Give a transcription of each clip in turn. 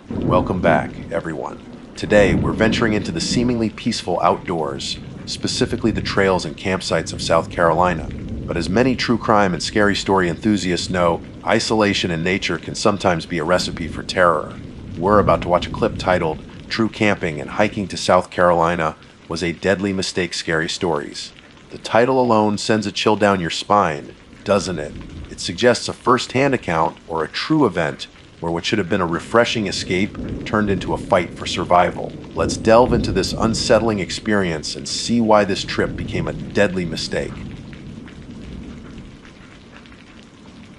Welcome back, everyone. Today, we're venturing into the seemingly peaceful outdoors, specifically the trails and campsites of South Carolina. But as many true crime and scary story enthusiasts know, isolation in nature can sometimes be a recipe for terror. We're about to watch a clip titled True Camping and Hiking to South Carolina Was a Deadly Mistake Scary Stories. The title alone sends a chill down your spine, doesn't it? It suggests a first-hand account or a true event where what should have been a refreshing escape turned into a fight for survival. Let's delve into this unsettling experience and see why this trip became a deadly mistake.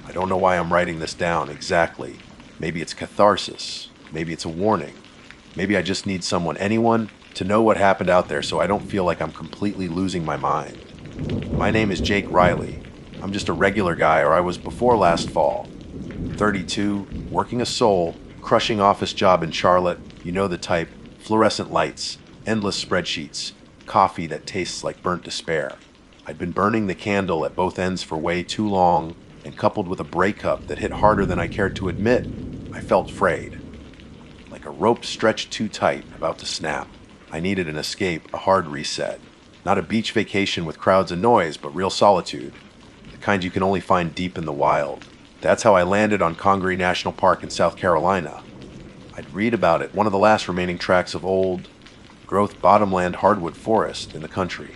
I don't know why I'm writing this down exactly. Maybe it's catharsis. Maybe it's a warning. Maybe I just need anyone, to know what happened out there so I don't feel like I'm completely losing my mind. My name is Jake Riley. I'm just a regular guy, or I was before last fall. 32, working a soul-crushing office job in Charlotte, you know the type, fluorescent lights, endless spreadsheets, coffee that tastes like burnt despair. I'd been burning the candle at both ends for way too long, and coupled with a breakup that hit harder than I cared to admit, I felt frayed. Like a rope stretched too tight, about to snap. I needed an escape, a hard reset. Not a beach vacation with crowds and noise, but real solitude. The kind you can only find deep in the wild. That's how I landed on Congaree National Park in South Carolina. I'd read about it, one of the last remaining tracts of old-growth bottomland hardwood forest in the country.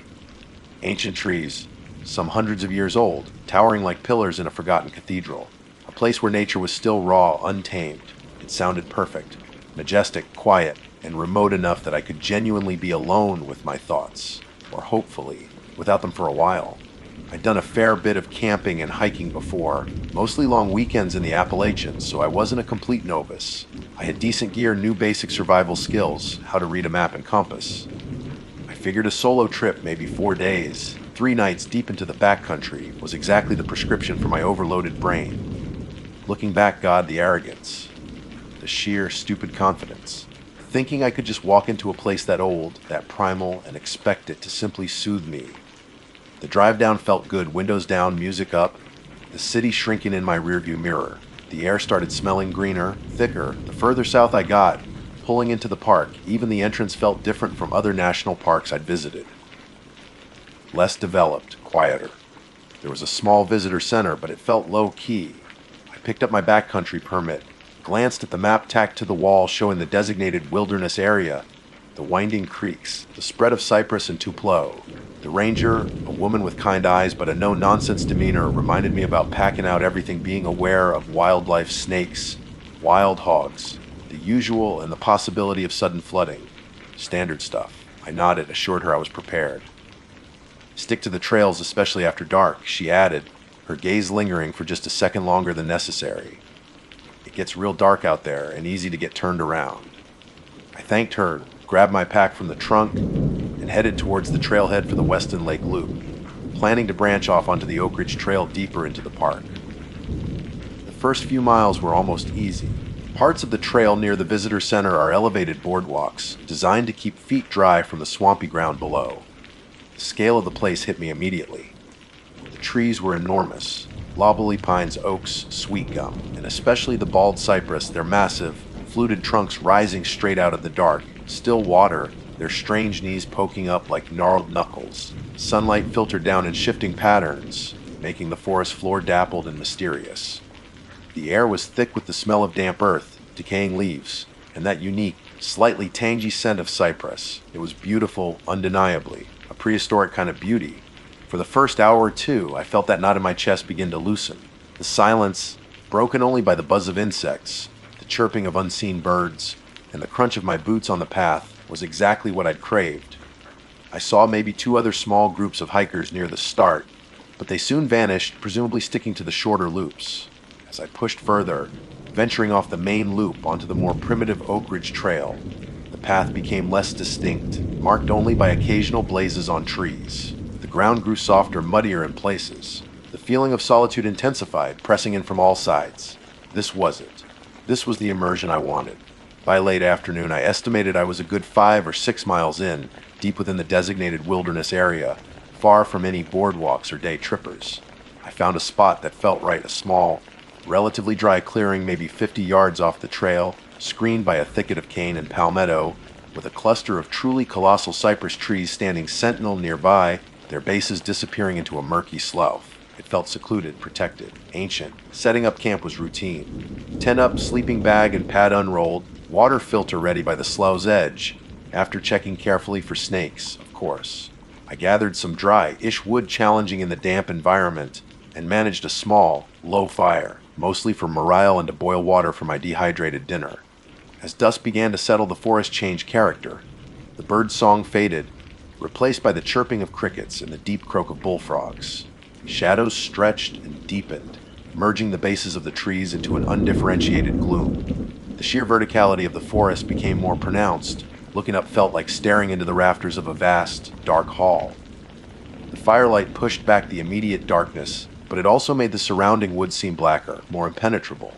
Ancient trees, some hundreds of years old, towering like pillars in a forgotten cathedral. A place where nature was still raw, untamed. It sounded perfect, majestic, quiet, and remote enough that I could genuinely be alone with my thoughts, or hopefully, without them for a while. I'd done a fair bit of camping and hiking before, mostly long weekends in the Appalachians, so I wasn't a complete novice. I had decent gear, knew basic survival skills, how to read a map and compass. I figured a solo trip, maybe 4 days, 3 nights deep into the backcountry, was exactly the prescription for my overloaded brain. Looking back, God, the arrogance. The sheer, stupid confidence. Thinking I could just walk into a place that old, that primal, and expect it to simply soothe me. The drive down felt good, windows down, music up, the city shrinking in my rearview mirror. The air started smelling greener, thicker, the further south I got. Pulling into the park, even the entrance felt different from other national parks I'd visited. Less developed, quieter. There was a small visitor center, but it felt low-key. I picked up my backcountry permit, glanced at the map tacked to the wall showing the designated wilderness area, the winding creeks, the spread of cypress and tupelo. The ranger, a woman with kind eyes but a no-nonsense demeanor, reminded me about packing out everything, being aware of wildlife, snakes, wild hogs, the usual, and the possibility of sudden flooding. Standard stuff. I nodded, assured her I was prepared. Stick to the trails, especially after dark, she added, her gaze lingering for just a second longer than necessary. It gets real dark out there and easy to get turned around. I thanked her, grabbed my pack from the trunk, and headed towards the trailhead for the Weston Lake Loop, planning to branch off onto the Oak Ridge Trail deeper into the park. The first few miles were almost easy. Parts of the trail near the visitor center are elevated boardwalks, designed to keep feet dry from the swampy ground below. The scale of the place hit me immediately. The trees were enormous. Loblolly pines, oaks, sweet gum, and especially the bald cypress, their massive, fluted trunks rising straight out of the dark, still water, their strange knees poking up like gnarled knuckles. Sunlight filtered down in shifting patterns, making the forest floor dappled and mysterious. The air was thick with the smell of damp earth, decaying leaves, and that unique, slightly tangy scent of cypress. It was beautiful, undeniably, a prehistoric kind of beauty. For the first hour or two, I felt that knot in my chest begin to loosen. The silence, broken only by the buzz of insects, the chirping of unseen birds, and the crunch of my boots on the path, was exactly what I'd craved. I saw maybe 2 other small groups of hikers near the start, but they soon vanished, presumably sticking to the shorter loops. As I pushed further, venturing off the main loop onto the more primitive Oak Ridge Trail, the path became less distinct, marked only by occasional blazes on trees. The ground grew softer, muddier in places. The feeling of solitude intensified, pressing in from all sides. This was it. This was the immersion I wanted. By late afternoon, I estimated I was a good 5 or 6 miles in, deep within the designated wilderness area, far from any boardwalks or day trippers. I found a spot that felt right, a small, relatively dry clearing maybe 50 yards off the trail, screened by a thicket of cane and palmetto, with a cluster of truly colossal cypress trees standing sentinel nearby, their bases disappearing into a murky slough. It felt secluded, protected, ancient. Setting up camp was routine. Tent up, sleeping bag and pad unrolled, water filter ready by the slough's edge, after checking carefully for snakes, of course. I gathered some dry-ish wood challenging in the damp environment, and managed a small, low fire, mostly for morale and to boil water for my dehydrated dinner. As dusk began to settle, the forest changed character. The bird song faded, replaced by the chirping of crickets and the deep croak of bullfrogs. Shadows stretched and deepened, merging the bases of the trees into an undifferentiated gloom. The sheer verticality of the forest became more pronounced. Looking up felt like staring into the rafters of a vast, dark hall. The firelight pushed back the immediate darkness, but it also made the surrounding woods seem blacker, more impenetrable.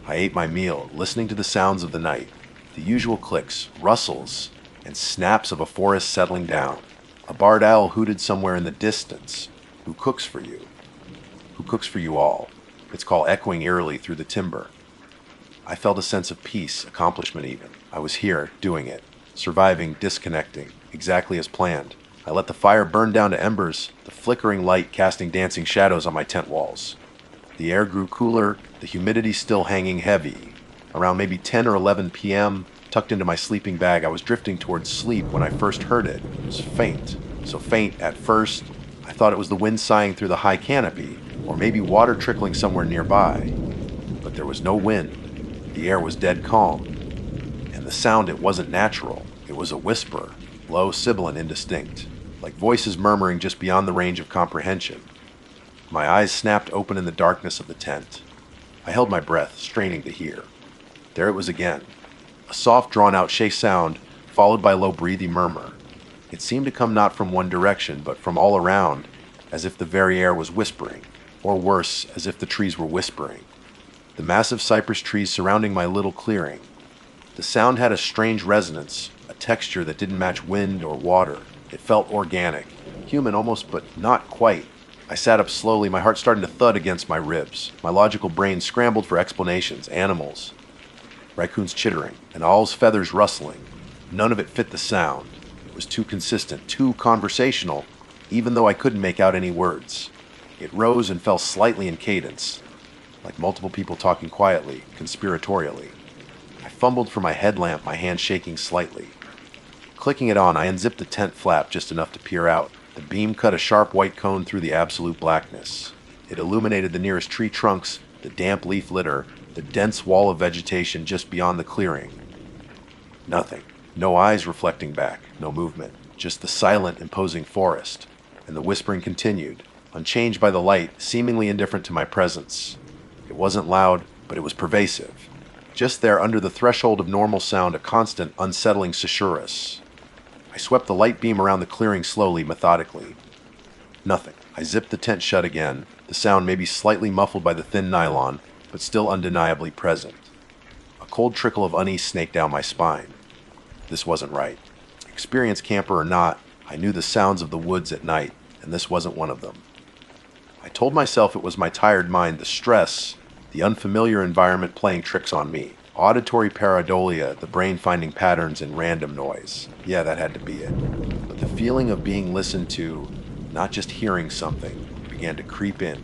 I ate my meal, listening to the sounds of the night, the usual clicks, rustles, and snaps of a forest settling down. A barred owl hooted somewhere in the distance. Who cooks for you? Who cooks for you all? Its call echoing eerily through the timber. I felt a sense of peace, accomplishment even. I was here, doing it. Surviving, disconnecting, exactly as planned. I let the fire burn down to embers, the flickering light casting dancing shadows on my tent walls. The air grew cooler, the humidity still hanging heavy. Around maybe 10 or 11 p.m., tucked into my sleeping bag, I was drifting towards sleep when I first heard it. It was faint. So faint, at first, I thought it was the wind sighing through the high canopy, or maybe water trickling somewhere nearby. But there was no wind. The air was dead calm. And the sound, it wasn't natural. It was a whisper, low, sibilant, indistinct, like voices murmuring just beyond the range of comprehension. My eyes snapped open in the darkness of the tent. I held my breath, straining to hear. There it was again. A soft, drawn-out shake sound, followed by a low, breathy murmur. It seemed to come not from one direction, but from all around, as if the very air was whispering, or worse, as if the trees were whispering. The massive cypress trees surrounding my little clearing. The sound had a strange resonance, a texture that didn't match wind or water. It felt organic, human almost, but not quite. I sat up slowly, my heart starting to thud against my ribs. My logical brain scrambled for explanations, animals, raccoons chittering, and owls' feathers rustling. None of it fit the sound. It was too consistent, too conversational, even though I couldn't make out any words. It rose and fell slightly in cadence, like multiple people talking quietly, conspiratorially. I fumbled for my headlamp, my hand shaking slightly. Clicking it on, I unzipped the tent flap just enough to peer out. The beam cut a sharp white cone through the absolute blackness. It illuminated the nearest tree trunks, the damp leaf litter, the dense wall of vegetation just beyond the clearing. Nothing. No eyes reflecting back, no movement. Just the silent, imposing forest. And the whispering continued, unchanged by the light, seemingly indifferent to my presence. It wasn't loud, but it was pervasive. Just there, under the threshold of normal sound, a constant, unsettling susurrus. I swept the light beam around the clearing slowly, methodically. Nothing. I zipped the tent shut again, the sound maybe slightly muffled by the thin nylon, but still undeniably present. A cold trickle of unease snaked down my spine. This wasn't right. Experienced camper or not, I knew the sounds of the woods at night, and this wasn't one of them. I told myself it was my tired mind, the stress, the unfamiliar environment playing tricks on me. Auditory pareidolia, the brain finding patterns in random noise. Yeah, that had to be it. But the feeling of being listened to, not just hearing something, began to creep in.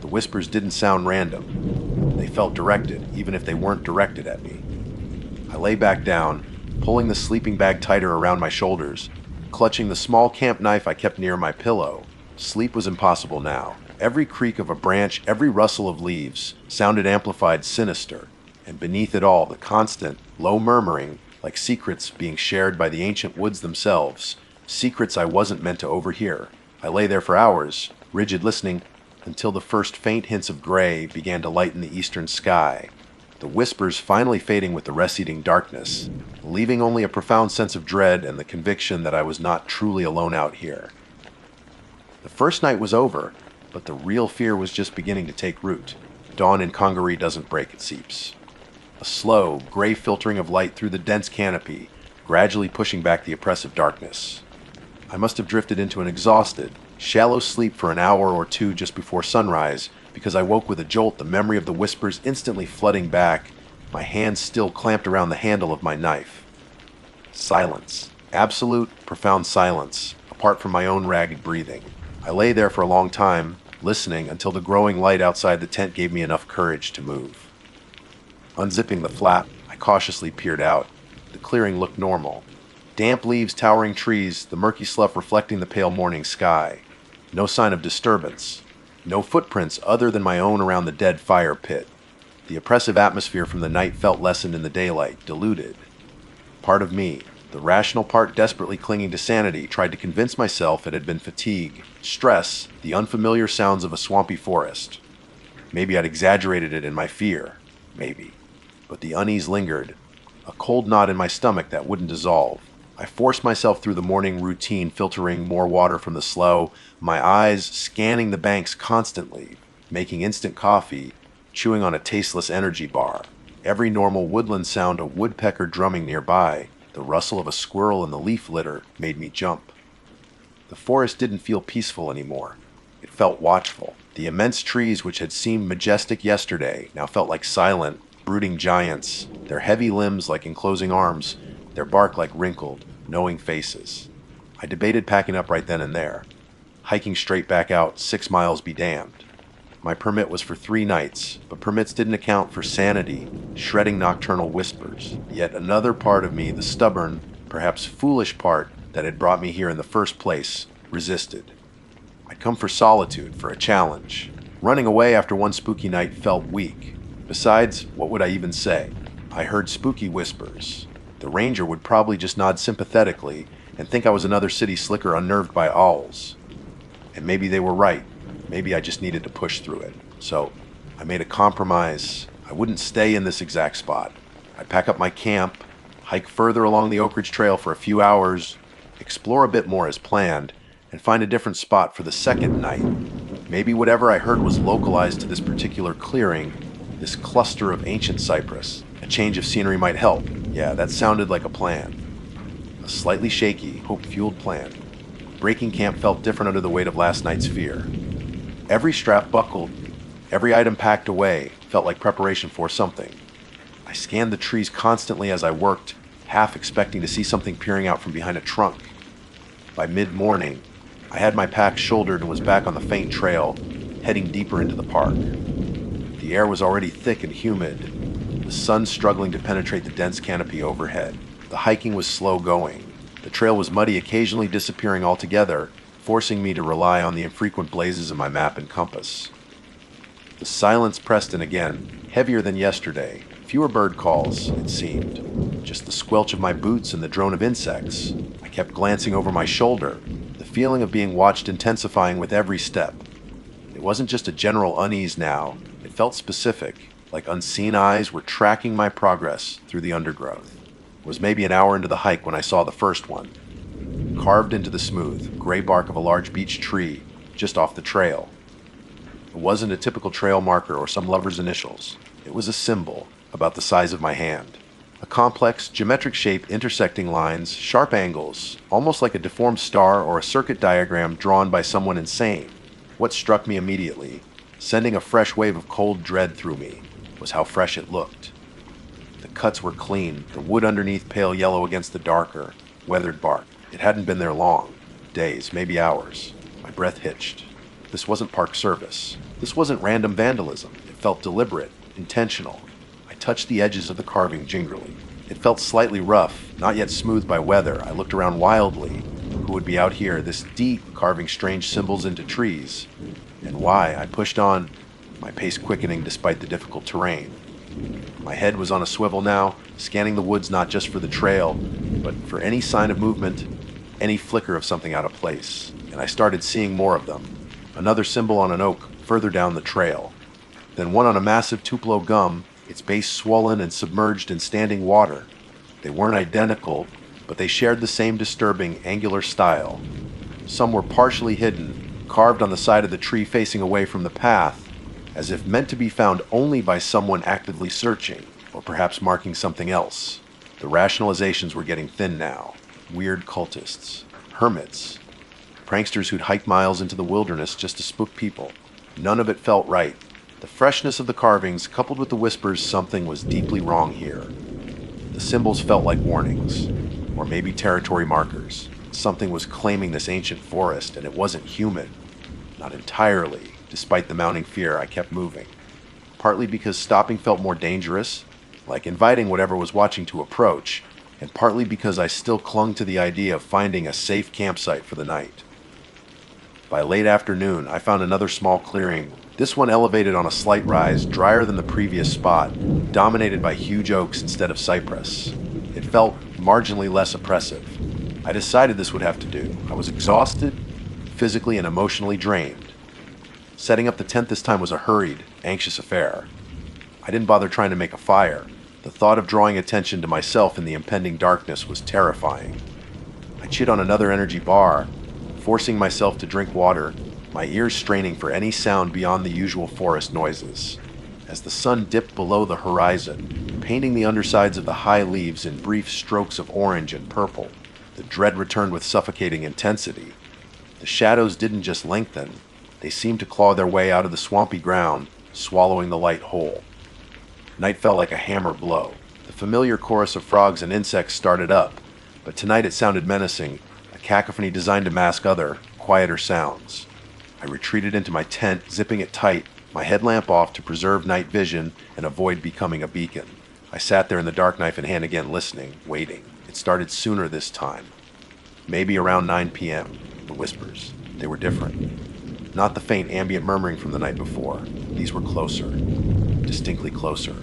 The whispers didn't sound random. They felt directed, even if they weren't directed at me. I lay back down, pulling the sleeping bag tighter around my shoulders, clutching the small camp knife I kept near my pillow. Sleep was impossible now. Every creak of a branch, every rustle of leaves, sounded amplified, sinister. And beneath it all, the constant, low murmuring, like secrets being shared by the ancient woods themselves, secrets I wasn't meant to overhear. I lay there for hours, rigid listening, until the first faint hints of gray began to lighten the eastern sky, the whispers finally fading with the receding darkness, leaving only a profound sense of dread and the conviction that I was not truly alone out here. The first night was over, but the real fear was just beginning to take root. Dawn in Congaree doesn't break, it seeps. A slow, gray filtering of light through the dense canopy, gradually pushing back the oppressive darkness. I must have drifted into an exhausted, shallow sleep for an hour or two just before sunrise, because I woke with a jolt, the memory of the whispers instantly flooding back, my hands still clamped around the handle of my knife. Silence. Absolute, profound silence, apart from my own ragged breathing. I lay there for a long time, listening until the growing light outside the tent gave me enough courage to move. Unzipping the flap, I cautiously peered out. The clearing looked normal. Damp leaves, towering trees, the murky slough reflecting the pale morning sky. No sign of disturbance. No footprints other than my own around the dead fire pit. The oppressive atmosphere from the night felt lessened in the daylight, diluted. Part of me, the rational part desperately clinging to sanity, tried to convince myself it had been fatigue, stress, the unfamiliar sounds of a swampy forest. Maybe I'd exaggerated it in my fear. Maybe. But the unease lingered, a cold knot in my stomach that wouldn't dissolve. I forced myself through the morning routine, filtering more water from the slough, my eyes scanning the banks constantly, making instant coffee, chewing on a tasteless energy bar. Every normal woodland sound, a woodpecker drumming nearby, the rustle of a squirrel in the leaf litter, made me jump. The forest didn't feel peaceful anymore. It felt watchful. The immense trees which had seemed majestic yesterday now felt like silent, brooding giants, their heavy limbs like enclosing arms, their bark like wrinkled, knowing faces. I debated packing up right then and there. Hiking straight back out, 6 miles be damned. My permit was for 3 nights, but permits didn't account for sanity, shredding nocturnal whispers. Yet another part of me, the stubborn, perhaps foolish part that had brought me here in the first place, resisted. I'd come for solitude, for a challenge. Running away after one spooky night felt weak. Besides, what would I even say? I heard spooky whispers. The ranger would probably just nod sympathetically and think I was another city slicker unnerved by owls. And maybe they were right. Maybe I just needed to push through it. So I made a compromise. I wouldn't stay in this exact spot. I'd pack up my camp, hike further along the Oak Ridge Trail for a few hours, explore a bit more as planned, and find a different spot for the second night. Maybe whatever I heard was localized to this particular clearing, this cluster of ancient cypress. A change of scenery might help. Yeah, that sounded like a plan. A slightly shaky, hope-fueled plan. Breaking camp felt different under the weight of last night's fear. Every strap buckled, every item packed away felt like preparation for something. I scanned the trees constantly as I worked, half expecting to see something peering out from behind a trunk. By mid-morning, I had my pack shouldered and was back on the faint trail, heading deeper into the park. The air was already thick and humid, the sun struggling to penetrate the dense canopy overhead. The hiking was slow going. The trail was muddy, occasionally disappearing altogether, forcing me to rely on the infrequent blazes of my map and compass. The silence pressed in again, heavier than yesterday. Fewer bird calls, it seemed. Just the squelch of my boots and the drone of insects. I kept glancing over my shoulder, the feeling of being watched intensifying with every step. It wasn't just a general unease now. It felt specific, like unseen eyes were tracking my progress through the undergrowth. It was maybe an hour into the hike when I saw the first one. Carved into the smooth, gray bark of a large beech tree, just off the trail. It wasn't a typical trail marker or some lover's initials. It was a symbol, about the size of my hand. A complex, geometric shape intersecting lines, sharp angles, almost like a deformed star or a circuit diagram drawn by someone insane. What struck me immediately, sending a fresh wave of cold dread through me, was how fresh it looked. The cuts were clean, the wood underneath pale yellow against the darker, weathered bark. It hadn't been there long. Days, maybe hours. My breath hitched. This wasn't park service. This wasn't random vandalism. It felt deliberate, intentional. I touched the edges of the carving gingerly. It felt slightly rough, not yet smoothed by weather. I looked around wildly. Who would be out here, this deep, carving strange symbols into trees? And why? I pushed on, my pace quickening despite the difficult terrain. My head was on a swivel now, scanning the woods not just for the trail, but for any sign of movement, any flicker of something out of place. And I started seeing more of them. Another symbol on an oak further down the trail. Then one on a massive tupelo gum, its base swollen and submerged in standing water. They weren't identical, but they shared the same disturbing, angular style. Some were partially hidden, carved on the side of the tree facing away from the path, as if meant to be found only by someone actively searching, or perhaps marking something else. The rationalizations were getting thin now. Weird cultists, hermits, pranksters who'd hike miles into the wilderness just to spook people. None of it felt right. The freshness of the carvings, coupled with the whispers, something was deeply wrong here. The symbols felt like warnings, or maybe territory markers. Something was claiming this ancient forest, and it wasn't human. Not entirely. Despite the mounting fear, I kept moving. Partly because stopping felt more dangerous, like inviting whatever was watching to approach, and partly because I still clung to the idea of finding a safe campsite for the night. By late afternoon, I found another small clearing, this one elevated on a slight rise, drier than the previous spot, dominated by huge oaks instead of cypress. It felt marginally less oppressive. I decided this would have to do. I was exhausted, physically and emotionally drained. Setting up the tent this time was a hurried, anxious affair. I didn't bother trying to make a fire. The thought of drawing attention to myself in the impending darkness was terrifying. I chewed on another energy bar, forcing myself to drink water, my ears straining for any sound beyond the usual forest noises. As the sun dipped below the horizon, painting the undersides of the high leaves in brief strokes of orange and purple, the dread returned with suffocating intensity. The shadows didn't just lengthen, they seemed to claw their way out of the swampy ground, swallowing the light whole. Night felt like a hammer blow. The familiar chorus of frogs and insects started up, but tonight it sounded menacing, a cacophony designed to mask other, quieter sounds. I retreated into my tent, zipping it tight, my headlamp off to preserve night vision and avoid becoming a beacon. I sat there in the dark, knife in hand again, listening, waiting. It started sooner this time. Maybe around 9 p.m. The whispers. They were different. Not the faint ambient murmuring from the night before. These were closer. Distinctly closer.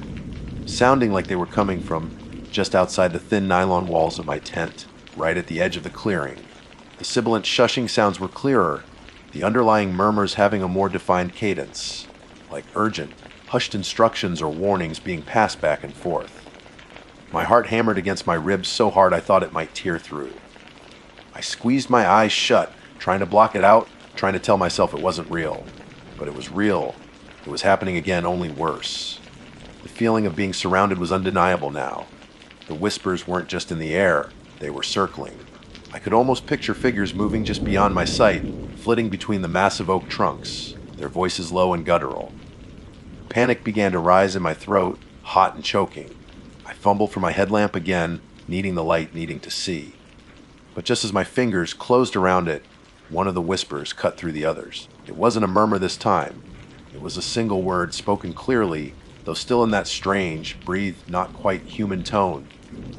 Sounding like they were coming from just outside the thin nylon walls of my tent, right at the edge of the clearing. The sibilant shushing sounds were clearer, the underlying murmurs having a more defined cadence, like urgent, hushed instructions or warnings being passed back and forth. My heart hammered against my ribs so hard I thought it might tear through. I squeezed my eyes shut, trying to block it out, trying to tell myself it wasn't real. But it was real. It was happening again, only worse. The feeling of being surrounded was undeniable now. The whispers weren't just in the air, they were circling. I could almost picture figures moving just beyond my sight, flitting between the massive oak trunks, their voices low and guttural. Panic began to rise in my throat, hot and choking. I fumbled for my headlamp again, needing the light, needing to see. But just as my fingers closed around it, one of the whispers cut through the others. It wasn't a murmur this time. It was a single word, spoken clearly, though still in that strange, breathed, not quite human tone.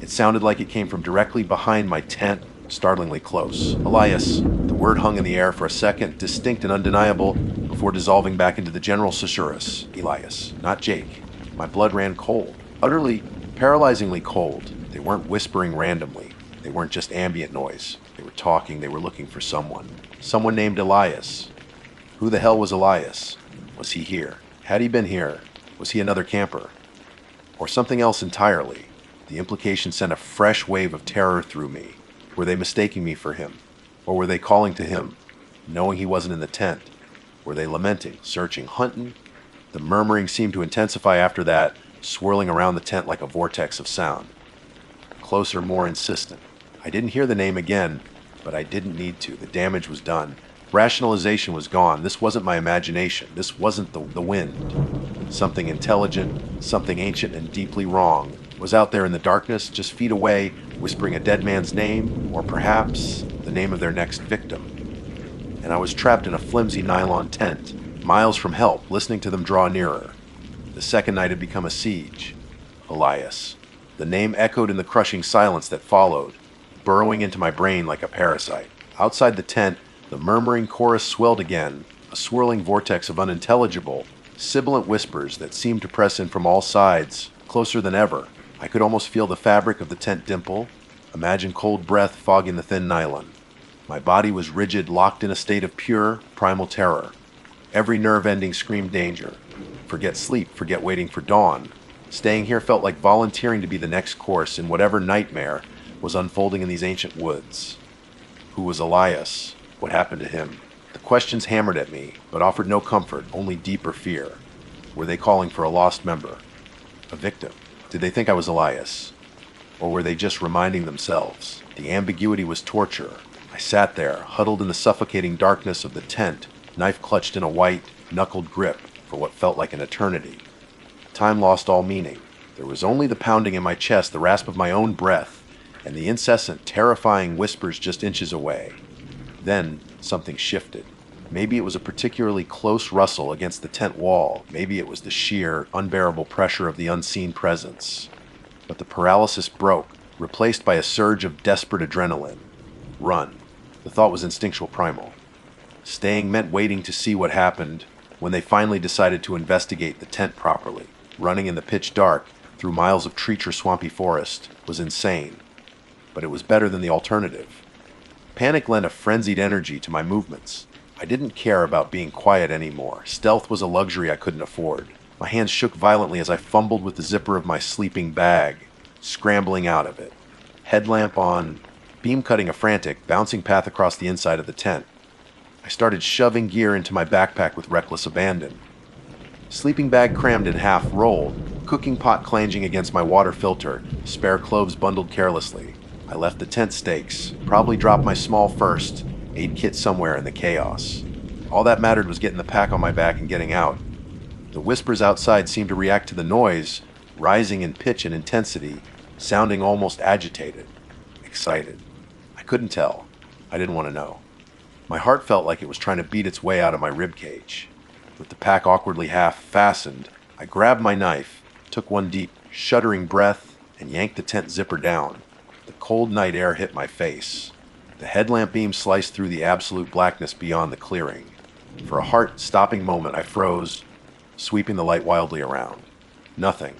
It sounded like it came from directly behind my tent, startlingly close. Elias. The word hung in the air for a second, distinct and undeniable, before dissolving back into the general susurrus. Elias, not Jake. My blood ran cold. Utterly, paralyzingly cold. They weren't whispering randomly. They weren't just ambient noise. They were talking, they were looking for someone. Someone named Elias. Who the hell was Elias? Was he here? Had he been here? Was he another camper? Or something else entirely? The implication sent a fresh wave of terror through me. Were they mistaking me for him? Or were they calling to him, knowing he wasn't in the tent? Were they lamenting, searching, hunting? The murmuring seemed to intensify after that, swirling around the tent like a vortex of sound. Closer, more insistent. I didn't hear the name again, but I didn't need to. The damage was done. Rationalization was gone. This wasn't my imagination. This wasn't the wind. Something intelligent, something ancient and deeply wrong was out there in the darkness, just feet away, whispering a dead man's name, or perhaps the name of their next victim. And I was trapped in a flimsy nylon tent, miles from help, listening to them draw nearer. The second night had become a siege. Elias. The name echoed in the crushing silence that followed, burrowing into my brain like a parasite. Outside the tent, the murmuring chorus swelled again, a swirling vortex of unintelligible, sibilant whispers that seemed to press in from all sides, closer than ever. I could almost feel the fabric of the tent dimple, imagine cold breath fogging the thin nylon. My body was rigid, locked in a state of pure, primal terror. Every nerve ending screamed danger. Forget sleep, forget waiting for dawn. Staying here felt like volunteering to be the next course in whatever nightmare was unfolding in these ancient woods. Who was Elias? What happened to him? The questions hammered at me, but offered no comfort, only deeper fear. Were they calling for a lost member? A victim? Did they think I was Elias? Or were they just reminding themselves? The ambiguity was torture. I sat there, huddled in the suffocating darkness of the tent, knife clutched in a white, knuckled grip, for what felt like an eternity. Time lost all meaning. There was only the pounding in my chest, the rasp of my own breath, and the incessant, terrifying whispers just inches away. Then something shifted. Maybe it was a particularly close rustle against the tent wall. Maybe it was the sheer, unbearable pressure of the unseen presence. But the paralysis broke, replaced by a surge of desperate adrenaline. Run. The thought was instinctual primal. Staying meant waiting to see what happened when they finally decided to investigate the tent properly. Running in the pitch dark, through miles of treach or swampy forest, was insane. But it was better than the alternative. Panic lent a frenzied energy to my movements. I didn't care about being quiet anymore. Stealth was a luxury I couldn't afford. My hands shook violently as I fumbled with the zipper of my sleeping bag, scrambling out of it. Headlamp on, beam cutting a frantic, bouncing path across the inside of the tent. I started shoving gear into my backpack with reckless abandon. Sleeping bag crammed in half rolled, cooking pot clanging against my water filter, spare cloves bundled carelessly. I left the tent stakes, probably dropped my small first, aid kit somewhere in the chaos. All that mattered was getting the pack on my back and getting out. The whispers outside seemed to react to the noise, rising in pitch and intensity, sounding almost agitated, excited. I couldn't tell. I didn't want to know. My heart felt like it was trying to beat its way out of my ribcage. With the pack awkwardly half fastened, I grabbed my knife, took one deep, shuddering breath, and yanked the tent zipper down. The cold night air hit my face. The headlamp beam sliced through the absolute blackness beyond the clearing. For a heart-stopping moment, I froze, sweeping the light wildly around. Nothing.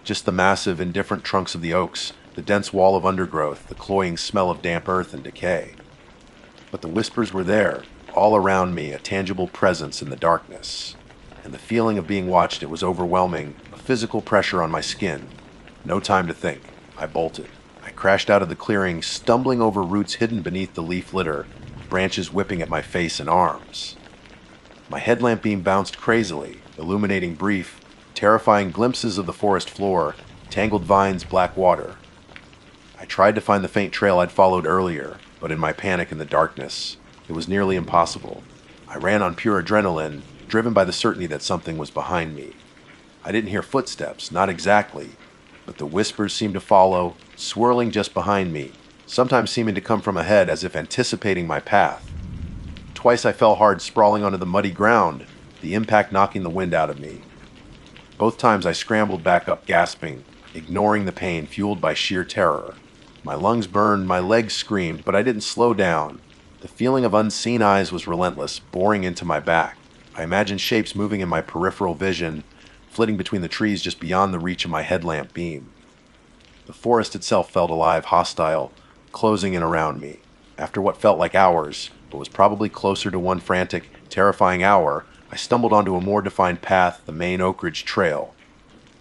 Just the massive, indifferent trunks of the oaks, the dense wall of undergrowth, the cloying smell of damp earth and decay. But the whispers were there, all around me, a tangible presence in the darkness. And the feeling of being watched, it was overwhelming, a physical pressure on my skin. No time to think. I bolted. I crashed out of the clearing, stumbling over roots hidden beneath the leaf litter, branches whipping at my face and arms. My headlamp beam bounced crazily, illuminating brief, terrifying glimpses of the forest floor, tangled vines, black water. I tried to find the faint trail I'd followed earlier, but in my panic in the darkness, it was nearly impossible. I ran on pure adrenaline, driven by the certainty that something was behind me. I didn't hear footsteps, not exactly, but the whispers seemed to follow, swirling just behind me, sometimes seeming to come from ahead as if anticipating my path. Twice I fell hard, sprawling onto the muddy ground, the impact knocking the wind out of me. Both times I scrambled back up, gasping, ignoring the pain fueled by sheer terror. My lungs burned, my legs screamed, but I didn't slow down. The feeling of unseen eyes was relentless, boring into my back. I imagined shapes moving in my peripheral vision, flitting between the trees just beyond the reach of my headlamp beam. The forest itself felt alive, hostile, closing in around me. After what felt like hours, but was probably closer to one frantic, terrifying hour, I stumbled onto a more defined path, the main Oak Ridge Trail.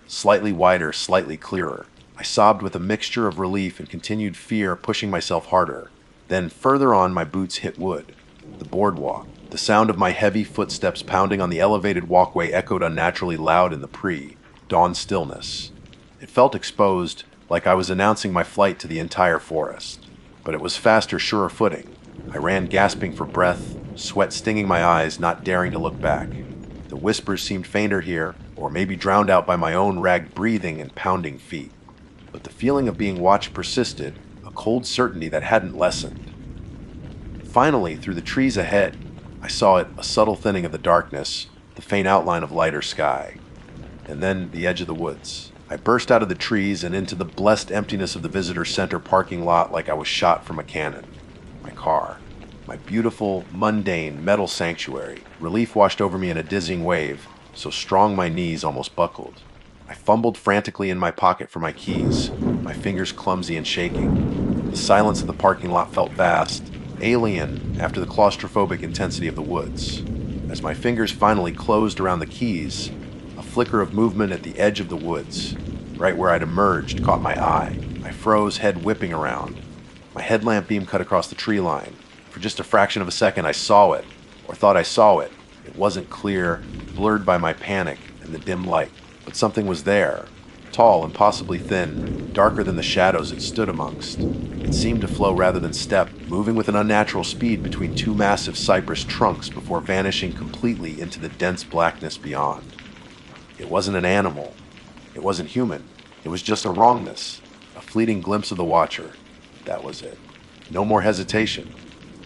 Slightly wider, slightly clearer. I sobbed with a mixture of relief and continued fear, pushing myself harder. Then, further on, my boots hit wood. The boardwalk. The sound of my heavy footsteps pounding on the elevated walkway echoed unnaturally loud in the pre-dawn stillness. It felt exposed, like I was announcing my flight to the entire forest. But it was faster, surer footing. I ran gasping for breath, sweat stinging my eyes, not daring to look back. The whispers seemed fainter here, or maybe drowned out by my own ragged breathing and pounding feet. But the feeling of being watched persisted, a cold certainty that hadn't lessened. Finally, through the trees ahead, I saw it, a subtle thinning of the darkness, the faint outline of lighter sky. And then the edge of the woods. I burst out of the trees and into the blessed emptiness of the visitor center parking lot like I was shot from a cannon. My car. My beautiful, mundane, metal sanctuary. Relief washed over me in a dizzying wave, so strong my knees almost buckled. I fumbled frantically in my pocket for my keys, my fingers clumsy and shaking. The silence of the parking lot felt vast, alien after the claustrophobic intensity of the woods. As my fingers finally closed around the keys, a flicker of movement at the edge of the woods, right where I'd emerged, caught my eye. I froze, head whipping around. My headlamp beam cut across the tree line. For just a fraction of a second, I saw it, or thought I saw it. It wasn't clear, blurred by my panic and the dim light. But something was there. tall and possibly thin, darker than the shadows it stood amongst. It seemed to flow rather than step, moving with an unnatural speed between two massive cypress trunks before vanishing completely into the dense blackness beyond. It wasn't an animal. It wasn't human. It was just a wrongness, a fleeting glimpse of the watcher. That was it. No more hesitation.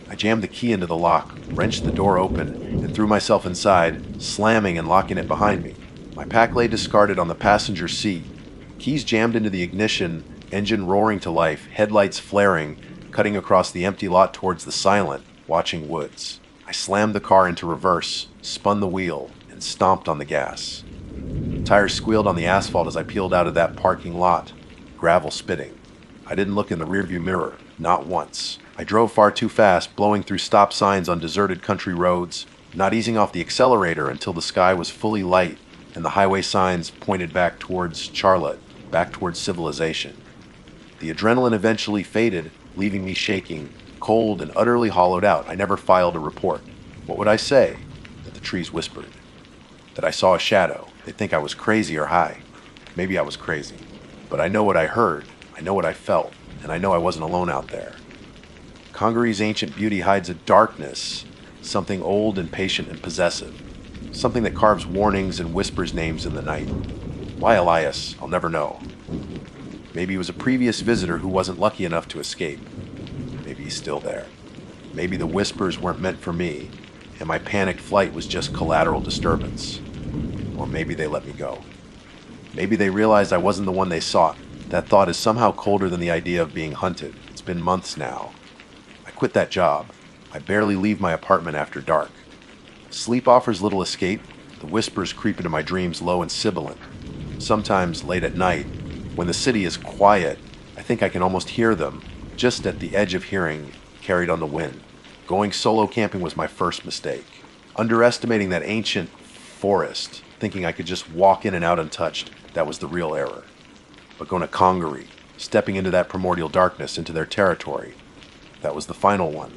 I jammed the key into the lock, wrenched the door open, and threw myself inside, slamming and locking it behind me. My pack lay discarded on the passenger seat, keys jammed into the ignition, engine roaring to life, headlights flaring, cutting across the empty lot towards the silent, watching woods. I slammed the car into reverse, spun the wheel, and stomped on the gas. Tires squealed on the asphalt as I peeled out of that parking lot, gravel spitting. I didn't look in the rearview mirror, not once. I drove far too fast, blowing through stop signs on deserted country roads, not easing off the accelerator until the sky was fully light and the highway signs pointed back towards Charlotte, back towards civilization. The adrenaline eventually faded, leaving me shaking, cold and utterly hollowed out. I never filed a report. What would I say? That the trees whispered. That I saw a shadow. They'd think I was crazy or high. Maybe I was crazy. But I know what I heard, I know what I felt, and I know I wasn't alone out there. Congaree's ancient beauty hides a darkness, something old and patient and possessive, something that carves warnings and whispers names in the night. Why Elias? I'll never know. Maybe he was a previous visitor who wasn't lucky enough to escape. Maybe he's still there. Maybe the whispers weren't meant for me, and my panicked flight was just collateral disturbance. Or maybe they let me go. Maybe they realized I wasn't the one they sought. That thought is somehow colder than the idea of being hunted. It's been months now. I quit that job. I barely leave my apartment after dark. Sleep offers little escape. The whispers creep into my dreams low and sibilant. Sometimes late at night, when the city is quiet, I think I can almost hear them, just at the edge of hearing, carried on the wind. Going solo camping was my first mistake. Underestimating that ancient forest, thinking I could just walk in and out untouched, that was the real error. But going to Congaree, stepping into that primordial darkness, into their territory, that was the final one.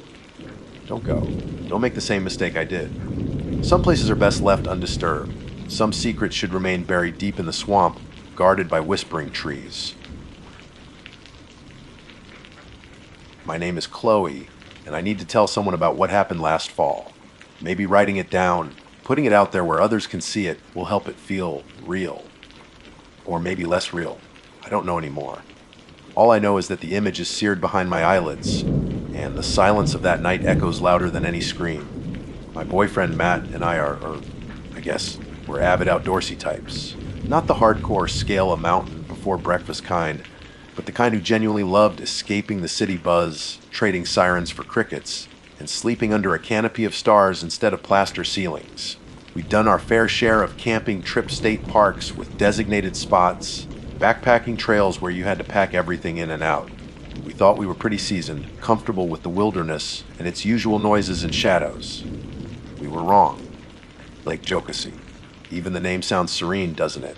Don't go. Don't make the same mistake I did. Some places are best left undisturbed. Some secrets should remain buried deep in the swamp, guarded by whispering trees. My name is Chloe, and I need to tell someone about what happened last fall. Maybe writing it down, putting it out there where others can see it, will help it feel real. Or maybe less real. I don't know anymore. All I know is that the image is seared behind my eyelids, and the silence of that night echoes louder than any scream. My boyfriend Matt and I I guess, we're avid outdoorsy types. Not the hardcore scale a mountain before breakfast kind, but the kind who genuinely loved escaping the city buzz, trading sirens for crickets, and sleeping under a canopy of stars instead of plaster ceilings. We'd done our fair share of camping trip state parks with designated spots, backpacking trails where you had to pack everything in and out. We thought we were pretty seasoned, comfortable with the wilderness and its usual noises and shadows. We were wrong. Lake Jocassee. Even the name sounds serene, doesn't it?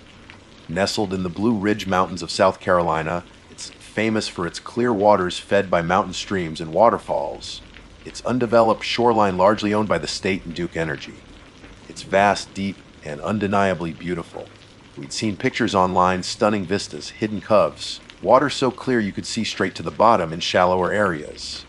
Nestled in the Blue Ridge Mountains of South Carolina, it's famous for its clear waters fed by mountain streams and waterfalls, its undeveloped shoreline largely owned by the state and Duke Energy. It's vast, deep, and undeniably beautiful. We'd seen pictures online, stunning vistas, hidden coves, water so clear you could see straight to the bottom in shallower areas.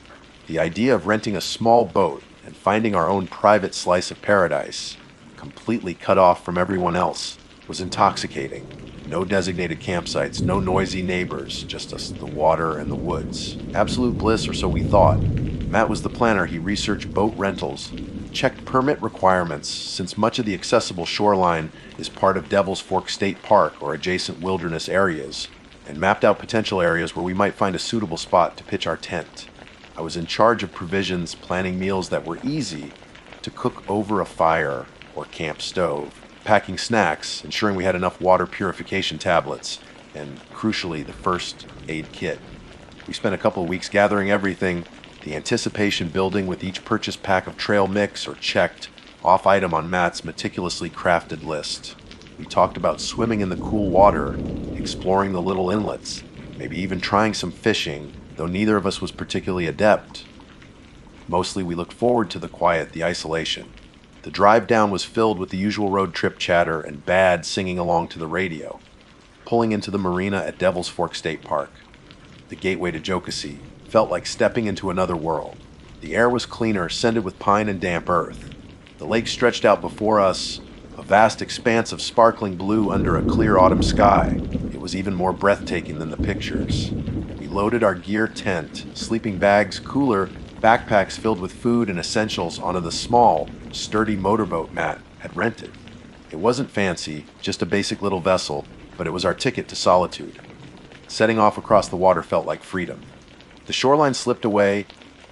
The idea of renting a small boat and finding our own private slice of paradise, completely cut off from everyone else, was intoxicating. No designated campsites, no noisy neighbors, just us, the water and the woods. Absolute bliss, or so we thought. Matt was the planner. He researched boat rentals, checked permit requirements, since much of the accessible shoreline is part of Devil's Fork State Park or adjacent wilderness areas, and mapped out potential areas where we might find a suitable spot to pitch our tent. I was in charge of provisions, planning meals that were easy to cook over a fire or camp stove, packing snacks, ensuring we had enough water purification tablets, and crucially, the first aid kit. We spent a couple of weeks gathering everything, the anticipation building with each purchased pack of trail mix or checked off item on Matt's meticulously crafted list. We talked about swimming in the cool water, exploring the little inlets, maybe even trying some fishing, though neither of us was particularly adept. Mostly we looked forward to the quiet, the isolation. The drive down was filled with the usual road trip chatter and Bad singing along to the radio. pulling into the marina at Devil's Fork State Park. The gateway to Jokosee felt like stepping into another world. The air was cleaner, scented with pine and damp earth. The lake stretched out before us, a vast expanse of sparkling blue under a clear autumn sky. It was even more breathtaking than the pictures. We loaded our gear tent, sleeping bags, cooler, backpacks filled with food and essentials onto the small, sturdy motorboat Matt had rented. It wasn't fancy, just a basic little vessel, but it was our ticket to solitude. Setting off across the water felt like freedom. The shoreline slipped away,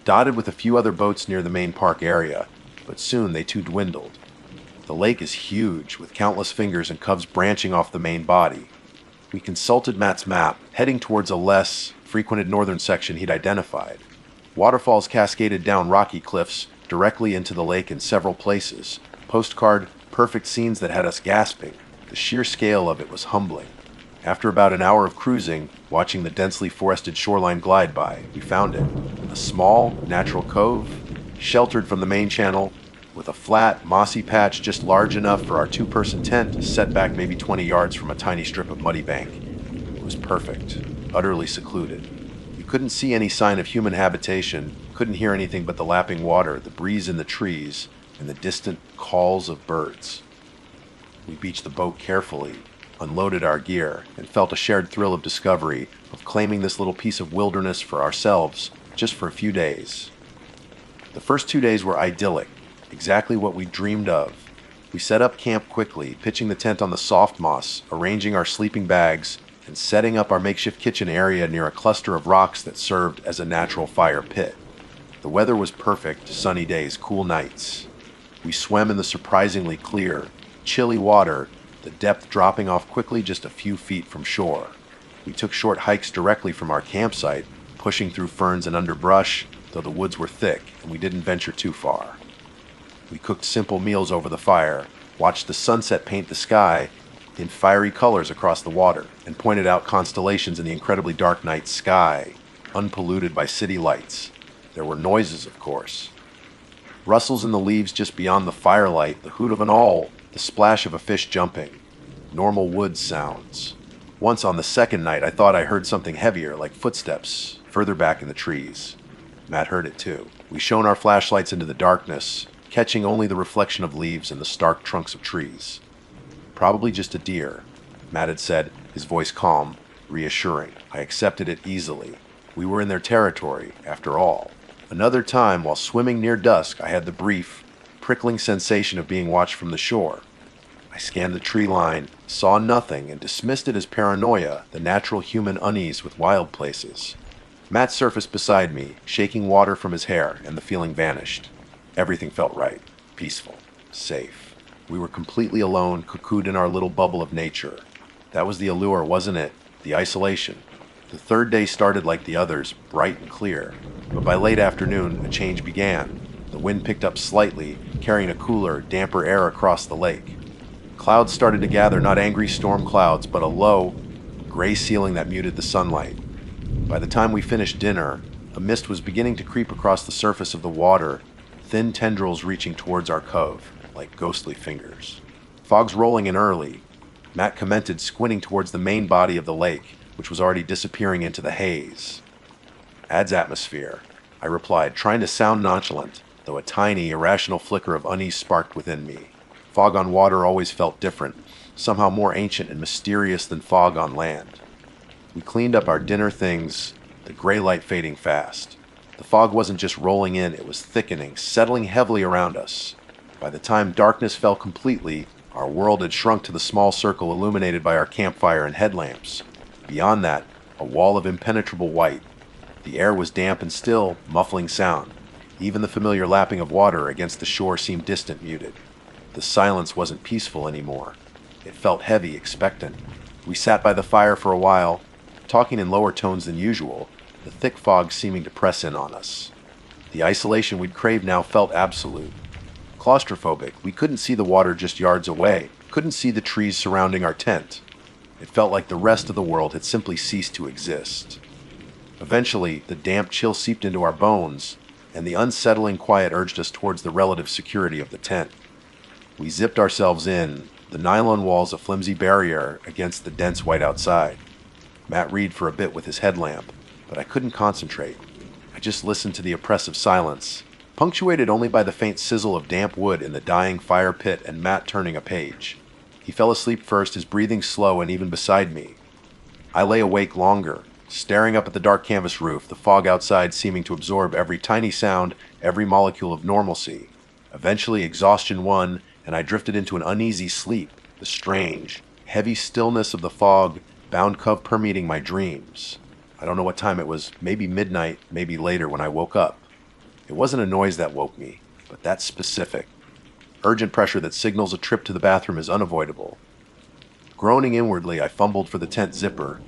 dotted with a few other boats near the main park area, but soon they too dwindled. The lake is huge, with countless fingers and coves branching off the main body. We consulted Matt's map, heading towards a less frequented northern section he'd identified. Waterfalls cascaded down rocky cliffs directly into the lake in several places. Postcard, perfect scenes that had us gasping. The sheer scale of it was humbling. After about an hour of cruising, watching the densely forested shoreline glide by, we found it. A small, natural cove, sheltered from the main channel, with a flat, mossy patch just large enough for our two-person tent set back maybe 20 yards from a tiny strip of muddy bank. It was perfect, utterly secluded. You couldn't see any sign of human habitation, couldn't hear anything but the lapping water, the breeze in the trees, and the distant calls of birds. We beached the boat carefully, unloaded our gear, and felt a shared thrill of discovery, of claiming this little piece of wilderness for ourselves, just for a few days. The first 2 days were idyllic, exactly what we dreamed of. We set up camp quickly, pitching the tent on the soft moss, arranging our sleeping bags, and setting up our makeshift kitchen area near a cluster of rocks that served as a natural fire pit. The weather was perfect, sunny days, cool nights. We swam in the surprisingly clear, chilly water, the depth dropping off quickly just a few feet from shore. We took short hikes directly from our campsite, pushing through ferns and underbrush, though the woods were thick and we didn't venture too far. We cooked simple meals over the fire, watched the sunset paint the sky in fiery colors across the water, and pointed out constellations in the incredibly dark night sky, unpolluted by city lights. There were noises, of course. Rustles in the leaves just beyond the firelight, the hoot of an owl, the splash of a fish jumping. Normal woods sounds. Once on the second night, I thought I heard something heavier, like footsteps, further back in the trees. Matt heard it too. We shone our flashlights into the darkness, catching only the reflection of leaves and the stark trunks of trees. Probably just a deer, Matt had said, his voice calm, reassuring. I accepted it easily. We were in their territory, after all. Another time, while swimming near dusk, I had the brief, prickling sensation of being watched from the shore. I scanned the tree line, saw nothing, and dismissed it as paranoia, the natural human unease with wild places. Matt surfaced beside me, shaking water from his hair, and the feeling vanished. Everything felt right, peaceful, safe. We were completely alone, cocooned in our little bubble of nature. That was the allure, wasn't it? The isolation. The third day started like the others, bright and clear. But by late afternoon, a change began. The wind picked up slightly, carrying a cooler, damper air across the lake. Clouds started to gather, not angry storm clouds, but a low, gray ceiling that muted the sunlight. By the time we finished dinner, a mist was beginning to creep across the surface of the water, thin tendrils reaching towards our cove, like ghostly fingers. Fog's rolling in early. Matt commented, squinting towards the main body of the lake, which was already disappearing into the haze. Adds atmosphere, I replied, trying to sound nonchalant, though a tiny, irrational flicker of unease sparked within me. Fog on water always felt different, somehow more ancient and mysterious than fog on land. We cleaned up our dinner things, the gray light fading fast. The fog wasn't just rolling in, it was thickening, settling heavily around us. By the time darkness fell completely, our world had shrunk to the small circle illuminated by our campfire and headlamps. Beyond that, a wall of impenetrable white. The air was damp and still, muffling sound. Even the familiar lapping of water against the shore seemed distant, muted. The silence wasn't peaceful anymore. It felt heavy, expectant. We sat by the fire for a while, talking in lower tones than usual, the thick fog seeming to press in on us. The isolation we'd craved now felt absolute. Claustrophobic, we couldn't see the water just yards away, couldn't see the trees surrounding our tent. It felt like the rest of the world had simply ceased to exist. Eventually, the damp chill seeped into our bones, and the unsettling quiet urged us towards the relative security of the tent. We zipped ourselves in, The nylon wall's a flimsy barrier against the dense white outside. Matt read for a bit with his headlamp, but I couldn't concentrate. I just listened to the oppressive silence, punctuated only by the faint sizzle of damp wood in the dying fire pit and Matt turning a page. He fell asleep first, his breathing slow and even beside me. I lay awake longer, staring up at the dark canvas roof, the fog outside seeming to absorb every tiny sound, every molecule of normalcy. Eventually, exhaustion won, and I drifted into an uneasy sleep, the strange, heavy stillness of the fog bound cove permeating my dreams. I don't know what time it was, maybe midnight, maybe later when I woke up. It wasn't a noise that woke me, but that's specific. Urgent pressure that signals a trip to the bathroom is unavoidable. Groaning inwardly, I fumbled for the tent zipper,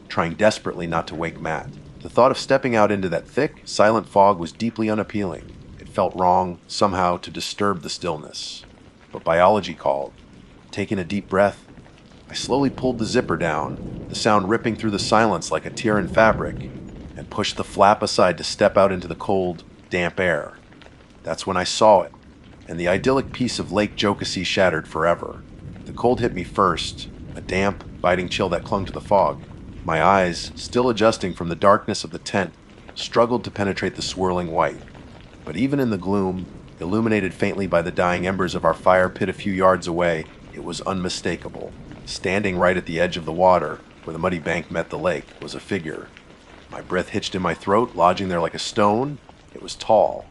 trying desperately not to wake Matt. The thought of stepping out into that thick, silent fog was deeply unappealing. It felt wrong, somehow, to disturb the stillness. But biology called. Taking a deep breath, I slowly pulled the zipper down, the sound ripping through the silence like a tear in fabric, and pushed the flap aside to step out into the cold, damp air. That's when I saw it, and the idyllic piece of Lake Jokasee shattered forever. The cold hit me first, a damp, biting chill that clung to the fog. My eyes, still adjusting from the darkness of the tent, struggled to penetrate the swirling white. But even in the gloom, illuminated faintly by the dying embers of our fire pit a few yards away, it was unmistakable. Standing right at the edge of the water, where the muddy bank met the lake, was a figure. My breath hitched in my throat, lodging there like a stone. It was tall.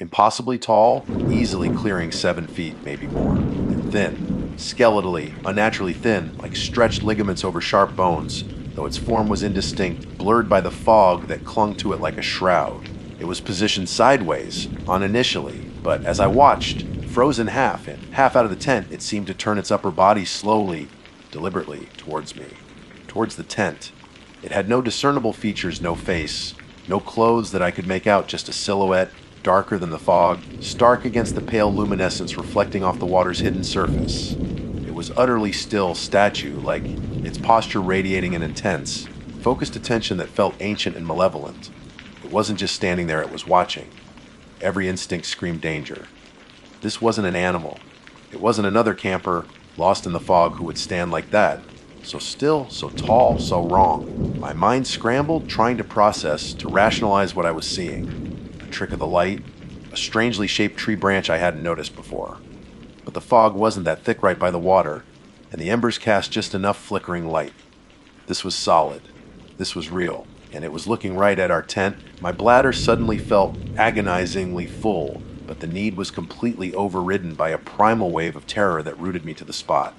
Impossibly tall, easily clearing 7 feet, maybe more. And thin, skeletally, unnaturally thin, like stretched ligaments over sharp bones, though its form was indistinct, blurred by the fog that clung to it like a shroud. It was positioned sideways, uninitially, but as I watched, frozen half, and half out of the tent, it seemed to turn its upper body slowly, deliberately, towards me. Towards the tent. It had no discernible features, no face, no clothes that I could make out, just a silhouette, darker than the fog, stark against the pale luminescence reflecting off the water's hidden surface. It was utterly still, statue-like, its posture radiating an intense, focused attention that felt ancient and malevolent. It wasn't just standing there, it was watching. Every instinct screamed danger. This wasn't an animal. It wasn't another camper, lost in the fog, who would stand like that. So still, so tall, so wrong. My mind scrambled, trying to process, to rationalize what I was seeing. A trick of the light, a strangely shaped tree branch I hadn't noticed before. But the fog wasn't that thick right by the water, and the embers cast just enough flickering light. This was solid. This was real. And it was looking right at our tent. My bladder suddenly felt agonizingly full, but the need was completely overridden by a primal wave of terror that rooted me to the spot.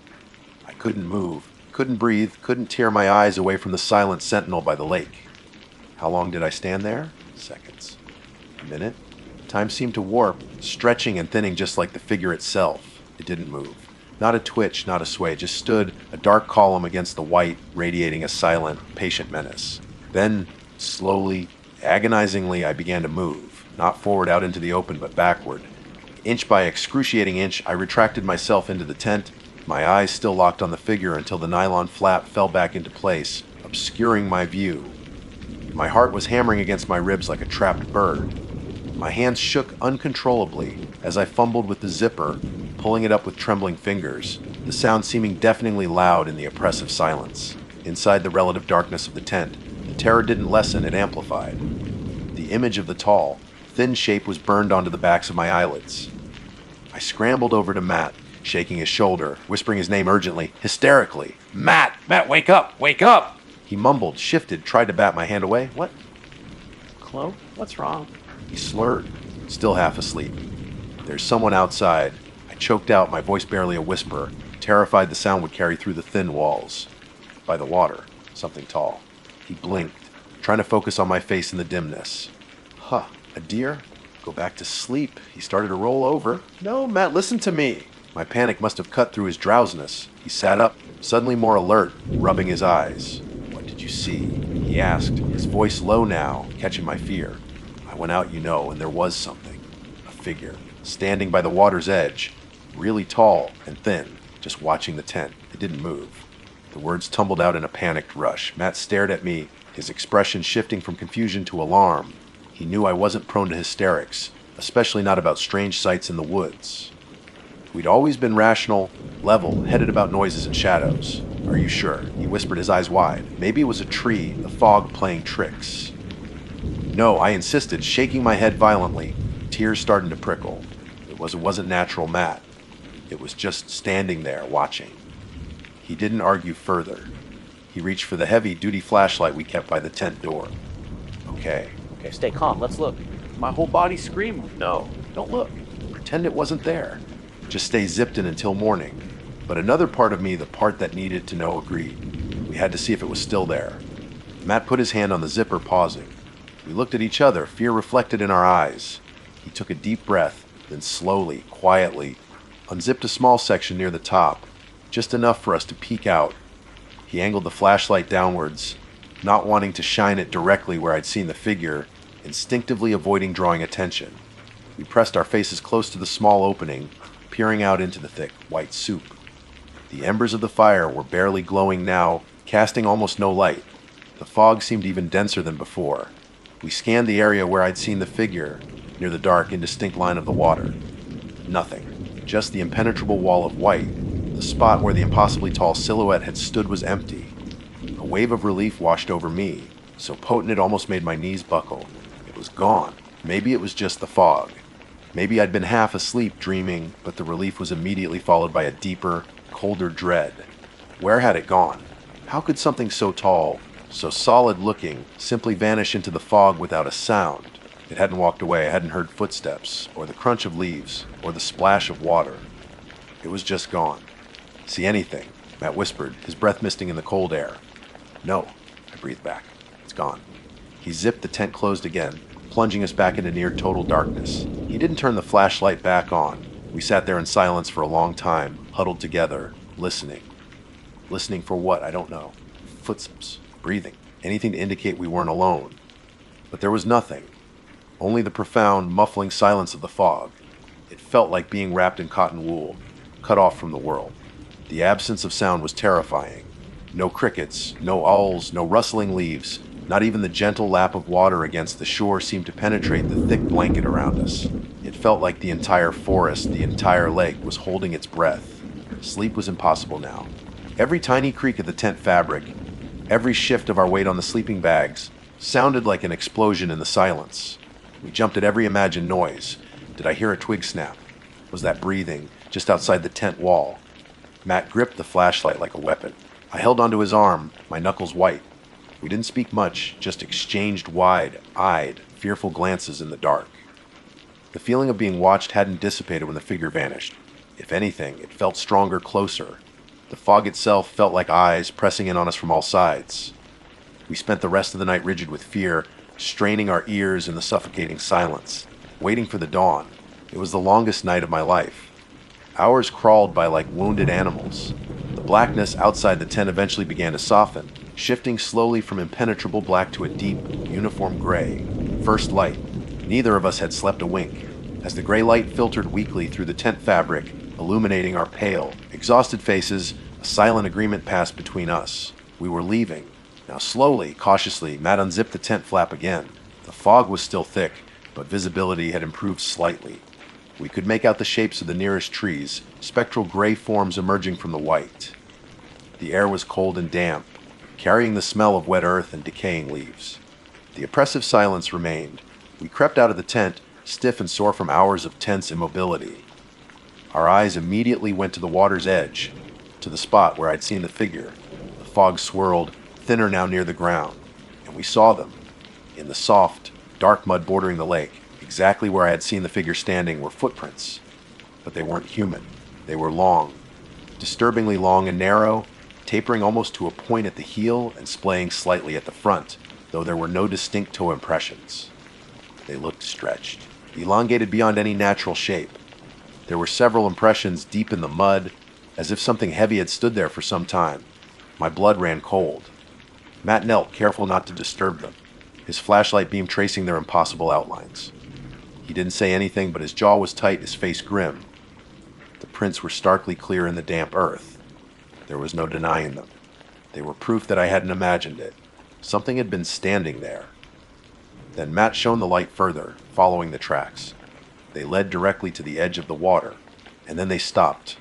I couldn't move, couldn't breathe, couldn't tear my eyes away from the silent sentinel by the lake. How long did I stand there? Seconds. A minute? Time seemed to warp, stretching and thinning just like the figure itself. It didn't move. Not a twitch, not a sway, just stood, a dark column against the white, radiating a silent, patient menace. Then, slowly, agonizingly, I began to move, not forward out into the open, but backward. Inch by excruciating inch, I retracted myself into the tent, my eyes still locked on the figure until the nylon flap fell back into place, obscuring my view. My heart was hammering against my ribs like a trapped bird. My hands shook uncontrollably as I fumbled with the zipper, pulling it up with trembling fingers, the sound seeming deafeningly loud in the oppressive silence. Inside the relative darkness of the tent, the terror didn't lessen, it amplified. The image of the tall, thin shape was burned onto the backs of my eyelids. I scrambled over to Matt, shaking his shoulder, whispering his name urgently, hysterically. "Matt! Matt, wake up! Wake up!" He mumbled, shifted, tried to bat my hand away. "What? Chloe? What's wrong?" He slurred, still half asleep. "There's someone outside." I choked out, my voice barely a whisper, terrified the sound would carry through the thin walls. By the water, something tall. He blinked, trying to focus on my face in the dimness. "Huh, a deer? Go back to sleep." He started to roll over. "No, Matt, listen to me." My panic must have cut through his drowsiness. He sat up, suddenly more alert, rubbing his eyes. "What did you see?" he asked, his voice low now, catching my fear. "I went out, you know, and there was something. A figure, standing by the water's edge, really tall and thin, just watching the tent. It didn't move." The words tumbled out in a panicked rush. Matt stared at me, his expression shifting from confusion to alarm. He knew I wasn't prone to hysterics, especially not about strange sights in the woods. We'd always been rational, level-headed about noises and shadows. Are you sure? He whispered, his eyes wide. Maybe it was a tree, the fog playing tricks. No, I insisted, shaking my head violently, tears starting to prickle. It wasn't natural, Matt. It was just standing there, watching. He didn't argue further. He reached for the heavy-duty flashlight we kept by the tent door. Okay, Stay calm. Let's look. My whole body's screaming. no, don't look. Pretend it wasn't there. Just stay zipped in until morning. But another part of me, the part that needed to know, agreed. We had to see if it was still there. Matt put his hand on the zipper, pausing. We looked at each other, fear reflected in our eyes. He took a deep breath, then slowly, quietly, unzipped a small section near the top, just enough for us to peek out. He angled the flashlight downwards, not wanting to shine it directly where I'd seen the figure, instinctively avoiding drawing attention. We pressed our faces close to the small opening, peering out into the thick, white soup. The embers of the fire were barely glowing now, casting almost no light. The fog seemed even denser than before. We scanned the area where I'd seen the figure, near the dark, indistinct line of the water. Nothing. Just the impenetrable wall of white. The spot where the impossibly tall silhouette had stood was empty. A wave of relief washed over me, so potent it almost made my knees buckle. It was gone. Maybe it was just the fog. Maybe I'd been half asleep dreaming, but the relief was immediately followed by a deeper, colder dread. Where had it gone? How could something so tall, so solid-looking, simply vanish into the fog without a sound? It hadn't walked away. I hadn't heard footsteps, or the crunch of leaves, or the splash of water. It was just gone. See anything? Matt whispered, his breath misting in the cold air. No, I breathed back. It's gone. He zipped the tent closed again, plunging us back into near total darkness. He didn't turn the flashlight back on. We sat there in silence for a long time, huddled together, listening. Listening for what? I don't know. Footsteps, breathing, anything to indicate we weren't alone. But there was nothing. Only the profound, muffling silence of the fog. It felt like being wrapped in cotton wool, cut off from the world. The absence of sound was terrifying. No crickets, no owls, no rustling leaves. Not even the gentle lap of water against the shore seemed to penetrate the thick blanket around us. It felt like the entire forest, the entire lake, was holding its breath. Sleep was impossible now. Every tiny creak of the tent fabric, every shift of our weight on the sleeping bags, sounded like an explosion in the silence. We jumped at every imagined noise. Did I hear a twig snap? Was that breathing, just outside the tent wall? Matt gripped the flashlight like a weapon. I held onto his arm, my knuckles white. We didn't speak much, just exchanged wide-eyed, fearful glances in the dark. The feeling of being watched hadn't dissipated when the figure vanished. If anything, it felt stronger, closer. The fog itself felt like eyes pressing in on us from all sides. We spent the rest of the night rigid with fear, straining our ears in the suffocating silence, waiting for the dawn. It was the longest night of my life. Hours crawled by like wounded animals. The blackness outside the tent eventually began to soften, shifting slowly from impenetrable black to a deep, uniform gray. First light. Neither of us had slept a wink. As the gray light filtered weakly through the tent fabric, illuminating our pale, exhausted faces, a silent agreement passed between us. We were leaving. Now slowly, cautiously, Matt unzipped the tent flap again. The fog was still thick, but visibility had improved slightly. We could make out the shapes of the nearest trees, spectral gray forms emerging from the white. The air was cold and damp, carrying the smell of wet earth and decaying leaves. The oppressive silence remained. We crept out of the tent, stiff and sore from hours of tense immobility. Our eyes immediately went to the water's edge, to the spot where I'd seen the figure. The fog swirled, thinner now near the ground, and we saw them. In the soft, dark mud bordering the lake, exactly where I had seen the figure standing, were footprints. But they weren't human. They were long, disturbingly long and narrow, tapering almost to a point at the heel and splaying slightly at the front, though there were no distinct toe impressions. They looked stretched, elongated beyond any natural shape. There were several impressions deep in the mud, as if something heavy had stood there for some time. My blood ran cold. Matt knelt, careful not to disturb them, his flashlight beam tracing their impossible outlines. He didn't say anything, but his jaw was tight, his face grim. The prints were starkly clear in the damp earth. There was no denying them. They were proof that I hadn't imagined it. Something had been standing there. Then Matt shone the light further, following the tracks. They led directly to the edge of the water, And then they stopped.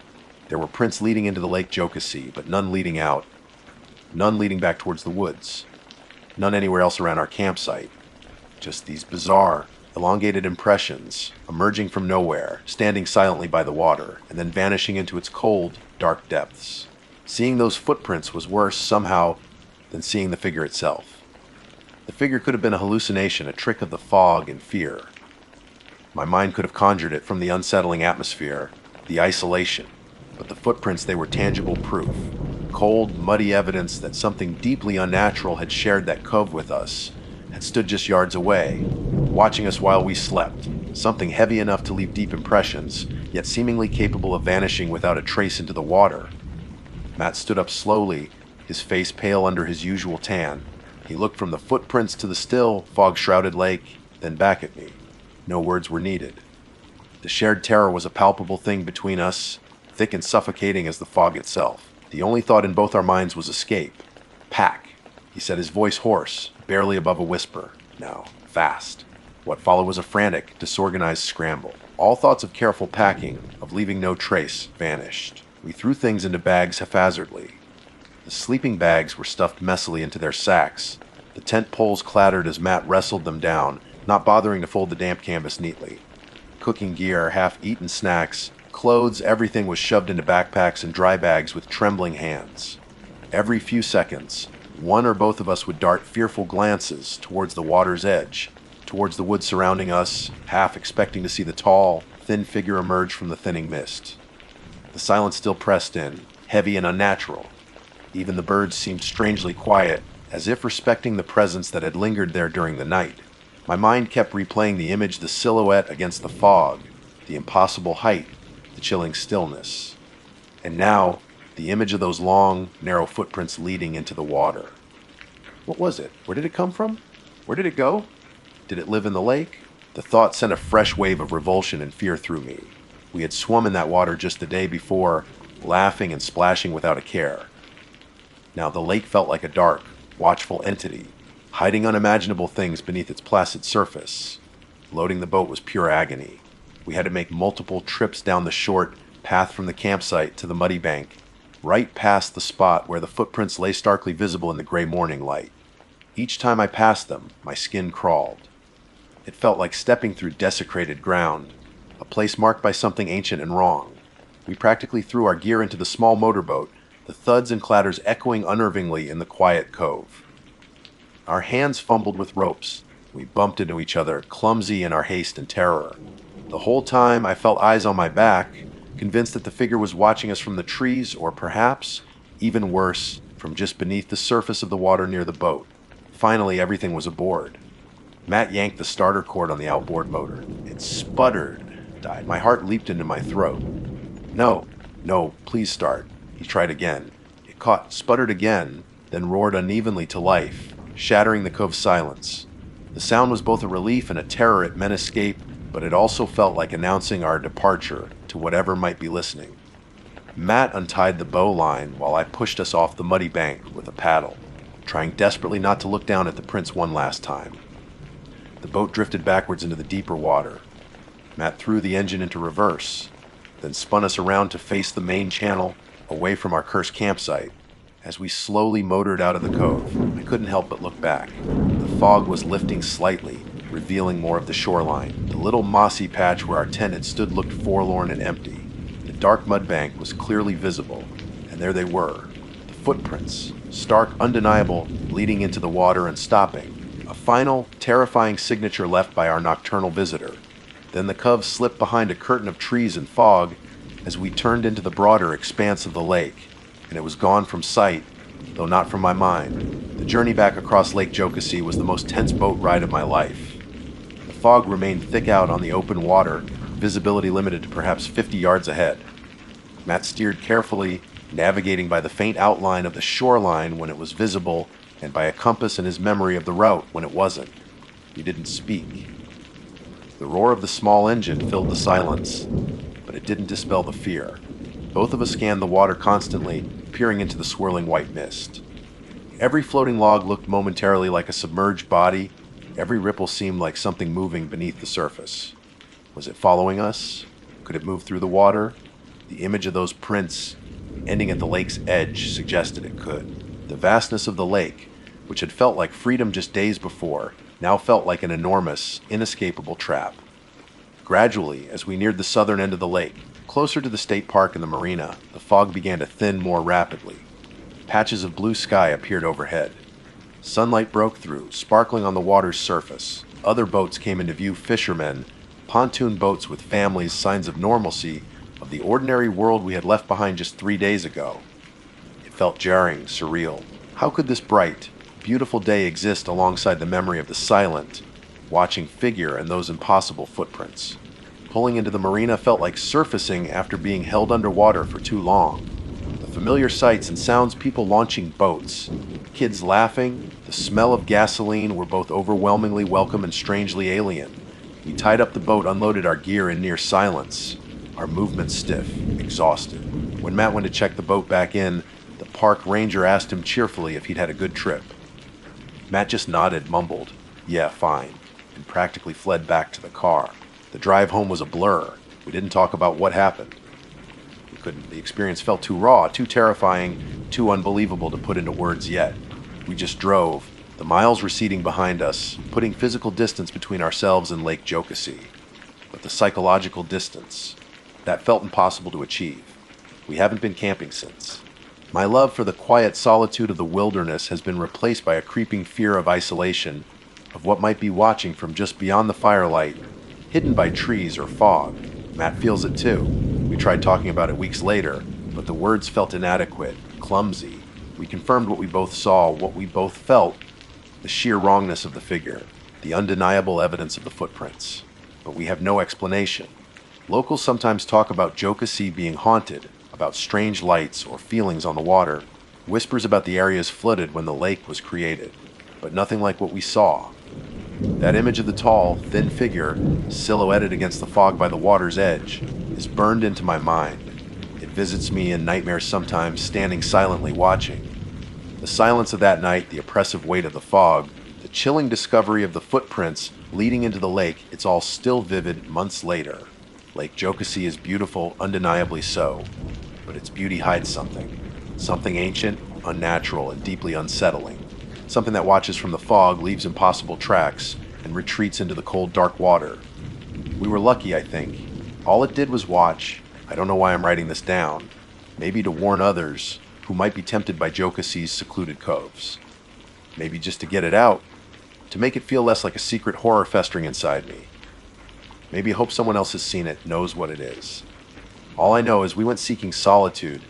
There were prints leading into the Lake Jokasee, but none leading out. None leading back towards the woods. None anywhere else around our campsite. Just these bizarre, elongated impressions, emerging from nowhere, standing silently by the water, and then vanishing into its cold, dark depths. Seeing those footprints was worse, somehow, than seeing the figure itself. The figure could have been a hallucination, a trick of the fog and fear. My mind could have conjured it from the unsettling atmosphere, the isolation, but the footprints, they were tangible proof. Cold, muddy evidence that something deeply unnatural had shared that cove with us, had stood just yards away, watching us while we slept. Something heavy enough to leave deep impressions, yet seemingly capable of vanishing without a trace into the water. Matt stood up slowly, his face pale under his usual tan. He looked from the footprints to the still, fog-shrouded lake, then back at me. No words were needed. The shared terror was a palpable thing between us, thick and suffocating as the fog itself. The only thought in both our minds was escape. Pack, he said, his voice hoarse, barely above a whisper. Now, fast. What followed was a frantic, disorganized scramble. All thoughts of careful packing, of leaving no trace, vanished. We threw things into bags haphazardly. The sleeping bags were stuffed messily into their sacks. The tent poles clattered as Matt wrestled them down, not bothering to fold the damp canvas neatly. Cooking gear, half-eaten snacks, clothes, everything was shoved into backpacks and dry bags with trembling hands. Every few seconds, one or both of us would dart fearful glances towards the water's edge, towards the woods surrounding us, half expecting to see the tall, thin figure emerge from the thinning mist. The silence still pressed in, heavy and unnatural. Even the birds seemed strangely quiet, as if respecting the presence that had lingered there during the night. My mind kept replaying the image, the silhouette against the fog, the impossible height, the chilling stillness. And now, the image of those long, narrow footprints leading into the water. What was it? Where did it come from? Where did it go? Did it live in the lake? The thought sent a fresh wave of revulsion and fear through me. We had swum in that water just the day before, laughing and splashing without a care. Now the lake felt like a dark, watchful entity, hiding unimaginable things beneath its placid surface. Loading the boat was pure agony. We had to make multiple trips down the short path from the campsite to the muddy bank, right past the spot where the footprints lay starkly visible in the gray morning light. Each time I passed them, my skin crawled. It felt like stepping through desecrated ground, a place marked by something ancient and wrong. We practically threw our gear into the small motorboat, the thuds and clatters echoing unnervingly in the quiet cove. Our hands fumbled with ropes. We bumped into each other, clumsy in our haste and terror. The whole time I felt eyes on my back, convinced that the figure was watching us from the trees, or perhaps, even worse, from just beneath the surface of the water near the boat. Finally, everything was aboard. Matt yanked the starter cord on the outboard motor. It sputtered, died. My heart leaped into my throat. No, please start. He tried again. It caught, sputtered again, then roared unevenly to life, shattering the cove's silence. The sound was both a relief and a terror it meant escape, but it also felt like announcing our departure to whatever might be listening. Matt untied the bow line while I pushed us off the muddy bank with a paddle, trying desperately not to look down at the prints one last time. The boat drifted backwards into the deeper water. Matt threw the engine into reverse, then spun us around to face the main channel, away from our cursed campsite. As we slowly motored out of the cove, I couldn't help but look back. The fog was lifting slightly, revealing more of the shoreline. The little mossy patch where our tent had stood looked forlorn and empty. The dark mud bank was clearly visible, and there they were, the footprints, stark, undeniable, leading into the water and stopping. A final, terrifying signature left by our nocturnal visitor. Then the cove slipped behind a curtain of trees and fog as we turned into the broader expanse of the lake, and it was gone from sight, though not from my mind. The journey back across Lake Jokasee was the most tense boat ride of my life. The fog remained thick out on the open water, visibility limited to perhaps 50 yards ahead. Matt steered carefully, navigating by the faint outline of the shoreline when it was visible, and by a compass and his memory of the route when it wasn't. We didn't speak. The roar of the small engine filled the silence, but it didn't dispel the fear. Both of us scanned the water constantly, peering into the swirling white mist. Every floating log looked momentarily like a submerged body. Every ripple seemed like something moving beneath the surface. Was it following us? Could it move through the water? The image of those prints ending at the lake's edge suggested it could. The vastness of the lake, which had felt like freedom just days before, now felt like an enormous, inescapable trap. Gradually, as we neared the southern end of the lake, closer to the state park and the marina, the fog began to thin more rapidly. Patches of blue sky appeared overhead. Sunlight broke through, sparkling on the water's surface. Other boats came into view, fishermen, pontoon boats with families, signs of normalcy, of the ordinary world we had left behind just 3 days ago. It felt jarring, surreal. How could this bright, beautiful day exist alongside the memory of the silent, watching figure and those impossible footprints? Pulling into the marina felt like surfacing after being held underwater for too long. The familiar sights and sounds, people launching boats, kids laughing, the smell of gasoline were both overwhelmingly welcome and strangely alien. We tied up the boat, unloaded our gear in near silence, our movements stiff, exhausted. When Matt went to check the boat back in, the park ranger asked him cheerfully if he'd had a good trip. Matt just nodded, mumbled, "Yeah, fine," and practically fled back to the car. The drive home was a blur. We didn't talk about what happened. We couldn't. The experience felt too raw, too terrifying, too unbelievable to put into words yet. We just drove, the miles receding behind us, putting physical distance between ourselves and Lake Jocassee. But the psychological distance, that felt impossible to achieve. We haven't been camping since. My love for the quiet solitude of the wilderness has been replaced by a creeping fear of isolation, of what might be watching from just beyond the firelight, hidden by trees or fog. Matt feels it too. We tried talking about it weeks later, but the words felt inadequate, clumsy. We confirmed what we both saw, what we both felt, the sheer wrongness of the figure, the undeniable evidence of the footprints. But we have no explanation. Locals sometimes talk about Jocassee being haunted, about strange lights or feelings on the water, whispers about the areas flooded when the lake was created, but nothing like what we saw. That image of the tall, thin figure, silhouetted against the fog by the water's edge, is burned into my mind. It visits me in nightmares sometimes, standing silently watching. The silence of that night, the oppressive weight of the fog, the chilling discovery of the footprints leading into the lake, it's all still vivid months later. Lake Jocassee is beautiful, undeniably so, but its beauty hides something. Something ancient, unnatural, and deeply unsettling. Something that watches from the fog, leaves impossible tracks, and retreats into the cold, dark water. We were lucky, I think. All it did was watch. I don't know why I'm writing this down. Maybe to warn others who might be tempted by Jocassee's secluded coves. Maybe just to get it out, to make it feel less like a secret horror festering inside me. Maybe I hope someone else has seen it, knows what it is. All I know is we went seeking solitude,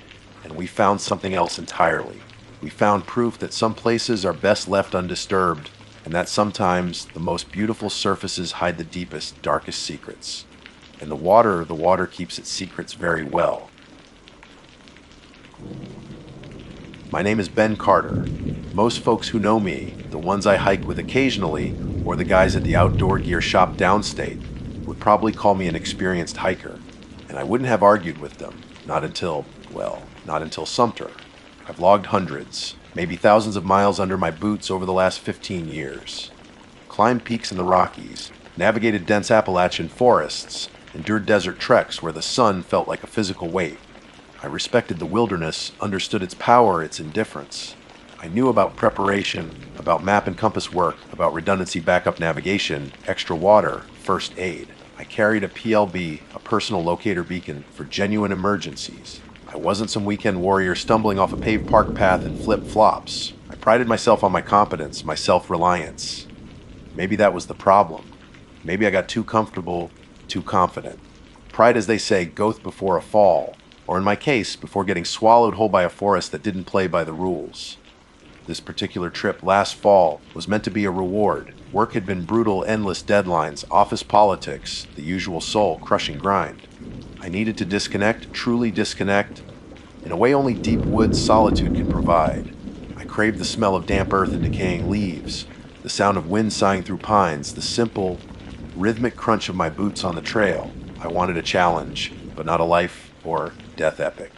and we found something else entirely. We found proof that some places are best left undisturbed, and that sometimes the most beautiful surfaces hide the deepest, darkest secrets. And the water keeps its secrets very well. My name is Ben Carter. Most folks who know me, the ones I hike with occasionally, or the guys at the outdoor gear shop downstate, would probably call me an experienced hiker, and I wouldn't have argued with them, not until Sumter. I've logged hundreds, maybe thousands of miles under my boots over the last 15 years. Climbed peaks in the Rockies, navigated dense Appalachian forests, endured desert treks where the sun felt like a physical weight. I respected the wilderness, understood its power, its indifference. I knew about preparation, about map and compass work, about redundancy backup navigation, extra water, first aid. I carried a PLB, a personal locator beacon, for genuine emergencies. I wasn't some weekend warrior stumbling off a paved park path in flip-flops. I prided myself on my competence, my self-reliance. Maybe that was the problem. Maybe I got too comfortable, too confident. Pride, as they say, goeth before a fall, or in my case, before getting swallowed whole by a forest that didn't play by the rules. This particular trip last fall was meant to be a reward. Work had been brutal, endless deadlines, office politics, the usual soul-crushing grind. I needed to disconnect, truly disconnect, in a way only deep woods solitude can provide. I craved the smell of damp earth and decaying leaves, the sound of wind sighing through pines, the simple, rhythmic crunch of my boots on the trail. I wanted a challenge, but not a life or death epic.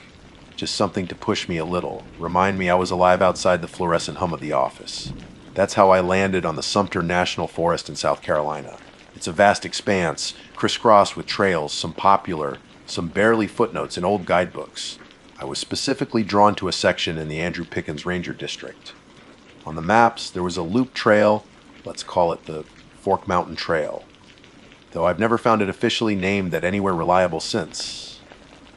Just something to push me a little, remind me I was alive outside the fluorescent hum of the office. That's how I landed on the Sumter National Forest in South Carolina. It's a vast expanse, crisscrossed with trails, some popular, some barely footnotes in old guidebooks. I was specifically drawn to a section in the Andrew Pickens Ranger District. On the maps, there was a loop trail, let's call it the Fork Mountain Trail, though I've never found it officially named that anywhere reliable since.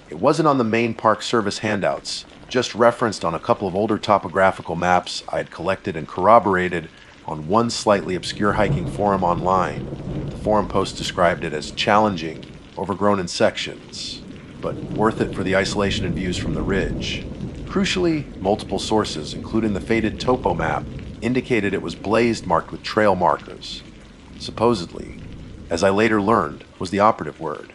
It wasn't on the main Park Service handouts, just referenced on a couple of older topographical maps I had collected and corroborated on one slightly obscure hiking forum online. The forum post described it as challenging, overgrown in sections, but worth it for the isolation and views from the ridge. Crucially, multiple sources, including the faded topo map, indicated it was blazed marked with trail markers. Supposedly, as I later learned, was the operative word.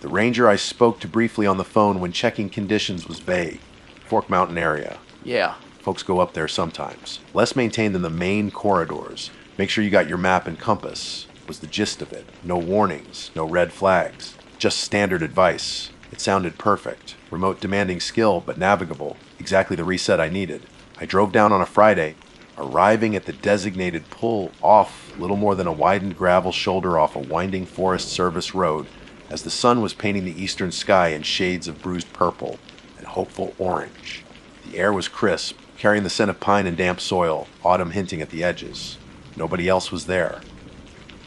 The ranger I spoke to briefly on the phone when checking conditions was vague. Fork Mountain area. Yeah. Folks go up there sometimes. Less maintained than the main corridors. Make sure you got your map and compass, was the gist of it. No warnings, no red flags. Just standard advice. It sounded perfect. Remote demanding skill, but navigable. Exactly the reset I needed. I drove down on a Friday, arriving at the designated pull off little more than a widened gravel shoulder off a winding Forest Service road as the sun was painting the eastern sky in shades of bruised purple and hopeful orange. The air was crisp, carrying the scent of pine and damp soil, autumn hinting at the edges. Nobody else was there.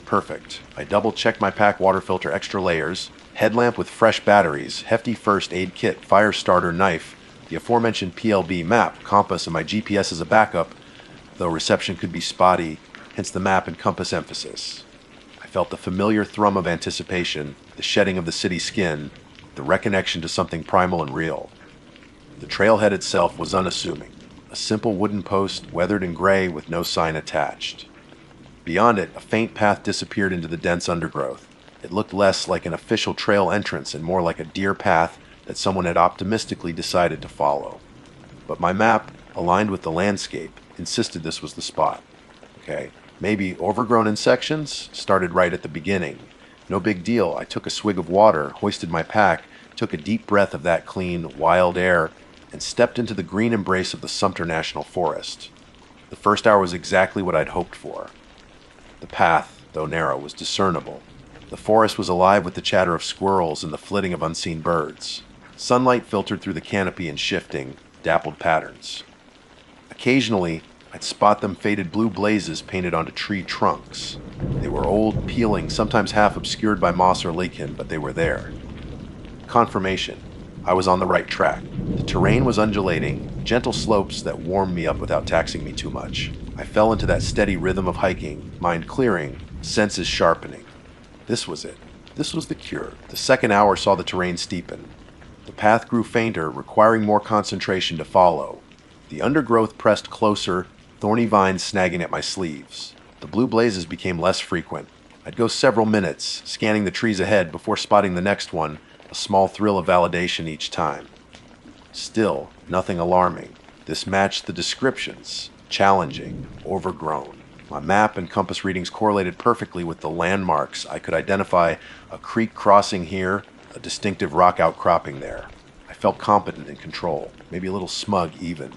Perfect. I double-checked my pack water filter extra layers, headlamp with fresh batteries, hefty first aid kit, fire starter knife, the aforementioned PLB map, compass, and my GPS as a backup, though reception could be spotty, hence the map and compass emphasis. I felt the familiar thrum of anticipation, the shedding of the city skin, the reconnection to something primal and real. The trailhead itself was unassuming, a simple wooden post, weathered and gray with no sign attached. Beyond it, a faint path disappeared into the dense undergrowth. It looked less like an official trail entrance and more like a deer path that someone had optimistically decided to follow. But my map, aligned with the landscape, insisted this was the spot. Okay, maybe overgrown in sections, started right at the beginning. No big deal. I took a swig of water, hoisted my pack, took a deep breath of that clean, wild air, and stepped into the green embrace of the Sumter National Forest. The first hour was exactly what I'd hoped for. The path, though narrow, was discernible. The forest was alive with the chatter of squirrels and the flitting of unseen birds. Sunlight filtered through the canopy in shifting, dappled patterns. Occasionally, I'd spot them faded blue blazes painted onto tree trunks. They were old, peeling, sometimes half obscured by moss or lichen, but they were there. Confirmation. I was on the right track. The terrain was undulating, gentle slopes that warmed me up without taxing me too much. I fell into that steady rhythm of hiking, mind clearing, senses sharpening. This was it. This was the cure. The second hour saw the terrain steepen. The path grew fainter, requiring more concentration to follow. The undergrowth pressed closer, thorny vines snagging at my sleeves. The blue blazes became less frequent. I'd go several minutes, scanning the trees ahead before spotting the next one, a small thrill of validation each time. Still, nothing alarming. This matched the descriptions. Challenging, overgrown. My map and compass readings correlated perfectly with the landmarks. I could identify a creek crossing here, a distinctive rock outcropping there. I felt competent in control, maybe a little smug even.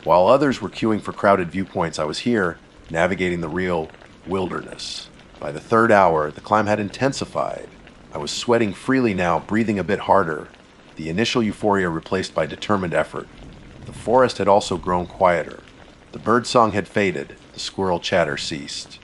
While others were queuing for crowded viewpoints, I was here, navigating the real wilderness. By the third hour, the climb had intensified. I was sweating freely now, breathing a bit harder, the initial euphoria replaced by determined effort. The forest had also grown quieter. The birdsong had faded, the squirrel chatter ceased.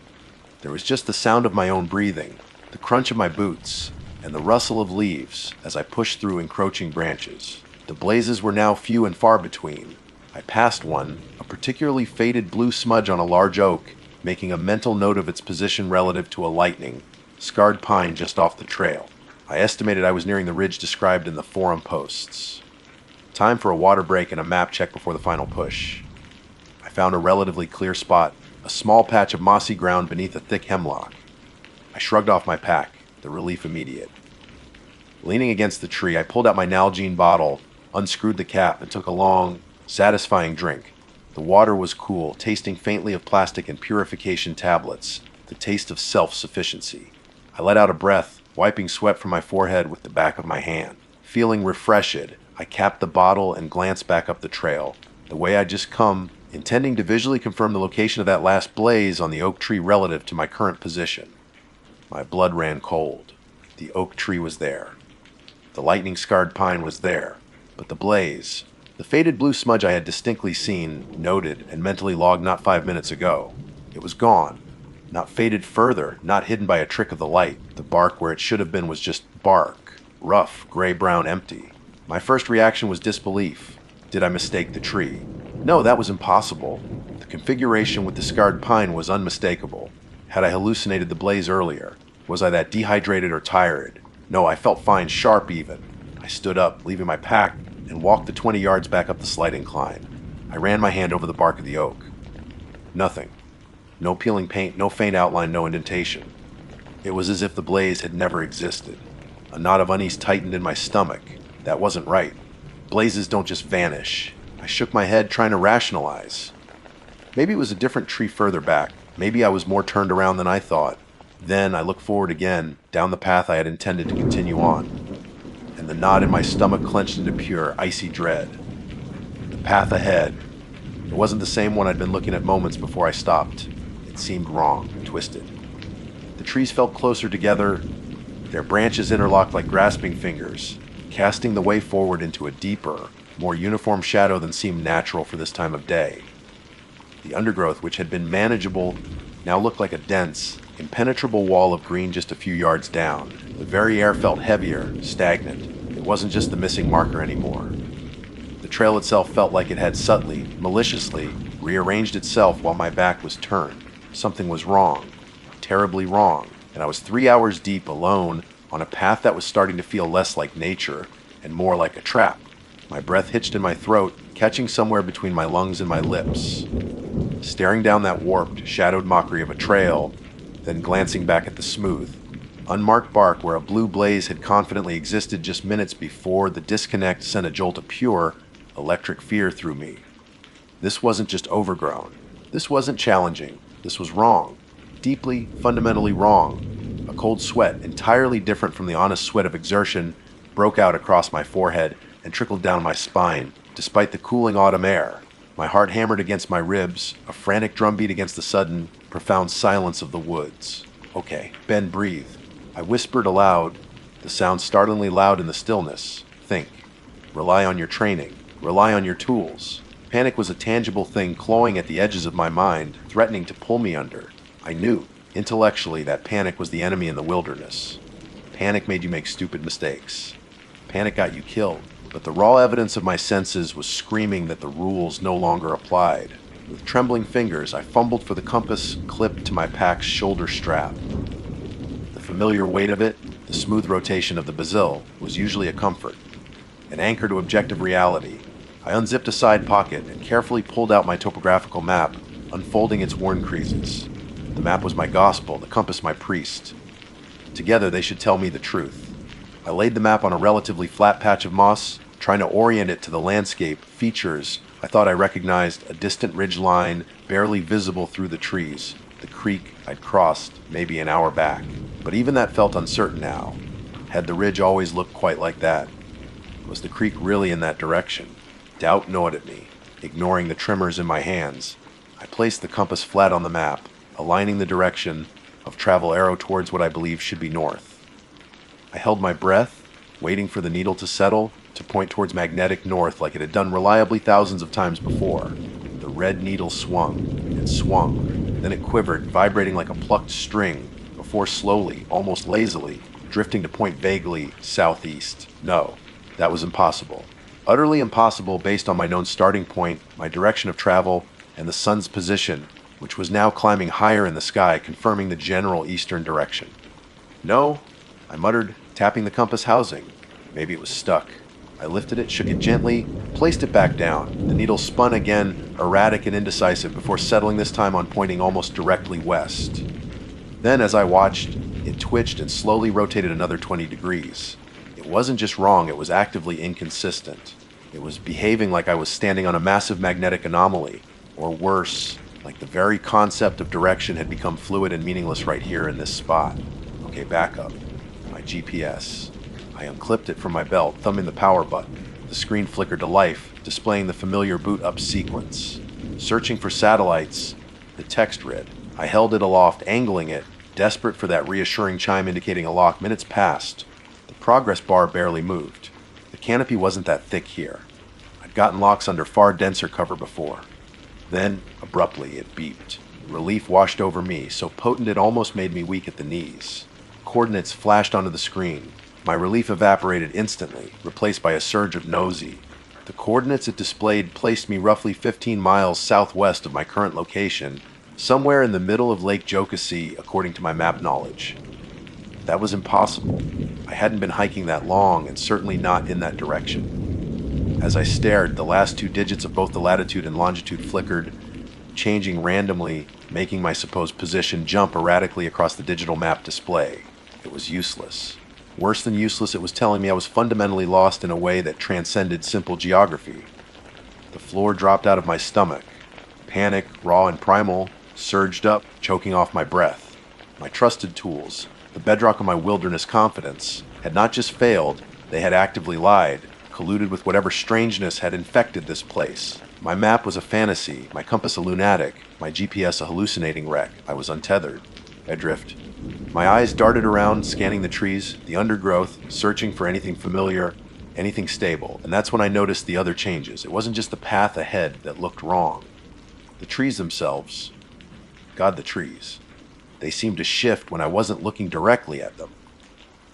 There was just the sound of my own breathing, the crunch of my boots, and the rustle of leaves as I pushed through encroaching branches. The blazes were now few and far between. I passed one, a particularly faded blue smudge on a large oak, making a mental note of its position relative to a lightning, scarred pine just off the trail. I estimated I was nearing the ridge described in the forum posts. Time for a water break and a map check before the final push. I found a relatively clear spot, a small patch of mossy ground beneath a thick hemlock. I shrugged off my pack, the relief immediate. Leaning against the tree, I pulled out my Nalgene bottle, unscrewed the cap, and took a long, satisfying drink. The water was cool, tasting faintly of plastic and purification tablets, the taste of self-sufficiency. I let out a breath, wiping sweat from my forehead with the back of my hand. Feeling refreshed, I capped the bottle and glanced back up the trail, the way I'd just come, intending to visually confirm the location of that last blaze on the oak tree relative to my current position. My blood ran cold. The oak tree was there. The lightning-scarred pine was there, but the blaze, the faded blue smudge I had distinctly seen, noted, and mentally logged not 5 minutes ago, it was gone. Not faded further, not hidden by a trick of the light. The bark where it should have been was just bark, rough, gray-brown, empty. My first reaction was disbelief. Did I mistake the tree? No, that was impossible. The configuration with the scarred pine was unmistakable. Had I hallucinated the blaze earlier? Was I that dehydrated or tired? No, I felt fine, sharp even. I stood up, leaving my pack, and walked the 20 yards back up the slight incline. I ran my hand over the bark of the oak. Nothing. No peeling paint, no faint outline, no indentation. It was as if the blaze had never existed. A knot of unease tightened in my stomach. That wasn't right. Blazes don't just vanish. I shook my head, trying to rationalize. Maybe it was a different tree further back. Maybe I was more turned around than I thought. Then I looked forward again, down the path I had intended to continue on. And the knot in my stomach clenched into pure, icy dread. The path ahead. It wasn't the same one I'd been looking at moments before I stopped. It seemed wrong, twisted. The trees felt closer together, their branches interlocked like grasping fingers, casting the way forward into a deeper, more uniform shadow than seemed natural for this time of day. The undergrowth, which had been manageable, now looked like a dense, impenetrable wall of green just a few yards down. The very air felt heavier, stagnant. It wasn't just the missing marker anymore. The trail itself felt like it had subtly, maliciously, rearranged itself while my back was turned. Something was wrong, terribly wrong, and I was 3 hours deep alone on a path that was starting to feel less like nature and more like a trap. My breath hitched in my throat, catching somewhere between my lungs and my lips. Staring down that warped, shadowed mockery of a trail, then glancing back at the smooth, unmarked bark where a blue blaze had confidently existed just minutes before, the disconnect sent a jolt of pure, electric fear through me. This wasn't just overgrown. This wasn't challenging. This was wrong. Deeply, fundamentally wrong. A cold sweat, entirely different from the honest sweat of exertion, broke out across my forehead and trickled down my spine, despite the cooling autumn air. My heart hammered against my ribs, a frantic drumbeat against the sudden, profound silence of the woods. Okay, Ben, breathe. I whispered aloud, the sound startlingly loud in the stillness. Think. Rely on your training. Rely on your tools. Panic was a tangible thing clawing at the edges of my mind, threatening to pull me under. I knew, intellectually, that panic was the enemy in the wilderness. Panic made you make stupid mistakes. Panic got you killed. But the raw evidence of my senses was screaming that the rules no longer applied. With trembling fingers, I fumbled for the compass clipped to my pack's shoulder strap. The familiar weight of it, the smooth rotation of the Bazil, was usually a comfort, an anchor to objective reality. I unzipped a side pocket and carefully pulled out my topographical map, unfolding its worn creases. The map was my gospel, the compass my priest. Together they should tell me the truth. I laid the map on a relatively flat patch of moss, trying to orient it to the landscape, features. I thought I recognized a distant ridge line, barely visible through the trees, the creek I'd crossed maybe an hour back. But even that felt uncertain now. Had the ridge always looked quite like that? Was the creek really in that direction? Doubt gnawed at me, ignoring the tremors in my hands. I placed the compass flat on the map, aligning the direction of travel arrow towards what I believed should be north. I held my breath, waiting for the needle to settle, to point towards magnetic north like it had done reliably thousands of times before. The red needle swung and swung, then it quivered, vibrating like a plucked string, before slowly, almost lazily, drifting to point vaguely southeast. No, that was impossible. Utterly impossible based on my known starting point, my direction of travel, and the sun's position, which was now climbing higher in the sky, confirming the general eastern direction. No, I muttered, tapping the compass housing. Maybe it was stuck. I lifted it, shook it gently, placed it back down. The needle spun again, erratic and indecisive, before settling this time on pointing almost directly west. Then, as I watched, it twitched and slowly rotated another 20 degrees. It wasn't just wrong, it was actively inconsistent. It was behaving like I was standing on a massive magnetic anomaly, or worse, like the very concept of direction had become fluid and meaningless right here in this spot. Okay, back up. My GPS. I unclipped it from my belt, thumbing the power button. The screen flickered to life, displaying the familiar boot-up sequence. Searching for satellites, the text read. I held it aloft, angling it, desperate for that reassuring chime indicating a lock. Minutes passed. The progress bar barely moved. The canopy wasn't that thick here. I'd gotten locks under far denser cover before. Then, abruptly, it beeped. Relief washed over me, so potent it almost made me weak at the knees. Coordinates flashed onto the screen. My relief evaporated instantly, replaced by a surge of nausea. The coordinates it displayed placed me roughly 15 miles southwest of my current location, somewhere in the middle of Lake Jocassee, according to my map knowledge. That was impossible. I hadn't been hiking that long, and certainly not in that direction. As I stared, the last two digits of both the latitude and longitude flickered, changing randomly, making my supposed position jump erratically across the digital map display. It was useless. Worse than useless, it was telling me I was fundamentally lost in a way that transcended simple geography. The floor dropped out of my stomach. Panic, raw and primal, surged up, choking off my breath. My trusted tools, the bedrock of my wilderness confidence, had not just failed, they had actively lied, colluded with whatever strangeness had infected this place. My map was a fantasy, my compass a lunatic, my GPS a hallucinating wreck. I was untethered, adrift. My eyes darted around, scanning the trees, the undergrowth, searching for anything familiar, anything stable. And that's when I noticed the other changes. It wasn't just the path ahead that looked wrong. The trees themselves, God, the trees, they seemed to shift when I wasn't looking directly at them.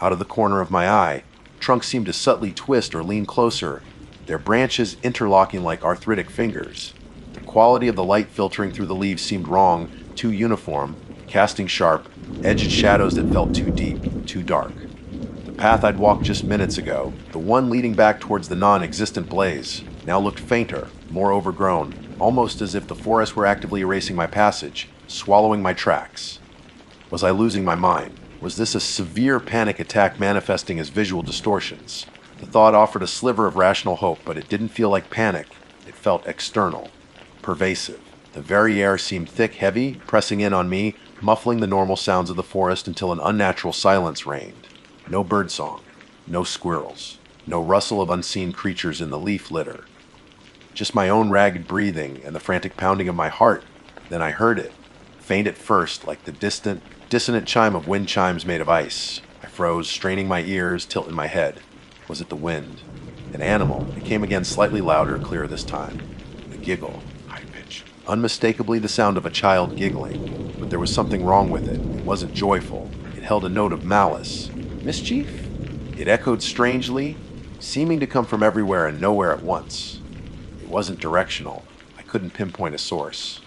Out of the corner of my eye, trunks seemed to subtly twist or lean closer, their branches interlocking like arthritic fingers. The quality of the light filtering through the leaves seemed wrong, too uniform, casting sharp, edged shadows that felt too deep, too dark. The path I'd walked just minutes ago, the one leading back towards the non-existent blaze, now looked fainter, more overgrown, almost as if the forest were actively erasing my passage, swallowing my tracks. Was I losing my mind? Was this a severe panic attack manifesting as visual distortions? The thought offered a sliver of rational hope, but it didn't feel like panic. It felt external, pervasive. The very air seemed thick, heavy, pressing in on me, muffling the normal sounds of the forest until an unnatural silence reigned. No birdsong, no squirrels, no rustle of unseen creatures in the leaf litter. Just my own ragged breathing and the frantic pounding of my heart. Then I heard it, faint at first, like the distant, dissonant chime of wind chimes made of ice. I froze, straining my ears, tilting my head. Was it the wind? An animal. It came again, slightly louder, clearer this time. A giggle, high-pitched. Unmistakably the sound of a child giggling, but there was something wrong with it. It wasn't joyful. It held a note of malice. Mischief? It echoed strangely, seeming to come from everywhere and nowhere at once. It wasn't directional. I couldn't pinpoint a source.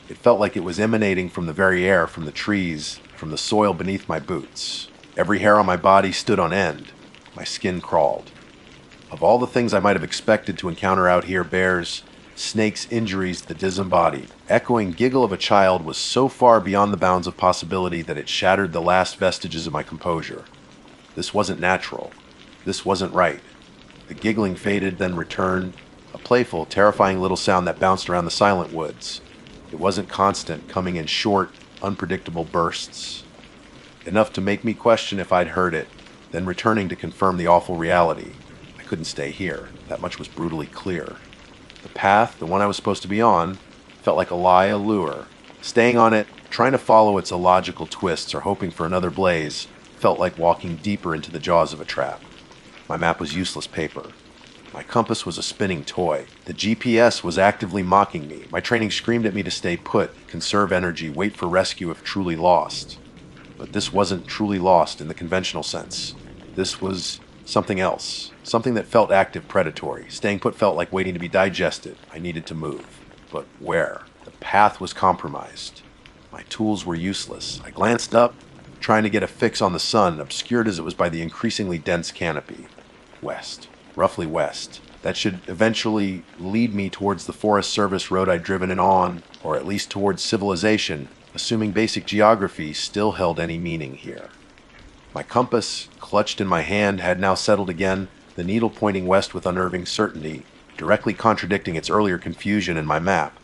It felt like it was emanating from the very air, from the trees, from the soil beneath my boots. Every hair on my body stood on end. My skin crawled. Of all the things I might have expected to encounter out here, bears, snakes, injuries, the disembodied, echoing giggle of a child was so far beyond the bounds of possibility that it shattered the last vestiges of my composure. This wasn't natural. This wasn't right. The giggling faded, then returned, a playful, terrifying little sound that bounced around the silent woods. It wasn't constant, coming in short, unpredictable bursts. Enough to make me question if I'd heard it, then returning to confirm the awful reality. I couldn't stay here. That much was brutally clear. The path, the one I was supposed to be on, felt like a lie, a lure. Staying on it, trying to follow its illogical twists or hoping for another blaze, felt like walking deeper into the jaws of a trap. My map was useless paper. My compass was a spinning toy. The GPS was actively mocking me. My training screamed at me to stay put, conserve energy, wait for rescue if truly lost. But this wasn't truly lost in the conventional sense. This was something else. Something that felt active, predatory. Staying put felt like waiting to be digested. I needed to move. But where? The path was compromised. My tools were useless. I glanced up, trying to get a fix on the sun, obscured as it was by the increasingly dense canopy. West. Roughly west. That should eventually lead me towards the Forest Service road I'd driven in on, or at least towards civilization, assuming basic geography still held any meaning here. My compass, clutched in my hand, had now settled again, the needle pointing west with unnerving certainty, directly contradicting its earlier confusion in my map.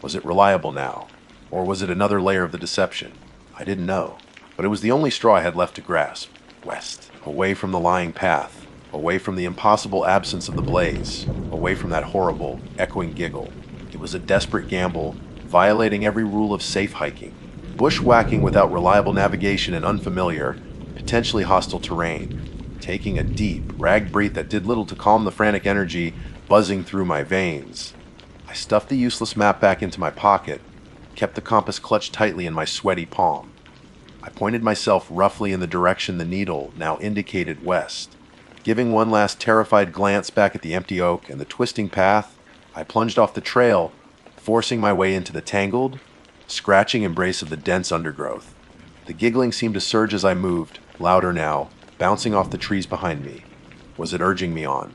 Was it reliable now? Or was it another layer of the deception? I didn't know. But it was the only straw I had left to grasp. West. Away from the lying path. Away from the impossible absence of the blaze. Away from that horrible, echoing giggle. It was a desperate gamble, violating every rule of safe hiking. Bushwhacking without reliable navigation and unfamiliar, potentially hostile terrain. taking a deep, ragged breath that did little to calm the frantic energy buzzing through my veins. I stuffed the useless map back into my pocket, kept the compass clutched tightly in my sweaty palm. I pointed myself roughly in the direction the needle now indicated west. Giving one last terrified glance back at the empty oak and the twisting path, I plunged off the trail, forcing my way into the tangled, scratching embrace of the dense undergrowth. The giggling seemed to surge as I moved, louder now, bouncing off the trees behind me. Was it urging me on?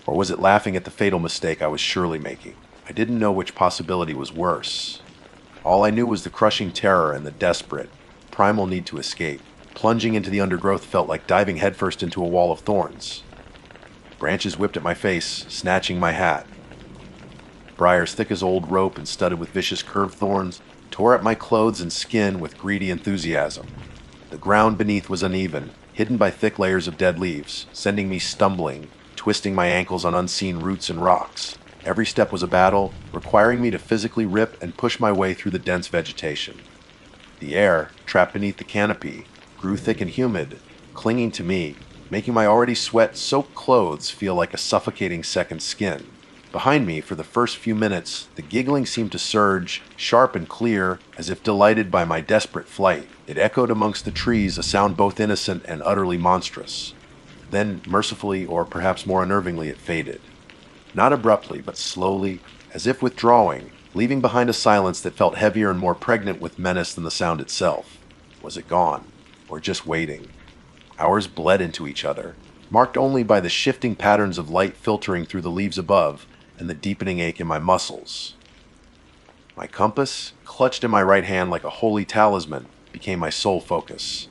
Or was it laughing at the fatal mistake I was surely making? I didn't know which possibility was worse. All I knew was the crushing terror and the desperate, primal need to escape. Plunging into the undergrowth felt like diving headfirst into a wall of thorns. Branches whipped at my face, snatching my hat. Briars thick as old rope and studded with vicious curved thorns tore at my clothes and skin with greedy enthusiasm. The ground beneath was uneven, hidden by thick layers of dead leaves, sending me stumbling, twisting my ankles on unseen roots and rocks. Every step was a battle, requiring me to physically rip and push my way through the dense vegetation. The air, trapped beneath the canopy, grew thick and humid, clinging to me, making my already sweat-soaked clothes feel like a suffocating second skin. Behind me, for the first few minutes, the giggling seemed to surge, sharp and clear, as if delighted by my desperate flight. It echoed amongst the trees, a sound both innocent and utterly monstrous. Then, mercifully, or perhaps more unnervingly, it faded. Not abruptly, but slowly, as if withdrawing, leaving behind a silence that felt heavier and more pregnant with menace than the sound itself. Was it gone? Or just waiting? Hours bled into each other, marked only by the shifting patterns of light filtering through the leaves above and the deepening ache in my muscles. My compass, clutched in my right hand like a holy talisman, became my sole focus.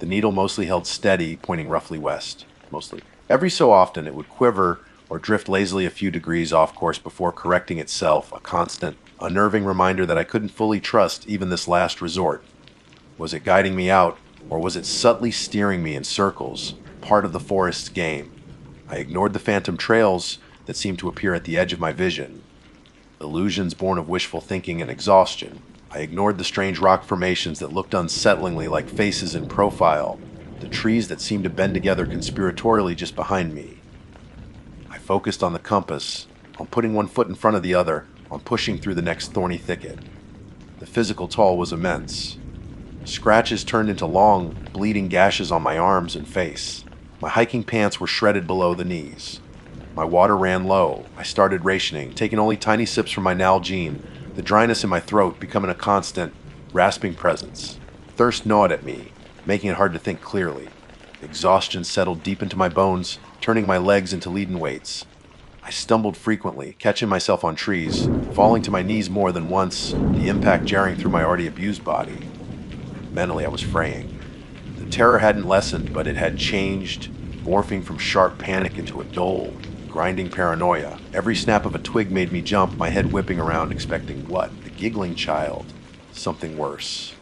The needle mostly held steady, pointing roughly west. Mostly. Every so often it would quiver or drift lazily a few degrees off course before correcting itself, a constant, unnerving reminder that I couldn't fully trust even this last resort. Was it guiding me out, or was it subtly steering me in circles, part of the forest's game? I ignored the phantom trails that seemed to appear at the edge of my vision. Illusions born of wishful thinking and exhaustion. I ignored the strange rock formations that looked unsettlingly like faces in profile, the trees that seemed to bend together conspiratorially just behind me. I focused on the compass, on putting one foot in front of the other, on pushing through the next thorny thicket. The physical toll was immense. Scratches turned into long, bleeding gashes on my arms and face. My hiking pants were shredded below the knees. My water ran low. I started rationing, taking only tiny sips from my Nalgene, the dryness in my throat becoming a constant, rasping presence. Thirst gnawed at me, making it hard to think clearly. Exhaustion settled deep into my bones, turning my legs into leaden weights. I stumbled frequently, catching myself on trees, falling to my knees more than once, the impact jarring through my already abused body. Mentally, I was fraying. The terror hadn't lessened, but it had changed, morphing from sharp panic into a dull, grinding paranoia. Every snap of a twig made me jump, my head whipping around, expecting what? The giggling child. Something worse.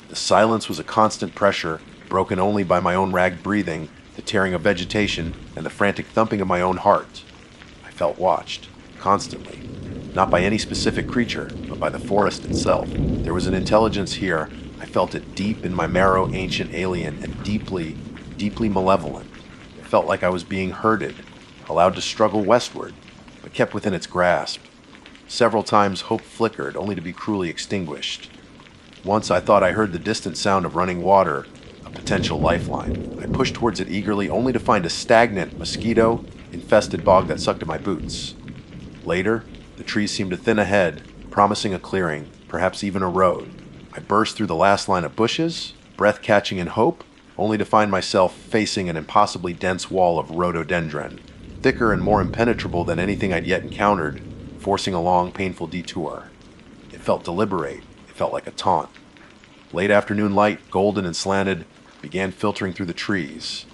The silence was a constant pressure, broken only by my own ragged breathing, the tearing of vegetation, and the frantic thumping of my own heart. I felt watched, constantly. Not by any specific creature, but by the forest itself. There was an intelligence here. I felt it deep in my marrow, ancient, alien, and deeply, deeply malevolent. It felt like I was being herded, allowed to struggle westward, but kept within its grasp. Several times hope flickered, only to be cruelly extinguished. Once I thought I heard the distant sound of running water, a potential lifeline. I pushed towards it eagerly, only to find a stagnant, mosquito-infested bog that sucked at my boots. Later, the trees seemed to thin ahead, promising a clearing, perhaps even a road. I burst through the last line of bushes, breath catching in hope, only to find myself facing an impossibly dense wall of rhododendron, thicker and more impenetrable than anything I'd yet encountered, forcing a long, painful detour. It felt deliberate. It felt like a taunt. Late afternoon light, golden and slanted, began filtering through the trees.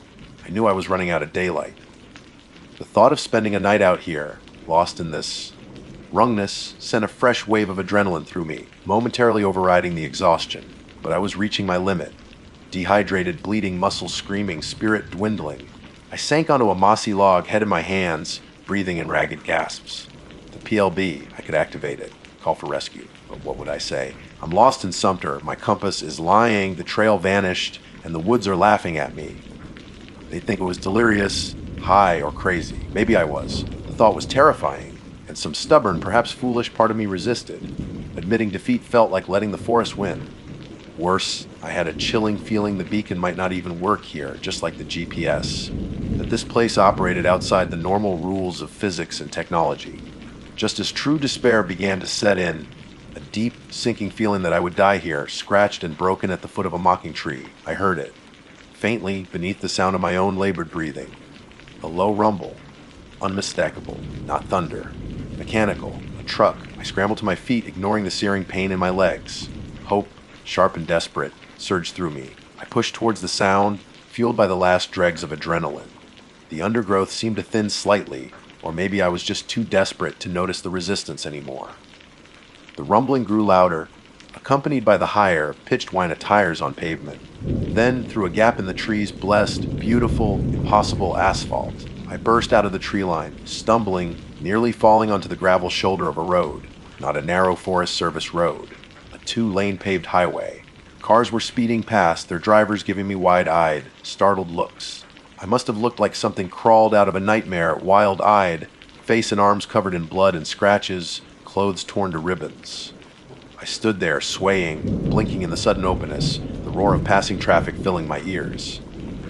I knew I was running out of daylight. The thought of spending a night out here, lost in this wrongness, sent a fresh wave of adrenaline through me, momentarily overriding the exhaustion. But I was reaching my limit. Dehydrated, bleeding, muscles screaming, spirit dwindling. I sank onto a mossy log, head in my hands, breathing in ragged gasps. The PLB, I could activate it, call for rescue. But what would I say? I'm lost in Sumter, my compass is lying, the trail vanished, and the woods are laughing at me. They'd think it was delirious, high, or crazy. Maybe I was. The thought was terrifying, and some stubborn, perhaps foolish part of me resisted. Admitting defeat felt like letting the forest win. Worse, I had a chilling feeling the beacon might not even work here, just like the GPS. That this place operated outside the normal rules of physics and technology. Just as true despair began to set in, a deep, sinking feeling that I would die here, scratched and broken at the foot of a mocking tree, I heard it. Faintly, beneath the sound of my own labored breathing. A low rumble. Unmistakable. Not thunder. Mechanical. A truck. I scrambled to my feet, ignoring the searing pain in my legs. Hope, sharp and desperate, surged through me. I pushed towards the sound, fueled by the last dregs of adrenaline. The undergrowth seemed to thin slightly, or maybe I was just too desperate to notice the resistance anymore. The rumbling grew louder, accompanied by the higher, pitched whine of tires on pavement. Then, through a gap in the tree's blessed, beautiful, impossible asphalt, I burst out of the tree line, stumbling, nearly falling onto the gravel shoulder of a road. Not a narrow Forest Service road. A 2-lane paved highway. Cars were speeding past, their drivers giving me wide-eyed, startled looks. I must have looked like something crawled out of a nightmare, wild-eyed, face and arms covered in blood and scratches, clothes torn to ribbons. I stood there, swaying, blinking in the sudden openness, the roar of passing traffic filling my ears.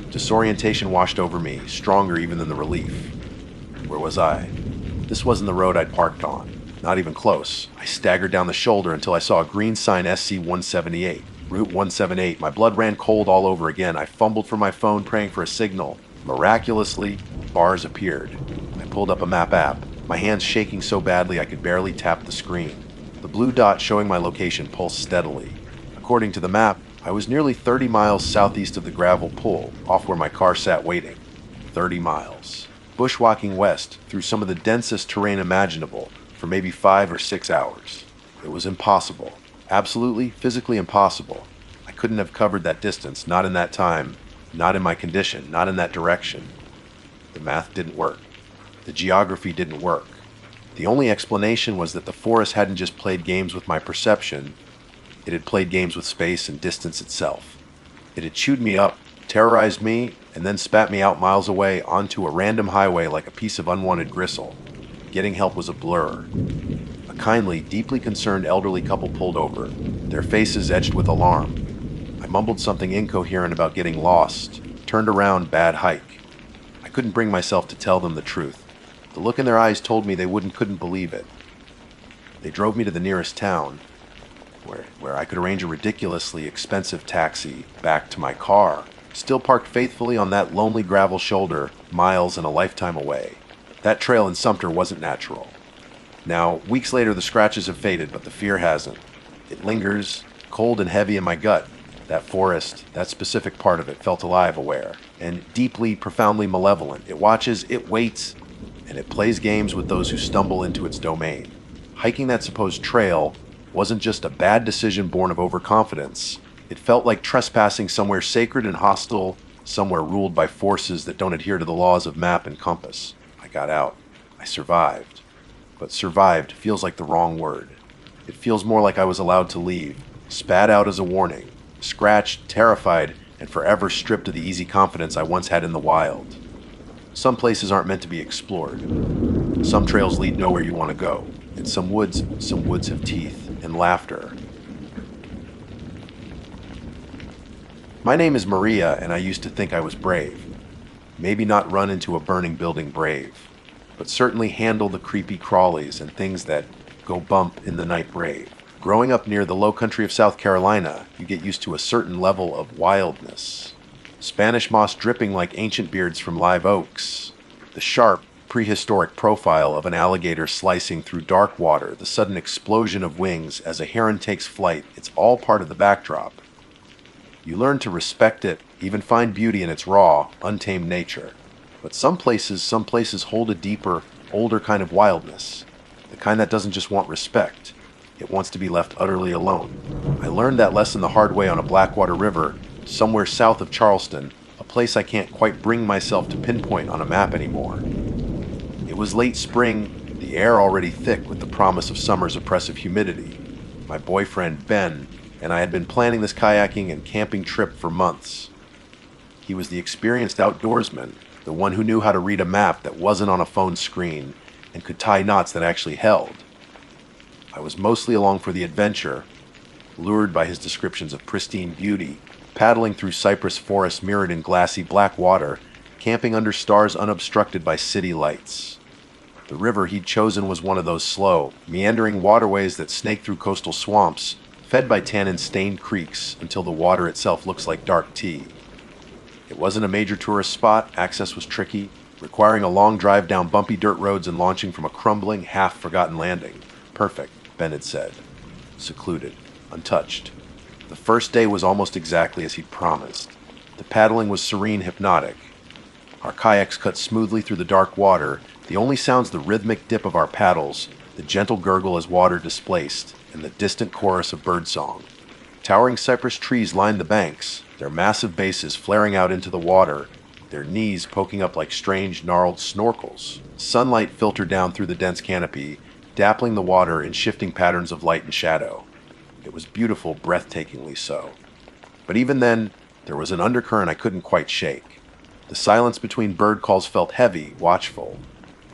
Disorientation washed over me, stronger even than the relief. Where was I? This wasn't the road I'd parked on. Not even close. I staggered down the shoulder until I saw a green sign SC-178. Route 178. My blood ran cold all over again. I fumbled for my phone, praying for a signal. Miraculously, bars appeared. I pulled up a map app, my hands shaking so badly I could barely tap the screen. The blue dot showing my location pulsed steadily. According to the map, I was nearly 30 miles southeast of the gravel pull, off where my car sat waiting. 30 miles. Bushwalking west, through some of the densest terrain imaginable, for maybe 5 or 6 hours. It was impossible. Absolutely, physically impossible. I couldn't have covered that distance, not in that time, not in my condition, not in that direction. The math didn't work. The geography didn't work. The only explanation was that the forest hadn't just played games with my perception, it had played games with space and distance itself. It had chewed me up, terrorized me, and then spat me out miles away onto a random highway like a piece of unwanted gristle. Getting help was a blur. A kindly, deeply concerned elderly couple pulled over, their faces etched with alarm. I mumbled something incoherent about getting lost, turned around, bad hike. I couldn't bring myself to tell them the truth. The look in their eyes told me they couldn't believe it. They drove me to the nearest town, where I could arrange a ridiculously expensive taxi back to my car, still parked faithfully on that lonely gravel shoulder, miles and a lifetime away. That trail in Sumter wasn't natural. Now, weeks later, the scratches have faded, but the fear hasn't. It lingers, cold and heavy in my gut. That forest, that specific part of it, felt alive, aware, and deeply, profoundly malevolent. It watches, it waits, and it plays games with those who stumble into its domain. Hiking that supposed trail wasn't just a bad decision born of overconfidence. It felt like trespassing somewhere sacred and hostile, somewhere ruled by forces that don't adhere to the laws of map and compass. I got out. I survived. But survived feels like the wrong word. It feels more like I was allowed to leave, spat out as a warning, scratched, terrified, and forever stripped of the easy confidence I once had in the wild. Some places aren't meant to be explored. Some trails lead nowhere you want to go. And some woods have teeth and laughter. My name is Maria, and I used to think I was brave. Maybe not run into a burning building brave, but certainly handle the creepy crawlies and things that go bump in the night brave. Growing up near the low country of South Carolina, you get used to a certain level of wildness. Spanish moss dripping like ancient beards from live oaks. The sharp, prehistoric profile of an alligator slicing through dark water, the sudden explosion of wings as a heron takes flight, it's all part of the backdrop. You learn to respect it, even find beauty in its raw, untamed nature. But some places hold a deeper, older kind of wildness. The kind that doesn't just want respect. It wants to be left utterly alone. I learned that lesson the hard way on a Blackwater River, somewhere south of Charleston, a place I can't quite bring myself to pinpoint on a map anymore. It was late spring, the air already thick with the promise of summer's oppressive humidity. My boyfriend, Ben, and I had been planning this kayaking and camping trip for months. He was the experienced outdoorsman, the one who knew how to read a map that wasn't on a phone screen and could tie knots that actually held. I was mostly along for the adventure, lured by his descriptions of pristine beauty, paddling through cypress forests mirrored in glassy black water, camping under stars unobstructed by city lights. The river he'd chosen was one of those slow, meandering waterways that snake through coastal swamps, fed by tannin-stained creeks until the water itself looks like dark tea. It wasn't a major tourist spot, access was tricky, requiring a long drive down bumpy dirt roads and launching from a crumbling, half-forgotten landing. Perfect, Ben had said. Secluded, untouched. The first day was almost exactly as he'd promised. The paddling was serene, hypnotic. Our kayaks cut smoothly through the dark water, the only sounds the rhythmic dip of our paddles, the gentle gurgle as water displaced, and the distant chorus of birdsong. Towering cypress trees lined the banks, their massive bases flaring out into the water, their knees poking up like strange, gnarled snorkels. Sunlight filtered down through the dense canopy, dappling the water in shifting patterns of light and shadow. It was beautiful, breathtakingly so. But even then, there was an undercurrent I couldn't quite shake. The silence between bird calls felt heavy, watchful.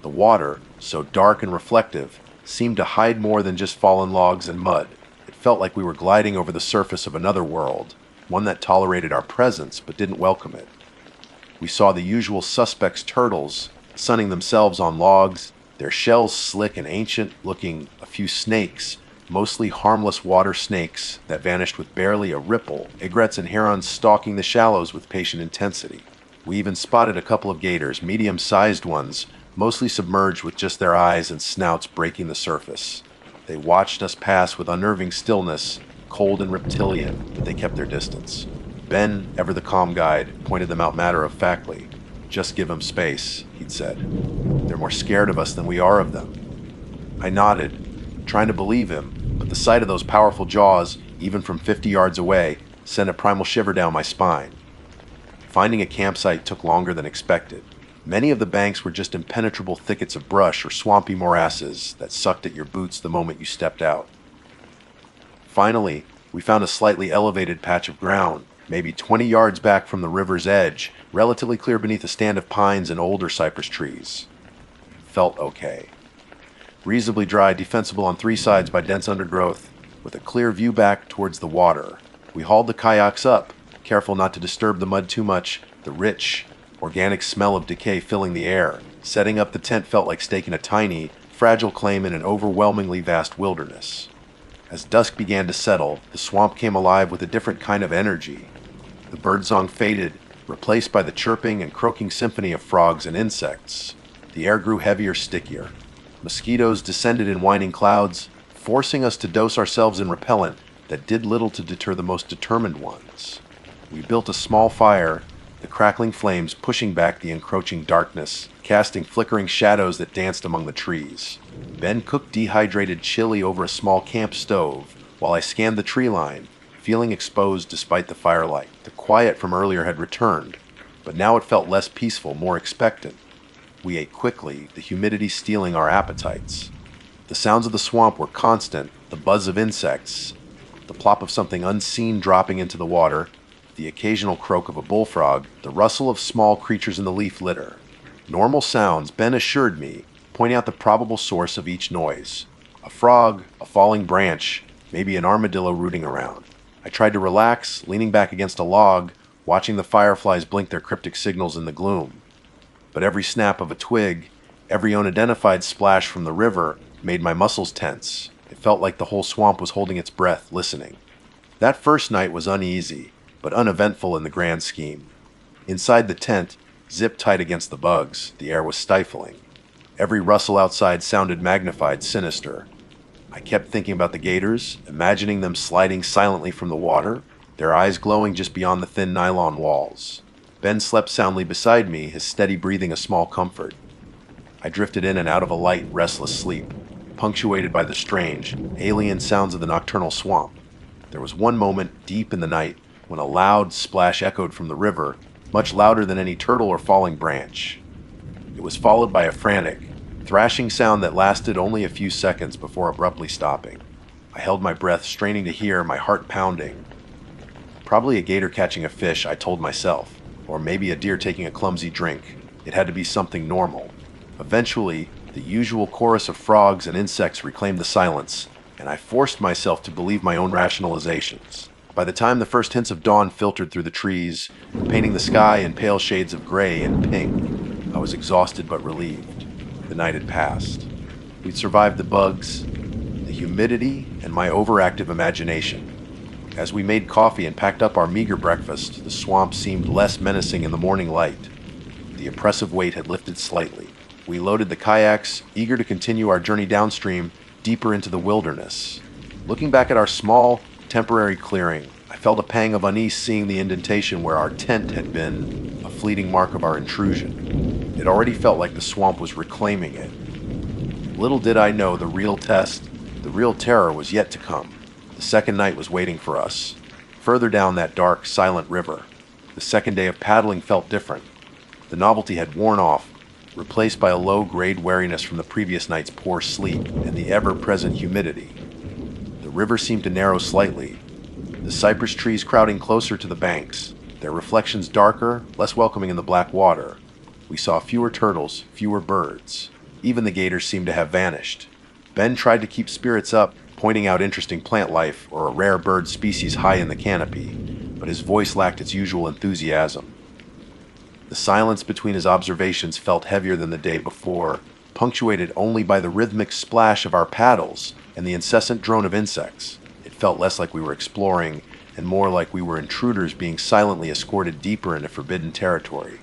The water, so dark and reflective, seemed to hide more than just fallen logs and mud. It felt like we were gliding over the surface of another world, one that tolerated our presence but didn't welcome it. We saw the usual suspects' turtles, sunning themselves on logs, their shells slick and ancient-looking, a few snakes, mostly harmless water snakes that vanished with barely a ripple, egrets and herons stalking the shallows with patient intensity. We even spotted a couple of gators, medium-sized ones, mostly submerged with just their eyes and snouts breaking the surface. They watched us pass with unnerving stillness, cold and reptilian, but they kept their distance. Ben, ever the calm guide, pointed them out matter-of-factly. "Just give them space," he'd said. "They're more scared of us than we are of them." I nodded, trying to believe him, but the sight of those powerful jaws, even from 50 yards away, sent a primal shiver down my spine. Finding a campsite took longer than expected. Many of the banks were just impenetrable thickets of brush or swampy morasses that sucked at your boots the moment you stepped out. Finally, we found a slightly elevated patch of ground, maybe 20 yards back from the river's edge, relatively clear beneath a stand of pines and older cypress trees. Felt okay. Reasonably dry, defensible on three sides by dense undergrowth, with a clear view back towards the water. We hauled the kayaks up, careful not to disturb the mud too much, the rich, organic smell of decay filling the air. Setting up the tent felt like staking a tiny, fragile claim in an overwhelmingly vast wilderness. As dusk began to settle, the swamp came alive with a different kind of energy. The birdsong faded, replaced by the chirping and croaking symphony of frogs and insects. The air grew heavier, stickier. Mosquitoes descended in whining clouds, forcing us to dose ourselves in repellent that did little to deter the most determined ones. We built a small fire, the crackling flames pushing back the encroaching darkness, casting flickering shadows that danced among the trees. Ben cooked dehydrated chili over a small camp stove, while I scanned the tree line, feeling exposed despite the firelight. The quiet from earlier had returned, but now it felt less peaceful, more expectant. We ate quickly, the humidity stealing our appetites. The sounds of the swamp were constant, the buzz of insects, the plop of something unseen dropping into the water, the occasional croak of a bullfrog, the rustle of small creatures in the leaf litter. Normal sounds, Ben assured me, pointing out the probable source of each noise. A frog, a falling branch, maybe an armadillo rooting around. I tried to relax, leaning back against a log, watching the fireflies blink their cryptic signals in the gloom. But every snap of a twig, every unidentified splash from the river, made my muscles tense. It felt like the whole swamp was holding its breath, listening. That first night was uneasy, but uneventful in the grand scheme. Inside the tent, zipped tight against the bugs, the air was stifling. Every rustle outside sounded magnified, sinister. I kept thinking about the gators, imagining them sliding silently from the water, their eyes glowing just beyond the thin nylon walls. Ben slept soundly beside me, his steady breathing a small comfort. I drifted in and out of a light, restless sleep, punctuated by the strange, alien sounds of the nocturnal swamp. There was one moment, deep in the night, when a loud splash echoed from the river, much louder than any turtle or falling branch. It was followed by a frantic, thrashing sound that lasted only a few seconds before abruptly stopping. I held my breath, straining to hear, my heart pounding. Probably a gator catching a fish, I told myself. or maybe a deer taking a clumsy drink. It had to be something normal. Eventually, the usual chorus of frogs and insects reclaimed the silence, and I forced myself to believe my own rationalizations. By the time the first hints of dawn filtered through the trees, painting the sky in pale shades of gray and pink, I was exhausted but relieved. The night had passed. We'd survived the bugs, the humidity, and my overactive imagination. As we made coffee and packed up our meager breakfast, the swamp seemed less menacing in the morning light. The oppressive weight had lifted slightly. We loaded the kayaks, eager to continue our journey downstream, deeper into the wilderness. Looking back at our small, temporary clearing, I felt a pang of unease seeing the indentation where our tent had been, a fleeting mark of our intrusion. It already felt like the swamp was reclaiming it. Little did I know the real test, the real terror was yet to come. The second night was waiting for us, further down that dark, silent river. The second day of paddling felt different. The novelty had worn off, replaced by a low-grade wariness from the previous night's poor sleep and the ever-present humidity. The river seemed to narrow slightly, the cypress trees crowding closer to the banks, their reflections darker, less welcoming in the black water. We saw fewer turtles, fewer birds. Even the gators seemed to have vanished. Ben tried to keep spirits up, pointing out interesting plant life or a rare bird species high in the canopy, but his voice lacked its usual enthusiasm. The silence between his observations felt heavier than the day before, punctuated only by the rhythmic splash of our paddles and the incessant drone of insects. It felt less like we were exploring and more like we were intruders being silently escorted deeper into forbidden territory.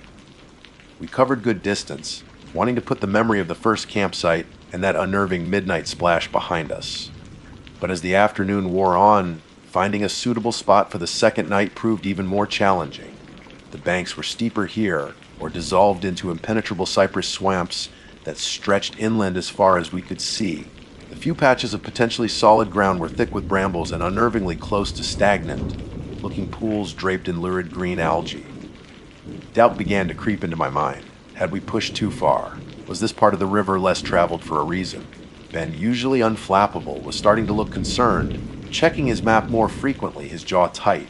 We covered good distance, wanting to put the memory of the first campsite and that unnerving midnight splash behind us. But as the afternoon wore on, finding a suitable spot for the second night proved even more challenging. The banks were steeper here, or dissolved into impenetrable cypress swamps that stretched inland as far as we could see. The few patches of potentially solid ground were thick with brambles and unnervingly close to stagnant, looking pools draped in lurid green algae. Doubt began to creep into my mind. Had we pushed too far? Was this part of the river less traveled for a reason? Ben, usually unflappable, was starting to look concerned, checking his map more frequently, his jaw tight.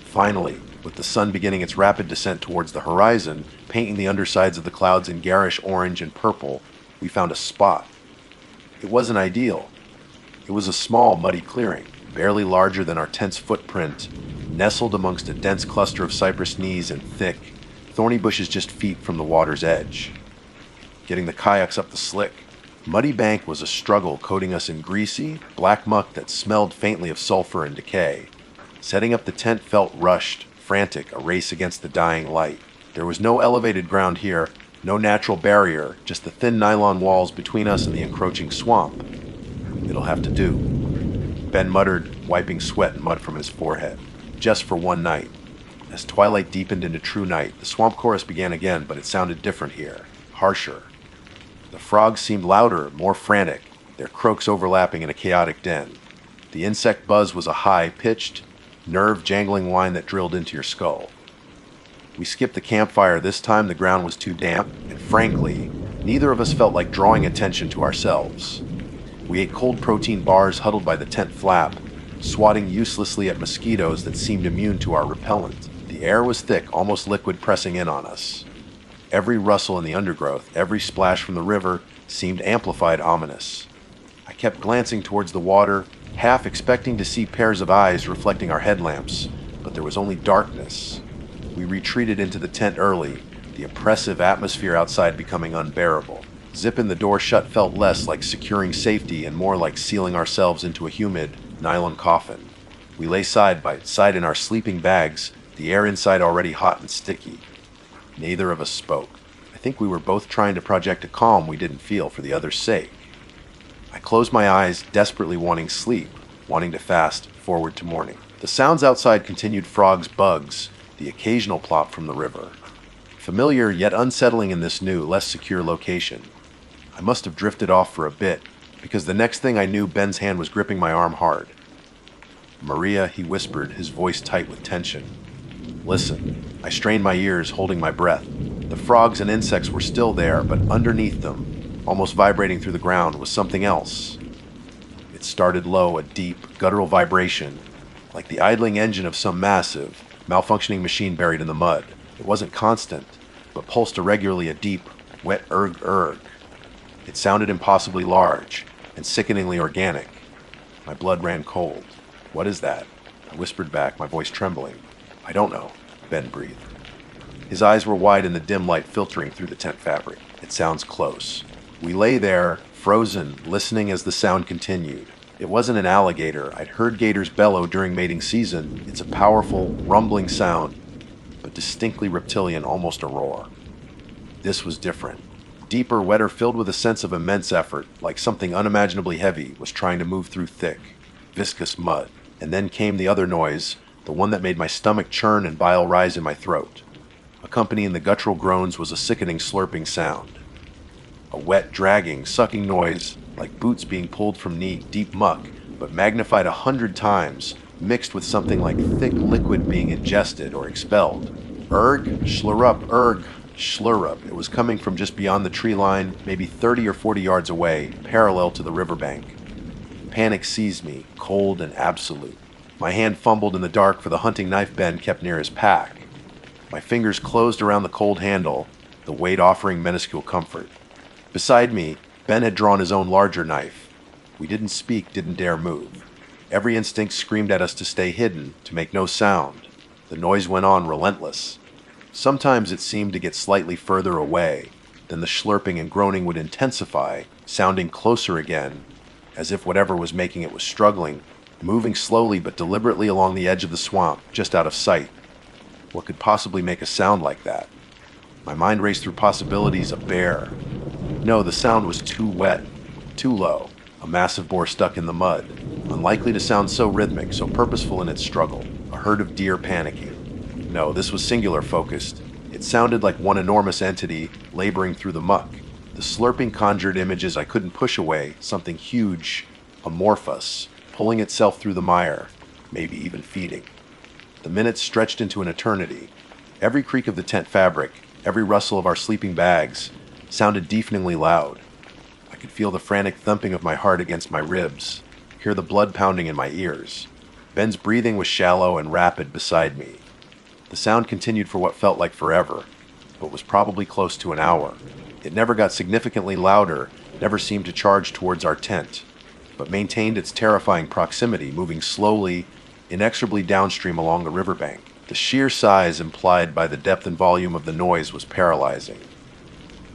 Finally, with the sun beginning its rapid descent towards the horizon, painting the undersides of the clouds in garish orange and purple, we found a spot. It wasn't ideal. It was a small, muddy clearing, barely larger than our tent's footprint, nestled amongst a dense cluster of cypress knees and thick, thorny bushes just feet from the water's edge. Getting the kayaks up the slick, muddy bank was a struggle, coating us in greasy, black muck that smelled faintly of sulfur and decay. Setting up the tent felt rushed, frantic, a race against the dying light. There was no elevated ground here, no natural barrier, just the thin nylon walls between us and the encroaching swamp. It'll have to do, Ben muttered, wiping sweat and mud from his forehead. Just for one night. As twilight deepened into true night, the swamp chorus began again, but it sounded different here, harsher. The frogs seemed louder, more frantic, their croaks overlapping in a chaotic din. The insect buzz was a high-pitched, nerve-jangling whine that drilled into your skull. We skipped the campfire this time. The ground was too damp, and frankly, neither of us felt like drawing attention to ourselves. We ate cold protein bars huddled by the tent flap, swatting uselessly at mosquitoes that seemed immune to our repellent. The air was thick, almost liquid, pressing in on us. Every rustle in the undergrowth, every splash from the river, seemed amplified ominous. I kept glancing towards the water, half expecting to see pairs of eyes reflecting our headlamps, but there was only darkness. We retreated into the tent early, the oppressive atmosphere outside becoming unbearable. Zipping the door shut felt less like securing safety and more like sealing ourselves into a humid, nylon coffin. We lay side by side in our sleeping bags, the air inside already hot and sticky. Neither of us spoke. I think we were both trying to project a calm we didn't feel for the other's sake. I closed my eyes, desperately wanting sleep, wanting to fast forward to morning. The sounds outside continued: frogs, bugs, the occasional plop from the river. Familiar yet unsettling in this new, less secure location. I must have drifted off for a bit, because the next thing I knew, Ben's hand was gripping my arm hard. "Maria," he whispered, his voice tight with tension. Listen. I strained my ears, holding my breath. The frogs and insects were still there, but underneath them, almost vibrating through the ground, was something else. It started low, a deep, guttural vibration, like the idling engine of some massive, malfunctioning machine buried in the mud. It wasn't constant, but pulsed irregularly, a deep, wet erg. It sounded impossibly large and sickeningly organic. My blood ran cold. "What is that?" I whispered back, my voice trembling. "I don't know," Ben breathed. His eyes were wide in the dim light filtering through the tent fabric. "It sounds close." We lay there, frozen, listening as the sound continued. It wasn't an alligator. I'd heard gators bellow during mating season. It's a powerful, rumbling sound, but distinctly reptilian, almost a roar. This was different. Deeper, wetter, filled with a sense of immense effort, like something unimaginably heavy was trying to move through thick, viscous mud. And then came the other noise, the one that made my stomach churn and bile rise in my throat. Accompanying the guttural groans was a sickening slurping sound. A wet, dragging, sucking noise, like boots being pulled from knee-deep muck, but magnified 100 times, mixed with something like thick liquid being ingested or expelled. Erg, schlurrup, erg, schlurrup. It was coming from just beyond the tree line, maybe 30 or 40 yards away, parallel to the riverbank. Panic seized me, cold and absolute. My hand fumbled in the dark for the hunting knife Ben kept near his pack. My fingers closed around the cold handle, the weight offering minuscule comfort. Beside me, Ben had drawn his own larger knife. We didn't speak, didn't dare move. Every instinct screamed at us to stay hidden, to make no sound. The noise went on, relentless. Sometimes it seemed to get slightly further away, then the slurping and groaning would intensify, sounding closer again, as if whatever was making it was struggling, moving slowly but deliberately along the edge of the swamp, just out of sight. What could possibly make a sound like that? My mind raced through possibilities. A bear. No, the sound was too wet, too low. A massive boar stuck in the mud, unlikely to sound so rhythmic, so purposeful in its struggle. A herd of deer panicking. No, this was singular focused. It sounded like one enormous entity laboring through the muck. The slurping conjured images I couldn't push away, something huge, amorphous, pulling itself through the mire, maybe even feeding. The minutes stretched into an eternity. Every creak of the tent fabric, every rustle of our sleeping bags, sounded deafeningly loud. I could feel the frantic thumping of my heart against my ribs, hear the blood pounding in my ears. Ben's breathing was shallow and rapid beside me. The sound continued for what felt like forever, but was probably close to an hour. It never got significantly louder, never seemed to charge towards our tent, but maintained its terrifying proximity, moving slowly, inexorably downstream along the riverbank. The sheer size implied by the depth and volume of the noise was paralyzing.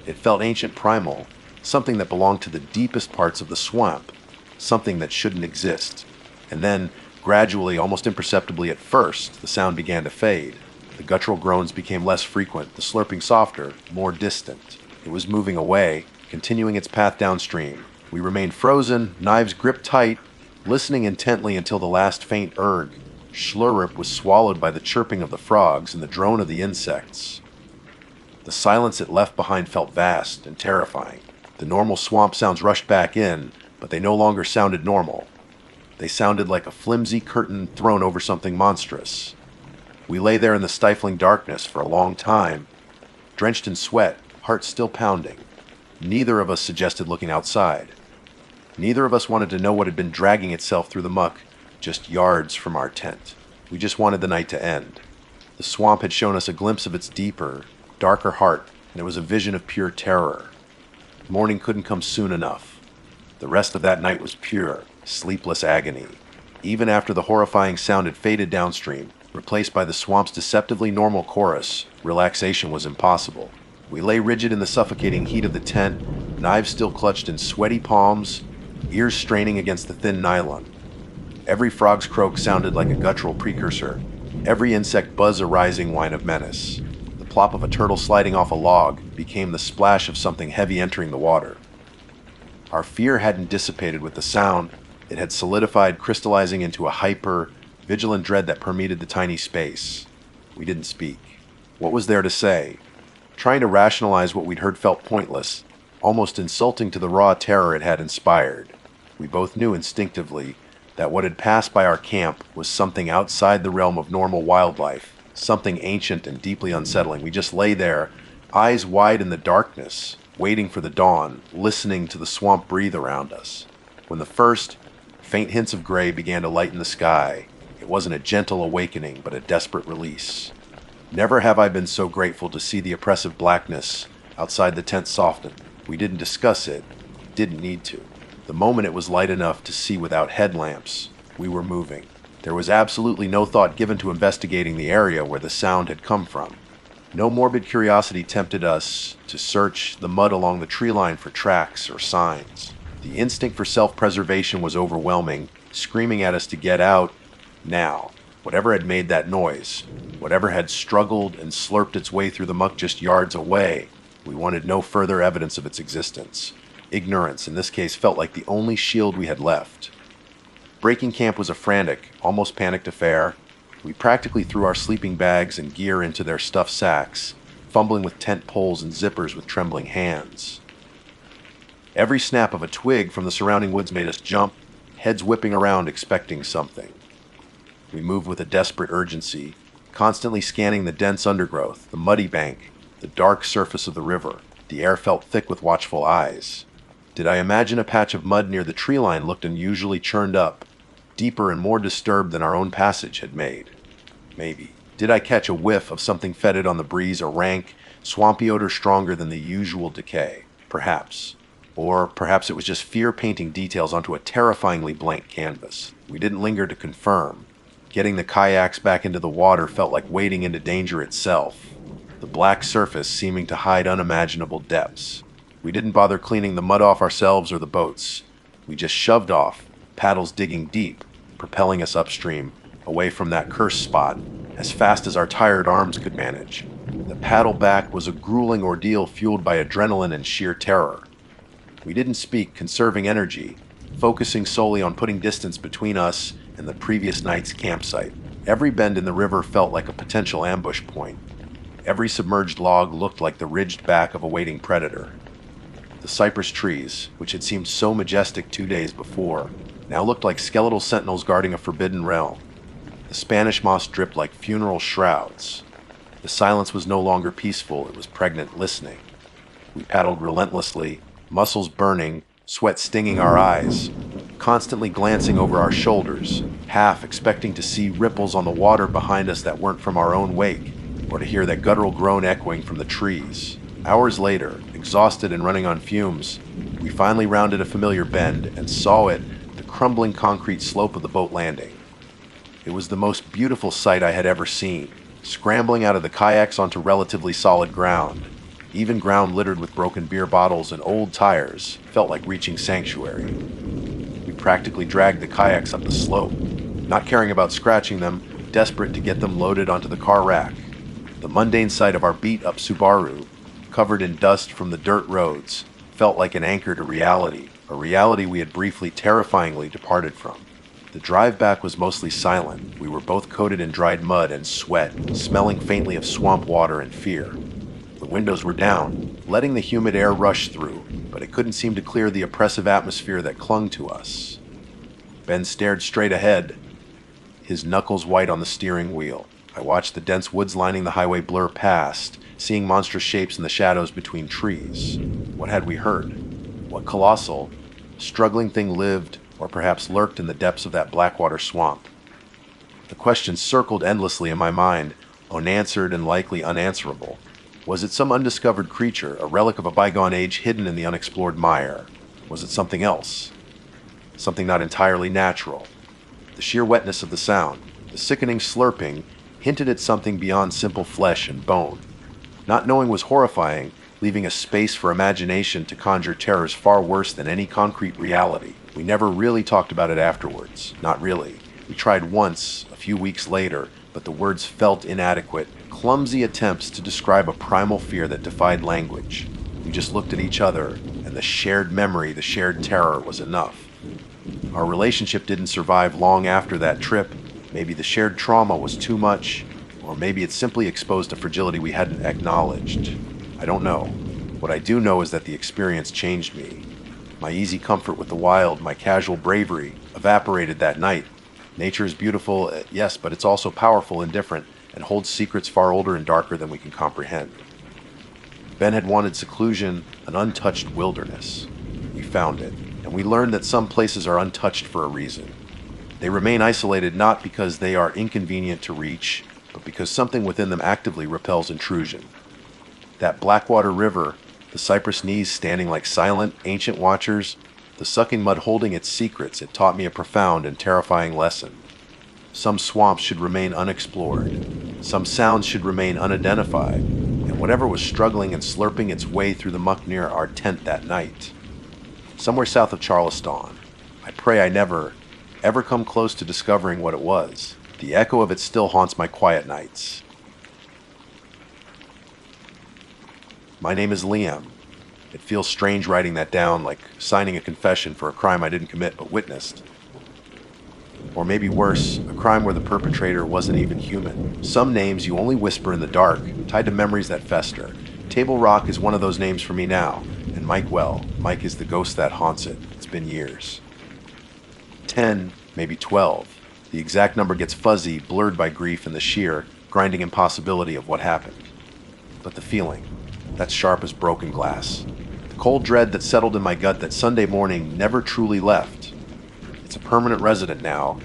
It felt ancient, primal, something that belonged to the deepest parts of the swamp, something that shouldn't exist. And then, gradually, almost imperceptibly at first, the sound began to fade. The guttural groans became less frequent, the slurping softer, more distant. It was moving away, continuing its path downstream. We remained frozen, knives gripped tight, listening intently until the last faint erg, schlurrup was swallowed by the chirping of the frogs and the drone of the insects. The silence it left behind felt vast and terrifying. The normal swamp sounds rushed back in, but they no longer sounded normal. They sounded like a flimsy curtain thrown over something monstrous. We lay there in the stifling darkness for a long time, drenched in sweat, heart still pounding. Neither of us suggested looking outside. Neither of us wanted to know what had been dragging itself through the muck just yards from our tent. We just wanted the night to end. The swamp had shown us a glimpse of its deeper, darker heart, and it was a vision of pure terror. Morning couldn't come soon enough. The rest of that night was pure, sleepless agony. Even after the horrifying sound had faded downstream, replaced by the swamp's deceptively normal chorus, relaxation was impossible. We lay rigid in the suffocating heat of the tent, knives still clutched in sweaty palms, ears straining against the thin nylon. Every frog's croak sounded like a guttural precursor, every insect buzz a rising whine of menace. The plop of a turtle sliding off a log became the splash of something heavy entering the water. Our fear hadn't dissipated with the sound. It had solidified, crystallizing into a hyper, vigilant dread that permeated the tiny space. We didn't speak. What was there to say? Trying to rationalize what we'd heard felt pointless, almost insulting to the raw terror it had inspired. We both knew instinctively that what had passed by our camp was something outside the realm of normal wildlife, something ancient and deeply unsettling. We just lay there, eyes wide in the darkness, waiting for the dawn, listening to the swamp breathe around us. When the first, faint hints of gray began to lighten the sky, it wasn't a gentle awakening, but a desperate release. Never have I been so grateful to see the oppressive blackness outside the tent soften. We didn't discuss it, didn't need to. The moment it was light enough to see without headlamps, we were moving. There was absolutely no thought given to investigating the area where the sound had come from. No morbid curiosity tempted us to search the mud along the tree line for tracks or signs. The instinct for self-preservation was overwhelming, screaming at us to get out now. Whatever had made that noise, whatever had struggled and slurped its way through the muck just yards away, we wanted no further evidence of its existence. Ignorance, in this case, felt like the only shield we had left. Breaking camp was a frantic, almost panicked affair. We practically threw our sleeping bags and gear into their stuffed sacks, fumbling with tent poles and zippers with trembling hands. Every snap of a twig from the surrounding woods made us jump, heads whipping around expecting something. We moved with a desperate urgency, constantly scanning the dense undergrowth, the muddy bank, the dark surface of the river. The air felt thick with watchful eyes. Did I imagine a patch of mud near the tree line looked unusually churned up, deeper and more disturbed than our own passage had made? Maybe. Did I catch a whiff of something fetid on the breeze, a rank, swampy odor stronger than the usual decay? Perhaps. Or perhaps it was just fear painting details onto a terrifyingly blank canvas. We didn't linger to confirm. Getting the kayaks back into the water felt like wading into danger itself, the black surface seeming to hide unimaginable depths. We didn't bother cleaning the mud off ourselves or the boats. We just shoved off, paddles digging deep, propelling us upstream, away from that cursed spot, as fast as our tired arms could manage. The paddle back was a grueling ordeal fueled by adrenaline and sheer terror. We didn't speak, conserving energy, focusing solely on putting distance between us and the previous night's campsite. Every bend in the river felt like a potential ambush point. Every submerged log looked like the ridged back of a waiting predator. The cypress trees, which had seemed so majestic 2 days before, now looked like skeletal sentinels guarding a forbidden realm. The Spanish moss dripped like funeral shrouds. The silence was no longer peaceful, it was pregnant listening. We paddled relentlessly, muscles burning, sweat stinging our eyes, constantly glancing over our shoulders, half expecting to see ripples on the water behind us that weren't from our own wake, or to hear that guttural groan echoing from the trees. Hours later, exhausted and running on fumes, we finally rounded a familiar bend and saw it, the crumbling concrete slope of the boat landing. It was the most beautiful sight I had ever seen, scrambling out of the kayaks onto relatively solid ground. Even ground littered with broken beer bottles and old tires felt like reaching sanctuary. We practically dragged the kayaks up the slope, not caring about scratching them, desperate to get them loaded onto the car rack. The mundane sight of our beat-up Subaru, covered in dust from the dirt roads, felt like an anchor to reality, a reality we had briefly, terrifyingly departed from. The drive back was mostly silent. We were both coated in dried mud and sweat, smelling faintly of swamp water and fear. The windows were down, letting the humid air rush through, but it couldn't seem to clear the oppressive atmosphere that clung to us. Ben stared straight ahead, his knuckles white on the steering wheel. I watched the dense woods lining the highway blur past, seeing monstrous shapes in the shadows between trees. What had we heard? What colossal, struggling thing lived, or perhaps lurked in the depths of that blackwater swamp? The questions circled endlessly in my mind, unanswered and likely unanswerable. Was it some undiscovered creature, a relic of a bygone age hidden in the unexplored mire? Was it something else? Something not entirely natural? The sheer wetness of the sound, the sickening slurping, hinted at something beyond simple flesh and bone. Not knowing was horrifying, leaving a space for imagination to conjure terrors far worse than any concrete reality. We never really talked about it afterwards. Not really. We tried once, a few weeks later, but the words felt inadequate, clumsy attempts to describe a primal fear that defied language. We just looked at each other, and the shared memory, the shared terror was enough. Our relationship didn't survive long after that trip. Maybe the shared trauma was too much, or maybe it simply exposed a fragility we hadn't acknowledged. I don't know. What I do know is that the experience changed me. My easy comfort with the wild, my casual bravery, evaporated that night. Nature is beautiful, yes, but it's also powerful and different, and holds secrets far older and darker than we can comprehend. Ben had wanted seclusion, an untouched wilderness. We found it, and we learned that some places are untouched for a reason. They remain isolated not because they are inconvenient to reach, but because something within them actively repels intrusion. That Blackwater River, the cypress knees standing like silent, ancient watchers, the sucking mud holding its secrets, it taught me a profound and terrifying lesson. Some swamps should remain unexplored. Some sounds should remain unidentified. And whatever was struggling and slurping its way through the muck near our tent that night, somewhere south of Charleston, I pray I never, ever come close to discovering what it was. The echo of it still haunts my quiet nights. My name is Liam. It feels strange writing that down, like signing a confession for a crime I didn't commit but witnessed. Or maybe worse, a crime where the perpetrator wasn't even human. Some names you only whisper in the dark, tied to memories that fester. Table Rock is one of those names for me now, and Mike is the ghost that haunts it. It's been years. 10, maybe 12. The exact number gets fuzzy, blurred by grief and the sheer, grinding impossibility of what happened. But the feeling, that's sharp as broken glass. The cold dread that settled in my gut that Sunday morning never truly left. It's a permanent resident now,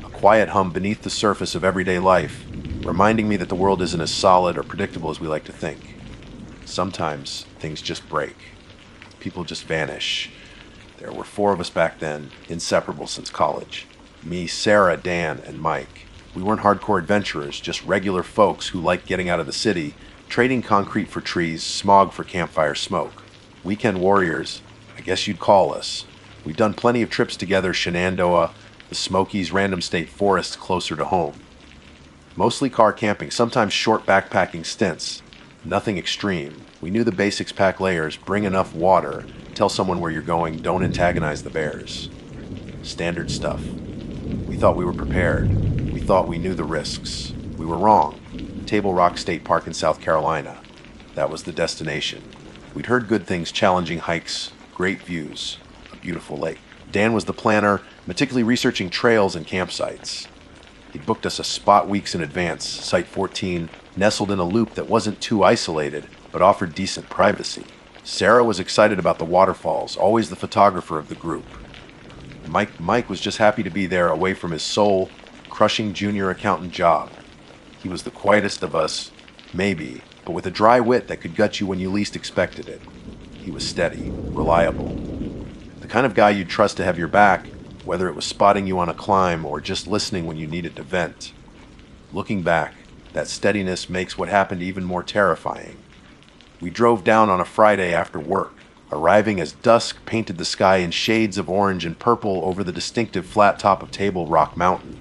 a quiet hum beneath the surface of everyday life, reminding me that the world isn't as solid or predictable as we like to think. Sometimes things just break. People just vanish. There were 4 of us back then, inseparable since college. Me, Sarah, Dan, and Mike. We weren't hardcore adventurers, just regular folks who liked getting out of the city, trading concrete for trees, smog for campfire smoke. Weekend warriors, I guess you'd call us. We've done plenty of trips together, Shenandoah, the Smokies, random state forests closer to home. Mostly car camping, sometimes short backpacking stints. Nothing extreme. We knew the basics: pack layers, bring enough water, tell someone where you're going, don't antagonize the bears. Standard stuff. We thought we were prepared. We thought we knew the risks. We were wrong. Table Rock State Park in South Carolina. That was the destination. We'd heard good things: challenging hikes, great views, a beautiful lake. Dan was the planner, meticulously researching trails and campsites. He'd booked us a spot weeks in advance, Site 14, nestled in a loop that wasn't too isolated, but offered decent privacy. Sarah was excited about the waterfalls, always the photographer of the group. Mike was just happy to be there, away from his soul-crushing junior accountant job. He was the quietest of us, maybe, but with a dry wit that could gut you when you least expected it. He was steady, reliable. The kind of guy you'd trust to have your back, whether it was spotting you on a climb or just listening when you needed to vent. Looking back, that steadiness makes what happened even more terrifying. We drove down on a Friday after work, arriving as dusk painted the sky in shades of orange and purple over the distinctive flat top of Table Rock Mountain.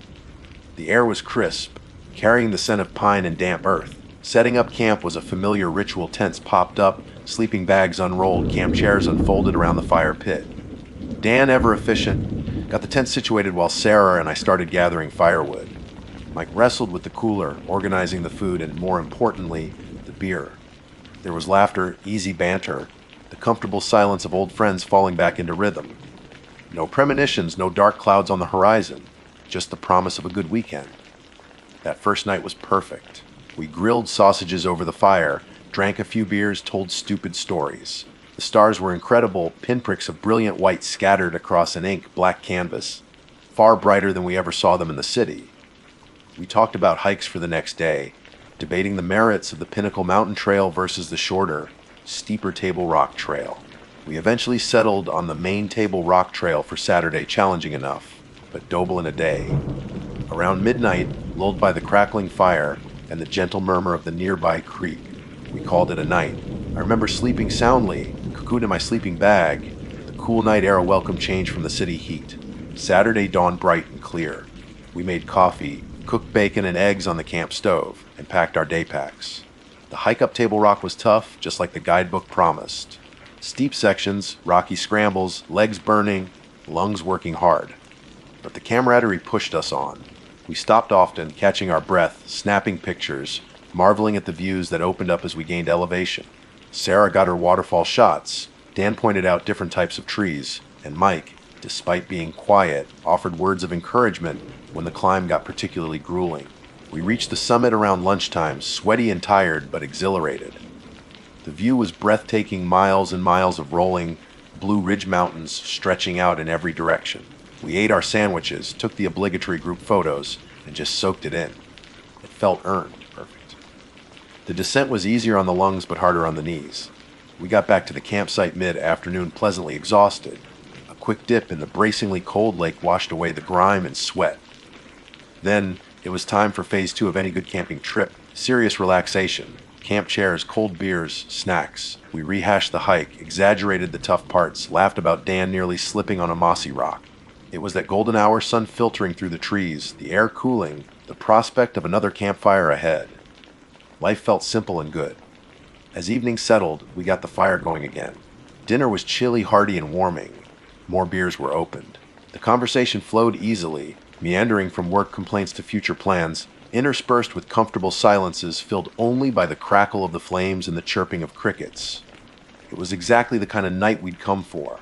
The air was crisp, carrying the scent of pine and damp earth. Setting up camp was a familiar ritual: tents popped up, sleeping bags unrolled, camp chairs unfolded around the fire pit. Dan, ever efficient, got the tent situated while Sarah and I started gathering firewood. Mike wrestled with the cooler, organizing the food, and more importantly, the beer. There was laughter, easy banter, the comfortable silence of old friends falling back into rhythm. No premonitions, no dark clouds on the horizon, just the promise of a good weekend. That first night was perfect. We grilled sausages over the fire, drank a few beers, told stupid stories. The stars were incredible, pinpricks of brilliant white scattered across an ink-black canvas, far brighter than we ever saw them in the city. We talked about hikes for the next day, debating the merits of the Pinnacle Mountain Trail versus the shorter, steeper Table Rock Trail. We eventually settled on the main Table Rock Trail for Saturday, challenging enough, but doable in a day. Around midnight, lulled by the crackling fire and the gentle murmur of the nearby creek, we called it a night. I remember sleeping soundly, cocooned in my sleeping bag, the cool night air a welcome change from the city heat. Saturday dawned bright and clear. We made coffee, cooked bacon and eggs on the camp stove, and packed our day packs. The hike up Table Rock was tough, just like the guidebook promised. Steep sections, rocky scrambles, legs burning, lungs working hard. But the camaraderie pushed us on. We stopped often, catching our breath, snapping pictures, marveling at the views that opened up as we gained elevation. Sarah got her waterfall shots, Dan pointed out different types of trees, and Mike, despite being quiet, offered words of encouragement when the climb got particularly grueling. We reached the summit around lunchtime, sweaty and tired, but exhilarated. The view was breathtaking: miles and miles of rolling, blue ridge mountains stretching out in every direction. We ate our sandwiches, took the obligatory group photos, and just soaked it in. At felt earned. Perfect. The descent was easier on the lungs but harder on the knees. We got back to the campsite mid-afternoon pleasantly exhausted. A quick dip in the bracingly cold lake washed away the grime and sweat. Then it was time for phase 2 of any good camping trip. Serious relaxation. Camp chairs, cold beers, snacks. We rehashed the hike, exaggerated the tough parts, laughed about Dan nearly slipping on a mossy rock. It was that golden hour, sun filtering through the trees, the air cooling, the prospect of another campfire ahead. Life felt simple and good. As evening settled, we got the fire going again. Dinner was chilly, hearty, and warming. More beers were opened. The conversation flowed easily, meandering from work complaints to future plans, interspersed with comfortable silences filled only by the crackle of the flames and the chirping of crickets. It was exactly the kind of night we'd come for.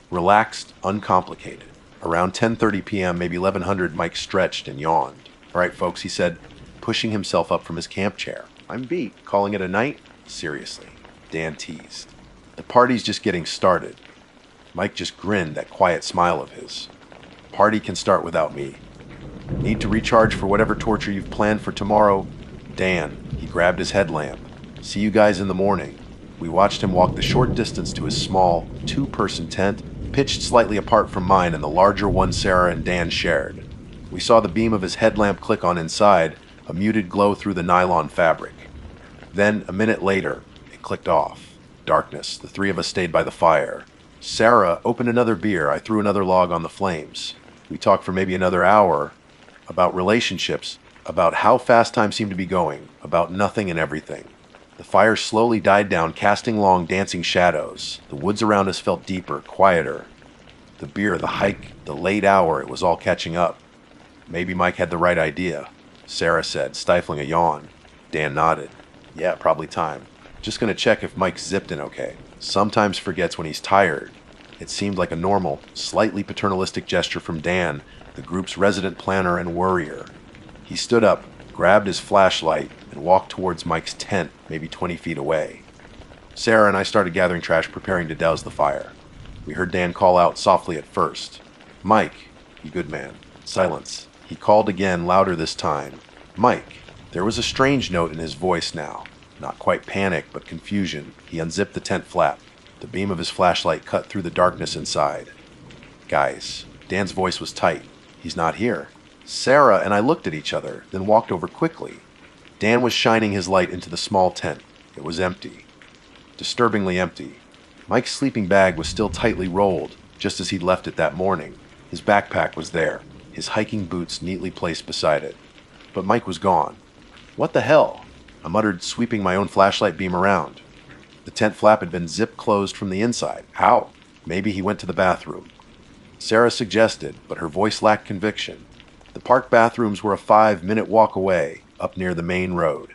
Relaxed, uncomplicated. Around 10:30 p.m., maybe 1100, Mike stretched and yawned. "All right, folks," he said, pushing himself up from his camp chair. "I'm beat. Calling it a night?" "Seriously," Dan teased. "The party's just getting started." Mike just grinned, that quiet smile of his. "Party can start without me. Need to recharge for whatever torture you've planned for tomorrow." Dan, he grabbed his headlamp. "See you guys in the morning." We watched him walk the short distance to his small, two-person tent, pitched slightly apart from mine and the larger one Sarah and Dan shared. We saw the beam of his headlamp click on inside, a muted glow through the nylon fabric. Then, a minute later, it clicked off. Darkness. The three of us stayed by the fire. Sarah opened another beer. I threw another log on the flames. We talked for maybe another hour about relationships, about how fast time seemed to be going, about nothing and everything. The fire slowly died down, casting long, dancing shadows. The woods around us felt deeper, quieter. The beer, the hike, the late hour, it was all catching up. "Maybe Mike had the right idea," Sarah said, stifling a yawn. Dan nodded. "Yeah, probably time. Just gonna check if Mike's zipped in okay. Sometimes forgets when he's tired." It seemed like a normal, slightly paternalistic gesture from Dan, the group's resident planner and worrier. He stood up, grabbed his flashlight, and walked towards Mike's tent, maybe 20 feet away. Sarah and I started gathering trash, preparing to douse the fire. We heard Dan call out softly at first. "Mike," you good man. Silence. He called again, louder this time. "Mike." There was a strange note in his voice now. Not quite panic, but confusion. He unzipped the tent flap. The beam of his flashlight cut through the darkness inside. "Guys." Dan's voice was tight. "He's not here." Sarah and I looked at each other, then walked over quickly. Dan was shining his light into the small tent. It was empty. Disturbingly empty. Mike's sleeping bag was still tightly rolled, just as he'd left it that morning. His backpack was there, his hiking boots neatly placed beside it. But Mike was gone. "What the hell?" I muttered, sweeping my own flashlight beam around. The tent flap had been zip closed from the inside. How? Maybe he went to the bathroom. Sarah suggested, but her voice lacked conviction. The park bathrooms were a 5-minute walk away, up near the main road.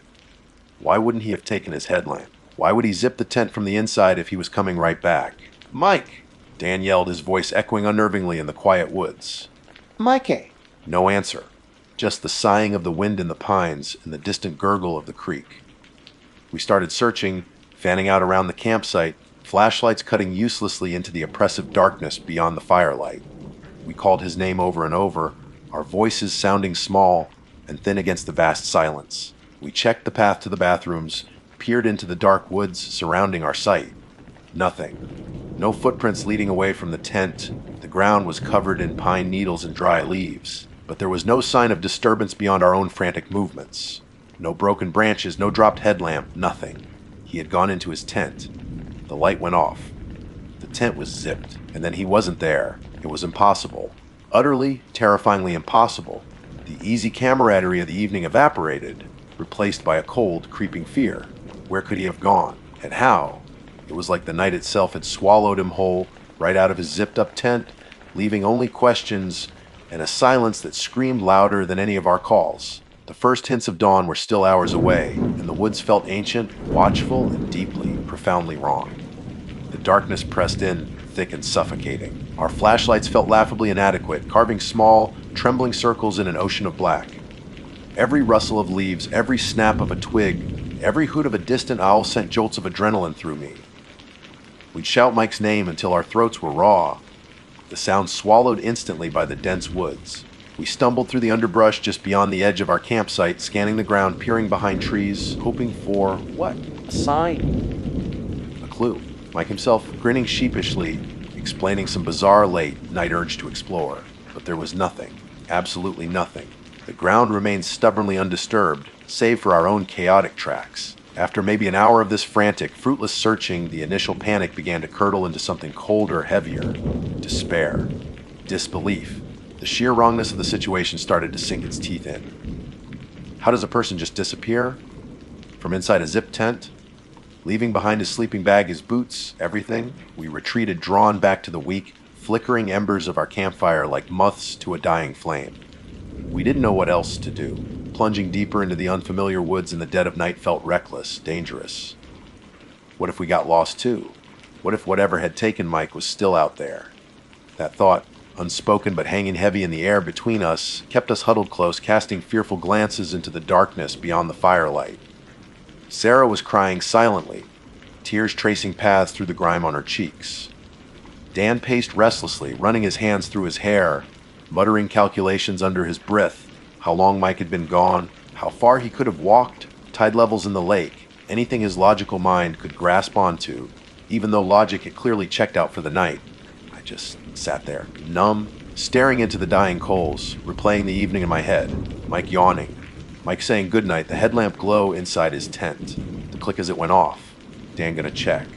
Why wouldn't he have taken his headlamp? Why would he zip the tent from the inside if he was coming right back? "Mike!" Dan yelled, his voice echoing unnervingly in the quiet woods. "Mikey!" No answer. Just the sighing of the wind in the pines and the distant gurgle of the creek. We started searching, fanning out around the campsite, flashlights cutting uselessly into the oppressive darkness beyond the firelight. We called his name over and over, our voices sounding small and thin against the vast silence. We checked the path to the bathrooms, peered into the dark woods surrounding our site. Nothing. No footprints leading away from the tent. The ground was covered in pine needles and dry leaves. But there was no sign of disturbance beyond our own frantic movements. No broken branches, no dropped headlamp, nothing. He had gone into his tent. The light went off. The tent was zipped, and then he wasn't there. It was impossible. Utterly, terrifyingly impossible. The easy camaraderie of the evening evaporated, replaced by a cold, creeping fear. Where could he have gone? And how? It was like the night itself had swallowed him whole, right out of his zipped-up tent, leaving only questions and a silence that screamed louder than any of our calls. The first hints of dawn were still hours away, and the woods felt ancient, watchful, and deeply, profoundly wrong. The darkness pressed in, thick and suffocating. Our flashlights felt laughably inadequate, carving small, trembling circles in an ocean of black. Every rustle of leaves, every snap of a twig, every hoot of a distant owl sent jolts of adrenaline through me. We'd shout Mike's name until our throats were raw, the sound swallowed instantly by the dense woods. We stumbled through the underbrush just beyond the edge of our campsite, scanning the ground, peering behind trees, hoping for what? A sign. A clue. Mike himself grinning sheepishly, explaining some bizarre late-night urge to explore. But there was nothing. Absolutely nothing. The ground remained stubbornly undisturbed, save for our own chaotic tracks. After maybe an hour of this frantic, fruitless searching, the initial panic began to curdle into something colder, heavier. Despair. Disbelief. The sheer wrongness of the situation started to sink its teeth in. How does a person just disappear? From inside a zip tent? Leaving behind his sleeping bag, his boots, everything? We retreated, drawn back to the weak, flickering embers of our campfire like moths to a dying flame. We didn't know what else to do. Plunging deeper into the unfamiliar woods in the dead of night felt reckless, dangerous. What if we got lost too? What if whatever had taken Mike was still out there? That thought, unspoken but hanging heavy in the air between us, kept us huddled close, casting fearful glances into the darkness beyond the firelight. Sarah was crying silently, tears tracing paths through the grime on her cheeks. Dan paced restlessly, running his hands through his hair, muttering calculations under his breath, how long Mike had been gone, how far he could have walked, tide levels in the lake, anything his logical mind could grasp onto, even though logic had clearly checked out for the night. I just sat there, numb, staring into the dying coals, replaying the evening in my head, Mike yawning, Mike saying goodnight, the headlamp glow inside his tent, the click as it went off, Dan gonna check,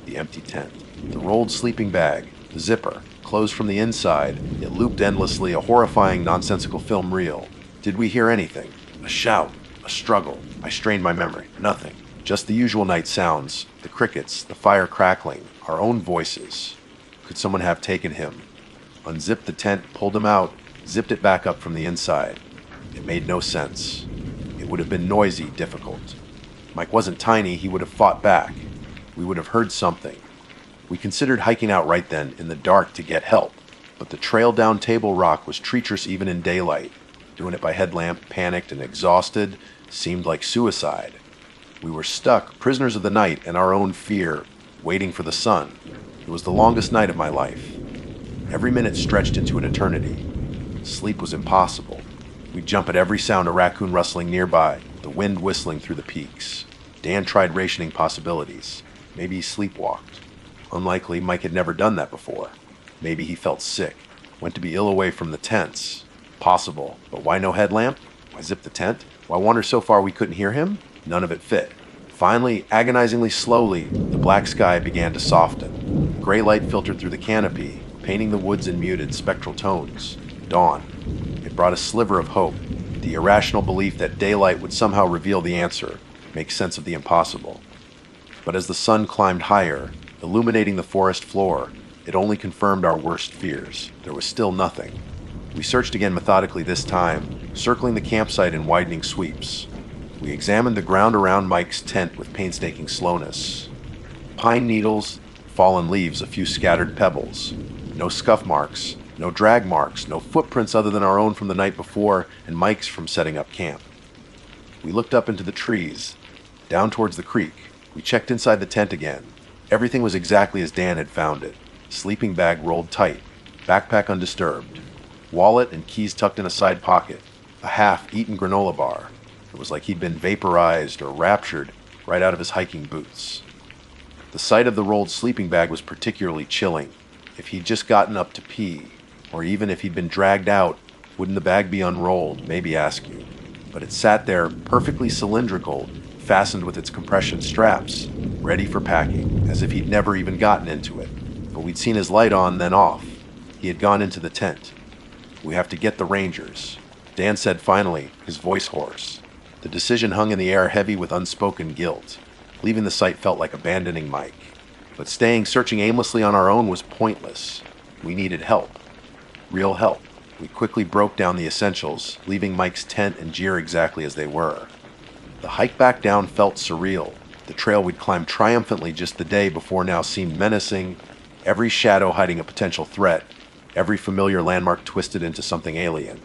the empty tent, the rolled sleeping bag, the zipper, closed from the inside, it looped endlessly, a horrifying, nonsensical film reel. Did we hear anything? A shout, a struggle. I strained my memory. Nothing. Just the usual night sounds, the crickets, the fire crackling, our own voices. Could someone have taken him? Unzipped the tent, pulled him out, zipped it back up from the inside. It made no sense. It would have been noisy, difficult. Mike wasn't tiny, he would have fought back. We would have heard something. We considered hiking out right then, in the dark, to get help. But the trail down Table Rock was treacherous even in daylight. Doing it by headlamp, panicked and exhausted, seemed like suicide. We were stuck, prisoners of the night and our own fear, waiting for the sun. It was the longest night of my life. Every minute stretched into an eternity. Sleep was impossible. We'd jump at every sound, a raccoon rustling nearby, the wind whistling through the peaks. Dan tried rationing possibilities. Maybe he sleepwalked. Unlikely, Mike had never done that before. Maybe he felt sick, went to be ill away from the tents. Possible, but why no headlamp? Why zip the tent? Why wander so far we couldn't hear him? None of it fit. Finally, agonizingly slowly, the black sky began to soften. Gray light filtered through the canopy, painting the woods in muted, spectral tones. Dawn. It brought a sliver of hope, the irrational belief that daylight would somehow reveal the answer, make sense of the impossible. But as the sun climbed higher, illuminating the forest floor, it only confirmed our worst fears. There was still nothing. We searched again methodically this time, circling the campsite in widening sweeps. We examined the ground around Mike's tent with painstaking slowness. Pine needles, fallen leaves, a few scattered pebbles. No scuff marks, no drag marks, no footprints other than our own from the night before and Mike's from setting up camp. We looked up into the trees, down towards the creek. We checked inside the tent again. Everything was exactly as Dan had found it. Sleeping bag rolled tight, backpack undisturbed. Wallet and keys tucked in a side pocket, a half-eaten granola bar. It was like he'd been vaporized or raptured right out of his hiking boots. The sight of the rolled sleeping bag was particularly chilling. If he'd just gotten up to pee, or even if he'd been dragged out, wouldn't the bag be unrolled, maybe ask you. But it sat there, perfectly cylindrical, fastened with its compression straps, ready for packing, as if he'd never even gotten into it. But we'd seen his light on, then off. He had gone into the tent. We have to get the Rangers, Dan said finally, his voice hoarse. The decision hung in the air, heavy with unspoken guilt. Leaving the site felt like abandoning Mike. But staying, searching aimlessly on our own was pointless. We needed help. Real help. We quickly broke down the essentials, leaving Mike's tent and gear exactly as they were. The hike back down felt surreal. The trail we'd climbed triumphantly just the day before now seemed menacing, every shadow hiding a potential threat, every familiar landmark twisted into something alien.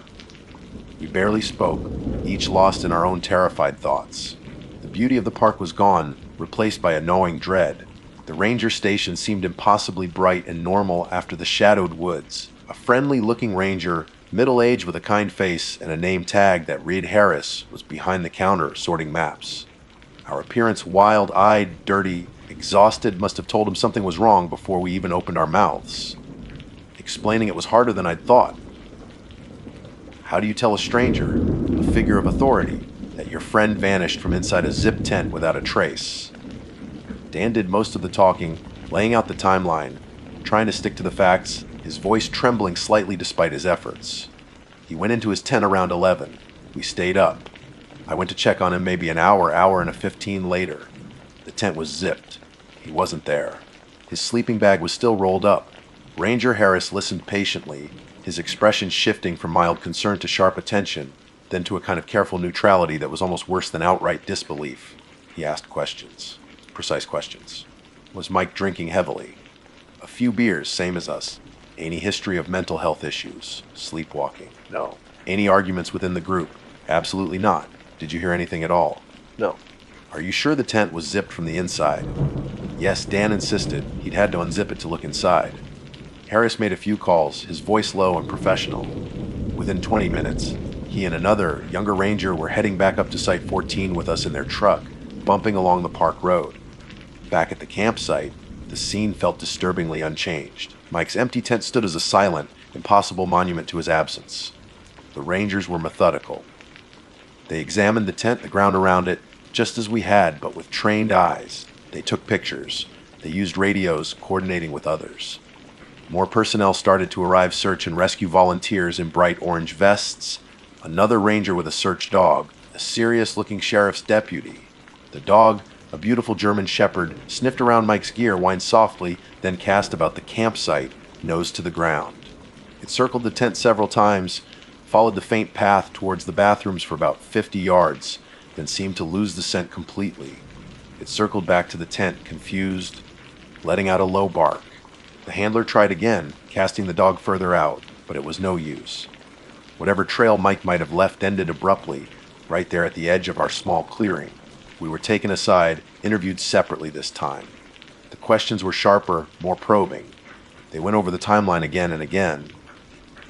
We barely spoke, each lost in our own terrified thoughts. The beauty of the park was gone, replaced by a gnawing dread. The ranger station seemed impossibly bright and normal after the shadowed woods. A friendly-looking ranger Middle-aged with a kind face and a name tag that read Harris, was behind the counter sorting maps. Our appearance wild-eyed, dirty, exhausted must have told him something was wrong before we even opened our mouths. Explaining it was harder than I'd thought. How do you tell a stranger, a figure of authority, that your friend vanished from inside a zip tent without a trace? Dan did most of the talking, laying out the timeline, trying to stick to the facts, his voice trembling slightly despite his efforts. He went into his tent around 11. We stayed up. I went to check on him maybe an hour and 15 later. The tent was zipped. He wasn't there. His sleeping bag was still rolled up. Ranger Harris listened patiently, his expression shifting from mild concern to sharp attention, then to a kind of careful neutrality that was almost worse than outright disbelief. He asked questions. Precise questions. Was Mike drinking heavily? A few beers, same as us. Any history of mental health issues? Sleepwalking? No. Any arguments within the group? Absolutely not. Did you hear anything at all? No. Are you sure the tent was zipped from the inside? Yes, Dan insisted. He'd had to unzip it to look inside. Harris made a few calls, his voice low and professional. Within 20 minutes, he and another, younger ranger were heading back up to Site 14 with us in their truck, bumping along the park road. Back at the campsite, the scene felt disturbingly unchanged. Mike's empty tent stood as a silent, impossible monument to his absence. The rangers were methodical. They examined the tent, the ground around it, just as we had, but with trained eyes. They took pictures. They used radios, coordinating with others. More personnel started to arrive, search and rescue volunteers in bright orange vests, another ranger with a search dog, a serious-looking sheriff's deputy. The dog, a beautiful German shepherd, sniffed around Mike's gear, whined softly, then cast about the campsite, nose to the ground. It circled the tent several times, followed the faint path towards the bathrooms for about 50 yards, then seemed to lose the scent completely. It circled back to the tent, confused, letting out a low bark. The handler tried again, casting the dog further out, but it was no use. Whatever trail Mike might have left ended abruptly, right there at the edge of our small clearing. We were taken aside, interviewed separately this time. The questions were sharper, more probing. They went over the timeline again and again.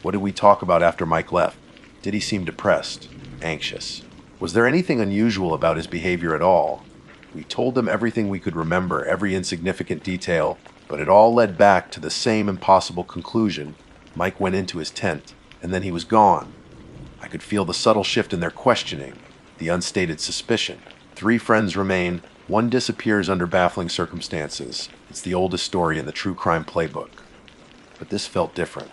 What did we talk about after Mike left? Did he seem depressed, anxious? Was there anything unusual about his behavior at all? We told them everything we could remember, every insignificant detail, but it all led back to the same impossible conclusion. Mike went into his tent, and then he was gone. I could feel the subtle shift in their questioning, the unstated suspicion. 3 friends remain, 1 disappears under baffling circumstances. It's the oldest story in the true crime playbook. But this felt different.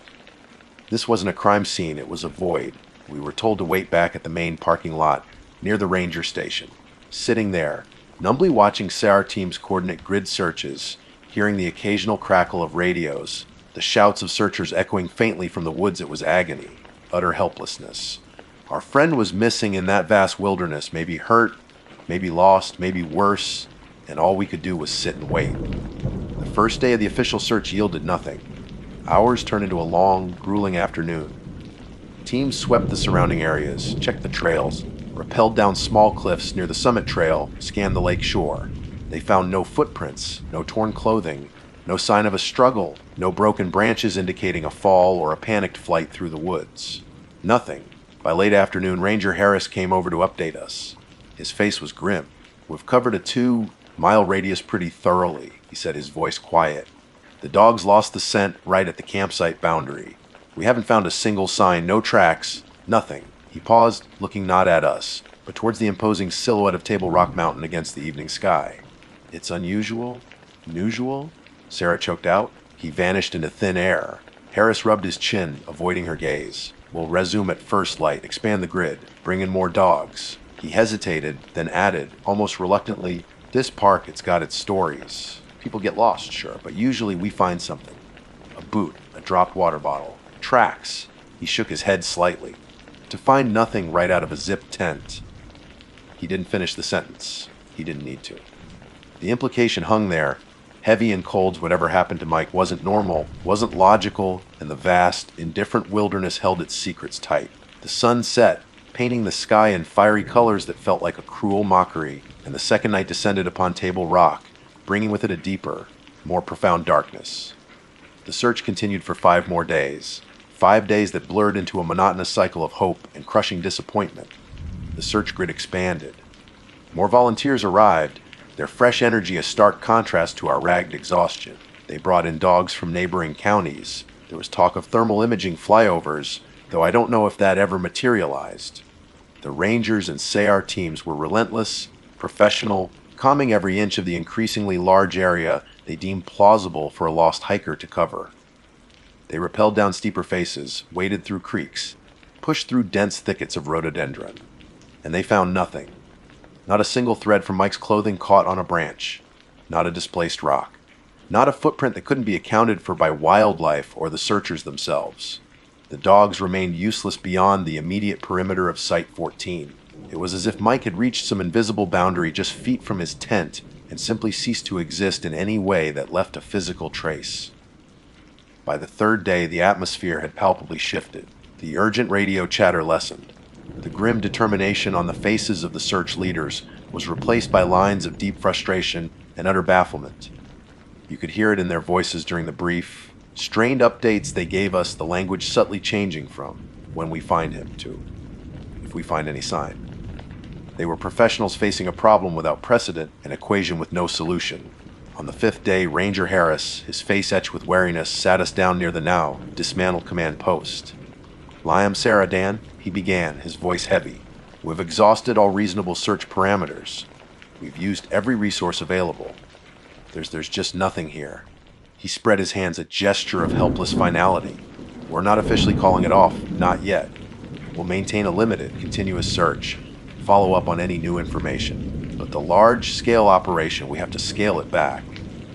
This wasn't a crime scene, it was a void. We were told to wait back at the main parking lot, near the ranger station. Sitting there, numbly watching SAR teams coordinate grid searches, hearing the occasional crackle of radios, the shouts of searchers echoing faintly from the woods, it was agony, utter helplessness. Our friend was missing in that vast wilderness, maybe hurt, maybe lost, maybe worse, and all we could do was sit and wait. The first day of the official search yielded nothing. Hours turned into a long, grueling afternoon. Teams swept the surrounding areas, checked the trails, rappelled down small cliffs near the summit trail, scanned the lake shore. They found no footprints, no torn clothing, no sign of a struggle, no broken branches indicating a fall or a panicked flight through the woods. Nothing. By late afternoon, Ranger Harris came over to update us. His face was grim. We've covered a 2-mile radius pretty thoroughly, he said, his voice quiet. The dogs lost the scent right at the campsite boundary. We haven't found a single sign, no tracks, nothing. He paused, looking not at us, but towards the imposing silhouette of Table Rock Mountain against the evening sky. It's unusual? Unusual? Sarah choked out. He vanished into thin air. Harris rubbed his chin, avoiding her gaze. We'll resume at first light, expand the grid, bring in more dogs. He hesitated, then added, almost reluctantly, this park, it's got its stories. People get lost, sure, but usually we find something. A boot, a dropped water bottle, tracks. He shook his head slightly. To find nothing right out of a zipped tent. He didn't finish the sentence. He didn't need to. The implication hung there, heavy and cold. Whatever happened to Mike wasn't normal, wasn't logical, and the vast, indifferent wilderness held its secrets tight. The sun set, painting the sky in fiery colors that felt like a cruel mockery, and the second night descended upon Table Rock, bringing with it a deeper, more profound darkness. The search continued for 5 more days. 5 days that blurred into a monotonous cycle of hope and crushing disappointment. The search grid expanded. More volunteers arrived, their fresh energy a stark contrast to our ragged exhaustion. They brought in dogs from neighboring counties. There was talk of thermal imaging flyovers, though I don't know if that ever materialized. The Rangers and SAR teams were relentless, professional, combing every inch of the increasingly large area they deemed plausible for a lost hiker to cover. They rappelled down steeper faces, waded through creeks, pushed through dense thickets of rhododendron. And they found nothing. Not a single thread from Mike's clothing caught on a branch. Not a displaced rock. Not a footprint that couldn't be accounted for by wildlife or the searchers themselves. The dogs remained useless beyond the immediate perimeter of Site 14. It was as if Mike had reached some invisible boundary just feet from his tent and simply ceased to exist in any way that left a physical trace. By the third day, the atmosphere had palpably shifted. The urgent radio chatter lessened. The grim determination on the faces of the search leaders was replaced by lines of deep frustration and utter bafflement. You could hear it in their voices during the brief, strained updates they gave us, the language subtly changing from "when we find him" to "if we find any sign." They were professionals facing a problem without precedent, an equation with no solution. On the 5th day, Ranger Harris, his face etched with wariness, sat us down near the now dismantled command post. "Liam, Sarah, Dan," he began, his voice heavy. "We've exhausted all reasonable search parameters. We've used every resource available. There's just nothing here." He spread his hands, a gesture of helpless finality. "We're not officially calling it off, not yet. We'll maintain a limited, continuous search, follow up on any new information. But the large-scale operation, we have to scale it back."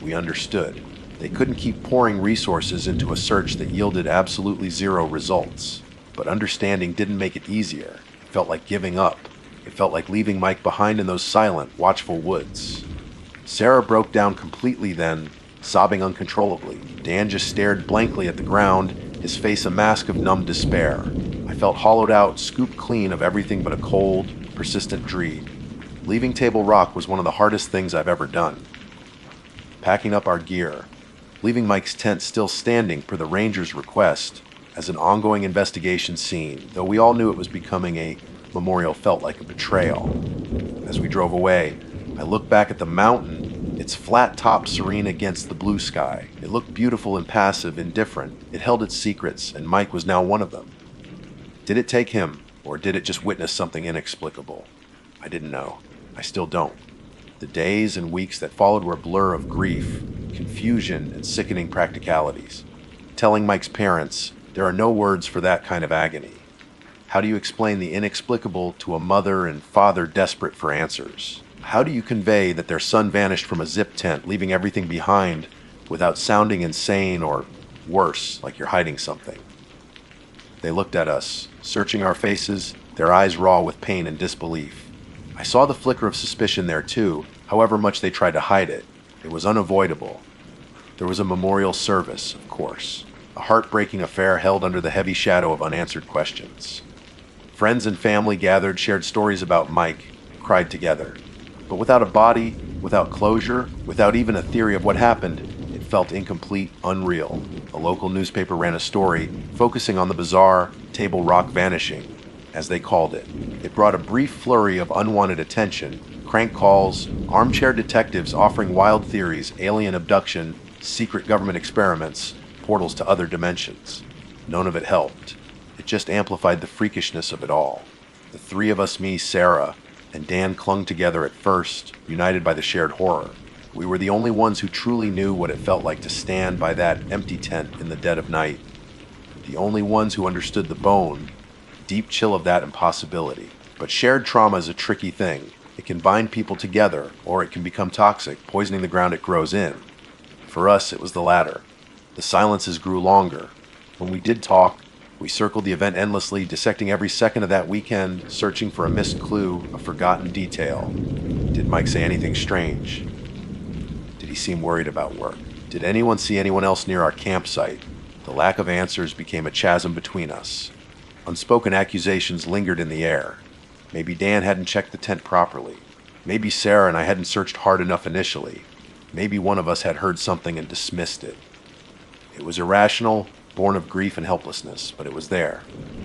We understood. They couldn't keep pouring resources into a search that yielded absolutely zero results. But understanding didn't make it easier. It felt like giving up. It felt like leaving Mike behind in those silent, watchful woods. Sarah broke down completely then, sobbing uncontrollably. Dan just stared blankly at the ground, his face a mask of numb despair. I felt hollowed out, scooped clean of everything but a cold, persistent dread. Leaving Table Rock was one of the hardest things I've ever done. Packing up our gear, leaving Mike's tent still standing per the Ranger's request, as an ongoing investigation scene, though we all knew it was becoming a memorial, felt like a betrayal. As we drove away, I looked back at the mountain, its flat top serene against the blue sky. It looked beautiful, impassive, indifferent. It held its secrets, and Mike was now one of them. Did it take him, or did it just witness something inexplicable? I didn't know. I still don't. The days and weeks that followed were a blur of grief, confusion, and sickening practicalities. Telling Mike's parents, there are no words for that kind of agony. How do you explain the inexplicable to a mother and father desperate for answers? How do you convey that their son vanished from a zip tent, leaving everything behind, without sounding insane or, worse, like you're hiding something? They looked at us, searching our faces, their eyes raw with pain and disbelief. I saw the flicker of suspicion there too, however much they tried to hide it. It was unavoidable. There was a memorial service, of course. A heartbreaking affair held under the heavy shadow of unanswered questions. Friends and family gathered, shared stories about Mike, cried together. But without a body, without closure, without even a theory of what happened, it felt incomplete, unreal. A local newspaper ran a story focusing on the bizarre Table Rock vanishing, as they called it. It brought a brief flurry of unwanted attention, crank calls, armchair detectives offering wild theories, alien abduction, secret government experiments, portals to other dimensions. None of it helped. It just amplified the freakishness of it all. The three of us, me, Sarah, and Dan, clung together at first, united by the shared horror. We were the only ones who truly knew what it felt like to stand by that empty tent in the dead of night. The only ones who understood the bone, deep chill of that impossibility. But shared trauma is a tricky thing. It can bind people together, or it can become toxic, poisoning the ground it grows in. For us, it was the latter. The silences grew longer. When we did talk, we circled the event endlessly, dissecting every second of that weekend, searching for a missed clue, a forgotten detail. Did Mike say anything strange? Did he seem worried about work? Did anyone see anyone else near our campsite? The lack of answers became a chasm between us. Unspoken accusations lingered in the air. Maybe Dan hadn't checked the tent properly. Maybe Sarah and I hadn't searched hard enough initially. Maybe one of us had heard something and dismissed it. It was irrational, born of grief and helplessness, but it was there.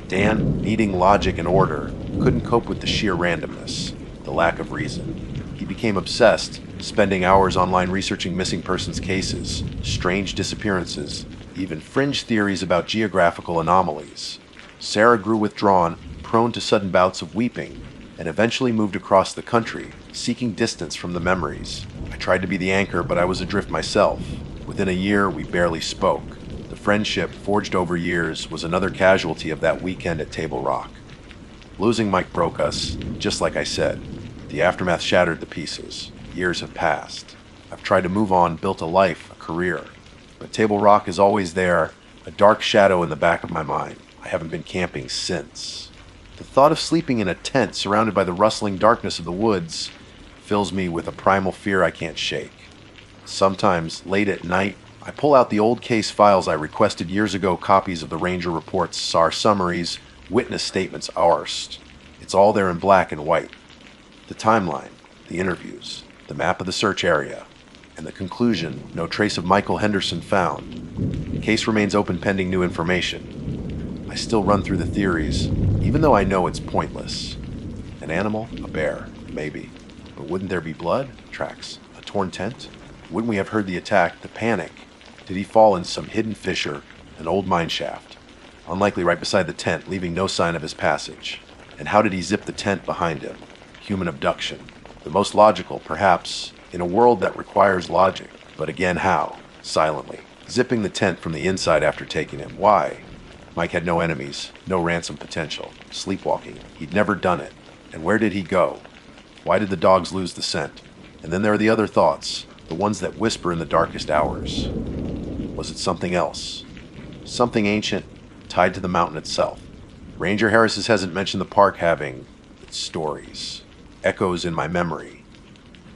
Dan, needing logic and order, couldn't cope with the sheer randomness, the lack of reason. He became obsessed, spending hours online researching missing persons cases, strange disappearances, even fringe theories about geographical anomalies. Sarah grew withdrawn, prone to sudden bouts of weeping, and eventually moved across the country, seeking distance from the memories. I tried to be the anchor, but I was adrift myself. Within a year, we barely spoke. The friendship, forged over years, was another casualty of that weekend at Table Rock. Losing Mike broke us, just like I said. The aftermath shattered the pieces. Years have passed. I've tried to move on, built a life, a career. But Table Rock is always there, a dark shadow in the back of my mind. I haven't been camping since. The thought of sleeping in a tent surrounded by the rustling darkness of the woods fills me with a primal fear I can't shake. Sometimes, late at night, I pull out the old case files I requested years ago, copies of the Ranger reports, SAR summaries, witness statements arsed. It's all there in black and white. The timeline, the interviews, the map of the search area, and the conclusion, no trace of Michael Henderson found. The case remains open pending new information. I still run through the theories, even though I know it's pointless. An animal? A bear? Maybe. But wouldn't there be blood? Tracks? A torn tent? Wouldn't we have heard the attack, the panic? Did he fall in some hidden fissure, an old mine shaft? Unlikely right beside the tent, leaving no sign of his passage. And how did he zip the tent behind him? Human abduction. The most logical, perhaps, in a world that requires logic. But again, how? Silently. Zipping the tent from the inside after taking him. Why? Mike had no enemies, no ransom potential. Sleepwalking. He'd never done it. And where did he go? Why did the dogs lose the scent? And then there are the other thoughts, the ones that whisper in the darkest hours. Was it something else? Something ancient, tied to the mountain itself. Ranger Harris hasn't mentioned the park having its stories, echoes in my memory.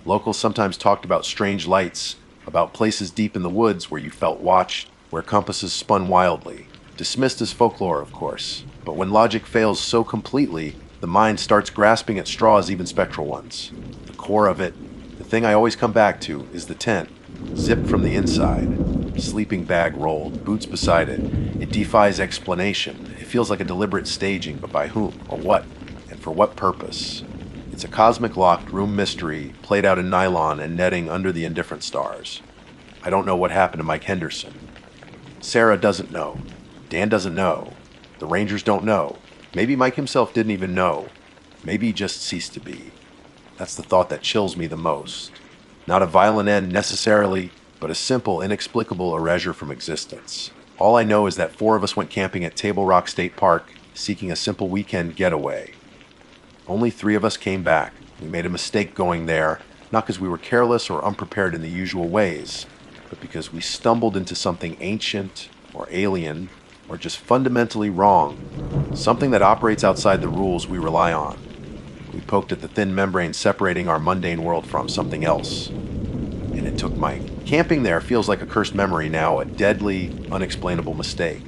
Locals sometimes talked about strange lights, about places deep in the woods where you felt watched, where compasses spun wildly. Dismissed as folklore, of course, but when logic fails so completely, the mind starts grasping at straws, even spectral ones. The core of it, the thing I always come back to, is the tent, zipped from the inside. Sleeping bag rolled, boots beside it. It defies explanation. It feels like a deliberate staging, but by whom, or what, and for what purpose? It's a cosmic locked room mystery, played out in nylon and netting under the indifferent stars. I don't know what happened to Mike Henderson. Sarah doesn't know. Dan doesn't know. The Rangers don't know. Maybe Mike himself didn't even know. Maybe he just ceased to be. That's the thought that chills me the most. Not a violent end necessarily, but a simple, inexplicable erasure from existence. All I know is that 4 of us went camping at Table Rock State Park, seeking a simple weekend getaway. Only 3 of us came back. We made a mistake going there, not because we were careless or unprepared in the usual ways, but because we stumbled into something ancient or alien or just fundamentally wrong, something that operates outside the rules we rely on. We poked at the thin membrane separating our mundane world from something else, and it took Mike. Camping there feels like a cursed memory now, a deadly, unexplainable mistake.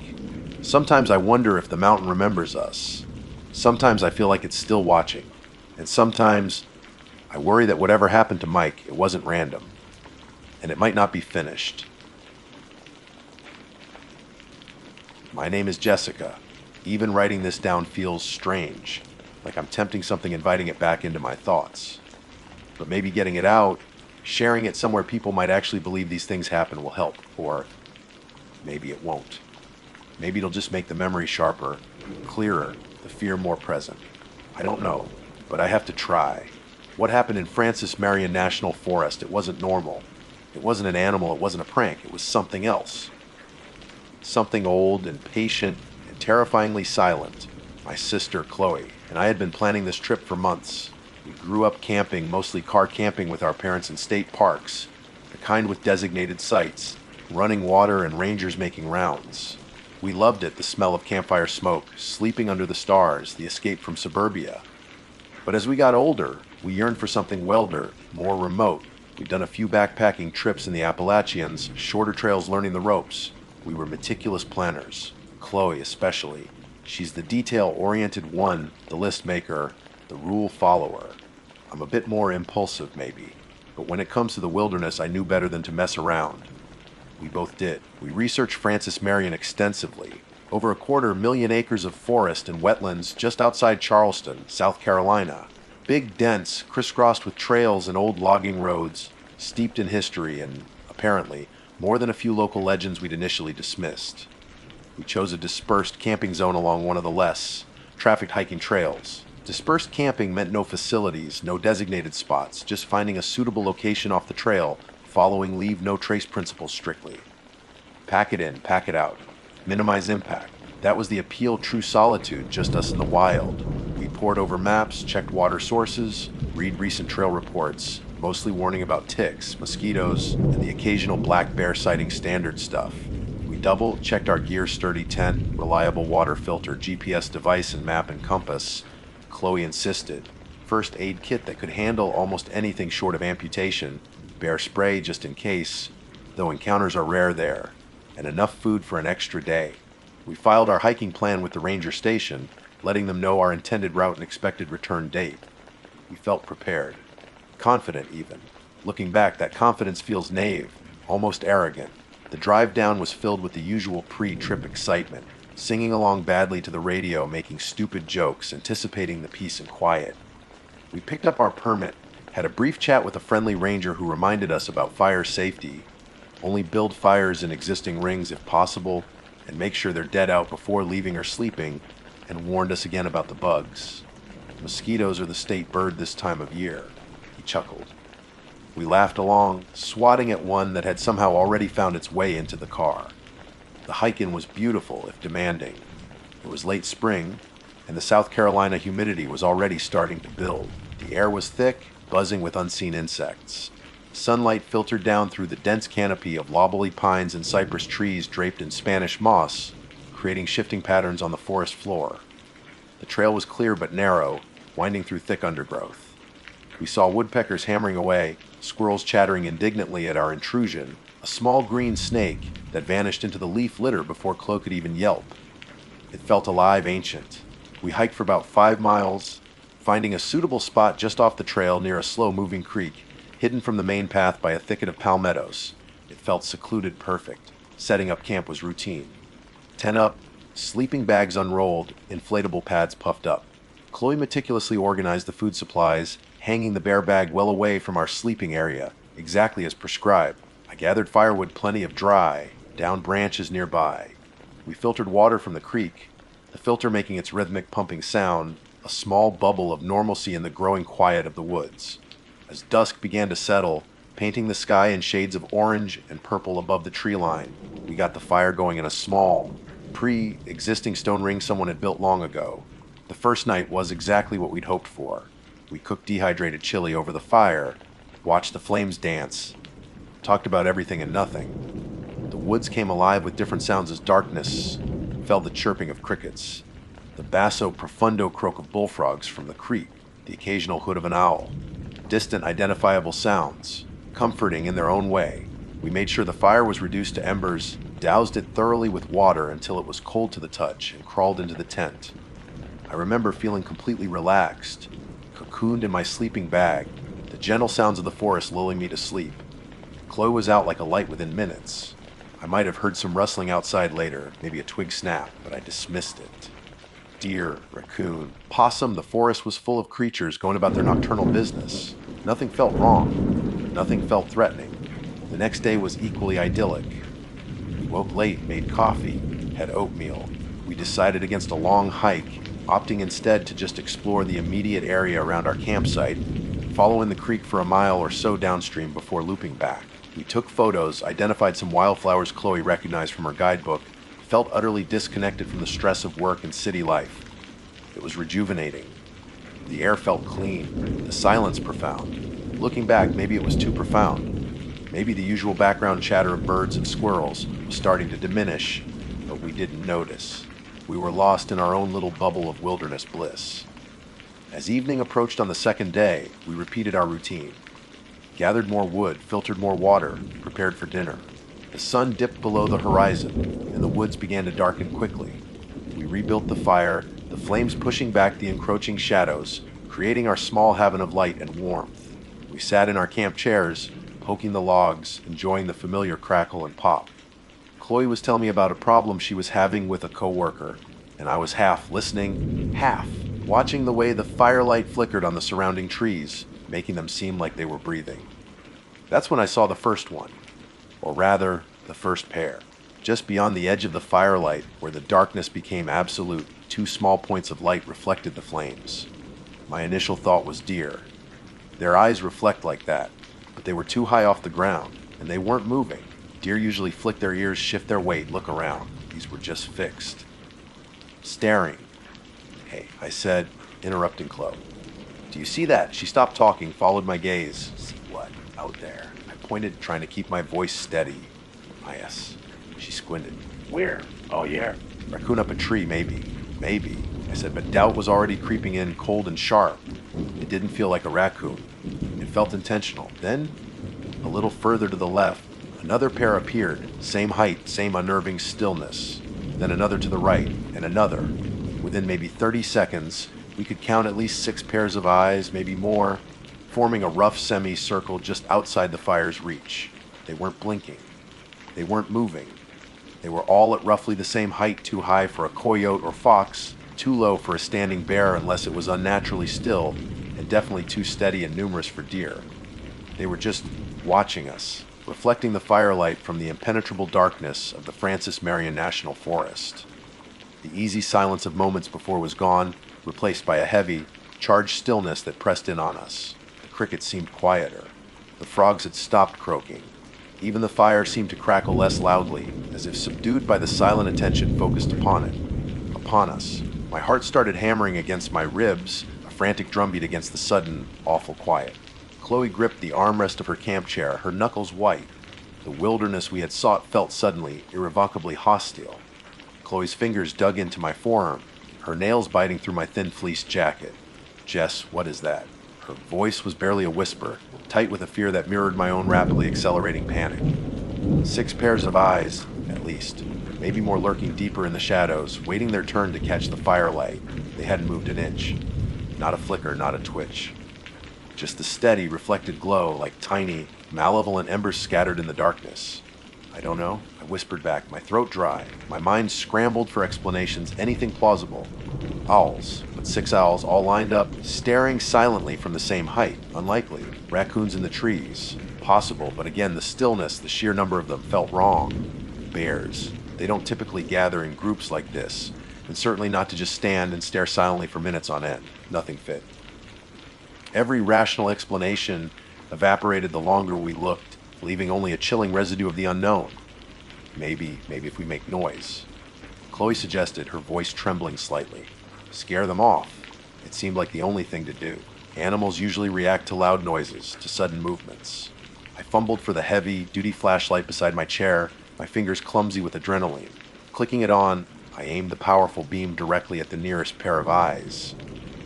Sometimes I wonder if the mountain remembers us. Sometimes I feel like it's still watching, and sometimes I worry that whatever happened to Mike, it wasn't random, and it might not be finished. My name is Jessica. Even writing this down feels strange, like I'm tempting something, inviting it back into my thoughts. But maybe getting it out, sharing it somewhere people might actually believe these things happen will help, or maybe it won't. Maybe it'll just make the memory sharper, clearer, the fear more present. I don't know, but I have to try. What happened in Francis Marion National Forest? It wasn't normal. It wasn't an animal, it wasn't a prank, it was something else. Something old and patient and terrifyingly silent. My sister, Chloe, and I had been planning this trip for months. We grew up camping, mostly car camping with our parents in state parks, the kind with designated sites, running water and rangers making rounds. We loved it, the smell of campfire smoke, sleeping under the stars, the escape from suburbia. But as we got older, we yearned for something wilder, more remote. We'd done a few backpacking trips in the Appalachians, shorter trails learning the ropes. We were meticulous planners, Chloe especially. She's the detail-oriented one, the list maker, the rule follower. I'm a bit more impulsive maybe, but when it comes to the wilderness I knew better than to mess around. We both did. We researched Francis Marion extensively. Over 250,000 acres of forest and wetlands just outside Charleston, South Carolina. Big, dense, crisscrossed with trails and old logging roads, steeped in history and, apparently, more than a few local legends we'd initially dismissed. We chose a dispersed camping zone along one of the less trafficked hiking trails. Dispersed camping meant no facilities, no designated spots, just finding a suitable location off the trail, following leave no trace principles strictly. Pack it in, pack it out. Minimize impact. That was the appeal. True solitude, just us in the wild. We pored over maps, checked water sources, read recent trail reports, mostly warning about ticks, mosquitoes, and the occasional black bear sighting. Standard stuff. We double-checked our gear: sturdy tent, reliable water filter, GPS device and map and compass. Chloe insisted. First aid kit that could handle almost anything short of amputation, bear spray just in case, though encounters are rare there, and enough food for an extra day. We filed our hiking plan with the ranger station, letting them know our intended route and expected return date. We felt prepared. Confident, even. Looking back, that confidence feels naive, almost arrogant. The drive down was filled with the usual pre-trip excitement, singing along badly to the radio, making stupid jokes, anticipating the peace and quiet. We picked up our permit, had a brief chat with a friendly ranger who reminded us about fire safety. Only build fires in existing rings if possible, and make sure they're dead out before leaving or sleeping, and warned us again about the bugs. Mosquitoes are the state bird this time of year. He chuckled. We laughed along, swatting at one that had somehow already found its way into the car. The hike-in was beautiful, if demanding. It was late spring, and the South Carolina humidity was already starting to build. The air was thick, buzzing with unseen insects. Sunlight filtered down through the dense canopy of loblolly pines and cypress trees draped in Spanish moss, creating shifting patterns on the forest floor. The trail was clear but narrow, winding through thick undergrowth. We saw woodpeckers hammering away, squirrels chattering indignantly at our intrusion, a small green snake that vanished into the leaf litter before Chloe could even yelp. It felt alive, ancient. We hiked for about 5 miles, finding a suitable spot just off the trail near a slow-moving creek, hidden from the main path by a thicket of palmettos. It felt secluded, perfect. Setting up camp was routine. Tent up, sleeping bags unrolled, inflatable pads puffed up. Chloe meticulously organized the food supplies, hanging the bear bag well away from our sleeping area, exactly as prescribed. I gathered firewood plenty of dry, down branches nearby. We filtered water from the creek, the filter making its rhythmic pumping sound, a small bubble of normalcy in the growing quiet of the woods. As dusk began to settle, painting the sky in shades of orange and purple above the tree line, we got the fire going in a small, pre-existing stone ring someone had built long ago. The first night was exactly what we'd hoped for. We cooked dehydrated chili over the fire, watched the flames dance, talked about everything and nothing. The woods came alive with different sounds as darkness fell: the chirping of crickets, the basso profundo croak of bullfrogs from the creek, the occasional hoot of an owl. Distant, identifiable sounds, comforting in their own way. We made sure the fire was reduced to embers, doused it thoroughly with water until it was cold to the touch, and crawled into the tent. I remember feeling completely relaxed, cocooned in my sleeping bag, the gentle sounds of the forest lulling me to sleep. Chloe was out like a light within minutes. I might have heard some rustling outside later, maybe a twig snap, but I dismissed it. Deer, raccoon, possum, the forest was full of creatures going about their nocturnal business. Nothing felt wrong. Nothing felt threatening. The next day was equally idyllic. We woke late, made coffee, had oatmeal. We decided against a long hike, opting instead to just explore the immediate area around our campsite, following the creek for a mile or so downstream before looping back. We took photos, identified some wildflowers Chloe recognized from her guidebook, felt utterly disconnected from the stress of work and city life. It was rejuvenating. The air felt clean, the silence profound. Looking back, maybe it was too profound. Maybe the usual background chatter of birds and squirrels was starting to diminish, but we didn't notice. We were lost in our own little bubble of wilderness bliss. As evening approached on the second day, we repeated our routine. Gathered more wood, filtered more water, prepared for dinner. The sun dipped below the horizon, and the woods began to darken quickly. We rebuilt the fire, the flames pushing back the encroaching shadows, creating our small haven of light and warmth. We sat in our camp chairs, poking the logs, enjoying the familiar crackle and pop. Chloe was telling me about a problem she was having with a coworker, and I was half listening, half watching the way the firelight flickered on the surrounding trees, making them seem like they were breathing. That's when I saw the first one, or rather, the first pair. Just beyond the edge of the firelight, where the darkness became absolute, two small points of light reflected the flames. My initial thought was deer. Their eyes reflect like that, but they were too high off the ground, and they weren't moving. Deer usually flick their ears, shift their weight, look around. These were just fixed. Staring. Hey, I said, interrupting Chloe. Do you see that? She stopped talking, followed my gaze. See what? Out there. I pointed, trying to keep my voice steady. Yes. She squinted. Where? Oh, yeah. Raccoon up a tree, maybe. Maybe. I said, but doubt was already creeping in, cold and sharp. It didn't feel like a raccoon. It felt intentional. Then, a little further to the left, another pair appeared. Same height, same unnerving stillness. Then another to the right, and another. Within maybe 30 seconds, we could count at least 6 pairs of eyes, maybe more, forming a rough semicircle just outside the fire's reach. They weren't blinking. They weren't moving. They were all at roughly the same height, too high for a coyote or fox, too low for a standing bear unless it was unnaturally still, and definitely too steady and numerous for deer. They were just watching us, reflecting the firelight from the impenetrable darkness of the Francis Marion National Forest. The easy silence of moments before was gone, replaced by a heavy, charged stillness that pressed in on us. The crickets seemed quieter. The frogs had stopped croaking. Even the fire seemed to crackle less loudly, as if subdued by the silent attention focused upon it, upon us. My heart started hammering against my ribs, a frantic drumbeat against the sudden, awful quiet. Chloe gripped the armrest of her camp chair, her knuckles white. The wilderness we had sought felt suddenly, irrevocably hostile. Chloe's fingers dug into my forearm, her nails biting through my thin fleece jacket. Jess, what is that? Her voice was barely a whisper, tight with a fear that mirrored my own rapidly accelerating panic. 6 pairs of eyes, at least, maybe more lurking deeper in the shadows, waiting their turn to catch the firelight. They hadn't moved an inch. Not a flicker, not a twitch. Just the steady, reflected glow like tiny, malevolent embers scattered in the darkness. I don't know, I whispered back, my throat dry. My mind scrambled for explanations, anything plausible. Owls, but 6 owls all lined up, staring silently from the same height. Unlikely. Raccoons in the trees. Possible, but again, the stillness, the sheer number of them felt wrong. Bears. They don't typically gather in groups like this, and certainly not to just stand and stare silently for minutes on end. Nothing fit. Every rational explanation evaporated the longer we looked, leaving only a chilling residue of the unknown. Maybe if we make noise. Chloe suggested, her voice trembling slightly. Scare them off. It seemed like the only thing to do. Animals usually react to loud noises, to sudden movements. I fumbled for the heavy, duty flashlight beside my chair, my fingers clumsy with adrenaline. Clicking it on, I aimed the powerful beam directly at the nearest pair of eyes.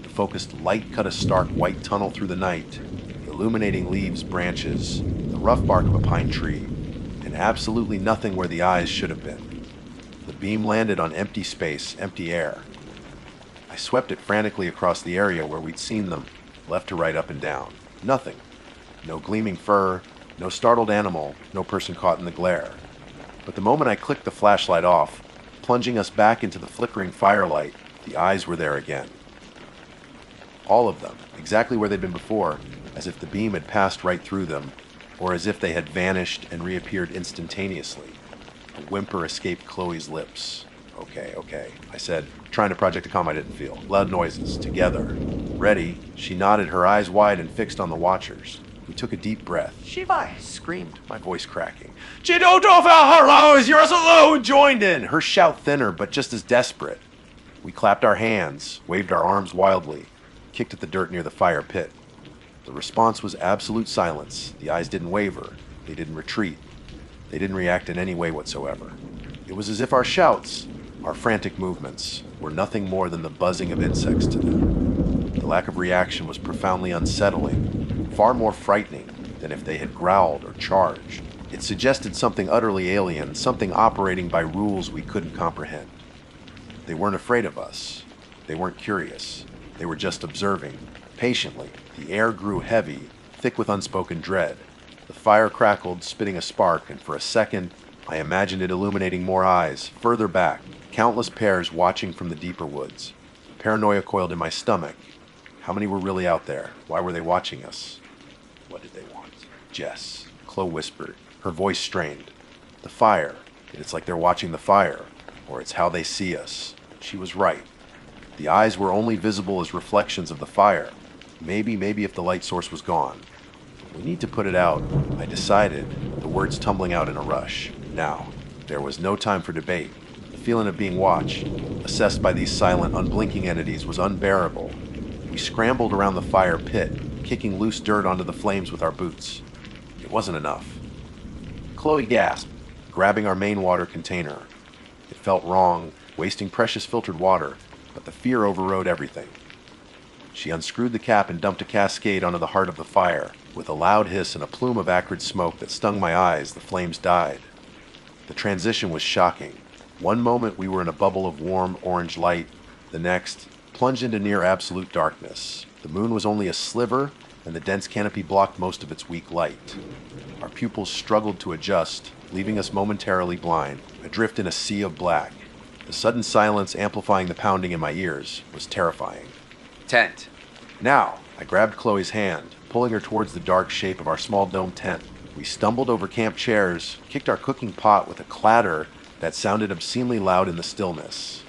The focused light cut a stark white tunnel through the night, illuminating leaves, branches, the rough bark of a pine tree, and absolutely nothing where the eyes should have been. The beam landed on empty space, empty air. I swept it frantically across the area where we'd seen them, left to right, up and down. Nothing. No gleaming fur, no startled animal, no person caught in the glare. But the moment I clicked the flashlight off, plunging us back into the flickering firelight, the eyes were there again. All of them, exactly where they'd been before, as if the beam had passed right through them, or as if they had vanished and reappeared instantaneously. A whimper escaped Chloe's lips. Okay, I said, trying to project a calm I didn't feel. Loud noises, together. Ready, she nodded, her eyes wide and fixed on the watchers. We took a deep breath. Shiva, I screamed, my voice cracking. Joined in, her shout thinner but just as desperate. We clapped our hands, waved our arms wildly, kicked at the dirt near the fire pit. The response was absolute silence. The eyes didn't waver. They didn't retreat. They didn't react in any way whatsoever. It was as if our shouts, our frantic movements, were nothing more than the buzzing of insects to them. The lack of reaction was profoundly unsettling, far more frightening than if they had growled or charged. It suggested something utterly alien, something operating by rules we couldn't comprehend. They weren't afraid of us. They weren't curious. They were just observing, patiently. The air grew heavy, thick with unspoken dread. The fire crackled, spitting a spark, and for a second, I imagined it illuminating more eyes, further back, countless pairs watching from the deeper woods. Paranoia coiled in my stomach. How many were really out there? Why were they watching us? What did they want? Jess, Chloe whispered, her voice strained. The fire. It's like they're watching the fire, or it's how they see us. She was right. The eyes were only visible as reflections of the fire. Maybe if the light source was gone. We need to put it out, I decided, the words tumbling out in a rush. Now, there was no time for debate. The feeling of being watched, assessed by these silent, unblinking entities, was unbearable. We scrambled around the fire pit, kicking loose dirt onto the flames with our boots. It wasn't enough. Chloe gasped, grabbing our main water container. It felt wrong, wasting precious filtered water, but the fear overrode everything. She unscrewed the cap and dumped a cascade onto the heart of the fire. With a loud hiss and a plume of acrid smoke that stung my eyes, the flames died. The transition was shocking. One moment we were in a bubble of warm orange light, the next, plunged into near absolute darkness. The moon was only a sliver, and the dense canopy blocked most of its weak light. Our pupils struggled to adjust, leaving us momentarily blind, adrift in a sea of black. The sudden silence, amplifying the pounding in my ears, was terrifying. Tent. Now, I grabbed Chloe's hand, pulling her towards the dark shape of our small dome tent. We stumbled over camp chairs, kicked our cooking pot with a clatter that sounded obscenely loud in the stillness.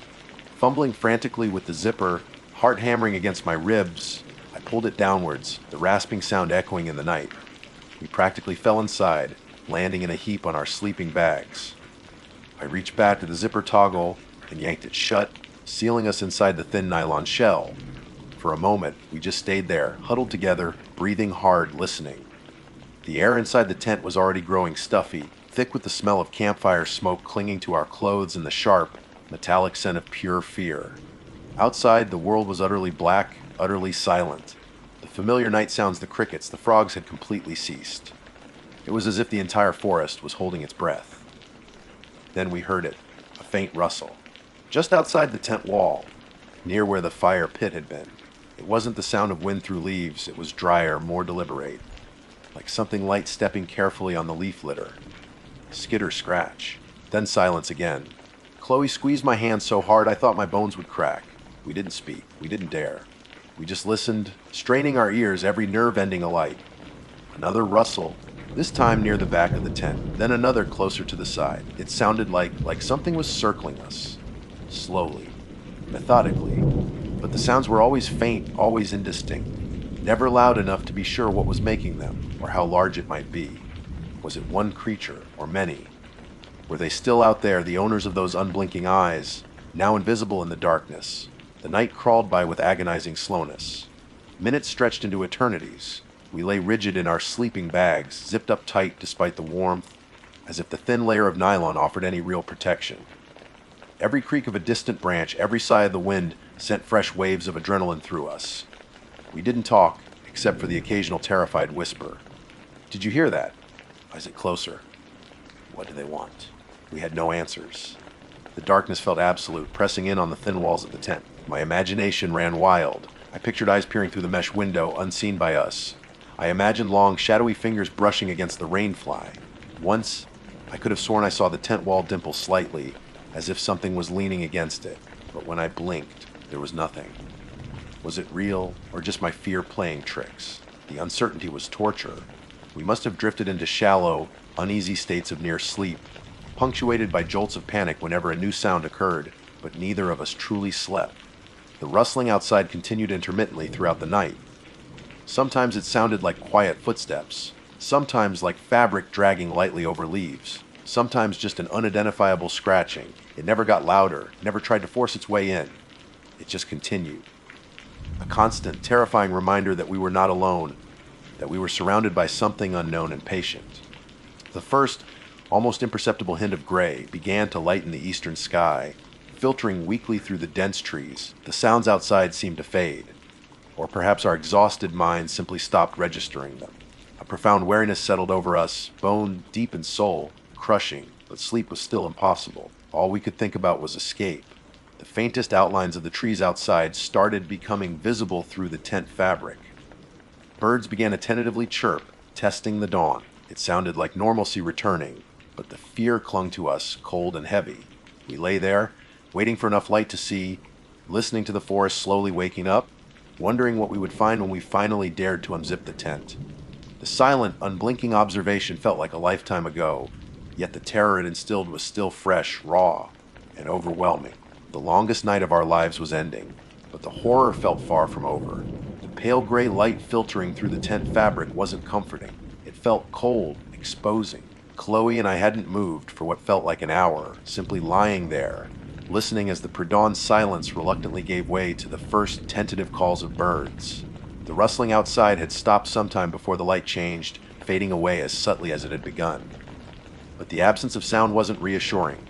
Fumbling frantically with the zipper, heart hammering against my ribs, I pulled it downwards, the rasping sound echoing in the night. We practically fell inside, landing in a heap on our sleeping bags. I reached back to the zipper toggle and yanked it shut, sealing us inside the thin nylon shell. For a moment, we just stayed there, huddled together, breathing hard, listening. The air inside the tent was already growing stuffy, thick with the smell of campfire smoke clinging to our clothes and the sharp, metallic scent of pure fear. Outside, the world was utterly black, utterly silent. The familiar night sounds, the crickets, the frogs had completely ceased. It was as if the entire forest was holding its breath. Then we heard it, a faint rustle, just outside the tent wall, near where the fire pit had been. It wasn't the sound of wind through leaves, it was drier, more deliberate, like something light stepping carefully on the leaf litter. Skitter scratch, then silence again. Chloe squeezed my hand so hard I thought my bones would crack. We didn't speak, we didn't dare. We just listened, straining our ears, every nerve ending alight. Another rustle, this time near the back of the tent, then another closer to the side. It sounded like something was circling us, slowly, methodically. But the sounds were always faint, always indistinct, never loud enough to be sure what was making them, or how large it might be. Was it one creature, or many? Were they still out there, the owners of those unblinking eyes, now invisible in the darkness? The night crawled by with agonizing slowness. Minutes stretched into eternities. We lay rigid in our sleeping bags, zipped up tight despite the warmth, as if the thin layer of nylon offered any real protection. Every creak of a distant branch, every sigh of the wind sent fresh waves of adrenaline through us. We didn't talk, except for the occasional terrified whisper. "Did you hear that?" I said closer. "What do they want?" We had no answers. The darkness felt absolute, pressing in on the thin walls of the tent. My imagination ran wild. I pictured eyes peering through the mesh window, unseen by us. I imagined long, shadowy fingers brushing against the rainfly. Once, I could have sworn I saw the tent wall dimple slightly, as if something was leaning against it. But when I blinked, there was nothing. Was it real, or just my fear playing tricks? The uncertainty was torture. We must have drifted into shallow, uneasy states of near sleep, punctuated by jolts of panic whenever a new sound occurred, but neither of us truly slept. The rustling outside continued intermittently throughout the night. Sometimes it sounded like quiet footsteps, sometimes like fabric dragging lightly over leaves, sometimes just an unidentifiable scratching. It never got louder, never tried to force its way in. It just continued. A constant, terrifying reminder that we were not alone, that we were surrounded by something unknown and patient. The first, almost imperceptible hint of gray began to lighten the eastern sky, filtering weakly through the dense trees. The sounds outside seemed to fade, or perhaps our exhausted minds simply stopped registering them. A profound weariness settled over us, bone deep in soul, crushing, but sleep was still impossible. All we could think about was escape. The faintest outlines of the trees outside started becoming visible through the tent fabric. Birds began to tentatively chirp, testing the dawn. It sounded like normalcy returning, but the fear clung to us, cold and heavy. We lay there, waiting for enough light to see, listening to the forest slowly waking up, wondering what we would find when we finally dared to unzip the tent. The silent, unblinking observation felt like a lifetime ago, yet the terror it instilled was still fresh, raw, and overwhelming. The longest night of our lives was ending, but the horror felt far from over. The pale gray light filtering through the tent fabric wasn't comforting. It felt cold, exposing. Chloe and I hadn't moved for what felt like an hour, simply lying there, listening as the pre-dawn silence reluctantly gave way to the first tentative calls of birds. The rustling outside had stopped sometime before the light changed, fading away as subtly as it had begun. But the absence of sound wasn't reassuring.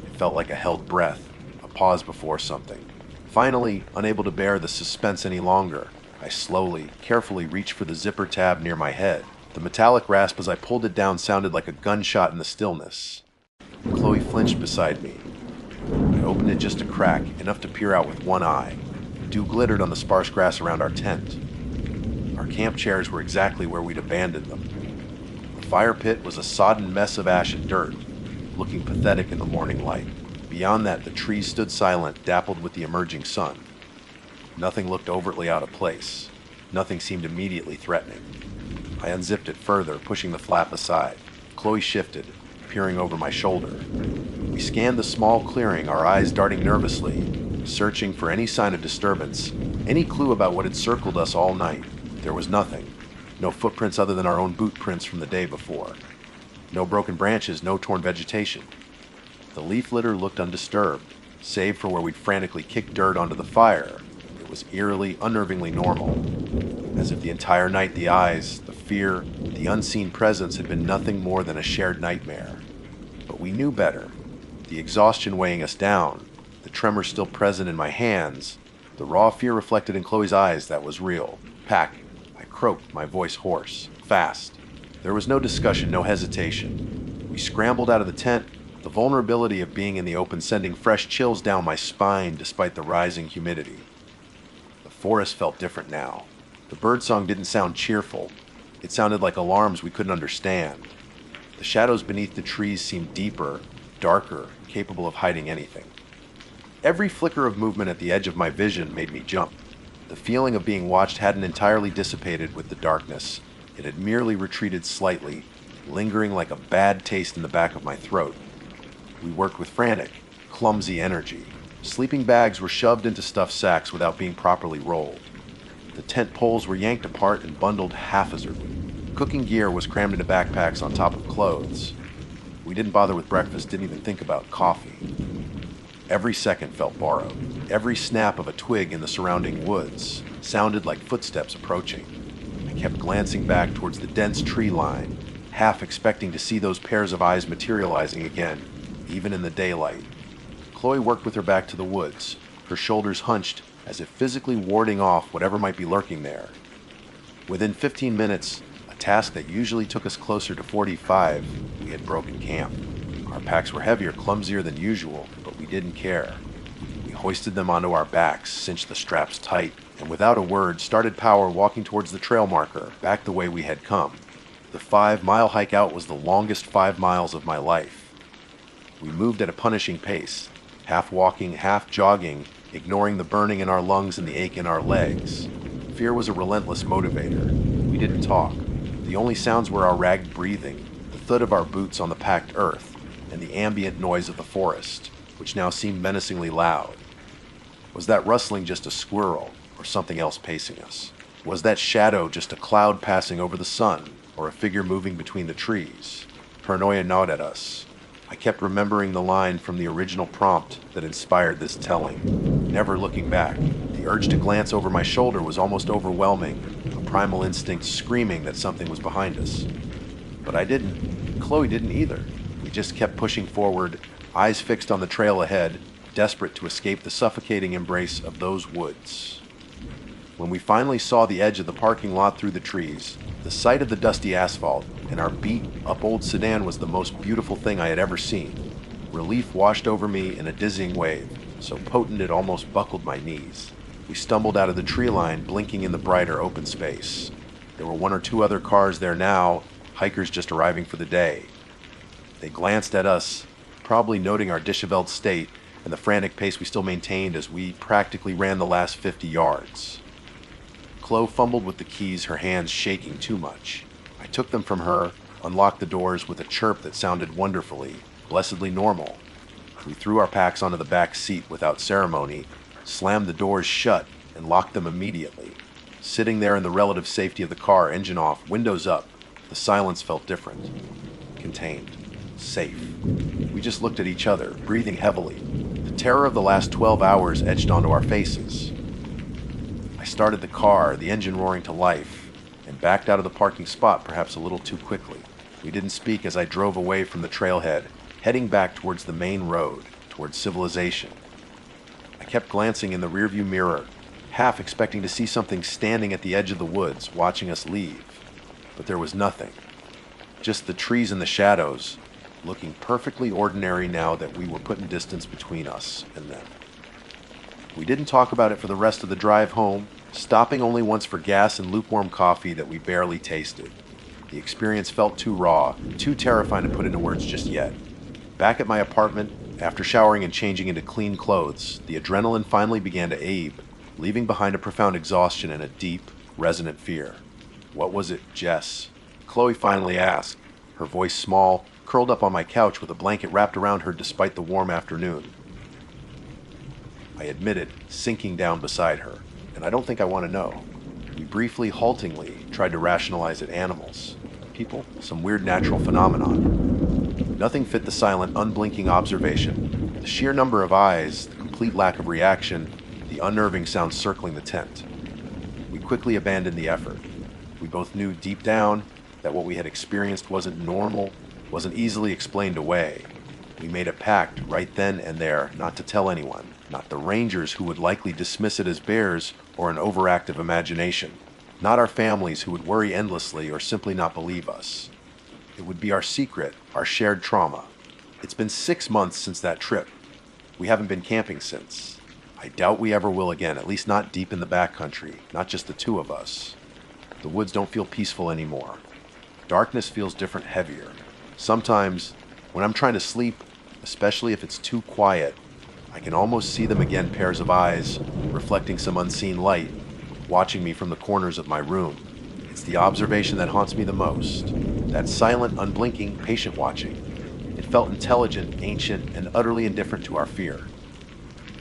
It felt like a held breath, a pause before something. Finally, unable to bear the suspense any longer, I slowly, carefully reached for the zipper tab near my head. The metallic rasp as I pulled it down sounded like a gunshot in the stillness. Chloe flinched beside me. I opened it just a crack, enough to peer out with one eye. Dew glittered on the sparse grass around our tent. Our camp chairs were exactly where we'd abandoned them. The fire pit was a sodden mess of ash and dirt, looking pathetic in the morning light. Beyond that, the trees stood silent, dappled with the emerging sun. Nothing looked overtly out of place. Nothing seemed immediately threatening. I unzipped it further, pushing the flap aside. Chloe shifted, peering over my shoulder. We scanned the small clearing, our eyes darting nervously, searching for any sign of disturbance, any clue about what had circled us all night. There was nothing. No footprints other than our own boot prints from the day before. No broken branches, no torn vegetation. The leaf litter looked undisturbed, save for where we'd frantically kicked dirt onto the fire. It was eerily, unnervingly normal. As if the entire night the eyes, the fear, the unseen presence had been nothing more than a shared nightmare. But we knew better. The exhaustion weighing us down, the tremor still present in my hands, the raw fear reflected in Chloe's eyes, that was real. Pack, I croaked, my voice hoarse, fast. There was no discussion, no hesitation. We scrambled out of the tent, the vulnerability of being in the open sending fresh chills down my spine despite the rising humidity. The forest felt different now. The birdsong didn't sound cheerful. It sounded like alarms we couldn't understand. The shadows beneath the trees seemed deeper, darker, capable of hiding anything. Every flicker of movement at the edge of my vision made me jump. The feeling of being watched hadn't entirely dissipated with the darkness. It had merely retreated slightly, lingering like a bad taste in the back of my throat. We worked with frantic, clumsy energy. Sleeping bags were shoved into stuffed sacks without being properly rolled. The tent poles were yanked apart and bundled haphazardly. Cooking gear was crammed into backpacks on top of clothes. We didn't bother with breakfast, didn't even think about coffee. Every second felt borrowed. Every snap of a twig in the surrounding woods sounded like footsteps approaching. I kept glancing back towards the dense tree line, half expecting to see those pairs of eyes materializing again, even in the daylight. Chloe worked with her back to the woods, her shoulders hunched as if physically warding off whatever might be lurking there. Within 15 minutes, a task that usually took us closer to 45, we had broken camp. Our packs were heavier, clumsier than usual, but we didn't care. We hoisted them onto our backs, cinched the straps tight, and without a word started power walking towards the trail marker, back the way we had come. The 5-mile hike out was the longest 5 miles of my life. We moved at a punishing pace, half walking, half jogging, ignoring the burning in our lungs and the ache in our legs. Fear was a relentless motivator. We didn't talk. The only sounds were our ragged breathing, the thud of our boots on the packed earth, and the ambient noise of the forest, which now seemed menacingly loud. Was that rustling just a squirrel, or something else pacing us? Was that shadow just a cloud passing over the sun, or a figure moving between the trees? Paranoia gnawed at us. I kept remembering the line from the original prompt that inspired this telling, never looking back. The urge to glance over my shoulder was almost overwhelming, a primal instinct screaming that something was behind us. But I didn't. Chloe didn't either. We just kept pushing forward, eyes fixed on the trail ahead, desperate to escape the suffocating embrace of those woods. When we finally saw the edge of the parking lot through the trees, the sight of the dusty asphalt and our beat-up old sedan was the most beautiful thing I had ever seen. Relief washed over me in a dizzying wave, so potent it almost buckled my knees. We stumbled out of the tree line, blinking in the brighter open space. There were 1 or 2 other cars there now, hikers just arriving for the day. They glanced at us, probably noting our disheveled state and the frantic pace we still maintained as we practically ran the last 50 yards. Chloe fumbled with the keys, her hands shaking too much. I took them from her, unlocked the doors with a chirp that sounded wonderfully, blessedly normal. We threw our packs onto the back seat without ceremony, slammed the doors shut, and locked them immediately. Sitting there in the relative safety of the car, engine off, windows up, the silence felt different. Contained. Safe. We just looked at each other, breathing heavily. The terror of the last 12 hours etched onto our faces. I started the car, the engine roaring to life, and backed out of the parking spot perhaps a little too quickly. We didn't speak as I drove away from the trailhead, heading back towards the main road, towards civilization. I kept glancing in the rearview mirror, half expecting to see something standing at the edge of the woods, watching us leave. But there was nothing. Just the trees and the shadows, looking perfectly ordinary now that we were putting distance between us and them. We didn't talk about it for the rest of the drive home, stopping only once for gas and lukewarm coffee that we barely tasted. The experience felt too raw, too terrifying to put into words just yet. Back at my apartment, after showering and changing into clean clothes, the adrenaline finally began to ebb, leaving behind a profound exhaustion and a deep, resonant fear. What was it, Jess? Chloe finally asked, her voice small, curled up on my couch with a blanket wrapped around her despite the warm afternoon. I admitted, sinking down beside her, and I don't think I want to know. We briefly, haltingly, tried to rationalize it. Animals. People. Some weird natural phenomenon. Nothing fit the silent, unblinking observation. The sheer number of eyes, the complete lack of reaction, the unnerving sound circling the tent. We quickly abandoned the effort. We both knew deep down that what we had experienced wasn't normal, wasn't easily explained away. We made a pact right then and there not to tell anyone, not the rangers who would likely dismiss it as bears or an overactive imagination, not our families who would worry endlessly or simply not believe us. It would be our secret, our shared trauma. It's been 6 months since that trip. We haven't been camping since. I doubt we ever will again, at least not deep in the backcountry, not just the two of us. The woods don't feel peaceful anymore. Darkness feels different, heavier. Sometimes, when I'm trying to sleep, especially if it's too quiet, I can almost see them again, pairs of eyes, reflecting some unseen light, watching me from the corners of my room. It's the observation that haunts me the most. That silent, unblinking, patient watching. It felt intelligent, ancient, and utterly indifferent to our fear.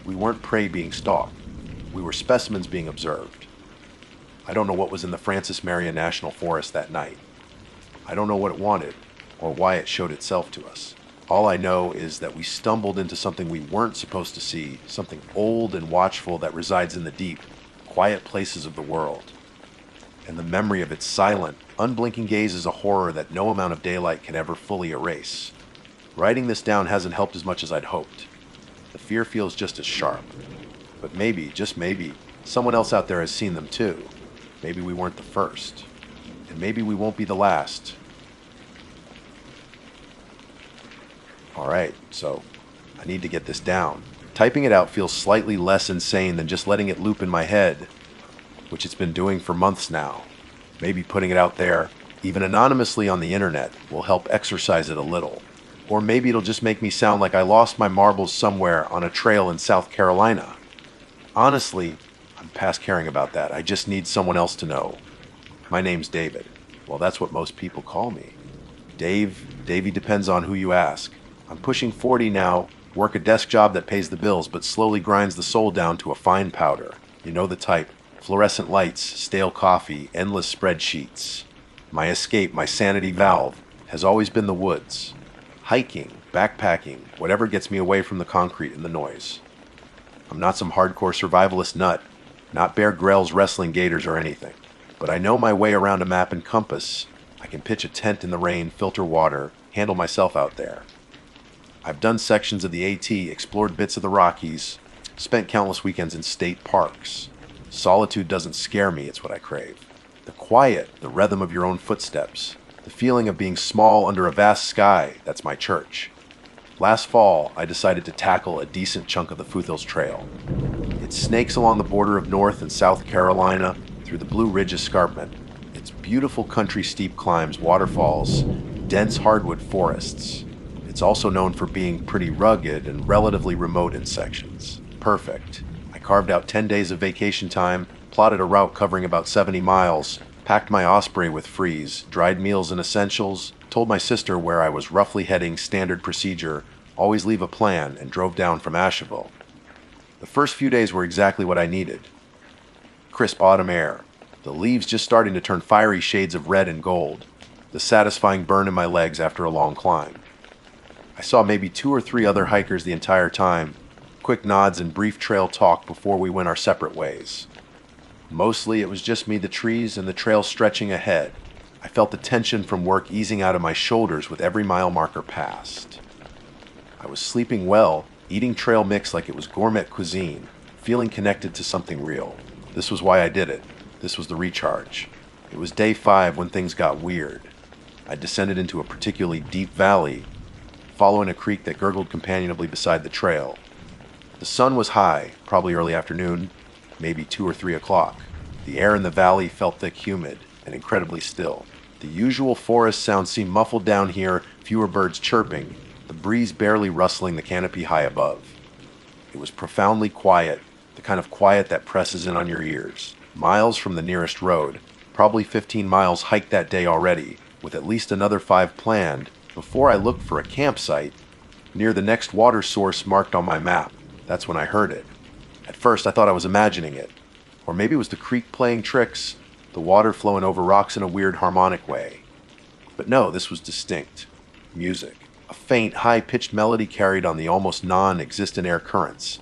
We weren't prey being stalked. We were specimens being observed. I don't know what was in the Francis Marion National Forest that night. I don't know what it wanted, or why it showed itself to us. All I know is that we stumbled into something we weren't supposed to see, something old and watchful that resides in the deep, quiet places of the world. And the memory of its silent, unblinking gaze is a horror that no amount of daylight can ever fully erase. Writing this down hasn't helped as much as I'd hoped. The fear feels just as sharp. But maybe, just maybe, someone else out there has seen them too. Maybe we weren't the first. And maybe we won't be the last. Alright, so I need to get this down. Typing it out feels slightly less insane than just letting it loop in my head, which it's been doing for months now. Maybe putting it out there, even anonymously on the internet, will help exorcise it a little. Or maybe it'll just make me sound like I lost my marbles somewhere on a trail in South Carolina. Honestly, I'm past caring about that. I just need someone else to know. My name's David. Well, that's what most people call me. Davey depends on who you ask. I'm pushing 40 now, work a desk job that pays the bills but slowly grinds the soul down to a fine powder. You know the type. Fluorescent lights, stale coffee, endless spreadsheets. My escape, my sanity valve, has always been the woods. Hiking, backpacking, whatever gets me away from the concrete and the noise. I'm not some hardcore survivalist nut, not Bear Grylls wrestling gators or anything. But I know my way around a map and compass. I can pitch a tent in the rain, filter water, handle myself out there. I've done sections of the AT, explored bits of the Rockies, spent countless weekends in state parks. Solitude doesn't scare me, it's what I crave. The quiet, the rhythm of your own footsteps, the feeling of being small under a vast sky, that's my church. Last fall, I decided to tackle a decent chunk of the Foothills Trail. It snakes along the border of North and South Carolina through the Blue Ridge Escarpment. It's beautiful country steep climbs, waterfalls, dense hardwood forests. It's also known for being pretty rugged and relatively remote in sections. Perfect. I carved out 10 days of vacation time, plotted a route covering about 70 miles, packed my Osprey with freeze, dried meals and essentials, told my sister where I was roughly heading, standard procedure, always leave a plan, and drove down from Asheville. The first few days were exactly what I needed. Crisp autumn air, the leaves just starting to turn fiery shades of red and gold, the satisfying burn in my legs after a long climb. I saw maybe 2 or 3 other hikers the entire time, quick nods and brief trail talk before we went our separate ways. Mostly it was just me, the trees, and the trail stretching ahead. I felt the tension from work easing out of my shoulders with every mile marker passed. I was sleeping well, eating trail mix like it was gourmet cuisine, feeling connected to something real. This was why I did it. This was the recharge. It was day 5 when things got weird. I descended into a particularly deep valley, following a creek that gurgled companionably beside the trail. The sun was high, probably early afternoon, maybe 2 or 3 o'clock. The air in the valley felt thick, humid, and incredibly still. The usual forest sounds seemed muffled down here, fewer birds chirping, the breeze barely rustling the canopy high above. It was profoundly quiet, the kind of quiet that presses in on your ears. Miles from the nearest road, probably 15 miles hiked that day already, with at least another 5 planned, before I looked for a campsite near the next water source marked on my map. That's when I heard it. At first I thought I was imagining it, or maybe it was the creek playing tricks, the water flowing over rocks in a weird harmonic way. But no, this was distinct. Music. A faint, high-pitched melody carried on the almost non-existent air currents.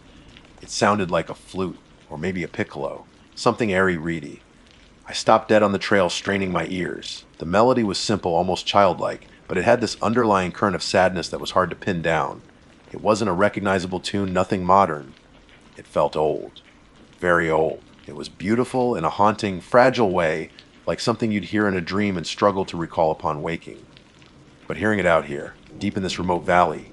It sounded like a flute, or maybe a piccolo, something airy, reedy. I stopped dead on the trail, straining my ears. The melody was simple, almost childlike, but it had this underlying current of sadness that was hard to pin down. It wasn't a recognizable tune, nothing modern. It felt old. Very old. It was beautiful in a haunting, fragile way, like something you'd hear in a dream and struggle to recall upon waking. But hearing it out here, deep in this remote valley,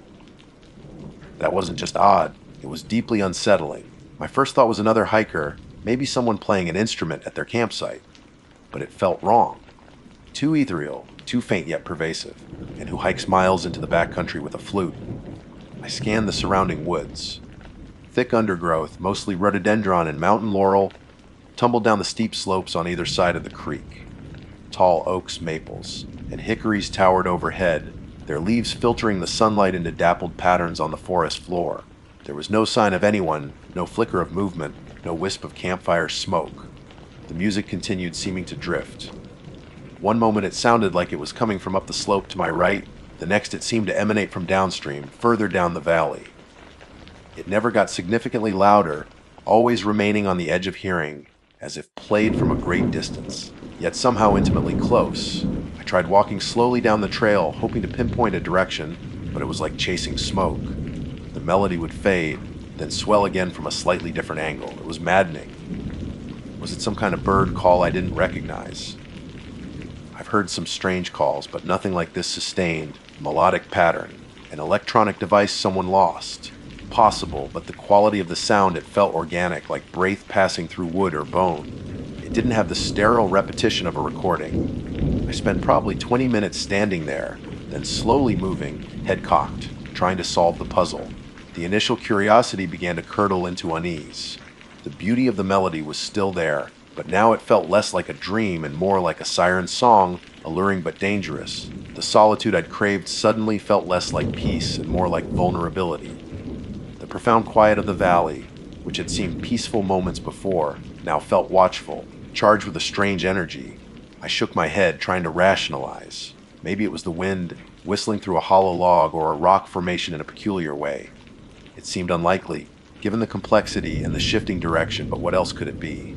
that wasn't just odd, it was deeply unsettling. My first thought was another hiker, maybe someone playing an instrument at their campsite. But it felt wrong. Too ethereal, too faint yet pervasive, and who hikes miles into the backcountry with a flute? I scanned the surrounding woods. Thick undergrowth, mostly rhododendron and mountain laurel, tumbled down the steep slopes on either side of the creek. Tall oaks, maples, and hickories towered overhead, their leaves filtering the sunlight into dappled patterns on the forest floor. There was no sign of anyone, no flicker of movement, no wisp of campfire smoke. The music continued, seeming to drift. One moment it sounded like it was coming from up the slope to my right, the next it seemed to emanate from downstream, further down the valley. It never got significantly louder, always remaining on the edge of hearing, as if played from a great distance, yet somehow intimately close. I tried walking slowly down the trail, hoping to pinpoint a direction, but it was like chasing smoke. The melody would fade, then swell again from a slightly different angle. It was maddening. Was it some kind of bird call I didn't recognize? I've heard some strange calls, but nothing like this sustained, melodic pattern. An electronic device someone lost. Possible, but the quality of the sound, it felt organic, like breath passing through wood or bone. It didn't have the sterile repetition of a recording. I spent probably 20 minutes standing there, then slowly moving, head cocked, trying to solve the puzzle. The initial curiosity began to curdle into unease. The beauty of the melody was still there, but now it felt less like a dream and more like a siren song, alluring but dangerous. The solitude I'd craved suddenly felt less like peace and more like vulnerability. The profound quiet of the valley, which had seemed peaceful moments before, now felt watchful, charged with a strange energy. I shook my head, trying to rationalize. Maybe it was the wind whistling through a hollow log or a rock formation in a peculiar way. It seemed unlikely, given the complexity and the shifting direction, but what else could it be?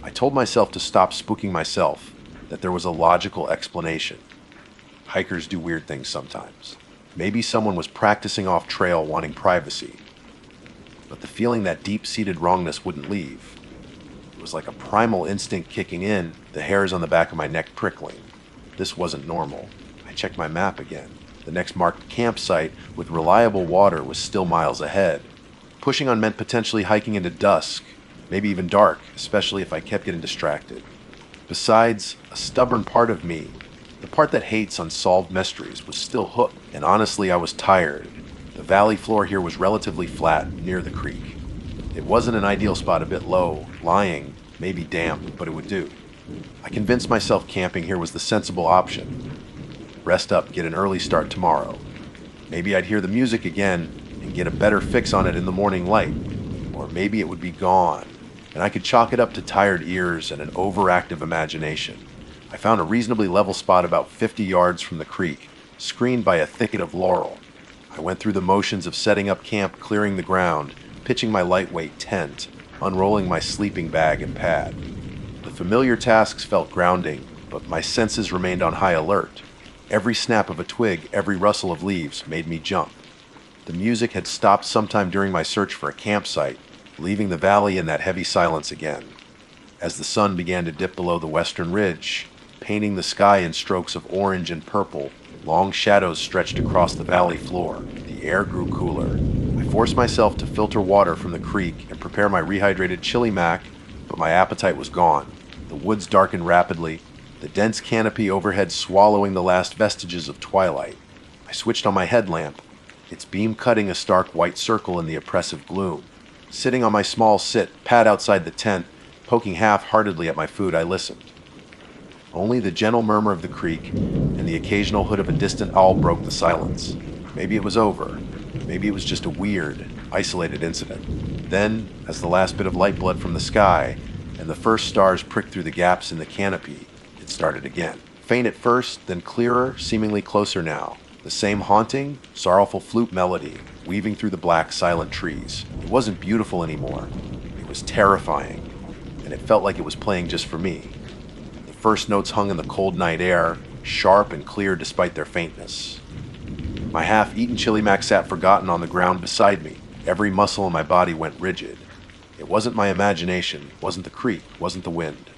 I told myself to stop spooking myself, that there was a logical explanation. Hikers do weird things sometimes. Maybe someone was practicing off trail, wanting privacy. But the feeling that deep-seated wrongness wouldn't leave. It was like a primal instinct kicking in, the hairs on the back of my neck prickling. This wasn't normal. I checked my map again. The next marked campsite with reliable water was still miles ahead. Pushing on meant potentially hiking into dusk, maybe even dark, especially if I kept getting distracted. Besides, a stubborn part of me, the part that hates unsolved mysteries, was still hooked, and honestly, I was tired. The valley floor here was relatively flat, near the creek. It wasn't an ideal spot, a bit low, lying, maybe damp, but it would do. I convinced myself camping here was the sensible option. Rest up, get an early start tomorrow. Maybe I'd hear the music again and get a better fix on it in the morning light. Or maybe it would be gone, and I could chalk it up to tired ears and an overactive imagination. I found a reasonably level spot about 50 yards from the creek, screened by a thicket of laurel. I went through the motions of setting up camp, clearing the ground, pitching my lightweight tent, unrolling my sleeping bag and pad. The familiar tasks felt grounding, but my senses remained on high alert. Every snap of a twig, every rustle of leaves made me jump. The music had stopped sometime during my search for a campsite, leaving the valley in that heavy silence again. As the sun began to dip below the western ridge, painting the sky in strokes of orange and purple, long shadows stretched across the valley floor. The air grew cooler. I forced myself to filter water from the creek and prepare my rehydrated chili mac, but my appetite was gone. The woods darkened rapidly, the dense canopy overhead swallowing the last vestiges of twilight. I switched on my headlamp, its beam cutting a stark white circle in the oppressive gloom. Sitting on my small pad outside the tent, poking half-heartedly at my food, I listened. Only the gentle murmur of the creek and the occasional hoot of a distant owl broke the silence. Maybe it was over. Maybe it was just a weird, isolated incident. Then, as the last bit of light bled from the sky and the first stars pricked through the gaps in the canopy, it started again. Faint at first, then clearer, seemingly closer now. The same haunting, sorrowful flute melody weaving through the black, silent trees. It wasn't beautiful anymore. It was terrifying, and it felt like it was playing just for me. The first notes hung in the cold night air, sharp and clear despite their faintness. My half-eaten chili mac sat forgotten on the ground beside me. Every muscle in my body went rigid. It wasn't my imagination, wasn't the creek, wasn't the wind.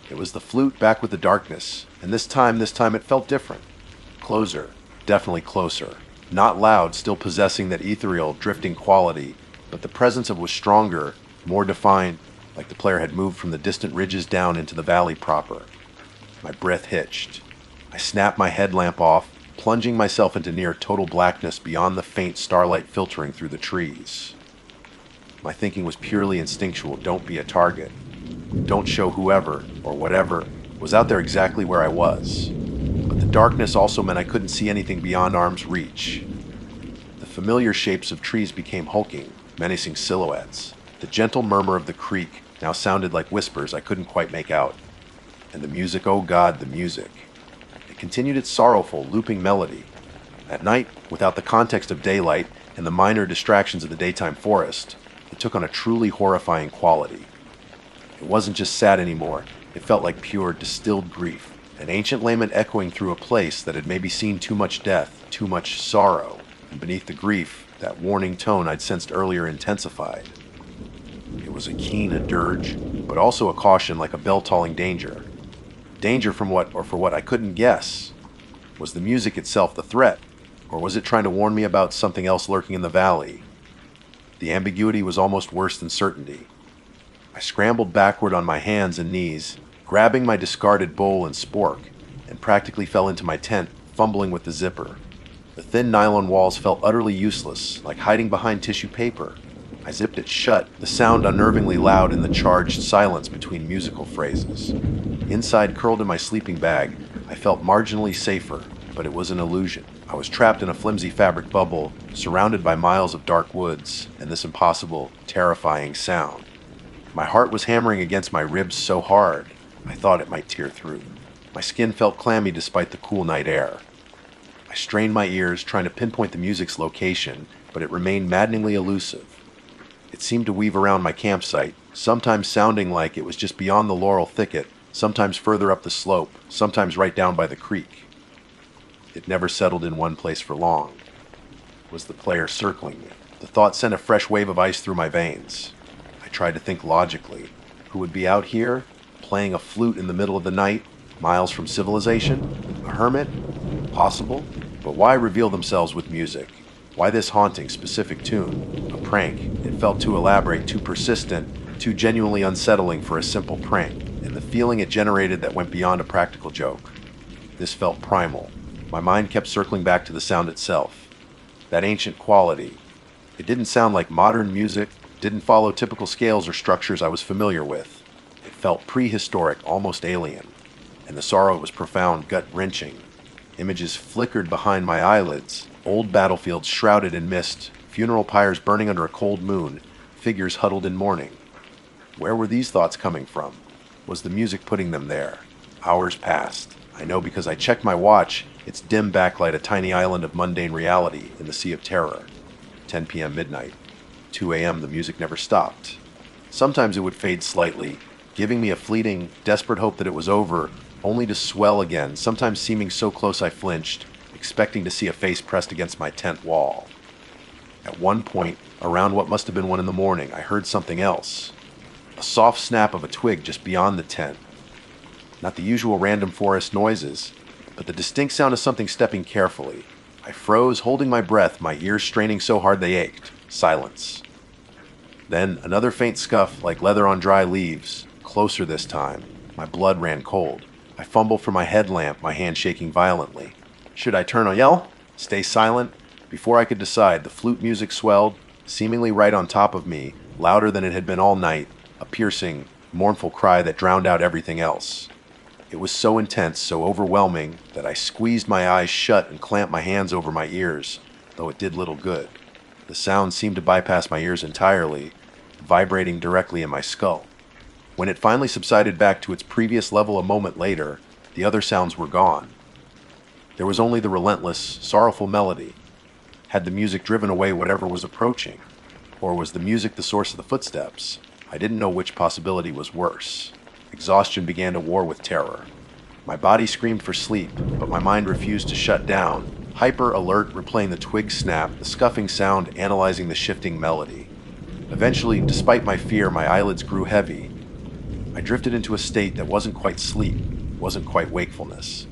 It was the flute back with the darkness, and this time it felt different. Closer, definitely closer. Not loud, still possessing that ethereal, drifting quality, but the presence of it was stronger, more defined, like the player had moved from the distant ridges down into the valley proper. My breath hitched. I snapped my headlamp off, plunging myself into near total blackness beyond the faint starlight filtering through the trees. My thinking was purely instinctual. Don't be a target. Don't show whoever, or whatever, was out there exactly where I was. But the darkness also meant I couldn't see anything beyond arm's reach. The familiar shapes of trees became hulking, menacing silhouettes. The gentle murmur of the creek now sounded like whispers I couldn't quite make out. And the music, oh God, the music. It continued its sorrowful, looping melody. At night, without the context of daylight and the minor distractions of the daytime forest, it took on a truly horrifying quality. It wasn't just sad anymore. It felt like pure, distilled grief. An ancient lament echoing through a place that had maybe seen too much death, too much sorrow, and beneath the grief, that warning tone I'd sensed earlier intensified. It was a keen, a dirge, but also a caution like a bell-tolling danger. Danger from what, or for what, I couldn't guess. Was the music itself the threat, or was it trying to warn me about something else lurking in the valley? The ambiguity was almost worse than certainty. I scrambled backward on my hands and knees, grabbing my discarded bowl and spork, and practically fell into my tent, fumbling with the zipper. The thin nylon walls felt utterly useless, like hiding behind tissue paper. I zipped it shut, the sound unnervingly loud in the charged silence between musical phrases. Inside, curled in my sleeping bag, I felt marginally safer, but it was an illusion. I was trapped in a flimsy fabric bubble, surrounded by miles of dark woods, and this impossible, terrifying sound. My heart was hammering against my ribs so hard, I thought it might tear through. My skin felt clammy despite the cool night air. I strained my ears, trying to pinpoint the music's location, but it remained maddeningly elusive. It seemed to weave around my campsite, sometimes sounding like it was just beyond the laurel thicket, sometimes further up the slope, sometimes right down by the creek. It never settled in one place for long. Was the player circling me? The thought sent a fresh wave of ice through my veins. I tried to think logically. Who would be out here, playing a flute in the middle of the night, miles from civilization? A hermit? Possible. But why reveal themselves with music? Why this haunting, specific tune? A prank. It felt too elaborate, too persistent, too genuinely unsettling for a simple prank. and the feeling it generated that went beyond a practical joke. This felt primal. My mind kept circling back to the sound itself. That ancient quality. It didn't sound like modern music, didn't follow typical scales or structures I was familiar with. It felt prehistoric, almost alien. And the sorrow was profound, gut-wrenching. Images flickered behind my eyelids, old battlefields shrouded in mist, funeral pyres burning under a cold moon, figures huddled in mourning. Where were these thoughts coming from? Was the music putting them there? Hours passed. I know because I checked my watch, its dim backlight a tiny island of mundane reality in the sea of terror. 10 p.m. midnight. 2 a.m. the music never stopped. Sometimes it would fade slightly, giving me a fleeting, desperate hope that it was over, only to swell again, sometimes seeming so close I flinched, expecting to see a face pressed against my tent wall. At one point, around what must have been 1 a.m, I heard something else. A soft snap of a twig just beyond the tent. Not the usual random forest noises, but the distinct sound of something stepping carefully. I froze, holding my breath, my ears straining so hard they ached. Silence. Then another faint scuff like leather on dry leaves. Closer this time. My blood ran cold. I fumbled for my headlamp, my hand shaking violently. Should I turn or yell? Stay silent? Before I could decide, the flute music swelled, seemingly right on top of me, louder than it had been all night, a piercing, mournful cry that drowned out everything else. It was so intense, so overwhelming, that I squeezed my eyes shut and clamped my hands over my ears, though it did little good. The sound seemed to bypass my ears entirely, vibrating directly in my skull. When it finally subsided back to its previous level a moment later, the other sounds were gone. There was only the relentless, sorrowful melody. Had the music driven away whatever was approaching? Or was the music the source of the footsteps? I didn't know which possibility was worse. Exhaustion began to war with terror. My body screamed for sleep, but my mind refused to shut down, hyper alert, replaying the twig snap, the scuffing sound, analyzing the shifting melody. Eventually, despite my fear, my eyelids grew heavy. I drifted into a state that wasn't quite sleep, wasn't quite wakefulness.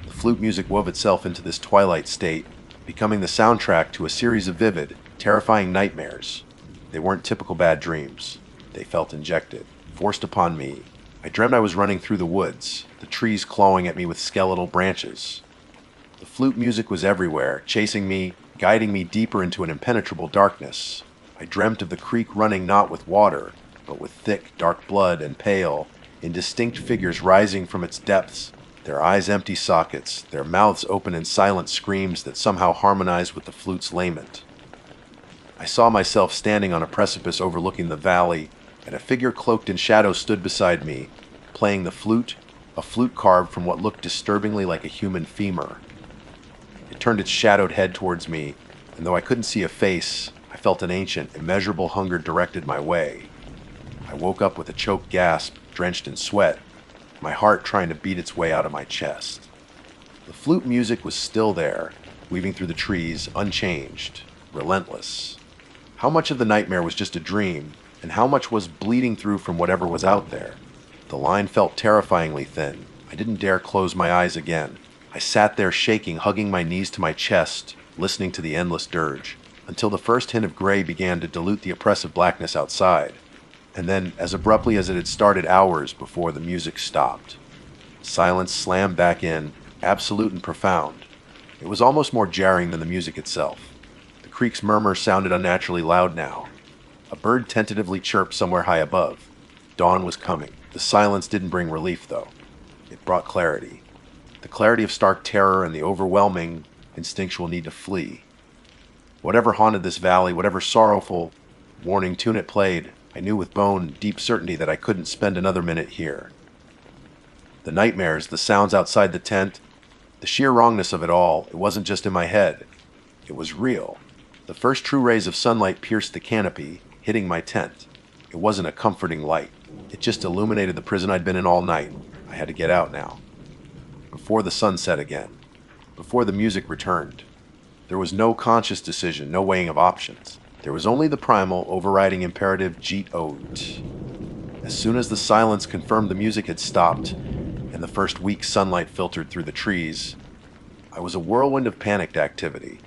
The flute music wove itself into this twilight state, becoming the soundtrack to a series of vivid, terrifying nightmares. They weren't typical bad dreams. They felt injected, forced upon me. I dreamt I was running through the woods, the trees clawing at me with skeletal branches. The flute music was everywhere, chasing me, guiding me deeper into an impenetrable darkness. I dreamt of the creek running not with water, but with thick, dark blood and pale, indistinct figures rising from its depths, their eyes empty sockets, their mouths open in silent screams that somehow harmonized with the flute's lament. I saw myself standing on a precipice overlooking the valley, and a figure cloaked in shadow stood beside me, playing the flute, a flute carved from what looked disturbingly like a human femur. It turned its shadowed head towards me, and though I couldn't see a face, I felt an ancient, immeasurable hunger directed my way. I woke up with a choked gasp, drenched in sweat, my heart trying to beat its way out of my chest. The flute music was still there, weaving through the trees, unchanged, relentless. How much of the nightmare was just a dream, and how much was bleeding through from whatever was out there? The line felt terrifyingly thin. I didn't dare close my eyes again. I sat there shaking, hugging my knees to my chest, listening to the endless dirge, until the first hint of gray began to dilute the oppressive blackness outside. And then, as abruptly as it had started hours before, the music stopped. Silence slammed back in, absolute and profound. It was almost more jarring than the music itself. The creek's murmur sounded unnaturally loud now. A bird tentatively chirped somewhere high above. Dawn was coming. The silence didn't bring relief, though. It brought clarity. The clarity of stark terror and the overwhelming, instinctual need to flee. Whatever haunted this valley, whatever sorrowful, warning tune it played, I knew with bone deep certainty that I couldn't spend another minute here. The nightmares, the sounds outside the tent, the sheer wrongness of it all, it wasn't just in my head. It was real. The first true rays of sunlight pierced the canopy, hitting my tent. It wasn't a comforting light. It just illuminated the prison I'd been in all night. I had to get out now. Before the sun set again. Before the music returned. There was no conscious decision, no weighing of options. There was only the primal, overriding imperative Jeet Oat. As soon as the silence confirmed the music had stopped, and the first weak sunlight filtered through the trees, I was a whirlwind of panicked activity.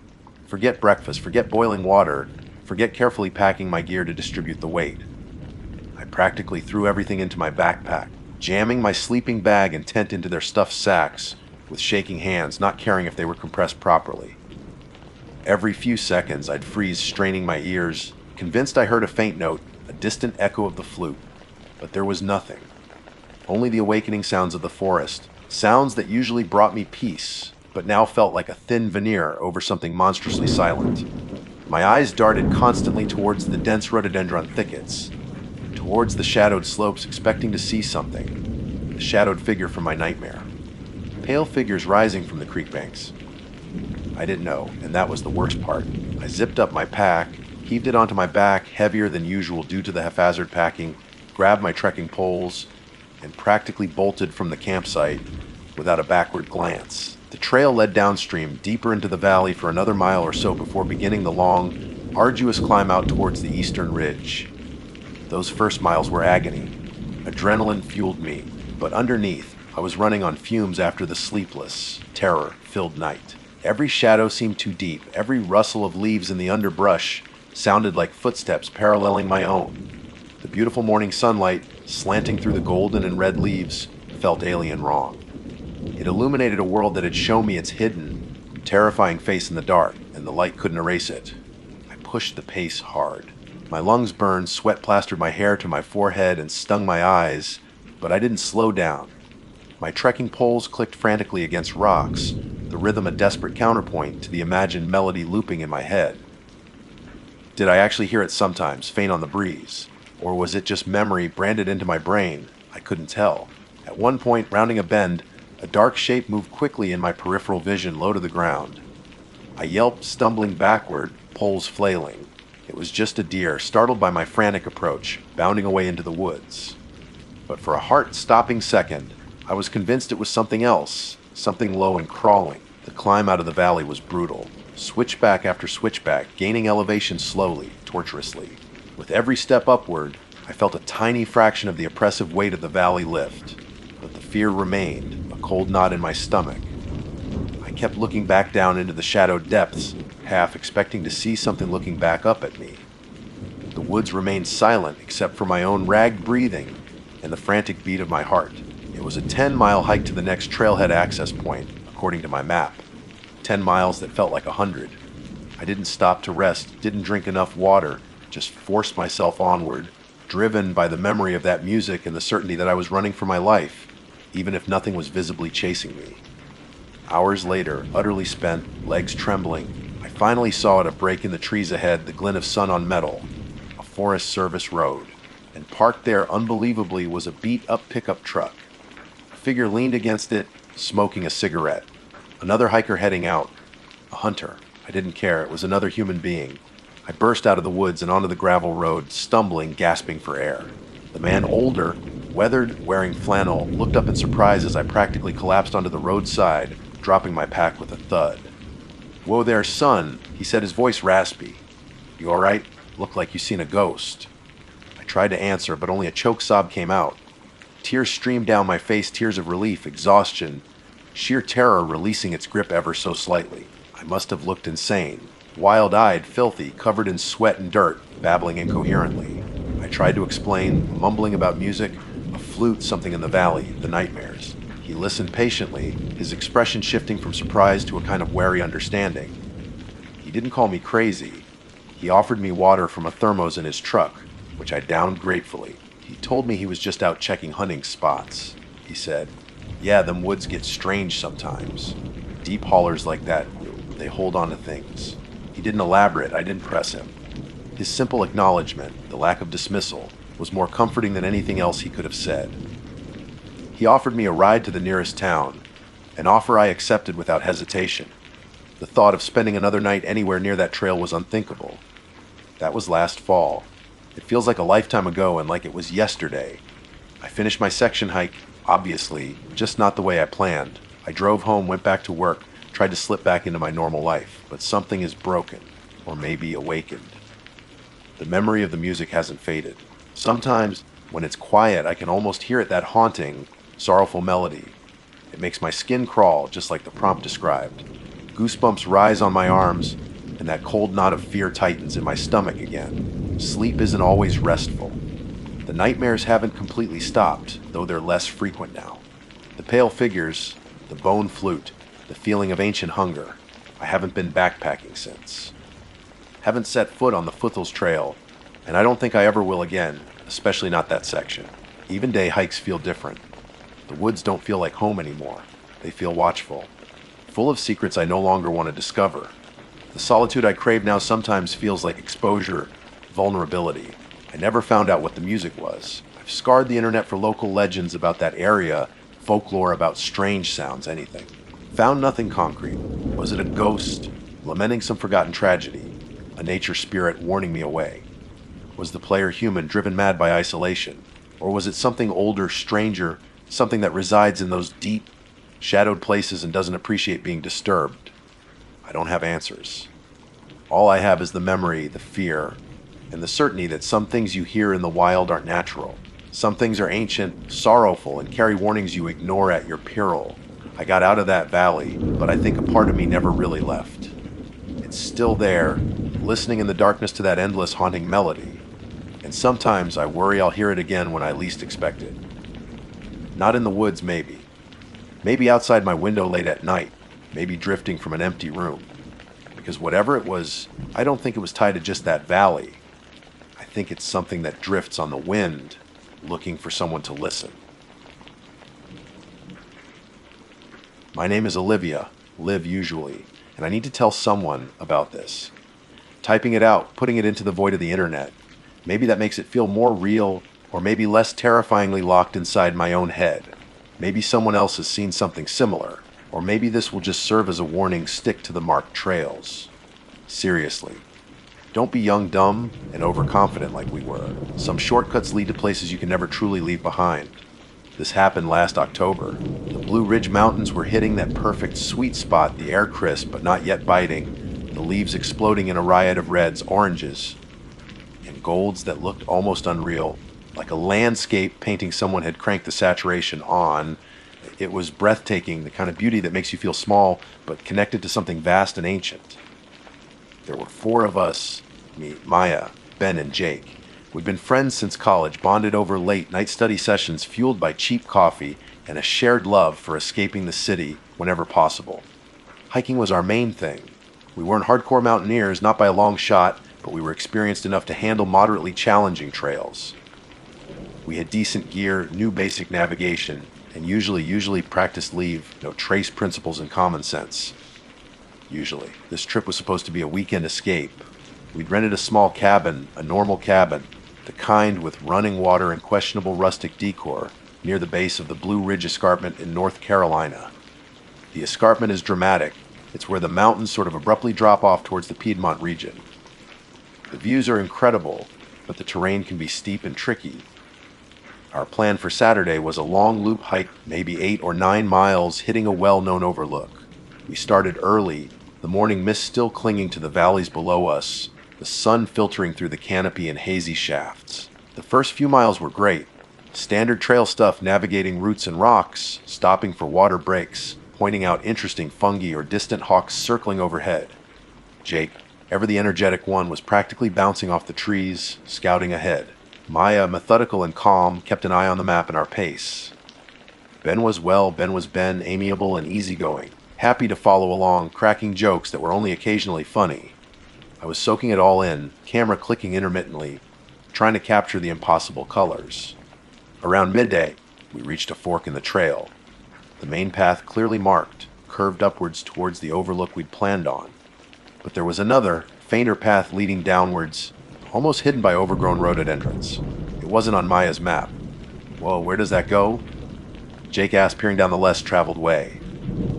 Forget breakfast, forget boiling water, forget carefully packing my gear to distribute the weight. I practically threw everything into my backpack. jamming my sleeping bag and tent into their stuffed sacks with shaking hands, not caring if they were compressed properly. Every few seconds, I'd freeze, straining my ears, convinced I heard a faint note, a distant echo of the flute, but there was nothing. Only the awakening sounds of the forest, sounds that usually brought me peace, but now felt like a thin veneer over something monstrously silent. My eyes darted constantly towards the dense rhododendron thickets, towards the shadowed slopes, expecting to see something, the shadowed figure from my nightmare. Pale figures rising from the creek banks. I didn't know, and that was the worst part. I zipped up my pack, heaved it onto my back, heavier than usual due to the haphazard packing, grabbed my trekking poles, and practically bolted from the campsite without a backward glance. The trail led downstream, deeper into the valley for another mile or so before beginning the long, arduous climb out towards the eastern ridge. Those first miles were agony. Adrenaline fueled me, but underneath, I was running on fumes after the sleepless, terror-filled night. Every shadow seemed too deep. Every rustle of leaves in the underbrush sounded like footsteps paralleling my own. The beautiful morning sunlight, slanting through the golden and red leaves, felt alien wrong. It illuminated a world that had shown me its hidden, terrifying face in the dark, and the light couldn't erase it. I pushed the pace hard. My lungs burned, sweat plastered my hair to my forehead and stung my eyes, but I didn't slow down. My trekking poles clicked frantically against rocks, the rhythm a desperate counterpoint to the imagined melody looping in my head. Did I actually hear it sometimes, faint on the breeze? Or was it just memory branded into my brain? I couldn't tell. At one point, rounding a bend, a dark shape moved quickly in my peripheral vision, low to the ground. I yelped, stumbling backward, poles flailing. It was just a deer, startled by my frantic approach, bounding away into the woods. But for a heart-stopping second, I was convinced it was something else, something low and crawling. The climb out of the valley was brutal. Switchback after switchback, gaining elevation slowly, tortuously. With every step upward, I felt a tiny fraction of the oppressive weight of the valley lift. But the fear remained, a cold knot in my stomach. I kept looking back down into the shadowed depths, half expecting to see something looking back up at me. The woods remained silent except for my own ragged breathing and the frantic beat of my heart. It was a 10-mile hike to the next trailhead access point, according to my map. 10 miles that felt like 100. I didn't stop to rest, didn't drink enough water, just forced myself onward, driven by the memory of that music and the certainty that I was running for my life, even if nothing was visibly chasing me. Hours later, utterly spent, legs trembling, I finally saw at a break in the trees ahead the glint of sun on metal, a Forest Service road, and parked there unbelievably was a beat-up pickup truck. A figure leaned against it, smoking a cigarette. Another hiker heading out. A hunter. I didn't care. It was another human being. I burst out of the woods and onto the gravel road, stumbling, gasping for air. The man, older, weathered, wearing flannel, looked up in surprise as I practically collapsed onto the roadside, dropping my pack with a thud. "Whoa there, son," he said, his voice raspy. "You all right? Look like you seen a ghost." I tried to answer, but only a choke sob came out. Tears streamed down my face, tears of relief, exhaustion, sheer terror releasing its grip ever so slightly. I must have looked insane. Wild-eyed, filthy, covered in sweat and dirt, babbling incoherently. I tried to explain, mumbling about music, a flute, something in the valley, the nightmares. He listened patiently, his expression shifting from surprise to a kind of wary understanding. He didn't call me crazy. He offered me water from a thermos in his truck, which I downed gratefully. He told me he was just out checking hunting spots. He said, "Yeah, them woods get strange sometimes. Deep hollers like that, they hold on to things." He didn't elaborate. I didn't press him. His simple acknowledgement, the lack of dismissal, was more comforting than anything else he could have said. He offered me a ride to the nearest town, an offer I accepted without hesitation. The thought of spending another night anywhere near that trail was unthinkable. That was last fall. It feels like a lifetime ago and like it was yesterday. I finished my section hike, obviously, just not the way I planned. I drove home, went back to work, tried to slip back into my normal life, but something is broken, or maybe awakened. The memory of the music hasn't faded. Sometimes, when it's quiet, I can almost hear it, that haunting, sorrowful melody. It makes my skin crawl, just like the prompt described. Goosebumps rise on my arms, and that cold knot of fear tightens in my stomach again. Sleep isn't always restful. The nightmares haven't completely stopped, though they're less frequent now. The pale figures, the bone flute, the feeling of ancient hunger. I haven't been backpacking since. Haven't set foot on the Foothills Trail, and I don't think I ever will again, especially not that section. Even day hikes feel different. The woods don't feel like home anymore. They feel watchful, full of secrets I no longer want to discover. The solitude I crave now sometimes feels like exposure, vulnerability. I never found out what the music was. I've scarred the internet for local legends about that area, folklore about strange sounds, anything. Found nothing concrete. Was it a ghost, lamenting some forgotten tragedy? A nature spirit warning me away? Was the player human, driven mad by isolation? Or was it something older, stranger, something that resides in those deep, shadowed places and doesn't appreciate being disturbed? I don't have answers. All I have is the memory, the fear, and the certainty that some things you hear in the wild aren't natural. Some things are ancient, sorrowful, and carry warnings you ignore at your peril. I got out of that valley, but I think a part of me never really left. It's still there, listening in the darkness to that endless haunting melody. And sometimes I worry I'll hear it again when I least expect it. Not in the woods, maybe. Maybe outside my window late at night, maybe drifting from an empty room. Because whatever it was, I don't think it was tied to just that valley. I think it's something that drifts on the wind, looking for someone to listen. My name is Olivia, Liv usually, and I need to tell someone about this. Typing it out, putting it into the void of the internet, maybe that makes it feel more real, or maybe less terrifyingly locked inside my own head. Maybe someone else has seen something similar, or maybe this will just serve as a warning, stick to the marked trails. Seriously. Don't be young, dumb, and overconfident like we were. Some shortcuts lead to places you can never truly leave behind. This happened last October. The Blue Ridge Mountains were hitting that perfect sweet spot, the air crisp but not yet biting, the leaves exploding in a riot of reds, oranges, and golds that looked almost unreal, like a landscape painting someone had cranked the saturation on. It was breathtaking, the kind of beauty that makes you feel small but connected to something vast and ancient. There were 4 of us, me, Maya, Ben, and Jake. We'd been friends since college, bonded over late night study sessions fueled by cheap coffee and a shared love for escaping the city whenever possible. Hiking was our main thing. We weren't hardcore mountaineers, not by a long shot, but we were experienced enough to handle moderately challenging trails. We had decent gear, knew basic navigation, and usually practiced leave, no trace principles and common sense. Usually. This trip was supposed to be a weekend escape. We'd rented a small cabin, a normal cabin, the kind with running water and questionable rustic decor, near the base of the Blue Ridge Escarpment in North Carolina. The escarpment is dramatic. It's where the mountains sort of abruptly drop off towards the Piedmont region. The views are incredible, but the terrain can be steep and tricky. Our plan for Saturday was a long loop hike, maybe 8 or 9 miles, hitting a well-known overlook. We started early, the morning mist still clinging to the valleys below us, the sun filtering through the canopy in hazy shafts. The first few miles were great. Standard trail stuff, navigating roots and rocks, stopping for water breaks, pointing out interesting fungi or distant hawks circling overhead. Jake, ever the energetic one, was practically bouncing off the trees, scouting ahead. Maya, methodical and calm, kept an eye on the map and our pace. Ben was Ben, amiable and easygoing, happy to follow along, cracking jokes that were only occasionally funny. I was soaking it all in, camera clicking intermittently, trying to capture the impossible colors. Around midday, we reached a fork in the trail. The main path clearly marked, curved upwards towards the overlook we'd planned on. But there was another, fainter path leading downwards, almost hidden by overgrown rhododendrons. It wasn't on Maya's map. Whoa, where does that go? Jake asked, peering down the less traveled way.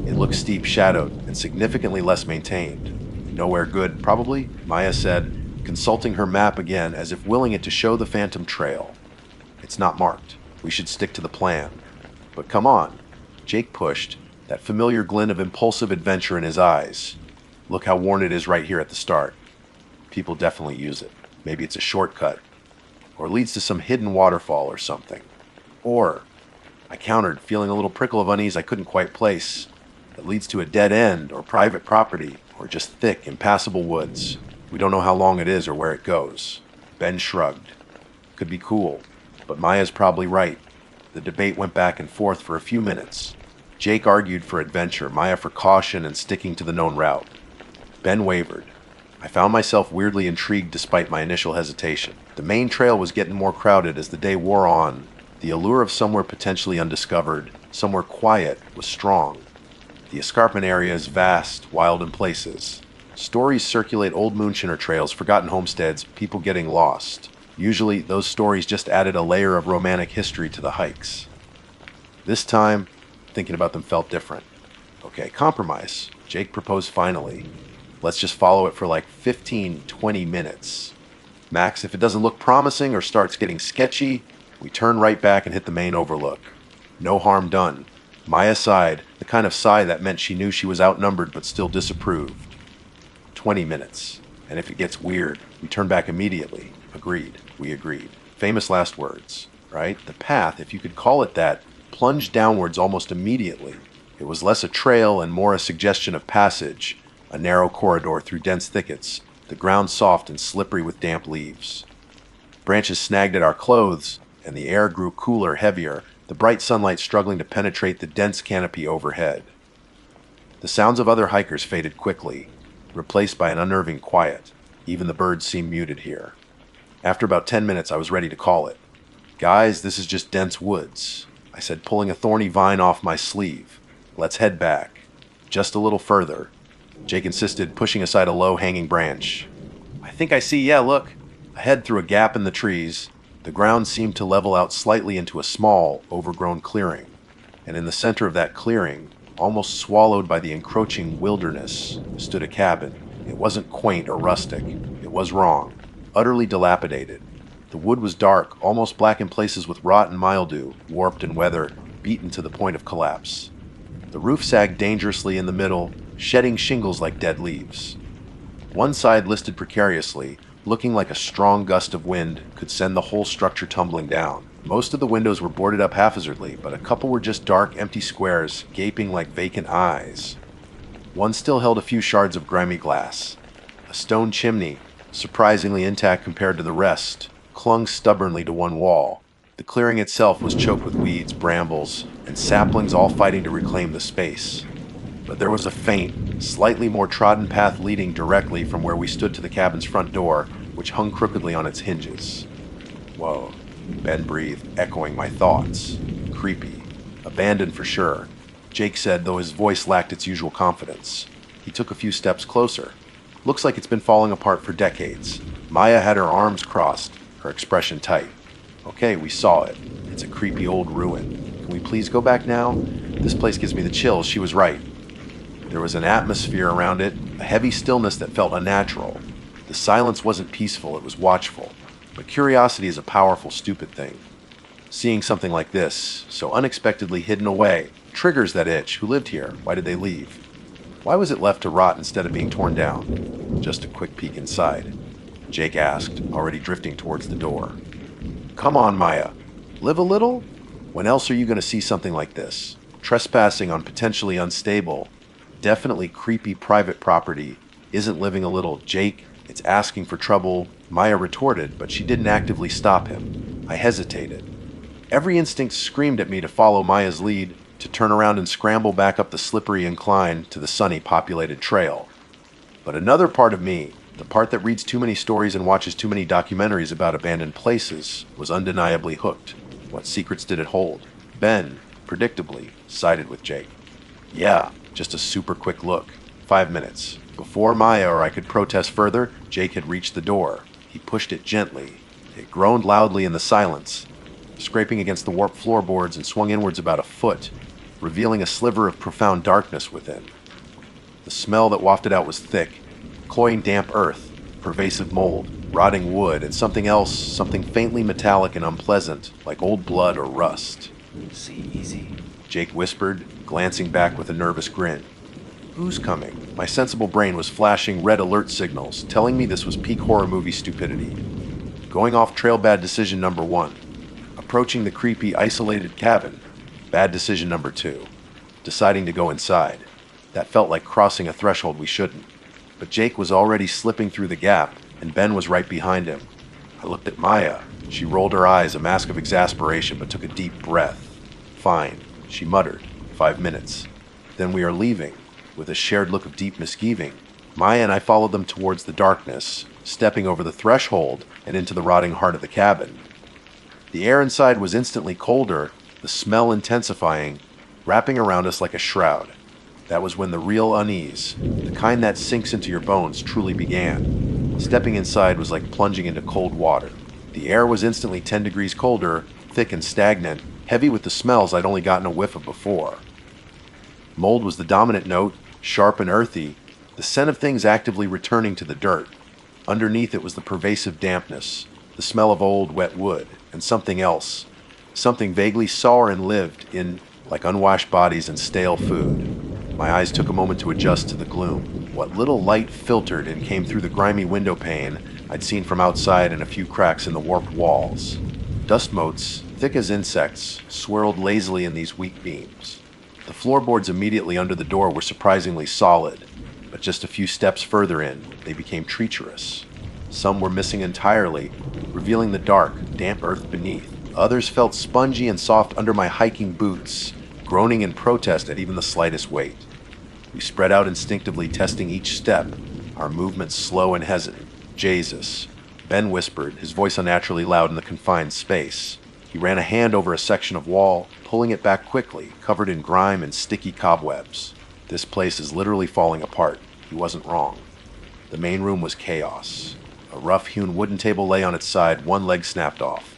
It looked steep, shadowed, and significantly less maintained. Nowhere good, probably, Maya said, consulting her map again as if willing it to show the phantom trail. It's not marked. We should stick to the plan. But come on. Jake pushed, that familiar glint of impulsive adventure in his eyes. Look how worn it is right here at the start. People definitely use it. Maybe it's a shortcut. Or leads to some hidden waterfall or something. Or, I countered, feeling a little prickle of unease I couldn't quite place, that leads to a dead end or private property or just thick, impassable woods. We don't know how long it is or where it goes. Ben shrugged. Could be cool, but Maya's probably right. The debate went back and forth for a few minutes. Jake argued for adventure, Maya for caution and sticking to the known route. Ben wavered. I found myself weirdly intrigued despite my initial hesitation. The main trail was getting more crowded as the day wore on. The allure of somewhere potentially undiscovered, somewhere quiet, was strong. The escarpment area is vast, wild in places. Stories circulate old moonshiner trails, forgotten homesteads, people getting lost. Usually, those stories just added a layer of romantic history to the hikes. This time, thinking about them felt different. Okay, compromise. Jake proposed finally. Let's just follow it for like 15, 20 minutes. Max, if it doesn't look promising or starts getting sketchy, we turn right back and hit the main overlook. No harm done. Maya sighed, the kind of sigh that meant she knew she was outnumbered but still disapproved. 20 minutes. And if it gets weird, we turn back immediately. Agreed. We agreed. Famous last words, right? The path, if you could call it that, plunged downwards almost immediately. It was less a trail and more a suggestion of passage, a narrow corridor through dense thickets, the ground soft and slippery with damp leaves. Branches snagged at our clothes, and the air grew cooler, heavier, the bright sunlight struggling to penetrate the dense canopy overhead. The sounds of other hikers faded quickly, replaced by an unnerving quiet. Even the birds seemed muted here. After about 10 minutes, I was ready to call it. Guys, this is just dense woods, I said, pulling a thorny vine off my sleeve. Let's head back. Just a little further. Jake insisted, pushing aside a low-hanging branch. I think I see, yeah, look. Ahead through a gap in the trees, the ground seemed to level out slightly into a small, overgrown clearing. And in the center of that clearing, almost swallowed by the encroaching wilderness, stood a cabin. It wasn't quaint or rustic. It was wrong. Utterly dilapidated. The wood was dark, almost black in places with rot and mildew, warped and weather, beaten to the point of collapse. The roof sagged dangerously in the middle, shedding shingles like dead leaves. One side listed precariously, looking like a strong gust of wind could send the whole structure tumbling down. Most of the windows were boarded up haphazardly, but a couple were just dark, empty squares, gaping like vacant eyes. One still held a few shards of grimy glass. A stone chimney, surprisingly intact compared to the rest, clung stubbornly to one wall. The clearing itself was choked with weeds, brambles, and saplings all fighting to reclaim the space. But there was a faint, slightly more trodden path leading directly from where we stood to the cabin's front door, which hung crookedly on its hinges. Whoa, Ben breathed, echoing my thoughts. Creepy. Abandoned for sure, Jake said, though his voice lacked its usual confidence. He took a few steps closer. Looks like it's been falling apart for decades. Maya had her arms crossed, her expression tight. Okay, we saw it. It's a creepy old ruin. Can we please go back now? This place gives me the chills. She was right. There was an atmosphere around it, a heavy stillness that felt unnatural. The silence wasn't peaceful, it was watchful. But curiosity is a powerful, stupid thing. Seeing something like this, so unexpectedly hidden away, triggers that itch. Who lived here? Why did they leave? Why was it left to rot instead of being torn down? Just a quick peek inside. Jake asked, already drifting towards the door. Come on, Maya. Live a little? When else are you going to see something like this? Trespassing on potentially unstable, definitely creepy private property isn't living a little. Jake, it's asking for trouble, Maya retorted, but she didn't actively stop him. I hesitated. Every instinct screamed at me to follow Maya's lead, to turn around and scramble back up the slippery incline to the sunny, populated trail. But another part of me, the part that reads too many stories and watches too many documentaries about abandoned places, was undeniably hooked. What secrets did it hold? Ben, predictably, sided with Jake. Yeah, just a super quick look. 5 minutes. Before Maya or I could protest further, Jake had reached the door. He pushed it gently. It groaned loudly in the silence, scraping against the warped floorboards, and swung inwards about a foot, revealing a sliver of profound darkness within. The smell that wafted out was thick, cloying damp earth, pervasive mold, rotting wood, and something else, something faintly metallic and unpleasant, like old blood or rust. See, easy. Jake whispered, glancing back with a nervous grin. Who's coming? My sensible brain was flashing red alert signals, telling me this was peak horror movie stupidity. Going off trail, bad decision number 1. Approaching the creepy, isolated cabin, bad decision number 2. Deciding to go inside. That felt like crossing a threshold we shouldn't. But Jake was already slipping through the gap, and Ben was right behind him. I looked at Maya. She rolled her eyes, a mask of exasperation, but took a deep breath. Fine, she muttered. 5 minutes. Then we are leaving, with a shared look of deep misgiving. Maya and I followed them towards the darkness, stepping over the threshold and into the rotting heart of the cabin. The air inside was instantly colder, the smell intensifying, wrapping around us like a shroud. That was when the real unease, the kind that sinks into your bones, truly began. Stepping inside was like plunging into cold water. The air was instantly 10 degrees colder, thick and stagnant, heavy with the smells I'd only gotten a whiff of before. Mold was the dominant note, sharp and earthy, the scent of things actively returning to the dirt. Underneath it was the pervasive dampness, the smell of old, wet wood, and something else, something vaguely sour and lived in, like unwashed bodies and stale food. My eyes took a moment to adjust to the gloom. What little light filtered and came through the grimy window pane I'd seen from outside and a few cracks in the warped walls. Dust motes, thick as insects, swirled lazily in these weak beams. The floorboards immediately under the door were surprisingly solid, but just a few steps further in, they became treacherous. Some were missing entirely, revealing the dark, damp earth beneath. Others felt spongy and soft under my hiking boots, groaning in protest at even the slightest weight. We spread out instinctively, testing each step, our movements slow and hesitant. Jesus, Ben whispered, his voice unnaturally loud in the confined space. He ran a hand over a section of wall, pulling it back quickly, covered in grime and sticky cobwebs. This place is literally falling apart. He wasn't wrong. The main room was chaos. A rough-hewn wooden table lay on its side, one leg snapped off.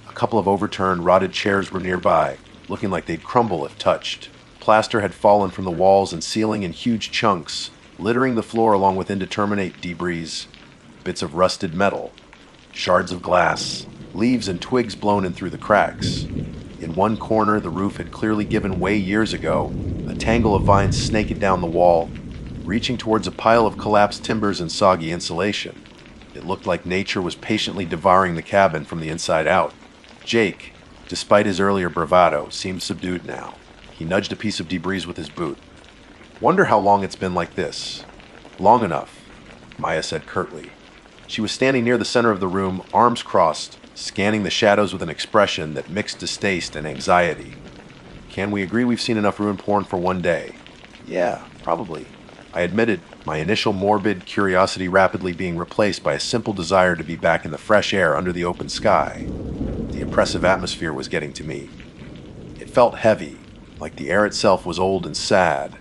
A couple of overturned, rotted chairs were nearby, looking like they'd crumble if touched. Plaster had fallen from the walls and ceiling in huge chunks, littering the floor along with indeterminate debris, bits of rusted metal, shards of glass, leaves and twigs blown in through the cracks. In one corner, the roof had clearly given way years ago, a tangle of vines snaked down the wall, reaching towards a pile of collapsed timbers and soggy insulation. It looked like nature was patiently devouring the cabin from the inside out. Jake, despite his earlier bravado, seemed subdued now. He nudged a piece of debris with his boot. "Wonder how long it's been like this." "Long enough," Maya said curtly. She was standing near the center of the room, arms crossed, scanning the shadows with an expression that mixed distaste and anxiety. "Can we agree we've seen enough ruin porn for one day?" "Yeah, probably," I admitted, my initial morbid curiosity rapidly being replaced by a simple desire to be back in the fresh air under the open sky. The oppressive atmosphere was getting to me. It felt heavy, like the air itself was old and sad.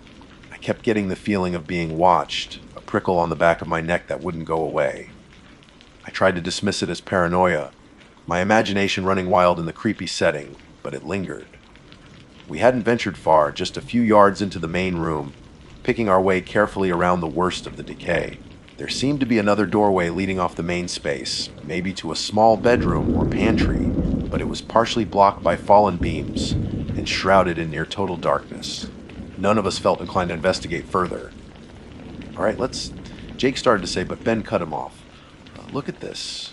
I kept getting the feeling of being watched, a prickle on the back of my neck that wouldn't go away. I tried to dismiss it as paranoia, my imagination running wild in the creepy setting, but it lingered. We hadn't ventured far, just a few yards into the main room, picking our way carefully around the worst of the decay. There seemed to be another doorway leading off the main space, maybe to a small bedroom or pantry, but it was partially blocked by fallen beams and shrouded in near total darkness. None of us felt inclined to investigate further. "All right, let's..." Jake started to say, but Ben cut him off. "Look at this."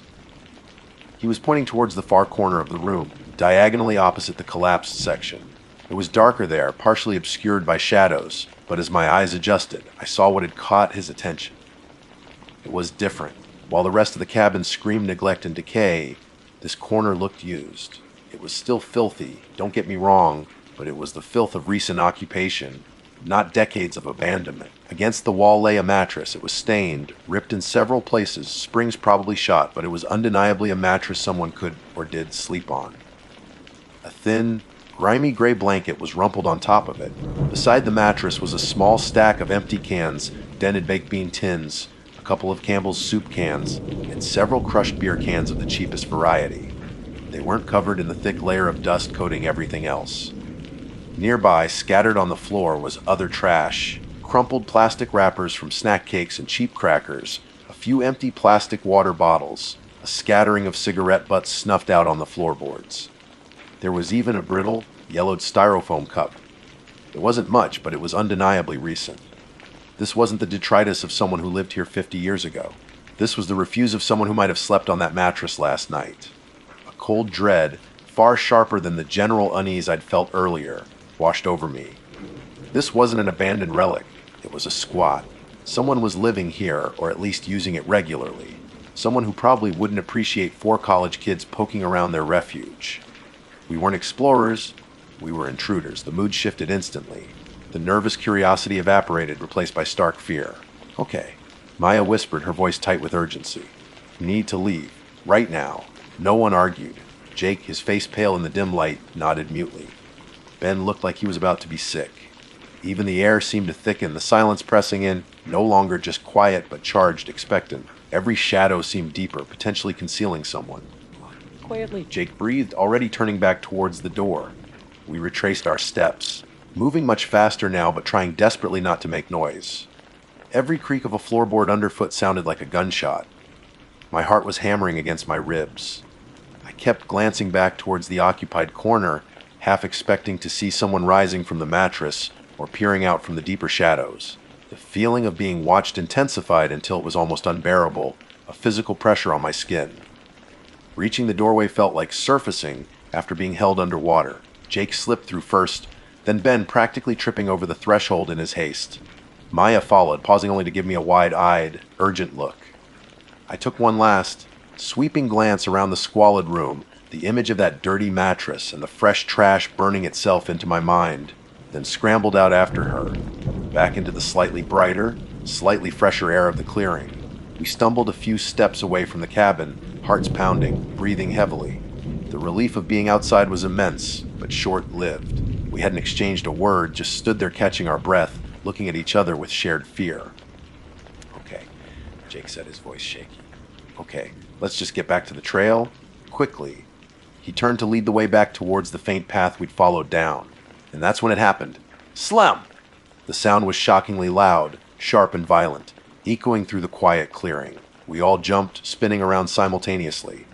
He was pointing towards the far corner of the room, diagonally opposite the collapsed section. It was darker there, partially obscured by shadows, but as my eyes adjusted, I saw what had caught his attention. It was different. While the rest of the cabin screamed neglect and decay, this corner looked used. It was still filthy, don't get me wrong, but it was the filth of recent occupation, not decades of abandonment. Against the wall lay a mattress. It was stained, ripped in several places, springs probably shot, but it was undeniably a mattress someone could or did sleep on. A thin, grimy gray blanket was rumpled on top of it. Beside the mattress was a small stack of empty cans, dented baked bean tins, a couple of Campbell's soup cans, and several crushed beer cans of the cheapest variety. They weren't covered in the thick layer of dust coating everything else. Nearby, scattered on the floor, was other trash, crumpled plastic wrappers from snack cakes and cheap crackers, a few empty plastic water bottles, a scattering of cigarette butts snuffed out on the floorboards. There was even a brittle, yellowed styrofoam cup. It wasn't much, but it was undeniably recent. This wasn't the detritus of someone who lived here 50 years ago. This was the refuse of someone who might have slept on that mattress last night. A cold dread, far sharper than the general unease I'd felt earlier, washed over me. This wasn't an abandoned relic. It was a squat. Someone was living here, or at least using it regularly. Someone who probably wouldn't appreciate 4 college kids poking around their refuge. We weren't explorers, we were intruders. The mood shifted instantly. The nervous curiosity evaporated, replaced by stark fear. Okay, Maya whispered, her voice tight with urgency. Need to leave. Right now. No one argued. Jake, his face pale in the dim light, nodded mutely. Ben looked like he was about to be sick. Even the air seemed to thicken, the silence pressing in, no longer just quiet but charged, expectant. Every shadow seemed deeper, potentially concealing someone. Quietly. Jake breathed, already turning back towards the door. We retraced our steps, moving much faster now but trying desperately not to make noise. Every creak of a floorboard underfoot sounded like a gunshot. My heart was hammering against my ribs. I kept glancing back towards the occupied corner, half expecting to see someone rising from the mattress or peering out from the deeper shadows. The feeling of being watched intensified until it was almost unbearable, a physical pressure on my skin. Reaching the doorway felt like surfacing after being held underwater. Jake slipped through first, then Ben practically tripping over the threshold in his haste. Maya followed, pausing only to give me a wide-eyed, urgent look. I took one last, sweeping glance around the squalid room, the image of that dirty mattress and the fresh trash burning itself into my mind, then scrambled out after her, back into the slightly brighter, slightly fresher air of the clearing. We stumbled a few steps away from the cabin, hearts pounding, breathing heavily. The relief of being outside was immense, but short-lived. We hadn't exchanged a word, just stood there catching our breath, looking at each other with shared fear. Okay, Jake said, his voice shaky. Okay, let's just get back to the trail, quickly. He turned to lead the way back towards the faint path we'd followed down. And that's when it happened. Slam! The sound was shockingly loud, sharp and violent, echoing through the quiet clearing. We all jumped, spinning around simultaneously.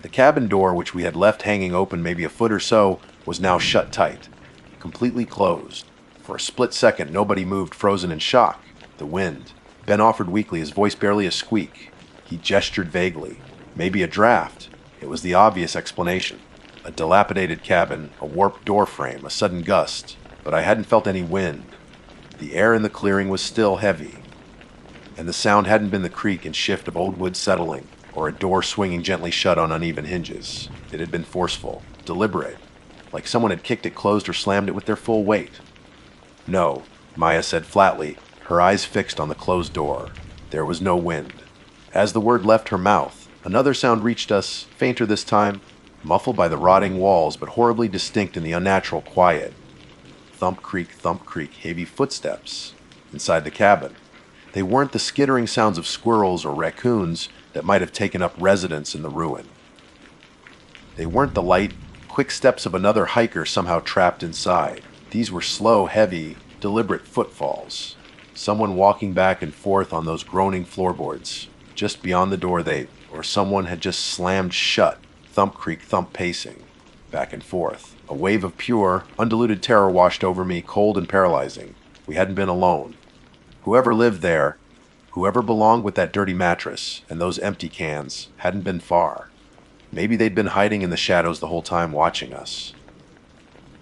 The cabin door, which we had left hanging open maybe a foot or so, was now shut tight, completely closed. For a split second, nobody moved, frozen in shock. The wind. Ben offered weakly, his voice barely a squeak. He gestured vaguely. Maybe a draft. It was the obvious explanation. A dilapidated cabin, a warped door frame, a sudden gust. But I hadn't felt any wind. The air in the clearing was still heavy. And the sound hadn't been the creak and shift of old wood settling, or a door swinging gently shut on uneven hinges. It had been forceful, deliberate, like someone had kicked it closed or slammed it with their full weight. No, Maya said flatly, her eyes fixed on the closed door. There was no wind. As the word left her mouth, another sound reached us, fainter this time, muffled by the rotting walls but horribly distinct in the unnatural quiet. Thump creak, heavy footsteps inside the cabin. They weren't the skittering sounds of squirrels or raccoons that might have taken up residence in the ruin. They weren't the light, quick steps of another hiker somehow trapped inside. These were slow, heavy, deliberate footfalls. Someone walking back and forth on those groaning floorboards. Just beyond the door or someone had just slammed shut. Thump creak, thump pacing. Back and forth. A wave of pure, undiluted terror washed over me, cold and paralyzing. We hadn't been alone. Whoever lived there, whoever belonged with that dirty mattress and those empty cans, hadn't been far. Maybe they'd been hiding in the shadows the whole time watching us.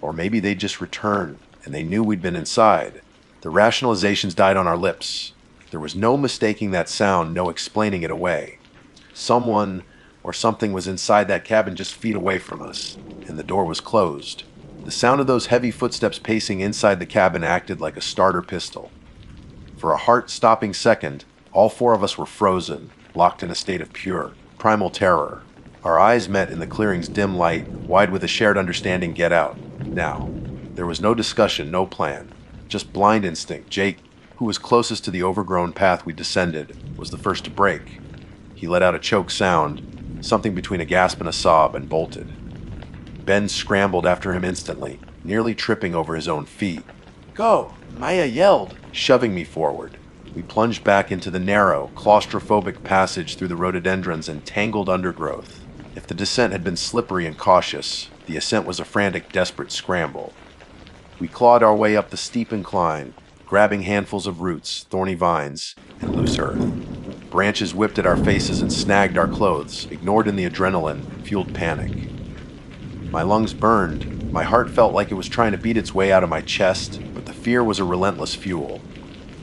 Or maybe they'd just returned and they knew we'd been inside. The rationalizations died on our lips. There was no mistaking that sound, no explaining it away. Someone or something was inside that cabin just feet away from us, and the door was closed. The sound of those heavy footsteps pacing inside the cabin acted like a starter pistol. For a heart-stopping second, all 4 of us were frozen, locked in a state of pure, primal terror. Our eyes met in the clearing's dim light, wide with a shared understanding, get out. Now. There was no discussion, no plan. Just blind instinct. Jake, who was closest to the overgrown path we descended, was the first to break. He let out a choked sound, something between a gasp and a sob, and bolted. Ben scrambled after him instantly, nearly tripping over his own feet. Go! Maya yelled, shoving me forward. We plunged back into the narrow, claustrophobic passage through the rhododendrons and tangled undergrowth. If the descent had been slippery and cautious, the ascent was a frantic, desperate scramble. We clawed our way up the steep incline, grabbing handfuls of roots, thorny vines, and loose earth. Branches whipped at our faces and snagged our clothes, ignored in the adrenaline-fueled panic. My lungs burned. My heart felt like it was trying to beat its way out of my chest, but the fear was a relentless fuel.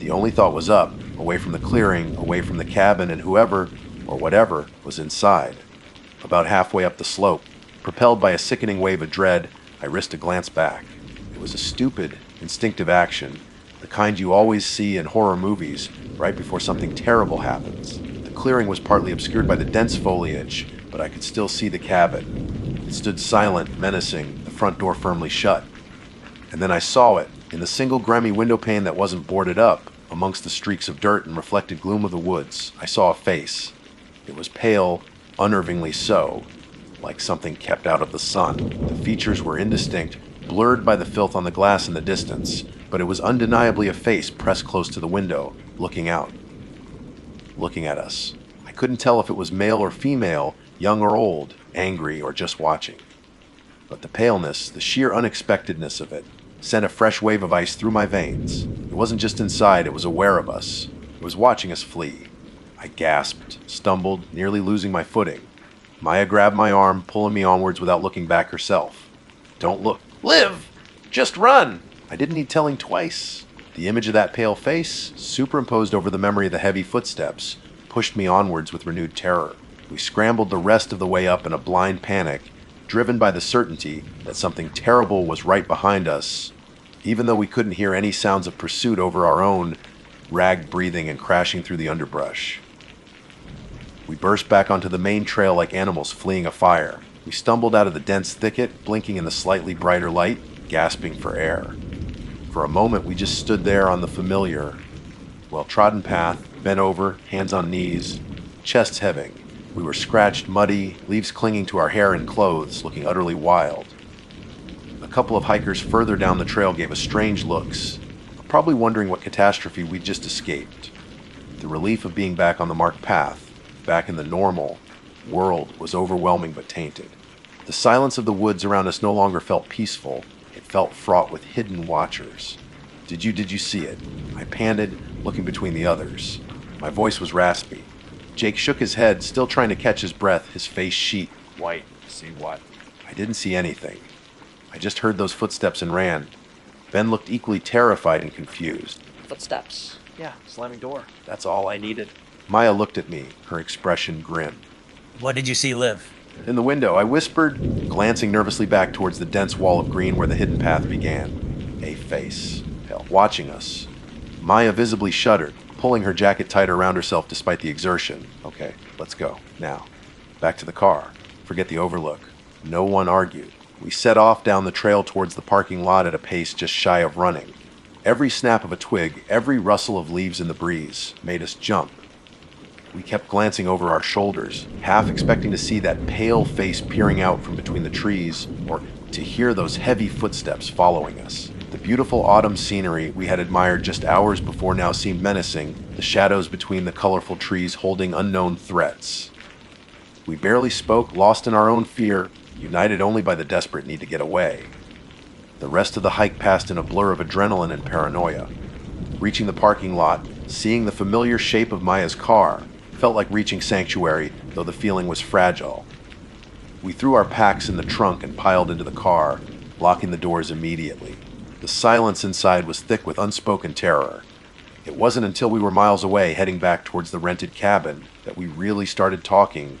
The only thought was up, away from the clearing, away from the cabin, and whoever or whatever was inside. About halfway up the slope, propelled by a sickening wave of dread, I risked a glance back. It was a stupid, instinctive action, the kind you always see in horror movies right before something terrible happens. The clearing was partly obscured by the dense foliage, but I could still see the cabin. It stood silent, menacing, the front door firmly shut. And then I saw it, in the single grimy window pane that wasn't boarded up, amongst the streaks of dirt and reflected gloom of the woods. I saw a face. It was pale, unnervingly so, like something kept out of the sun. The features were indistinct, blurred by the filth on the glass in the distance, but it was undeniably a face pressed close to the window, looking out. Looking at us. I couldn't tell if it was male or female, young or old, angry or just watching. But the paleness, the sheer unexpectedness of it, sent a fresh wave of ice through my veins. It wasn't just inside, it was aware of us. It was watching us flee. I gasped, stumbled, nearly losing my footing. Maya grabbed my arm, pulling me onwards without looking back herself. Don't look. Live! Just run! I didn't need telling twice. The image of that pale face, superimposed over the memory of the heavy footsteps, pushed me onwards with renewed terror. We scrambled the rest of the way up in a blind panic, driven by the certainty that something terrible was right behind us, even though we couldn't hear any sounds of pursuit over our own ragged breathing and crashing through the underbrush. We burst back onto the main trail like animals fleeing a fire. We stumbled out of the dense thicket, blinking in the slightly brighter light, gasping for air. For a moment, we just stood there on the familiar, well-trodden path, bent over, hands on knees, chests heaving. We were scratched, muddy, leaves clinging to our hair and clothes, looking utterly wild. A couple of hikers further down the trail gave us strange looks, probably wondering what catastrophe we'd just escaped. The relief of being back on the marked path, back in the normal world, was overwhelming but tainted. The silence of the woods around us no longer felt peaceful. It felt fraught with hidden watchers. Did you see it? I panted, looking between the others. My voice was raspy. Jake shook his head, still trying to catch his breath, his face sheet white. See what? I didn't see anything. I just heard those footsteps and ran. Ben looked equally terrified and confused. Footsteps. Yeah, slamming door. That's all I needed. Maya looked at me, her expression grim. What did you see, Liv? In the window, I whispered, glancing nervously back towards the dense wall of green where the hidden path began. A face, watching us. Maya visibly shuddered, pulling her jacket tighter around herself despite the exertion. Okay, let's go. Now, back to the car. Forget the overlook. No one argued. We set off down the trail towards the parking lot at a pace just shy of running. Every snap of a twig, every rustle of leaves in the breeze, made us jump. We kept glancing over our shoulders, half expecting to see that pale face peering out from between the trees, or to hear those heavy footsteps following us. The beautiful autumn scenery we had admired just hours before now seemed menacing, the shadows between the colorful trees holding unknown threats. We barely spoke, lost in our own fear, united only by the desperate need to get away. The rest of the hike passed in a blur of adrenaline and paranoia. Reaching the parking lot, seeing the familiar shape of Maya's car, felt like reaching sanctuary, though the feeling was fragile. We threw our packs in the trunk and piled into the car, locking the doors immediately. The silence inside was thick with unspoken terror. It wasn't until we were miles away, heading back towards the rented cabin, that we really started talking,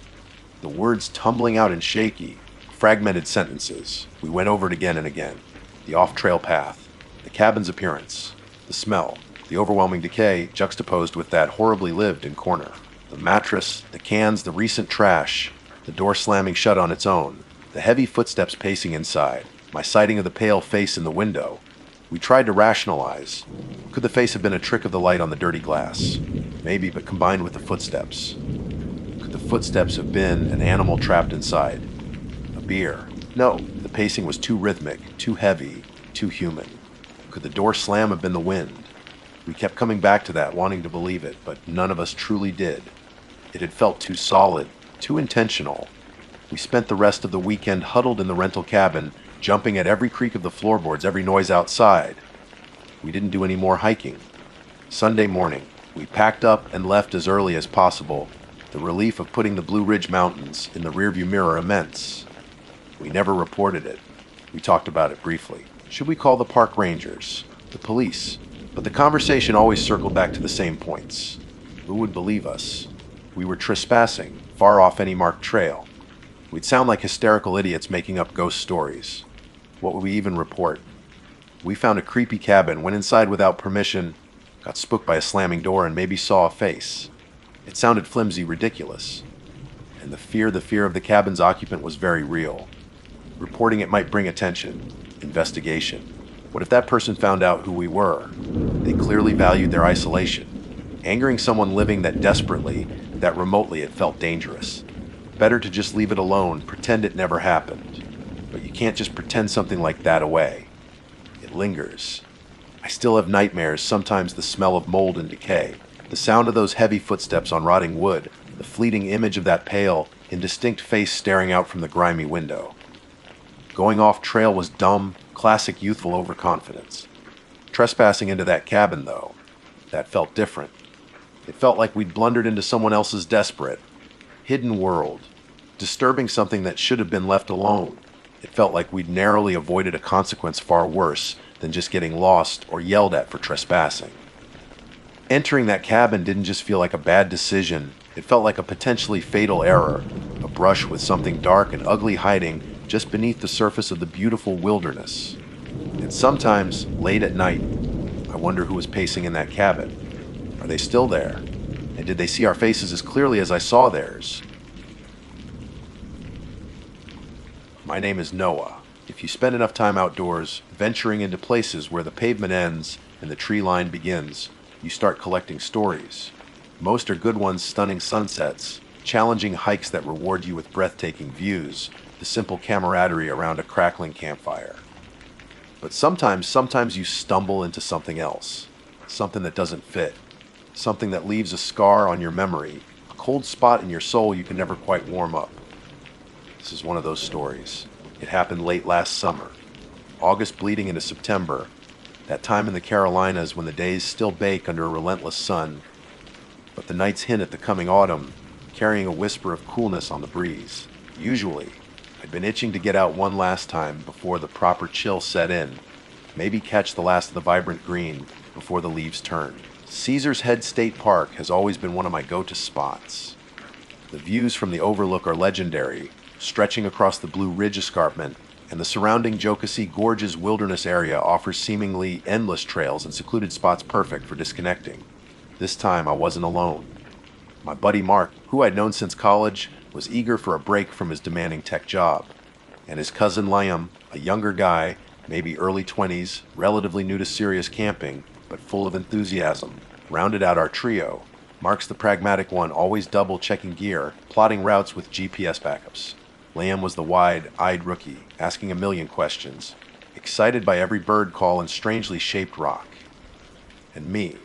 the words tumbling out in shaky, fragmented sentences. We went over it again and again. The off-trail path, the cabin's appearance, the smell, the overwhelming decay juxtaposed with that horribly lived-in corner. The mattress, the cans, the recent trash, the door slamming shut on its own, the heavy footsteps pacing inside, my sighting of the pale face in the window. We tried to rationalize. Could the face have been a trick of the light on the dirty glass? Maybe, but combined with the footsteps. Could the footsteps have been an animal trapped inside? A bear? No, the pacing was too rhythmic, too heavy, too human. Could the door slam have been the wind? We kept coming back to that, wanting to believe it, but none of us truly did. It had felt too solid, too intentional. We spent the rest of the weekend huddled in the rental cabin, jumping at every creak of the floorboards, every noise outside. We didn't do any more hiking. Sunday morning, we packed up and left as early as possible, the relief of putting the Blue Ridge Mountains in the rearview mirror immense. We never reported it. We talked about it briefly. Should we call the park rangers? The police? But the conversation always circled back to the same points. Who would believe us? We were trespassing, far off any marked trail. We'd sound like hysterical idiots making up ghost stories. What would we even report? We found a creepy cabin, went inside without permission, got spooked by a slamming door, and maybe saw a face. It sounded flimsy, ridiculous. And the fear of the cabin's occupant was very real. Reporting it might bring attention, investigation. What if that person found out who we were? They clearly valued their isolation. Angering someone living that desperately, that remotely, it felt dangerous. Better to just leave it alone, pretend it never happened. But you can't just pretend something like that away. It lingers. I still have nightmares, sometimes the smell of mold and decay, the sound of those heavy footsteps on rotting wood, the fleeting image of that pale, indistinct face staring out from the grimy window. Going off trail was dumb, classic youthful overconfidence. Trespassing into that cabin, though, that felt different. It felt like we'd blundered into someone else's desperate, hidden world, disturbing something that should have been left alone. It felt like we'd narrowly avoided a consequence far worse than just getting lost or yelled at for trespassing. Entering that cabin didn't just feel like a bad decision, it felt like a potentially fatal error, a brush with something dark and ugly hiding just beneath the surface of the beautiful wilderness. And sometimes, late at night, I wonder who was pacing in that cabin. Are they still there? And did they see our faces as clearly as I saw theirs? My name is Noah. If you spend enough time outdoors, venturing into places where the pavement ends and the tree line begins, you start collecting stories. Most are good ones, stunning sunsets, challenging hikes that reward you with breathtaking views, the simple camaraderie around a crackling campfire. But sometimes you stumble into something else, something that doesn't fit, something that leaves a scar on your memory, a cold spot in your soul you can never quite warm up. This is one of those stories. It happened late last summer, August bleeding into September, that time in the Carolinas when the days still bake under a relentless sun, but the nights hint at the coming autumn, carrying a whisper of coolness on the breeze. Usually, I'd been itching to get out one last time before the proper chill set in, maybe catch the last of the vibrant green before the leaves turn. Caesar's Head State Park has always been one of my go-to spots. The views from the overlook are legendary, stretching across the Blue Ridge escarpment, and the surrounding Jokasee Gorge's wilderness area offers seemingly endless trails and secluded spots perfect for disconnecting. This time I wasn't alone. My buddy Mark, who I'd known since college, was eager for a break from his demanding tech job, and his cousin Liam, a younger guy, maybe early 20s, relatively new to serious camping, but full of enthusiasm, rounded out our trio. Mark's the pragmatic one, always double-checking gear, plotting routes with GPS backups. Liam was the wide-eyed rookie, asking a million questions, excited by every bird call and strangely shaped rock. And me,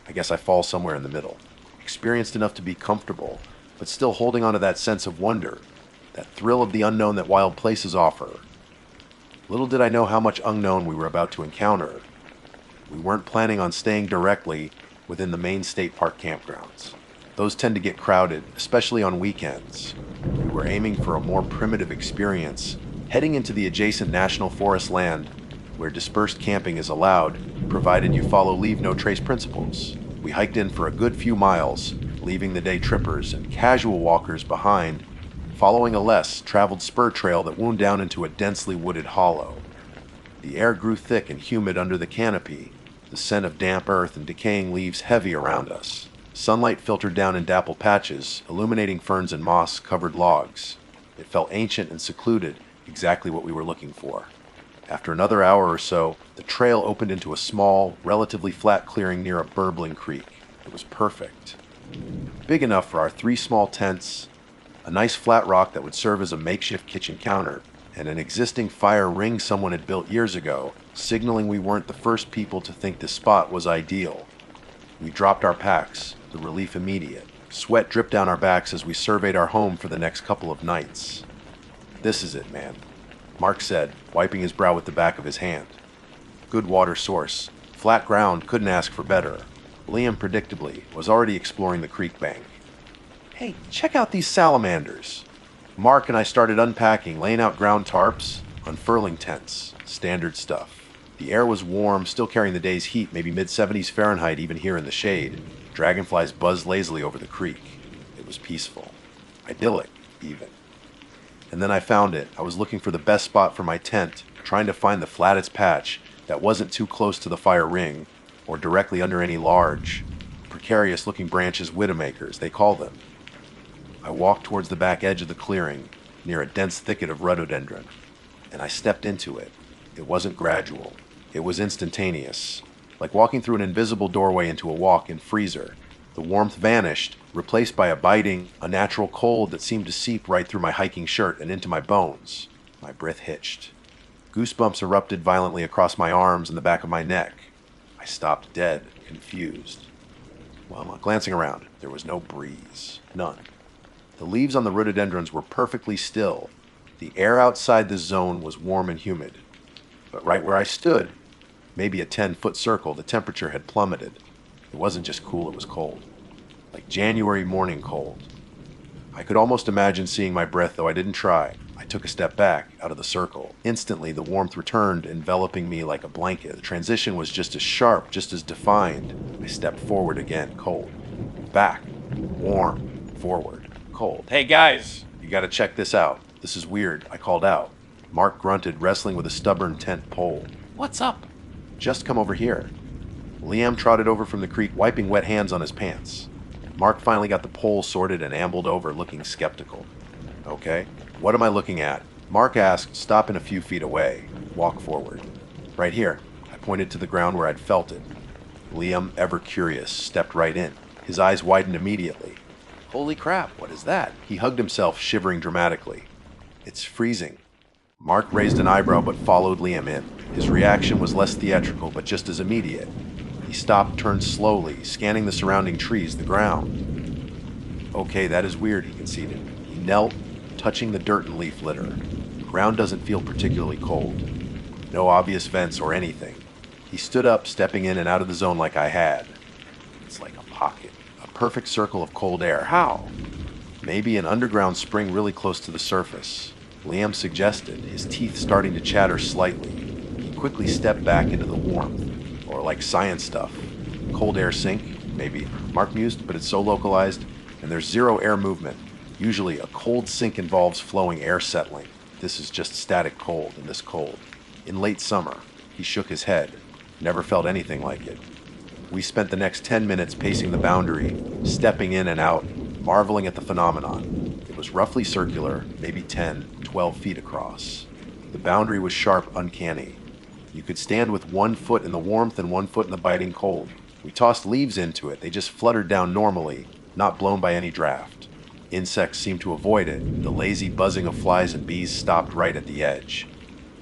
I guess I fall somewhere in the middle, experienced enough to be comfortable, but still holding on to that sense of wonder, that thrill of the unknown that wild places offer. Little did I know how much unknown we were about to encounter. We weren't planning on staying directly within the main state park campgrounds. Those tend to get crowded, especially on weekends. We were aiming for a more primitive experience, heading into the adjacent national forest land, where dispersed camping is allowed, provided you follow leave-no-trace principles. We hiked in for a good few miles, leaving the day trippers and casual walkers behind, following a less traveled spur trail that wound down into a densely wooded hollow. The air grew thick and humid under the canopy, the scent of damp earth and decaying leaves heavy around us. Sunlight filtered down in dapple patches, illuminating ferns and moss-covered logs. It felt ancient and secluded, exactly what we were looking for. After another hour or so, the trail opened into a small, relatively flat clearing near a burbling creek. It was perfect. Big enough for our 3 small tents, a nice flat rock that would serve as a makeshift kitchen counter, and an existing fire ring someone had built years ago, signaling we weren't the first people to think this spot was ideal. We dropped our packs, the relief immediate. Sweat dripped down our backs as we surveyed our home for the next couple of nights. "This is it, man," Mark said, wiping his brow with the back of his hand. Good water source. Flat ground, couldn't ask for better. Liam, predictably, was already exploring the creek bank. "Hey, check out these salamanders." Mark and I started unpacking, laying out ground tarps, unfurling tents. Standard stuff. The air was warm, still carrying the day's heat, maybe mid-70s Fahrenheit even here in the shade. Dragonflies buzzed lazily over the creek. It It was peaceful. Idyllic, even. And then I found it. I was looking for the best spot for my tent, trying to find the flattest patch that wasn't too close to the fire ring, or directly under any large, precarious-looking branches, widowmakers, they call them. I walked towards the back edge of the clearing, near a dense thicket of rhododendron, and I stepped into it. It wasn't gradual. It was instantaneous, like walking through an invisible doorway into a walk-in freezer. The warmth vanished, replaced by a biting, unnatural cold that seemed to seep right through my hiking shirt and into my bones. My breath hitched. Goosebumps erupted violently across my arms and the back of my neck. I stopped dead, confused. Well, glancing around, there was no breeze. None. The leaves on the rhododendrons were perfectly still. The air outside the zone was warm and humid. But right where I stood, maybe a 10-foot circle, the temperature had plummeted. It wasn't just cool, it was cold. Like January morning cold. I could almost imagine seeing my breath, though I didn't try. I took a step back, out of the circle. Instantly, the warmth returned, enveloping me like a blanket. The transition was just as sharp, just as defined. I stepped forward again, cold. Back, warm, forward, cold. Hey guys! You gotta check this out. This is weird, I called out. Mark grunted, wrestling with a stubborn tent pole. What's up? Just come over here. Liam trotted over from the creek, wiping wet hands on his pants. Mark finally got the pole sorted and ambled over, looking skeptical. Okay, what am I looking at? Mark asked, stopping a few feet away. Walk forward. Right here. I pointed to the ground where I'd felt it. Liam, ever curious, stepped right in. His eyes widened immediately. Holy crap, what is that? He hugged himself, shivering dramatically. It's freezing. Mark raised an eyebrow but followed Liam in. His reaction was less theatrical but just as immediate. He stopped, turned slowly, scanning the surrounding trees, the ground. Okay, that is weird, he conceded. He knelt, touching the dirt and leaf litter. The ground doesn't feel particularly cold. No obvious vents or anything. He stood up, stepping in and out of the zone like I had. It's like a pocket. A perfect circle of cold air. How? Maybe an underground spring really close to the surface. Liam suggested, his teeth starting to chatter slightly. He quickly stepped back into the warmth. Or like science stuff. Cold air sink, maybe. Mark mused, but it's so localized, and there's zero air movement. Usually a cold sink involves flowing air settling. This is just static cold, and this cold. In late summer, he shook his head. Never felt anything like it. We spent the next 10 minutes pacing the boundary, stepping in and out, marveling at the phenomenon. It was roughly circular, maybe 10, 12 feet across. The boundary was sharp, uncanny. You could stand with 1 foot in the warmth and 1 foot in the biting cold. We tossed leaves into it. They just fluttered down normally, not blown by any draft. Insects seemed to avoid it. The lazy buzzing of flies and bees stopped right at the edge.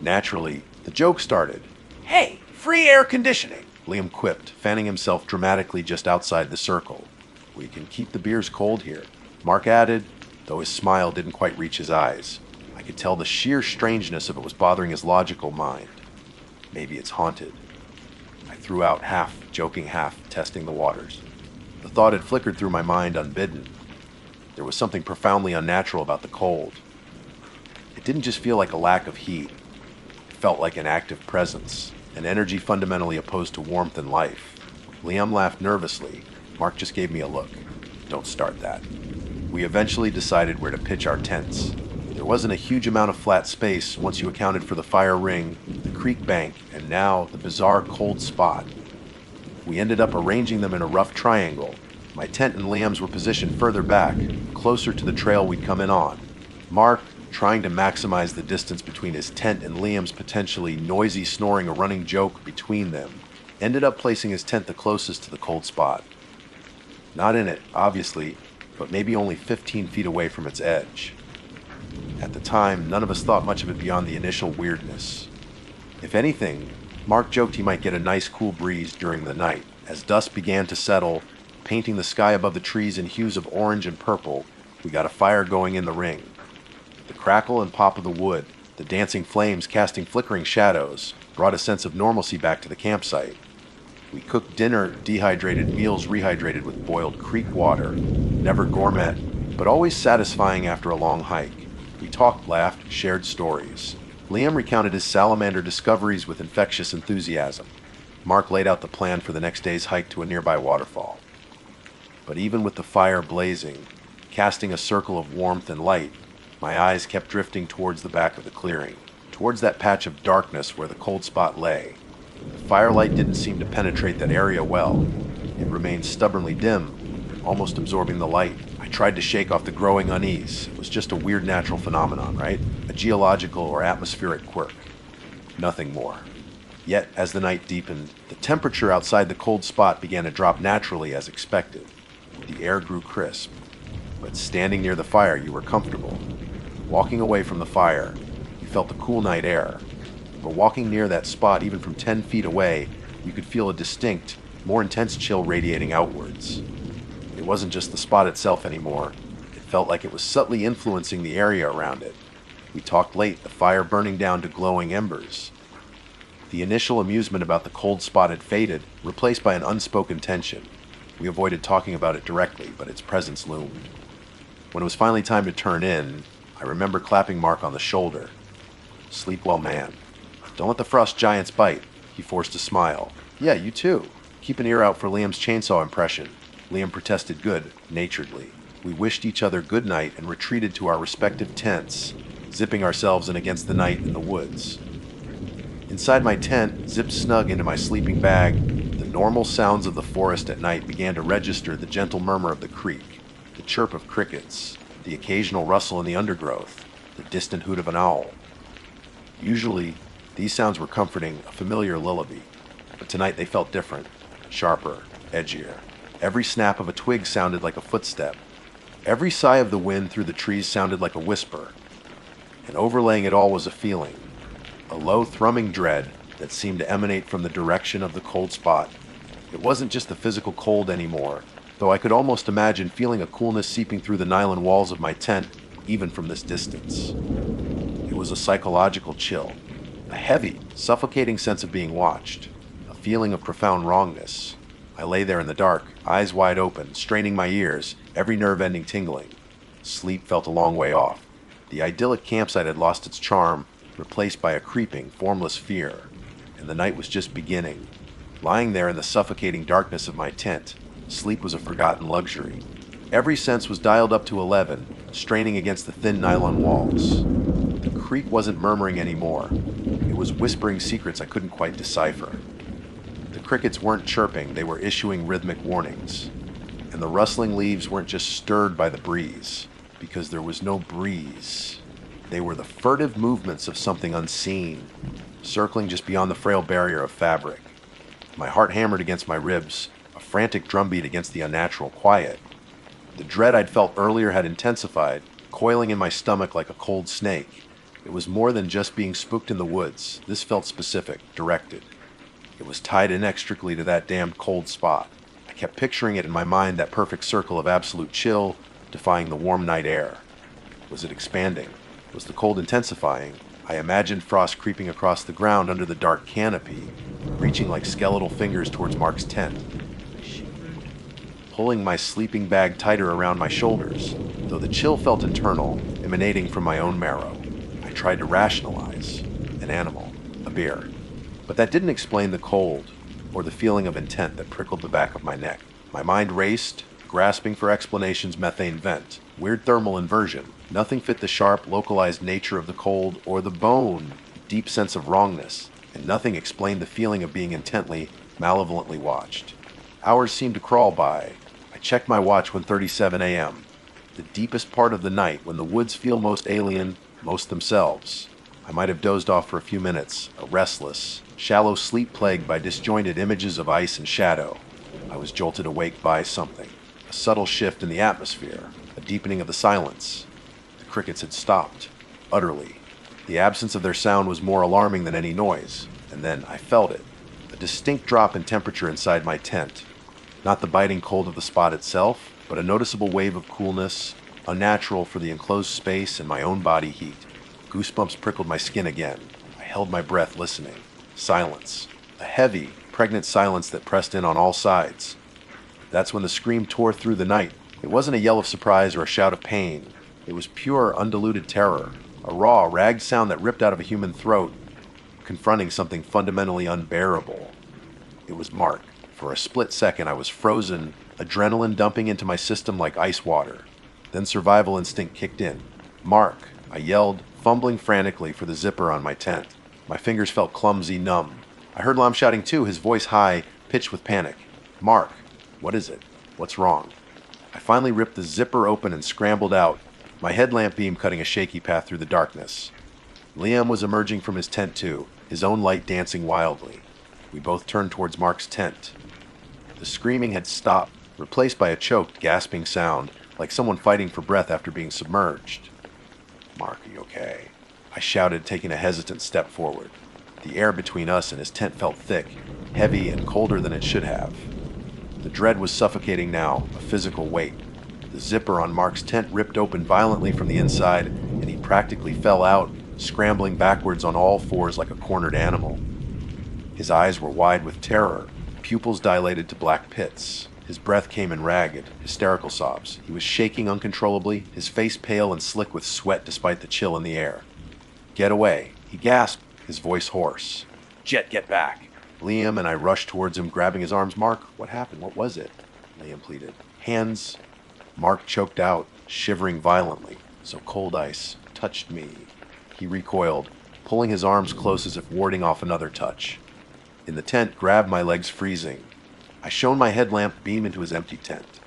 Naturally, the joke started. Hey, free air conditioning, Liam quipped, fanning himself dramatically just outside the circle. We can keep the beers cold here, Mark added, though his smile didn't quite reach his eyes. I could tell the sheer strangeness of it was bothering his logical mind. Maybe it's haunted. I threw out, half joking, half testing the waters. The thought had flickered through my mind unbidden. There was something profoundly unnatural about the cold. It didn't just feel like a lack of heat. It felt like an active presence, an energy fundamentally opposed to warmth and life. Liam laughed nervously. Mark just gave me a look. Don't start that. We eventually decided where to pitch our tents. There wasn't a huge amount of flat space once you accounted for the fire ring, the creek bank, and now the bizarre cold spot. We ended up arranging them in a rough triangle. My tent and Liam's were positioned further back, closer to the trail we'd come in on. Mark, trying to maximize the distance between his tent and Liam's potentially noisy snoring, a running joke between them, ended up placing his tent the closest to the cold spot. Not in it, obviously, but maybe only 15 feet away from its edge. At the time, none of us thought much of it beyond the initial weirdness. If anything, Mark joked he might get a nice cool breeze during the night. As dusk began to settle, painting the sky above the trees in hues of orange and purple, we got a fire going in the ring. The crackle and pop of the wood, the dancing flames casting flickering shadows, brought a sense of normalcy back to the campsite. We cooked dinner, dehydrated meals rehydrated with boiled creek water, never gourmet, but always satisfying after a long hike. We talked, laughed, shared stories. Liam recounted his salamander discoveries with infectious enthusiasm. Mark laid out the plan for the next day's hike to a nearby waterfall. But even with the fire blazing, Casting a circle of warmth and light, my eyes kept drifting towards the back of the clearing, towards that patch of darkness where the cold spot lay. The firelight didn't seem to penetrate that area well. It remained stubbornly dim, almost absorbing the light. I tried to shake off the growing unease. It was just a weird natural phenomenon, right? A geological or atmospheric quirk. Nothing more. Yet, as the night deepened, the temperature outside the cold spot began to drop naturally as expected. The air grew crisp. But standing near the fire, you were comfortable. Walking away from the fire, you felt the cool night air. But walking near that spot, even from 10 feet away, you could feel a distinct, more intense chill radiating outwards. It wasn't just the spot itself anymore. It felt like it was subtly influencing the area around it. We talked late, the fire burning down to glowing embers. The initial amusement about the cold spot had faded, replaced by an unspoken tension. We avoided talking about it directly, but its presence loomed. When it was finally time to turn in, I remember clapping Mark on the shoulder. "Sleep well, man. Don't let the frost giants bite." He forced a smile. "Yeah, you too. Keep an ear out for Liam's chainsaw impression." Liam protested good-naturedly. We wished each other good night and retreated to our respective tents, zipping ourselves in against the night in the woods. Inside my tent, zipped snug into my sleeping bag, the normal sounds of the forest at night began to register: the gentle murmur of the creek, the chirp of crickets, the occasional rustle in the undergrowth, the distant hoot of an owl. Usually, these sounds were comforting, a familiar lullaby, but tonight they felt different, sharper, edgier. Every snap of a twig sounded like a footstep. Every sigh of the wind through the trees sounded like a whisper. And overlaying it all was a feeling, a low thrumming dread that seemed to emanate from the direction of the cold spot. It wasn't just the physical cold anymore, though I could almost imagine feeling a coolness seeping through the nylon walls of my tent, even from this distance. It was a psychological chill, a heavy, suffocating sense of being watched, a feeling of profound wrongness. I lay there in the dark, eyes wide open, straining my ears, every nerve ending tingling. Sleep felt a long way off. The idyllic campsite had lost its charm, replaced by a creeping, formless fear, and the night was just beginning. Lying there in the suffocating darkness of my tent, sleep was a forgotten luxury. Every sense was dialed up to 11, straining against the thin nylon walls. The creek wasn't murmuring anymore. It was whispering secrets I couldn't quite decipher. The crickets weren't chirping, they were issuing rhythmic warnings. And the rustling leaves weren't just stirred by the breeze, because there was no breeze. They were the furtive movements of something unseen, circling just beyond the frail barrier of fabric. My heart hammered against my ribs, a frantic drumbeat against the unnatural quiet. The dread I'd felt earlier had intensified, coiling in my stomach like a cold snake. It was more than just being spooked in the woods. This felt specific, directed. It was tied inextricably to that damned cold spot. I kept picturing it in my mind, that perfect circle of absolute chill, defying the warm night air. Was it expanding? Was the cold intensifying? I imagined frost creeping across the ground under the dark canopy, reaching like skeletal fingers towards Mark's tent. I shivered, pulling my sleeping bag tighter around my shoulders, though the chill felt internal, emanating from my own marrow. I tried to rationalize. An animal. A bear. But that didn't explain the cold, or the feeling of intent that prickled the back of my neck. My mind raced, grasping for explanations: methane vent, weird thermal inversion. Nothing fit the sharp, localized nature of the cold, or the bone, deep sense of wrongness, and nothing explained the feeling of being intently, malevolently watched. Hours seemed to crawl by. I checked my watch when 37 a.m., the deepest part of the night, when the woods feel most alien, most themselves. I might have dozed off for a few minutes, a restless, shallow sleep plagued by disjointed images of ice and shadow. I was jolted awake by something, a subtle shift in the atmosphere, a deepening of the silence. The crickets had stopped, utterly. The absence of their sound was more alarming than any noise, and then I felt it, a distinct drop in temperature inside my tent. Not the biting cold of the spot itself, but a noticeable wave of coolness, unnatural for the enclosed space and my own body heat. Goosebumps prickled my skin again. I held my breath, listening. Silence. A heavy, pregnant silence that pressed in on all sides. That's when the scream tore through the night. It wasn't a yell of surprise or a shout of pain. It was pure, undiluted terror. A raw, ragged sound that ripped out of a human throat, confronting something fundamentally unbearable. It was Mark. For a split second, I was frozen, adrenaline dumping into my system like ice water. Then survival instinct kicked in. "Mark!" I yelled, fumbling frantically for the zipper on my tent. My fingers felt clumsy, numb. I heard Lom shouting too, his voice high, pitched with panic. "Mark! What is it? What's wrong?" I finally ripped the zipper open and scrambled out, my headlamp beam cutting a shaky path through the darkness. Liam was emerging from his tent too, his own light dancing wildly. We both turned towards Mark's tent. The screaming had stopped, replaced by a choked, gasping sound, like someone fighting for breath after being submerged. "Mark, are you okay?" I shouted, taking a hesitant step forward. The air between us and his tent felt thick, heavy, and colder than it should have. The dread was suffocating now, a physical weight. The zipper on Mark's tent ripped open violently from the inside, and he practically fell out, scrambling backwards on all fours like a cornered animal. His eyes were wide with terror, pupils dilated to black pits. His breath came in ragged, hysterical sobs. He was shaking uncontrollably, his face pale and slick with sweat despite the chill in the air. "Get away," he gasped, his voice hoarse. Jet, get back. Liam and I rushed towards him, grabbing his arms. "Mark, what happened? What was it?" Liam pleaded. "Hands." Mark choked out, shivering violently. "So cold ice touched me." He recoiled, pulling his arms close as if warding off another touch. In the tent, grabbed my legs freezing. I shone my headlamp beam into his empty tent.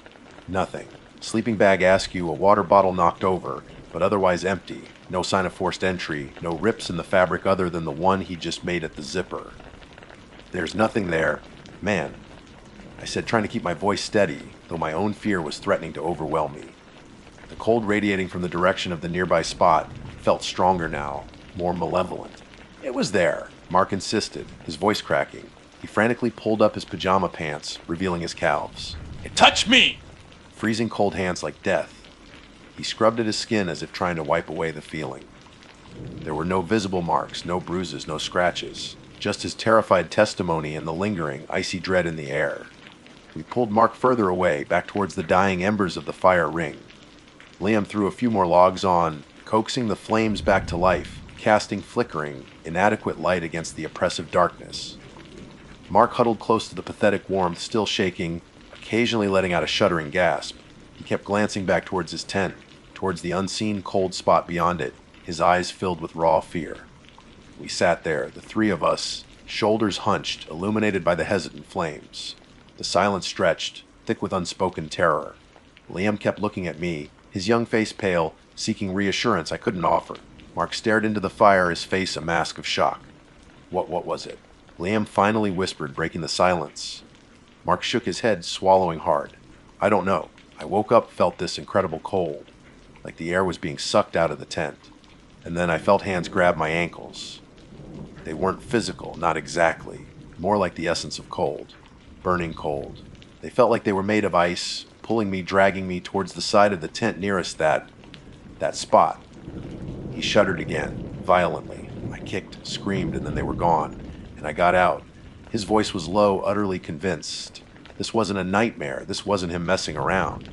Nothing. Sleeping bag askew, a water bottle knocked over, but otherwise empty. No sign of forced entry, no rips in the fabric other than the one he just made at the zipper. "There's nothing there. Man," I said, trying to keep my voice steady, though my own fear was threatening to overwhelm me. The cold radiating from the direction of the nearby spot felt stronger now, more malevolent. "It was there," Mark insisted, his voice cracking. He frantically pulled up his pajama pants, revealing his calves. It touched me! Freezing cold hands like death. He scrubbed at his skin as if trying to wipe away the feeling. There were no visible marks, no bruises, no scratches. Just his terrified testimony and the lingering, icy dread in the air. We pulled Mark further away, back towards the dying embers of the fire ring. Liam threw a few more logs on, coaxing the flames back to life, casting flickering, inadequate light against the oppressive darkness. Mark huddled close to the pathetic warmth, still shaking, occasionally letting out a shuddering gasp. He kept glancing back towards his tent, towards the unseen cold spot beyond it, his eyes filled with raw fear. We sat there, the three of us, shoulders hunched, illuminated by the hesitant flames. The silence stretched, thick with unspoken terror. Liam kept looking at me, his young face pale, seeking reassurance I couldn't offer. Mark stared into the fire, his face a mask of shock. What was it? Liam finally whispered, breaking the silence. Mark shook his head, swallowing hard. "I don't know. I woke up, felt this incredible cold, like the air was being sucked out of the tent. And then I felt hands grab my ankles. They weren't physical, not exactly. More like the essence of cold. Burning cold. They felt like they were made of ice, pulling me, dragging me towards the side of the tent nearest that spot." He shuddered again, violently. I kicked, screamed, and then they were gone, and I got out. His voice was low, utterly convinced. This wasn't a nightmare. This wasn't him messing around.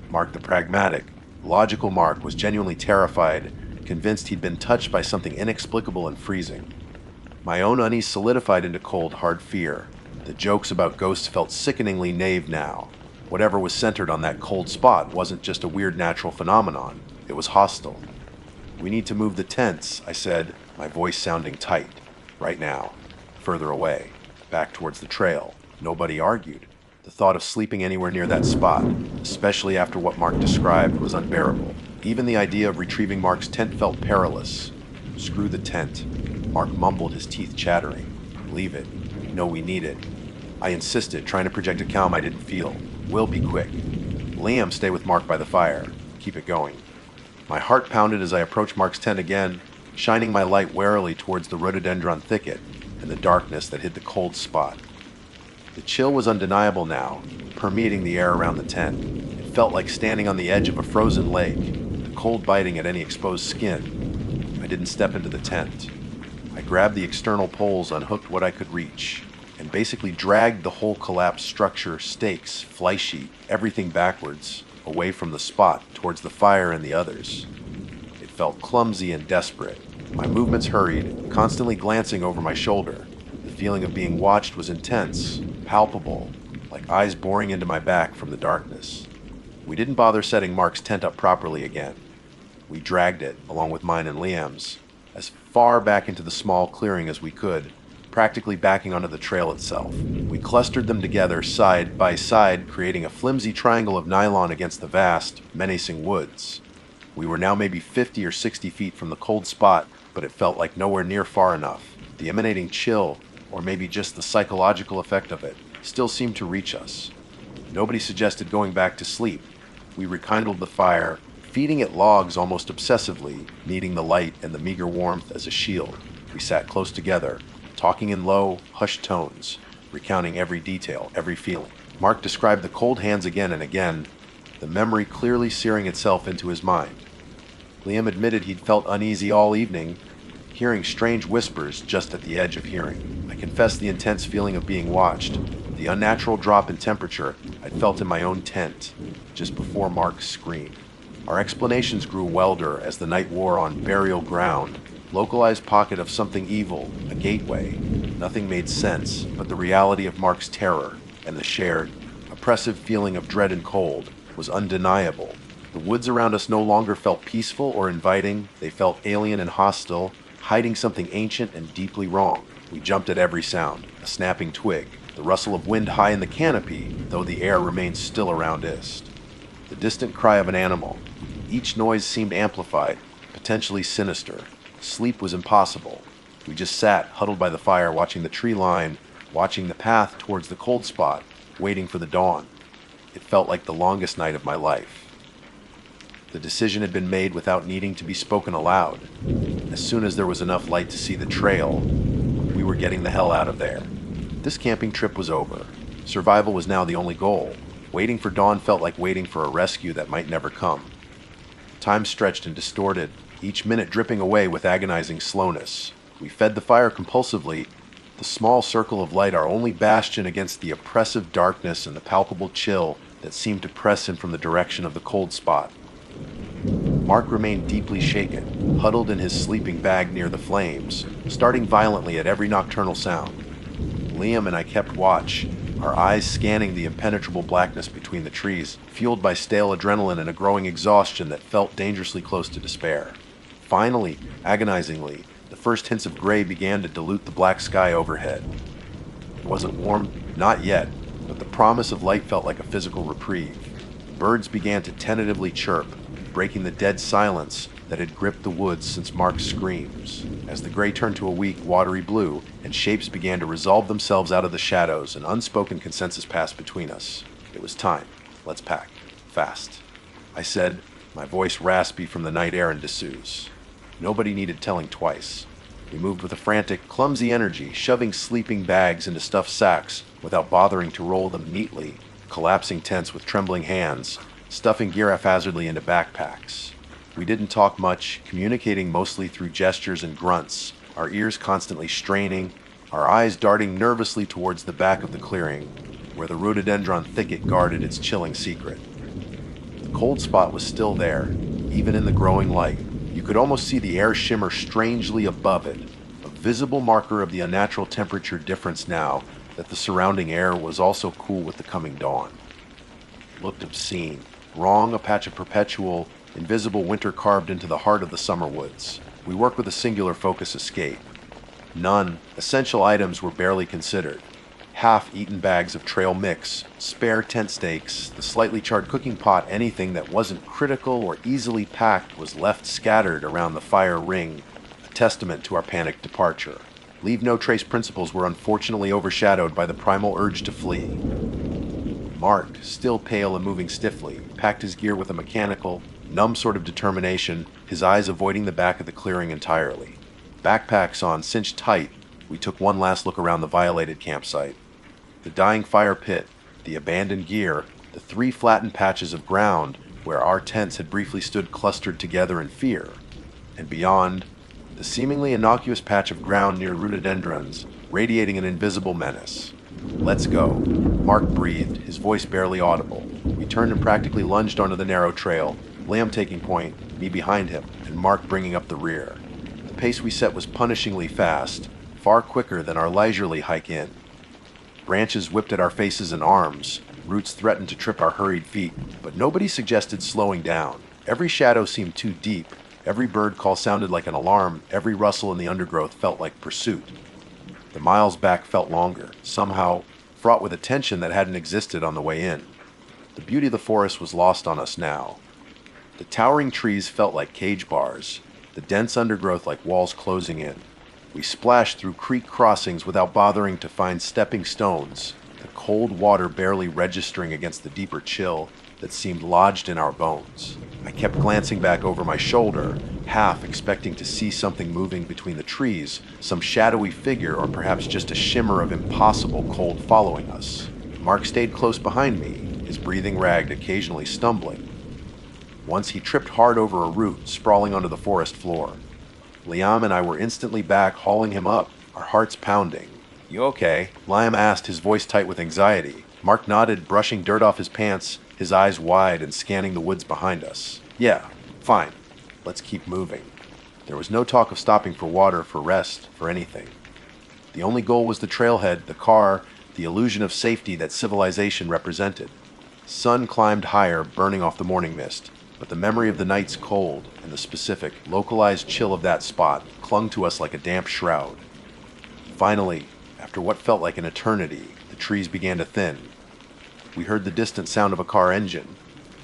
Mark, the pragmatic, logical Mark, was genuinely terrified, convinced he'd been touched by something inexplicable and freezing. My own unease solidified into cold, hard fear. The jokes about ghosts felt sickeningly naive now. Whatever was centered on that cold spot wasn't just a weird natural phenomenon. It was hostile. "We need to move the tents," I said, my voice sounding tight. "Right now. Further away. Back towards the trail." Nobody argued. The thought of sleeping anywhere near that spot, especially after what Mark described, was unbearable. Even the idea of retrieving Mark's tent felt perilous. "Screw the tent." Mark mumbled, his teeth chattering. "Leave it. No, we need it." I insisted, trying to project a calm I didn't feel. "We'll be quick." "Liam, stay with Mark by the fire. Keep it going." My heart pounded as I approached Mark's tent again, shining my light warily towards the rhododendron thicket and the darkness that hid the cold spot. The chill was undeniable now, permeating the air around the tent. It felt like standing on the edge of a frozen lake, the cold biting at any exposed skin. I didn't step into the tent. I grabbed the external poles, unhooked what I could reach, and basically dragged the whole collapsed structure, stakes, fly sheet, everything backwards, away from the spot, towards the fire and the others. It felt clumsy and desperate. My movements hurried, constantly glancing over my shoulder. The feeling of being watched was intense, palpable, like eyes boring into my back from the darkness. We didn't bother setting Mark's tent up properly again. We dragged it, along with mine and Liam's, as far back into the small clearing as we could, practically backing onto the trail itself. We clustered them together side by side, creating a flimsy triangle of nylon against the vast, menacing woods. We were now maybe 50 or 60 feet from the cold spot, but it felt like nowhere near far enough. The emanating chill, or maybe just the psychological effect of it, still seemed to reach us. Nobody suggested going back to sleep. We rekindled the fire, feeding it logs almost obsessively, needing the light and the meager warmth as a shield. We sat close together, talking in low, hushed tones, recounting every detail, every feeling. Mark described the cold hands again and again, the memory clearly searing itself into his mind. Liam admitted he'd felt uneasy all evening, hearing strange whispers just at the edge of hearing. I confessed the intense feeling of being watched, the unnatural drop in temperature I'd felt in my own tent just before Mark's scream. Our explanations grew wilder as the night wore on. Burial ground, localized pocket of something evil, a gateway. Nothing made sense, but the reality of Mark's terror and the shared, oppressive feeling of dread and cold was undeniable. The woods around us no longer felt peaceful or inviting. They felt alien and hostile, hiding something ancient and deeply wrong. We jumped at every sound, a snapping twig, the rustle of wind high in the canopy, though the air remained still around us. The distant cry of an animal. Each noise seemed amplified, potentially sinister. Sleep was impossible. We just sat, huddled by the fire, watching the tree line, watching the path towards the cold spot, waiting for the dawn. It felt like the longest night of my life. The decision had been made without needing to be spoken aloud. As soon as there was enough light to see the trail, we were getting the hell out of there. This camping trip was over. Survival was now the only goal. Waiting for dawn felt like waiting for a rescue that might never come. Time stretched and distorted, each minute dripping away with agonizing slowness. We fed the fire compulsively, the small circle of light our only bastion against the oppressive darkness and the palpable chill that seemed to press in from the direction of the cold spot. Mark remained deeply shaken, huddled in his sleeping bag near the flames, starting violently at every nocturnal sound. Liam and I kept watch, our eyes scanning the impenetrable blackness between the trees, fueled by stale adrenaline and a growing exhaustion that felt dangerously close to despair. Finally, agonizingly, the first hints of gray began to dilute the black sky overhead. It wasn't warm, not yet, but the promise of light felt like a physical reprieve. Birds began to tentatively chirp, breaking the dead silence that had gripped the woods since Mark's screams. As the gray turned to a weak, watery blue, and shapes began to resolve themselves out of the shadows, an unspoken consensus passed between us. It was time. Let's pack. Fast. I said, my voice raspy from the night air and dessous. Nobody needed telling twice. We moved with a frantic, clumsy energy, shoving sleeping bags into stuffed sacks without bothering to roll them neatly, collapsing tents with trembling hands, stuffing gear haphazardly into backpacks. We didn't talk much, communicating mostly through gestures and grunts, our ears constantly straining, our eyes darting nervously towards the back of the clearing, where the rhododendron thicket guarded its chilling secret. The cold spot was still there, even in the growing light. You could almost see the air shimmer strangely above it, a visible marker of the unnatural temperature difference now that the surrounding air was also cool with the coming dawn. It looked obscene, wrong, a patch of perpetual, invisible winter carved into the heart of the summer woods. We worked with a singular focus: escape. None, essential items were barely considered. Half-eaten bags of trail mix, spare tent stakes, the slightly charred cooking pot, anything that wasn't critical or easily packed was left scattered around the fire ring, a testament to our panicked departure. Leave no trace principles were unfortunately overshadowed by the primal urge to flee. Mark, still pale and moving stiffly, packed his gear with a mechanical, numb sort of determination, his eyes avoiding the back of the clearing entirely. Backpacks on, cinched tight, we took one last look around the violated campsite. The dying fire pit, the abandoned gear, the 3 flattened patches of ground where our tents had briefly stood clustered together in fear. And beyond, the seemingly innocuous patch of ground near rhododendrons, radiating an invisible menace. Let's go. Mark breathed, his voice barely audible. We turned and practically lunged onto the narrow trail, Liam taking point, me behind him, and Mark bringing up the rear. The pace we set was punishingly fast, far quicker than our leisurely hike in. Branches whipped at our faces and arms, Roots threatened to trip our hurried feet, but nobody suggested slowing down. Every shadow seemed too deep. Every bird call sounded like an alarm. Every rustle in the undergrowth felt like pursuit. The miles back felt longer, somehow fraught with a tension that hadn't existed on the way in. The beauty of the forest was lost on us now. The towering trees felt like cage bars, the dense undergrowth like walls closing in. We splashed through creek crossings without bothering to find stepping stones, the cold water barely registering against the deeper chill that seemed lodged in our bones. I kept glancing back over my shoulder, half expecting to see something moving between the trees, some shadowy figure or perhaps just a shimmer of impossible cold following us. Mark stayed close behind me, his breathing ragged, occasionally stumbling. Once he tripped hard over a root, sprawling onto the forest floor. Liam and I were instantly back, hauling him up, our hearts pounding. "You okay?" Liam asked, his voice tight with anxiety. Mark nodded, brushing dirt off his pants, his eyes wide and scanning the woods behind us. "Yeah, fine. Let's keep moving." There was no talk of stopping for water, for rest, for anything. The only goal was the trailhead, the car, the illusion of safety that civilization represented. Sun climbed higher, burning off the morning mist, but the memory of the night's cold and the specific, localized chill of that spot clung to us like a damp shroud. Finally, after what felt like an eternity, the trees began to thin. We heard the distant sound of a car engine,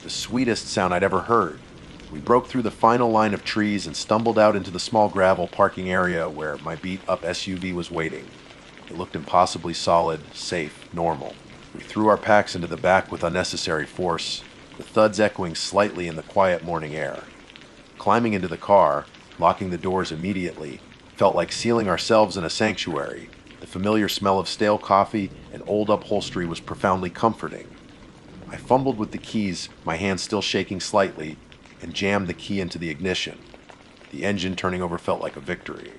the sweetest sound I'd ever heard. We broke through the final line of trees and stumbled out into the small gravel parking area where my beat-up SUV was waiting. It looked impossibly solid, safe, normal. We threw our packs into the back with unnecessary force, the thuds echoing slightly in the quiet morning air. Climbing into the car, locking the doors immediately, felt like sealing ourselves in a sanctuary. The familiar smell of stale coffee and old upholstery was profoundly comforting. I fumbled with the keys, my hands still shaking slightly, and jammed the key into the ignition. The engine turning over felt like a victory.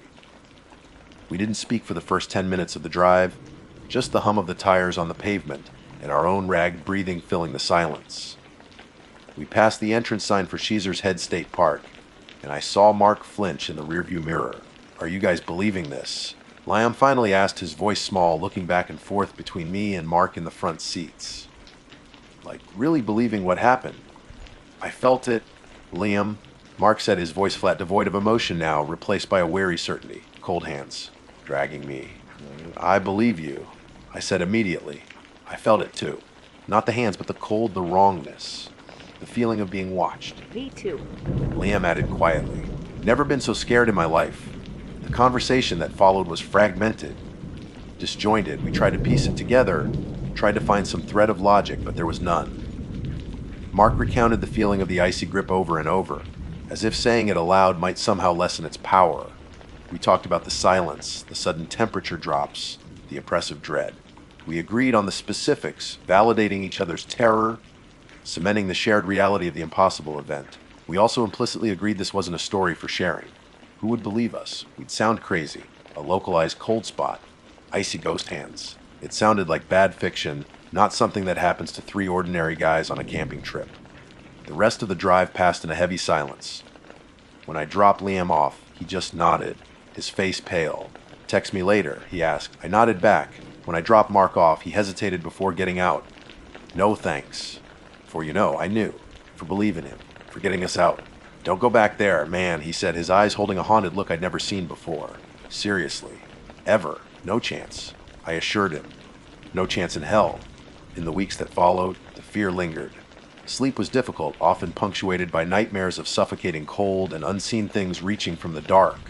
We didn't speak for the first 10 minutes of the drive, just the hum of the tires on the pavement and our own ragged breathing filling the silence. We passed the entrance sign for Sheezer's Head State Park, and I saw Mark flinch in the rearview mirror. "Are you guys believing this?" Liam finally asked, his voice small, looking back and forth between me and Mark in the front seats. "Like, really believing what happened?" "I felt it, Liam," Mark said, his voice flat, devoid of emotion now, replaced by a wary certainty. Cold hands, dragging me. "I believe you," I said immediately. I felt it too. Not the hands, but the cold, the wrongness. The feeling of being watched. Me too. Liam added quietly. Never been so scared in my life. The conversation that followed was fragmented, disjointed. We tried to piece it together, tried to find some thread of logic, but there was none. Mark recounted the feeling of the icy grip over and over, as if saying it aloud might somehow lessen its power. We talked about the silence, the sudden temperature drops, the oppressive dread. We agreed on the specifics, validating each other's terror, cementing the shared reality of the impossible event. We also implicitly agreed this wasn't a story for sharing. Who would believe us? We'd sound crazy. A localized cold spot. Icy ghost hands. It sounded like bad fiction, not something that happens to three ordinary guys on a camping trip. The rest of the drive passed in a heavy silence. When I dropped Liam off, he just nodded, his face pale. "Text me later," he asked. I nodded back. When I dropped Mark off, he hesitated before getting out. "No thanks." For I knew. For believing him. For getting us out. "Don't go back there, man," he said, his eyes holding a haunted look I'd never seen before. "Seriously. Ever. No chance." I assured him. No chance in hell. In the weeks that followed, the fear lingered. Sleep was difficult, often punctuated by nightmares of suffocating cold and unseen things reaching from the dark.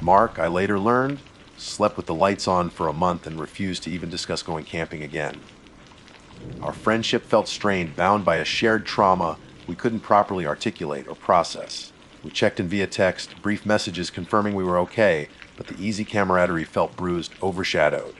Mark, I later learned, slept with the lights on for a month and refused to even discuss going camping again. Our friendship felt strained, bound by a shared trauma we couldn't properly articulate or process. We checked in via text, brief messages confirming we were okay, but the easy camaraderie felt bruised, overshadowed.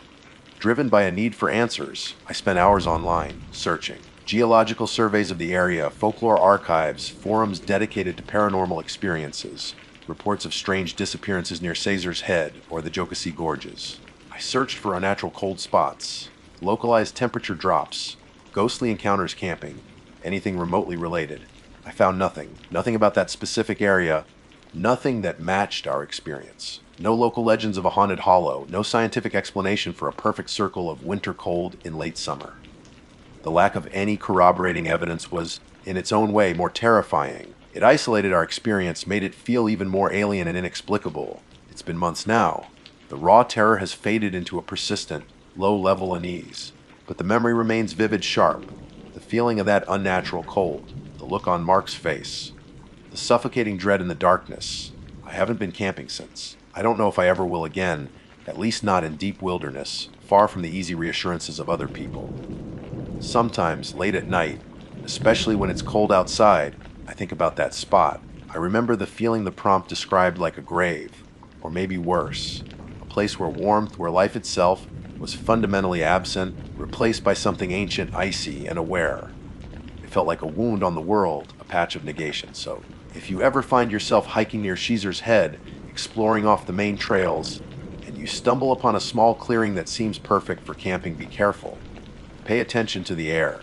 Driven by a need for answers, I spent hours online, searching. Geological surveys of the area, folklore archives, forums dedicated to paranormal experiences, reports of strange disappearances near Caesar's Head or the Jokasee Gorges. I searched for unnatural cold spots, localized temperature drops, ghostly encounters camping, anything remotely related. I found nothing. Nothing about that specific area. Nothing that matched our experience. No local legends of a haunted hollow. No scientific explanation for a perfect circle of winter cold in late summer. The lack of any corroborating evidence was, in its own way, more terrifying. It isolated our experience, made it feel even more alien and inexplicable. It's been months now. The raw terror has faded into a persistent, low-level unease. But the memory remains vivid, sharp. The feeling of that unnatural cold, the look on Mark's face, the suffocating dread in the darkness. I haven't been camping since. I don't know if I ever will again, at least not in deep wilderness, far from the easy reassurances of other people. Sometimes, late at night, especially when it's cold outside, I think about that spot. I remember the feeling the prompt described, like a grave, or maybe worse, a place where warmth, where life itself was fundamentally absent, replaced by something ancient, icy, and aware. It felt like a wound on the world, a patch of negation. So, if you ever find yourself hiking near Caesar's Head, exploring off the main trails, and you stumble upon a small clearing that seems perfect for camping, be careful. Pay attention to the air.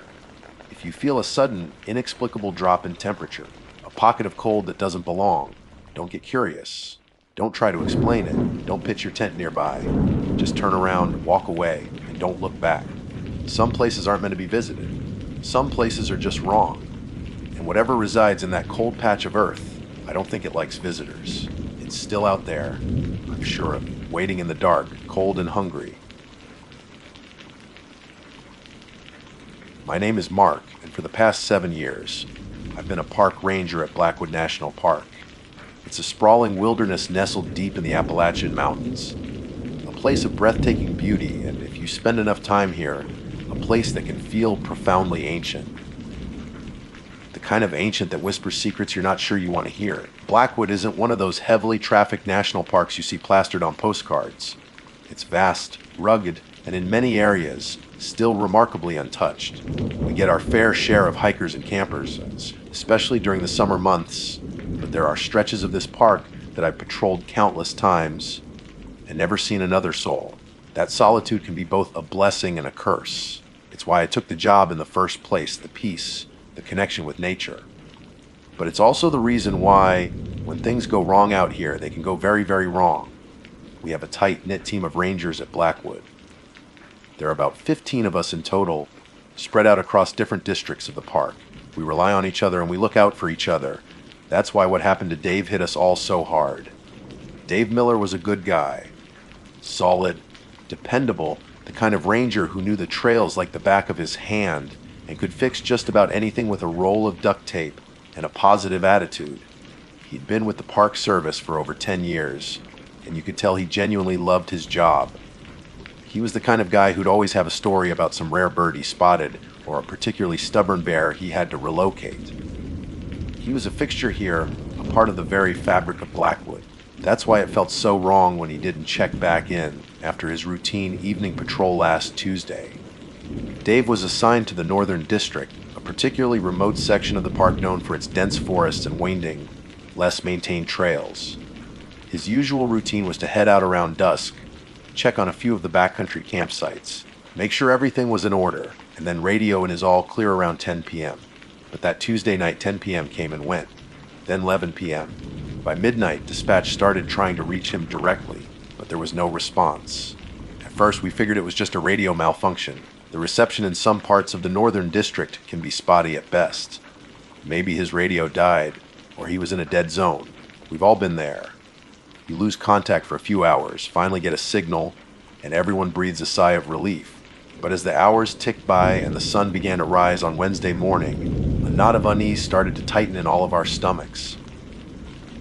If you feel a sudden, inexplicable drop in temperature, a pocket of cold that doesn't belong, don't get curious. Don't try to explain it. Don't pitch your tent nearby. Just turn around, walk away, and don't look back. Some places aren't meant to be visited. Some places are just wrong. And whatever resides in that cold patch of earth, I don't think it likes visitors. It's still out there, I'm sure of it, waiting in the dark, cold and hungry. My name is Mark, and for the past 7 years, I've been a park ranger at Blackwood National Park. It's a sprawling wilderness nestled deep in the Appalachian Mountains, a place of breathtaking beauty, and if you spend enough time here, a place that can feel profoundly ancient. The kind of ancient that whispers secrets you're not sure you want to hear. Blackwood isn't one of those heavily trafficked national parks you see plastered on postcards. It's vast, rugged, and in many areas, still remarkably untouched. We get our fair share of hikers and campers, especially during the summer months, but there are stretches of this park that I've patrolled countless times and never seen another soul. That solitude can be both a blessing and a curse. It's why I took the job in the first place, the peace, the connection with nature. But it's also the reason why, when things go wrong out here, they can go very, very wrong. We have a tight-knit team of rangers at Blackwood. There are about 15 of us in total, spread out across different districts of the park. We rely on each other and we look out for each other. That's why what happened to Dave hit us all so hard. Dave Miller was a good guy. Solid, dependable, the kind of ranger who knew the trails like the back of his hand and could fix just about anything with a roll of duct tape and a positive attitude. He'd been with the Park Service for over 10 years, and you could tell he genuinely loved his job. He was the kind of guy who'd always have a story about some rare bird he spotted or a particularly stubborn bear he had to relocate. He was a fixture here, a part of the very fabric of Blackwood. That's why it felt so wrong when he didn't check back in after his routine evening patrol last Tuesday. Dave was assigned to the Northern District, a particularly remote section of the park known for its dense forests and winding, less maintained trails. His usual routine was to head out around dusk, check on a few of the backcountry campsites, make sure everything was in order, and then radio in his all clear around 10 p.m. But that Tuesday night, 10 p.m. came and went. Then 11 p.m. By midnight, dispatch started trying to reach him directly, but there was no response. At first, we figured it was just a radio malfunction. The reception in some parts of the Northern District can be spotty at best. Maybe his radio died, or he was in a dead zone. We've all been there. You lose contact for a few hours, finally get a signal, and everyone breathes a sigh of relief. But as the hours ticked by and the sun began to rise on Wednesday morning, a knot of unease started to tighten in all of our stomachs.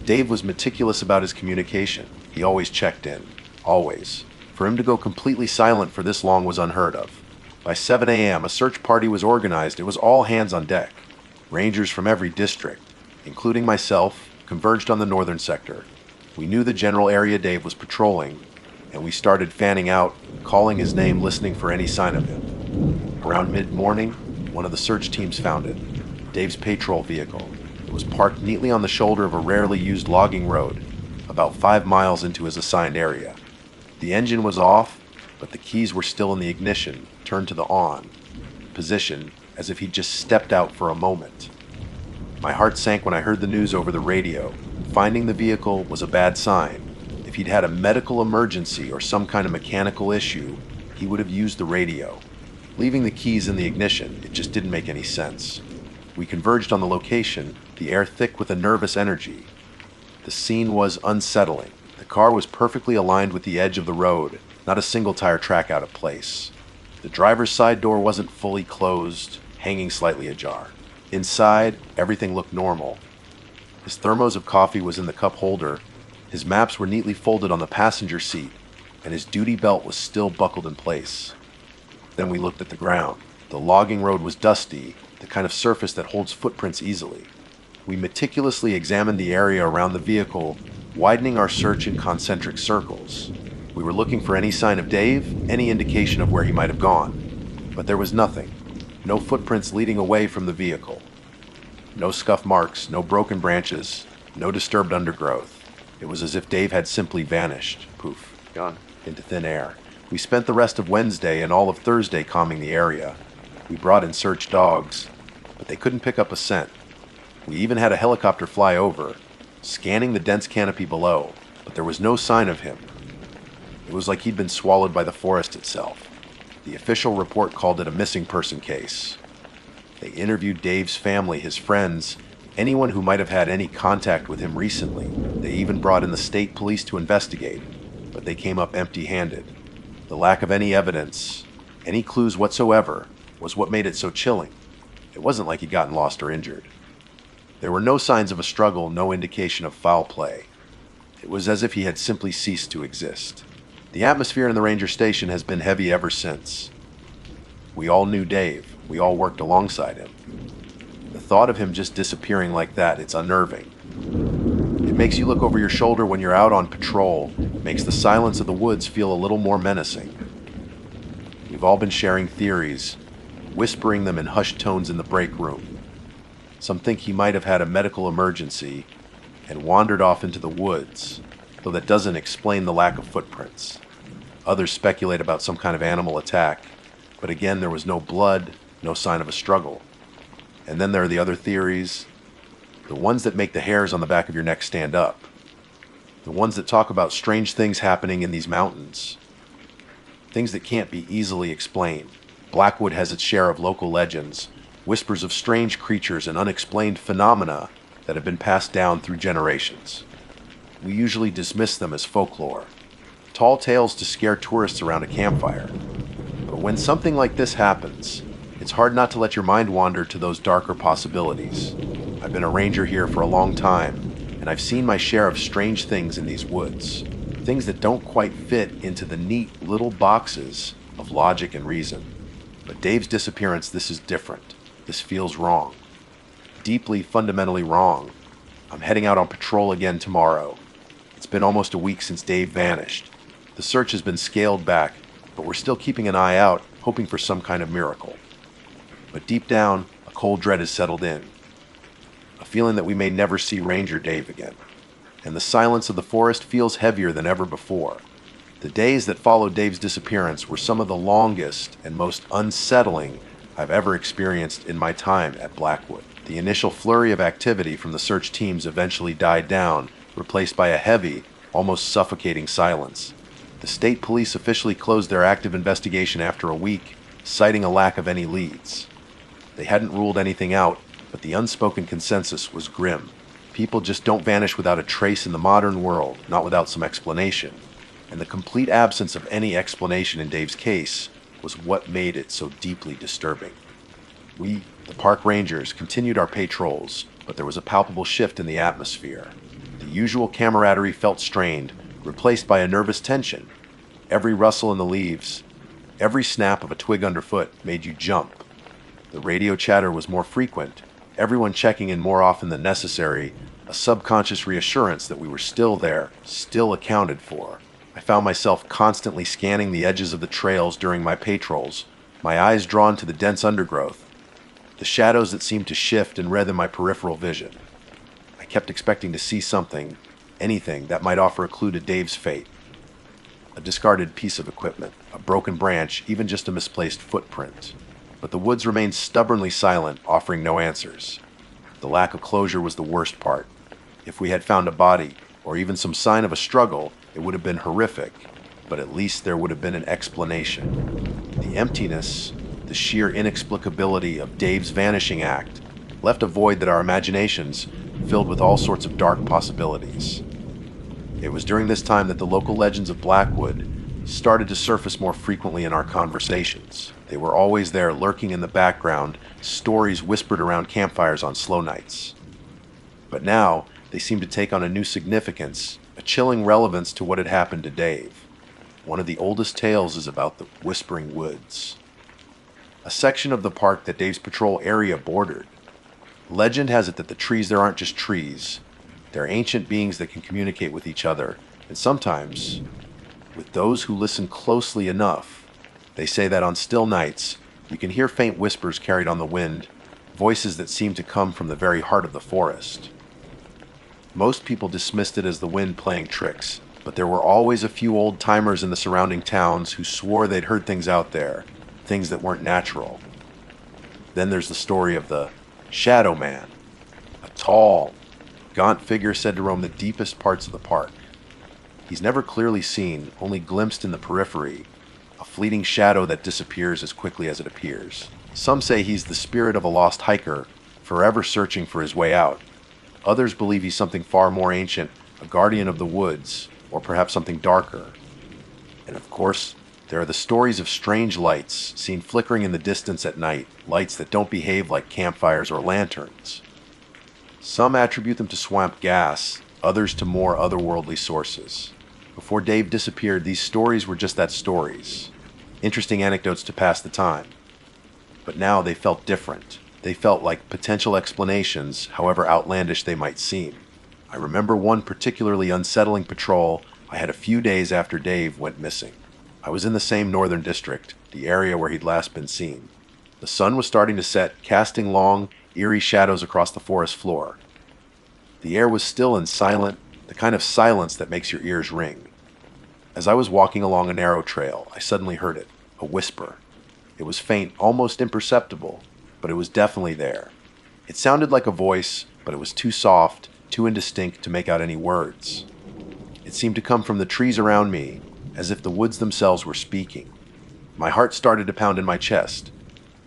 Dave was meticulous about his communication. He always checked in. Always. For him to go completely silent for this long was unheard of. By 7 a.m., a search party was organized. It was all hands on deck. Rangers from every district, including myself, converged on the northern sector. We knew the general area Dave was patrolling, and we started fanning out, calling his name, listening for any sign of him. Around mid-morning, one of the search teams found it. Dave's patrol vehicle. It was parked neatly on the shoulder of a rarely used logging road, about 5 miles into his assigned area. The engine was off, but the keys were still in the ignition, turned to the on position, as if he'd just stepped out for a moment. My heart sank when I heard the news over the radio. Finding the vehicle was a bad sign. If he'd had a medical emergency or some kind of mechanical issue, he would have used the radio. Leaving the keys in the ignition, it just didn't make any sense. We converged on the location, the air thick with a nervous energy. The scene was unsettling. The car was perfectly aligned with the edge of the road, not a single tire track out of place. The driver's side door wasn't fully closed, hanging slightly ajar. Inside, everything looked normal. His thermos of coffee was in the cup holder, his maps were neatly folded on the passenger seat, and his duty belt was still buckled in place. Then we looked at the ground. The logging road was dusty, the kind of surface that holds footprints easily. We meticulously examined the area around the vehicle, widening our search in concentric circles. We were looking for any sign of Dave, any indication of where he might have gone. But there was nothing. No footprints leading away from the vehicle. No scuff marks, no broken branches, no disturbed undergrowth. It was as if Dave had simply vanished, poof, gone, into thin air. We spent the rest of Wednesday and all of Thursday combing the area. We brought in search dogs, but they couldn't pick up a scent. We even had a helicopter fly over, scanning the dense canopy below, but there was no sign of him. It was like he'd been swallowed by the forest itself. The official report called it a missing person case. They interviewed Dave's family, his friends, anyone who might have had any contact with him recently. They even brought in the state police to investigate, but they came up empty-handed. The lack of any evidence, any clues whatsoever, was what made it so chilling. It wasn't like he'd gotten lost or injured. There were no signs of a struggle, no indication of foul play. It was as if he had simply ceased to exist. The atmosphere in the ranger station has been heavy ever since. We all knew Dave. We all worked alongside him. The thought of him just disappearing like that, it's unnerving. It makes you look over your shoulder when you're out on patrol. It makes the silence of the woods feel a little more menacing. We've all been sharing theories, whispering them in hushed tones in the break room. Some think he might have had a medical emergency and wandered off into the woods, though that doesn't explain the lack of footprints. Others speculate about some kind of animal attack, but again, there was no blood, no sign of a struggle. And then there are the other theories, the ones that make the hairs on the back of your neck stand up, the ones that talk about strange things happening in these mountains, things that can't be easily explained. Blackwood has its share of local legends, whispers of strange creatures and unexplained phenomena that have been passed down through generations. We usually dismiss them as folklore, tall tales to scare tourists around a campfire. But when something like this happens, it's hard not to let your mind wander to those darker possibilities. I've been a ranger here for a long time, and I've seen my share of strange things in these woods. Things that don't quite fit into the neat little boxes of logic and reason. But Dave's disappearance, this is different. This feels wrong. Deeply, fundamentally wrong. I'm heading out on patrol again tomorrow. It's been almost a week since Dave vanished. The search has been scaled back, but we're still keeping an eye out, hoping for some kind of miracle. But deep down, a cold dread has settled in. A feeling that we may never see Ranger Dave again. And the silence of the forest feels heavier than ever before. The days that followed Dave's disappearance were some of the longest and most unsettling I've ever experienced in my time at Blackwood. The initial flurry of activity from the search teams eventually died down, replaced by a heavy, almost suffocating silence. The state police officially closed their active investigation after a week, citing a lack of any leads. They hadn't ruled anything out, but the unspoken consensus was grim. People just don't vanish without a trace in the modern world, not without some explanation. And the complete absence of any explanation in Dave's case was what made it so deeply disturbing. We, the park rangers, continued our patrols, but there was a palpable shift in the atmosphere. The usual camaraderie felt strained, replaced by a nervous tension. Every rustle in the leaves, every snap of a twig underfoot made you jump. The radio chatter was more frequent, everyone checking in more often than necessary, a subconscious reassurance that we were still there, still accounted for. I found myself constantly scanning the edges of the trails during my patrols, my eyes drawn to the dense undergrowth, the shadows that seemed to shift and wreather my peripheral vision. I kept expecting to see something, anything that might offer a clue to Dave's fate. A discarded piece of equipment, a broken branch, even just a misplaced footprint. But the woods remained stubbornly silent, offering no answers. The lack of closure was the worst part. If we had found a body, or even some sign of a struggle, it would have been horrific, but at least there would have been an explanation. The emptiness The sheer inexplicability of Dave's vanishing act left a void that our imaginations filled with all sorts of dark possibilities. It was during this time that the local legends of Blackwood started to surface more frequently in our conversations. They were always there, lurking in the background, stories whispered around campfires on slow nights. But now, they seemed to take on a new significance, a chilling relevance to what had happened to Dave. One of the oldest tales is about the Whispering Woods, a section of the park that Dave's patrol area bordered. Legend has it that the trees there aren't just trees. They're ancient beings that can communicate with each other, and sometimes with those who listen closely enough. They say that on still nights, you can hear faint whispers carried on the wind, voices that seem to come from the very heart of the forest. Most people dismissed it as the wind playing tricks, but there were always a few old-timers in the surrounding towns who swore they'd heard things out there, things that weren't natural. Then there's the story of the Shadow Man, a tall, gaunt figure said to roam the deepest parts of the park. He's never clearly seen, only glimpsed in the periphery, a fleeting shadow that disappears as quickly as it appears. Some say he's the spirit of a lost hiker, forever searching for his way out. Others believe he's something far more ancient, a guardian of the woods, or perhaps something darker. And of course, there are the stories of strange lights, seen flickering in the distance at night, lights that don't behave like campfires or lanterns. Some attribute them to swamp gas, others to more otherworldly sources. Before Dave disappeared, these stories were just that, stories. Interesting anecdotes to pass the time. But now they felt different. They felt like potential explanations, however outlandish they might seem. I remember one particularly unsettling patrol I had a few days after Dave went missing. I was in the same northern district, the area where he'd last been seen. The sun was starting to set, casting long, eerie shadows across the forest floor. The air was still and silent, the kind of silence that makes your ears ring. As I was walking along a narrow trail, I suddenly heard it, a whisper. It was faint, almost imperceptible, but it was definitely there. It sounded like a voice, but it was too soft, too indistinct to make out any words. It seemed to come from the trees around me, as if the woods themselves were speaking. My heart started to pound in my chest.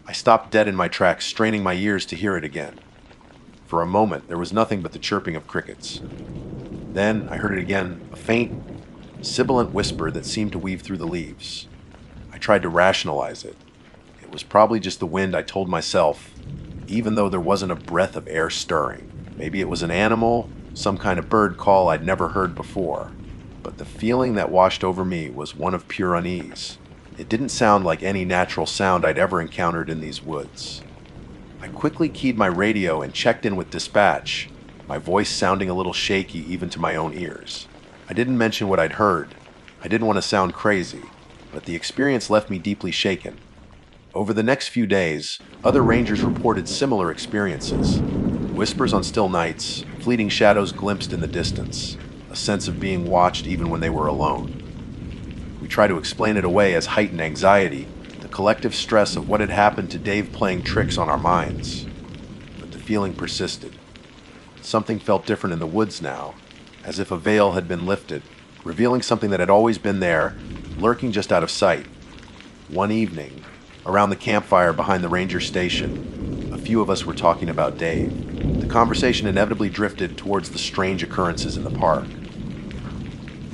I stopped dead in my tracks, straining my ears to hear it again. For a moment, there was nothing but the chirping of crickets. Then I heard it again, a faint, sibilant whisper that seemed to weave through the leaves. I tried to rationalize it. It was probably just the wind, I told myself, even though there wasn't a breath of air stirring. Maybe it was an animal, some kind of bird call I'd never heard before. But the feeling that washed over me was one of pure unease. It didn't sound like any natural sound I'd ever encountered in these woods. I quickly keyed my radio and checked in with dispatch, my voice sounding a little shaky even to my own ears. I didn't mention what I'd heard. I didn't want to sound crazy, but the experience left me deeply shaken. Over the next few days, other rangers reported similar experiences. Whispers on still nights, fleeting shadows glimpsed in the distance, a sense of being watched even when they were alone. We try to explain it away as heightened anxiety, the collective stress of what had happened to Dave playing tricks on our minds. But the feeling persisted. Something felt different in the woods now, as if a veil had been lifted, revealing something that had always been there, lurking just out of sight. One evening, around the campfire behind the ranger station, a few of us were talking about Dave. The conversation inevitably drifted towards the strange occurrences in the park.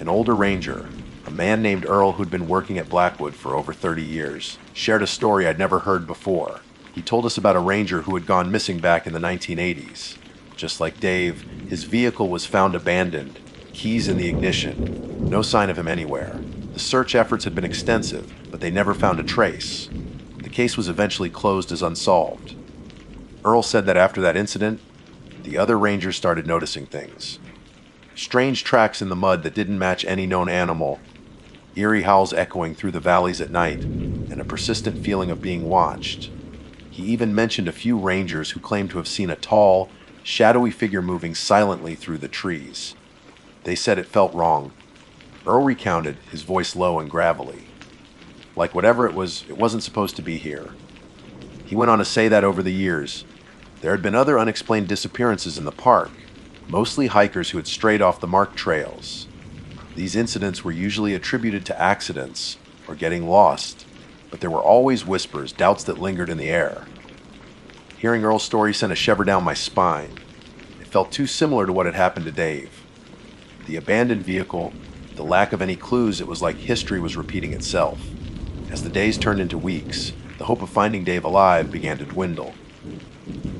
An older ranger, a man named Earl who'd been working at Blackwood for over 30 years, shared a story I'd never heard before. He told us about a ranger who had gone missing back in the 1980s. Just like Dave, his vehicle was found abandoned, keys in the ignition, no sign of him anywhere. The search efforts had been extensive, but they never found a trace. The case was eventually closed as unsolved. Earl said that after that incident, the other rangers started noticing things. Strange tracks in the mud that didn't match any known animal, eerie howls echoing through the valleys at night, and a persistent feeling of being watched. He even mentioned a few rangers who claimed to have seen a tall, shadowy figure moving silently through the trees. They said it felt wrong. Earl recounted, his voice low and gravelly. Like whatever it wasn't supposed to be here. He went on to say that over the years, there had been other unexplained disappearances in the park, mostly hikers who had strayed off the marked trails. These incidents were usually attributed to accidents or getting lost, but there were always whispers, doubts that lingered in the air. Hearing Earl's story sent a shiver down my spine. It felt too similar to what had happened to Dave. The abandoned vehicle, the lack of any clues, it was like history was repeating itself. As the days turned into weeks, the hope of finding Dave alive began to dwindle.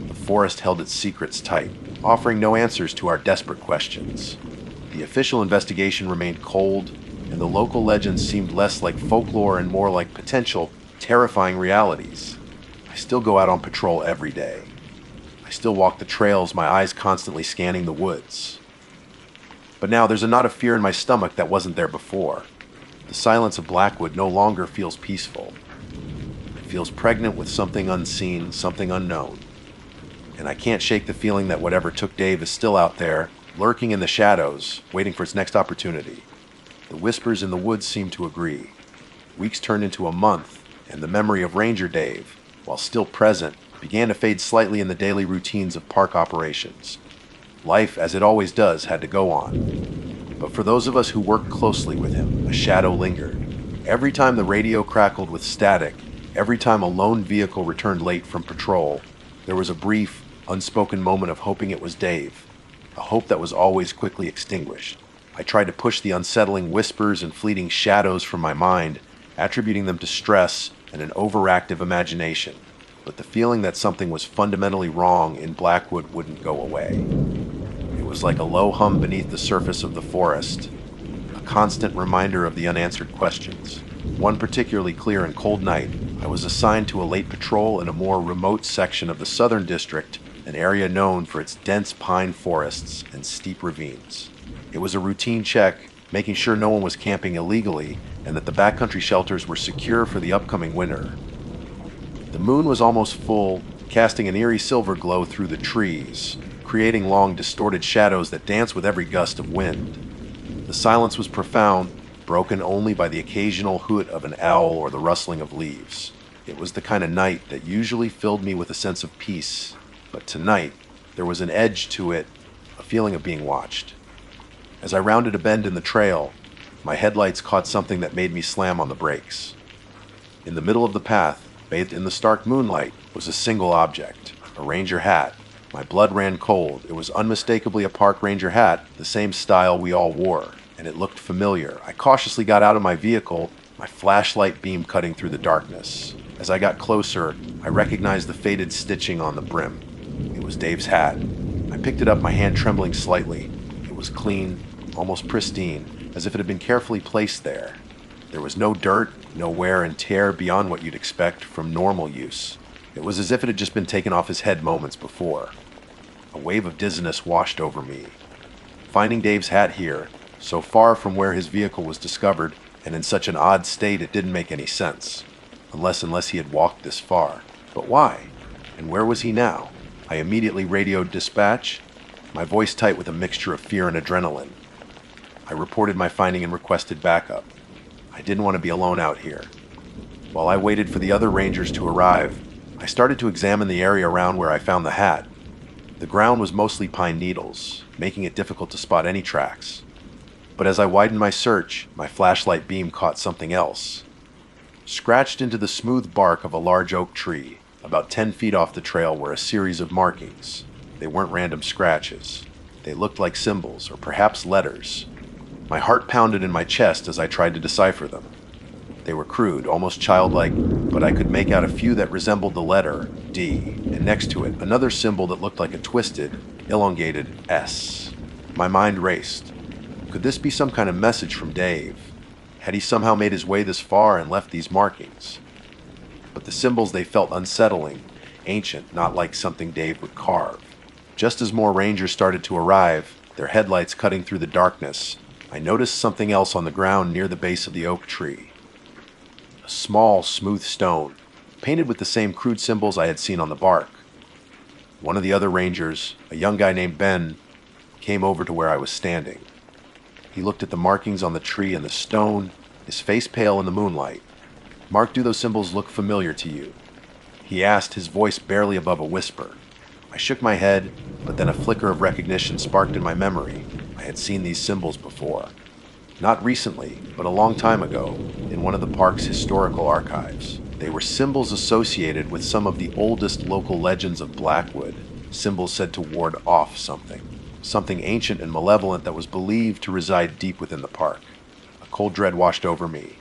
The forest held its secrets tight, offering no answers to our desperate questions. The official investigation remained cold, and the local legends seemed less like folklore and more like potential, terrifying realities. I still go out on patrol every day. I still walk the trails, my eyes constantly scanning the woods. But now there's a knot of fear in my stomach that wasn't there before. The silence of Blackwood no longer feels peaceful. It feels pregnant with something unseen, something unknown. And I can't shake the feeling that whatever took Dave is still out there, lurking in the shadows, waiting for its next opportunity. The whispers in the woods seem to agree. Weeks turned into a month, and the memory of Ranger Dave, while still present, began to fade slightly in the daily routines of park operations. Life, as it always does, had to go on. But for those of us who worked closely with him, a shadow lingered. Every time the radio crackled with static, every time a lone vehicle returned late from patrol, there was a brief, unspoken moment of hoping it was Dave, a hope that was always quickly extinguished. I tried to push the unsettling whispers and fleeting shadows from my mind, attributing them to stress and an overactive imagination. But the feeling that something was fundamentally wrong in Blackwood wouldn't go away. It was like a low hum beneath the surface of the forest, a constant reminder of the unanswered questions. One particularly clear and cold night, I was assigned to a late patrol in a more remote section of the Southern District, an area known for its dense pine forests and steep ravines. It was a routine check, making sure no one was camping illegally and that the backcountry shelters were secure for the upcoming winter. The moon was almost full, casting an eerie silver glow through the trees, creating long, distorted shadows that danced with every gust of wind. The silence was profound, broken only by the occasional hoot of an owl or the rustling of leaves. It was the kind of night that usually filled me with a sense of peace, but tonight there was an edge to it, a feeling of being watched. As I rounded a bend in the trail, my headlights caught something that made me slam on the brakes. In the middle of the path, bathed in the stark moonlight, was a single object, a ranger hat. My blood ran cold. It was unmistakably a park ranger hat, the same style we all wore, and it looked familiar. I cautiously got out of my vehicle, my flashlight beam cutting through the darkness. As I got closer, I recognized the faded stitching on the brim. It was Dave's hat. I picked it up, my hand trembling slightly. It was clean, almost pristine, as if it had been carefully placed there. There was no dirt, no wear and tear beyond what you'd expect from normal use. It was as if it had just been taken off his head moments before. A wave of dizziness washed over me. Finding Dave's hat here, so far from where his vehicle was discovered, and in such an odd state it didn't make any sense. Unless he had walked this far. But why? And where was he now? I immediately radioed dispatch, my voice tight with a mixture of fear and adrenaline. I reported my finding and requested backup. I didn't want to be alone out here. While I waited for the other rangers to arrive, I started to examine the area around where I found the hat. The ground was mostly pine needles, making it difficult to spot any tracks. But as I widened my search, my flashlight beam caught something else. Scratched into the smooth bark of a large oak tree, about 10 feet off the trail, were a series of markings. They weren't random scratches. They looked like symbols, or perhaps letters. My heart pounded in my chest as I tried to decipher them. They were crude, almost childlike, but I could make out a few that resembled the letter D, and next to it, another symbol that looked like a twisted, elongated S. My mind raced. Could this be some kind of message from Dave? Had he somehow made his way this far and left these markings? But the symbols, they felt unsettling, ancient, not like something Dave would carve. Just as more rangers started to arrive, their headlights cutting through the darkness, I noticed something else on the ground near the base of the oak tree. A small, smooth stone, painted with the same crude symbols I had seen on the bark. One of the other rangers, a young guy named Ben, came over to where I was standing. He looked at the markings on the tree and the stone, his face pale in the moonlight. "Mark, do those symbols look familiar to you?" He asked, his voice barely above a whisper. I shook my head, but then a flicker of recognition sparked in my memory. I had seen these symbols before. Not recently, but a long time ago, in one of the park's historical archives. They were symbols associated with some of the oldest local legends of Blackwood, symbols said to ward off something ancient and malevolent that was believed to reside deep within the park. A cold dread washed over me.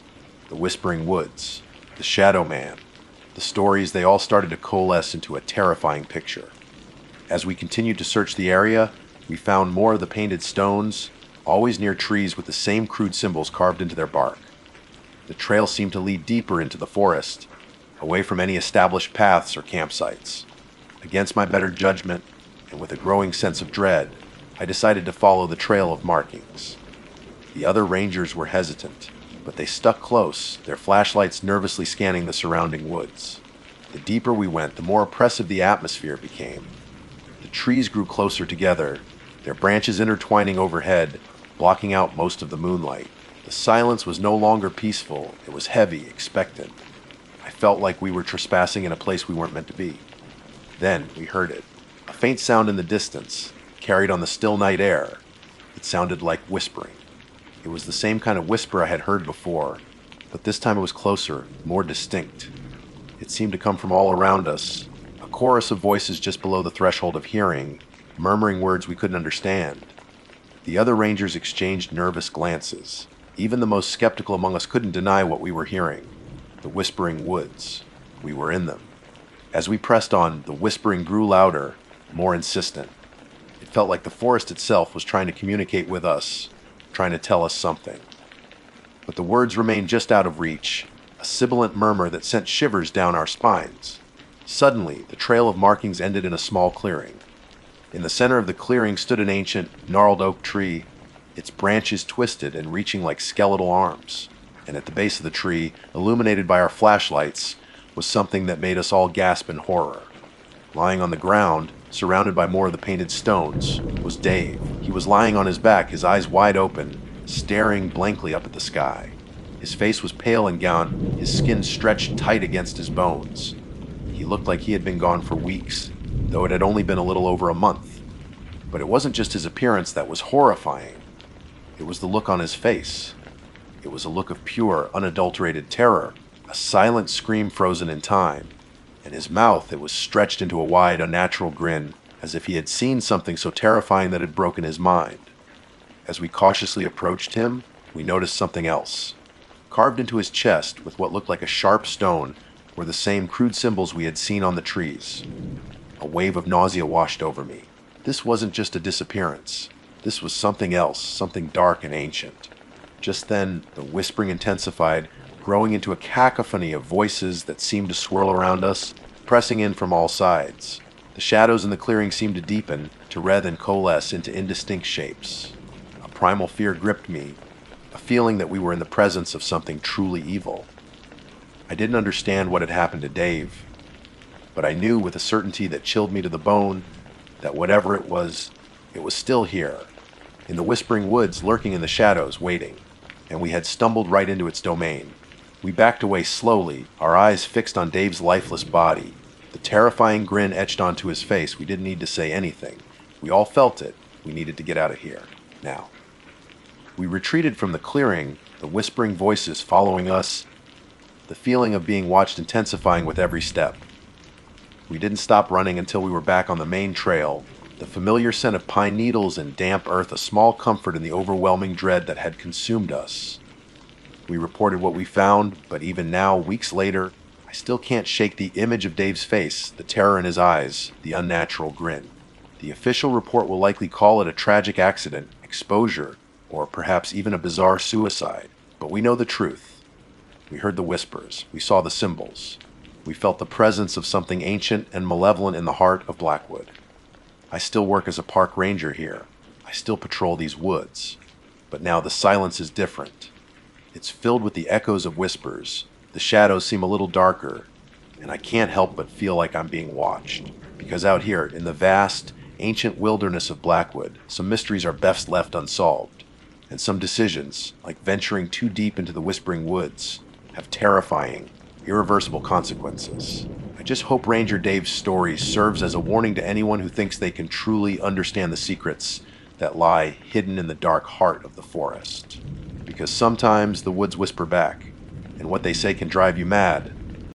The Whispering Woods, the Shadow Man, the stories, they all started to coalesce into a terrifying picture. As we continued to search the area, we found more of the painted stones, always near trees with the same crude symbols carved into their bark. The trail seemed to lead deeper into the forest, away from any established paths or campsites. Against my better judgment, and with a growing sense of dread, I decided to follow the trail of markings. The other rangers were hesitant, but they stuck close, their flashlights nervously scanning the surrounding woods. The deeper we went, the more oppressive the atmosphere became. The trees grew closer together, their branches intertwining overhead, blocking out most of the moonlight. The silence was no longer peaceful, it was heavy, expectant. I felt like we were trespassing in a place we weren't meant to be. Then we heard it. A faint sound in the distance, carried on the still night air. It sounded like whispering. It was the same kind of whisper I had heard before, but this time it was closer, more distinct. It seemed to come from all around us, a chorus of voices just below the threshold of hearing, murmuring words we couldn't understand. The other rangers exchanged nervous glances. Even the most skeptical among us couldn't deny what we were hearing. The Whispering Woods. We were in them. As we pressed on, the whispering grew louder, more insistent. It felt like the forest itself was trying to communicate with us, trying to tell us something. But the words remained just out of reach, a sibilant murmur that sent shivers down our spines. Suddenly, the trail of markings ended in a small clearing. In the center of the clearing stood an ancient, gnarled oak tree, its branches twisted and reaching like skeletal arms. And at the base of the tree, illuminated by our flashlights, was something that made us all gasp in horror. Lying on the ground, surrounded by more of the painted stones, was Dave. He was lying on his back, his eyes wide open, staring blankly up at the sky. His face was pale and gaunt, his skin stretched tight against his bones. He looked like he had been gone for weeks, though it had only been a little over a month. But it wasn't just his appearance that was horrifying. It was the look on his face. It was a look of pure, unadulterated terror, a silent scream frozen in time. And his mouth, it was stretched into a wide, unnatural grin, as if he had seen something so terrifying that it had broken his mind. As we cautiously approached him, we noticed something else. Carved into his chest, with what looked like a sharp stone, were the same crude symbols we had seen on the trees. A wave of nausea washed over me. This wasn't just a disappearance. This was something else, something dark and ancient. Just then, the whispering intensified, growing into a cacophony of voices that seemed to swirl around us, pressing in from all sides. The shadows in the clearing seemed to deepen, to wreathe and coalesce into indistinct shapes. A primal fear gripped me, a feeling that we were in the presence of something truly evil. I didn't understand what had happened to Dave, but I knew with a certainty that chilled me to the bone that whatever it was still here, in the Whispering Woods, lurking in the shadows, waiting, and we had stumbled right into its domain. We backed away slowly, our eyes fixed on Dave's lifeless body. The terrifying grin etched onto his face. We didn't need to say anything. We all felt it. We needed to get out of here, now. We retreated from the clearing, the whispering voices following us, the feeling of being watched intensifying with every step. We didn't stop running until we were back on the main trail, the familiar scent of pine needles and damp earth a small comfort in the overwhelming dread that had consumed us. We reported what we found, but even now, weeks later, I still can't shake the image of Dave's face, the terror in his eyes, the unnatural grin. The official report will likely call it a tragic accident, exposure, or perhaps even a bizarre suicide. But we know the truth. We heard the whispers. We saw the symbols. We felt the presence of something ancient and malevolent in the heart of Blackwood. I still work as a park ranger here. I still patrol these woods. But now the silence is different. It's filled with the echoes of whispers. The shadows seem a little darker, and I can't help but feel like I'm being watched. Because out here, in the vast, ancient wilderness of Blackwood, some mysteries are best left unsolved. And some decisions, like venturing too deep into the Whispering Woods, have terrifying, irreversible consequences. I just hope Ranger Dave's story serves as a warning to anyone who thinks they can truly understand the secrets that lie hidden in the dark heart of the forest. Because sometimes the woods whisper back, and what they say can drive you mad,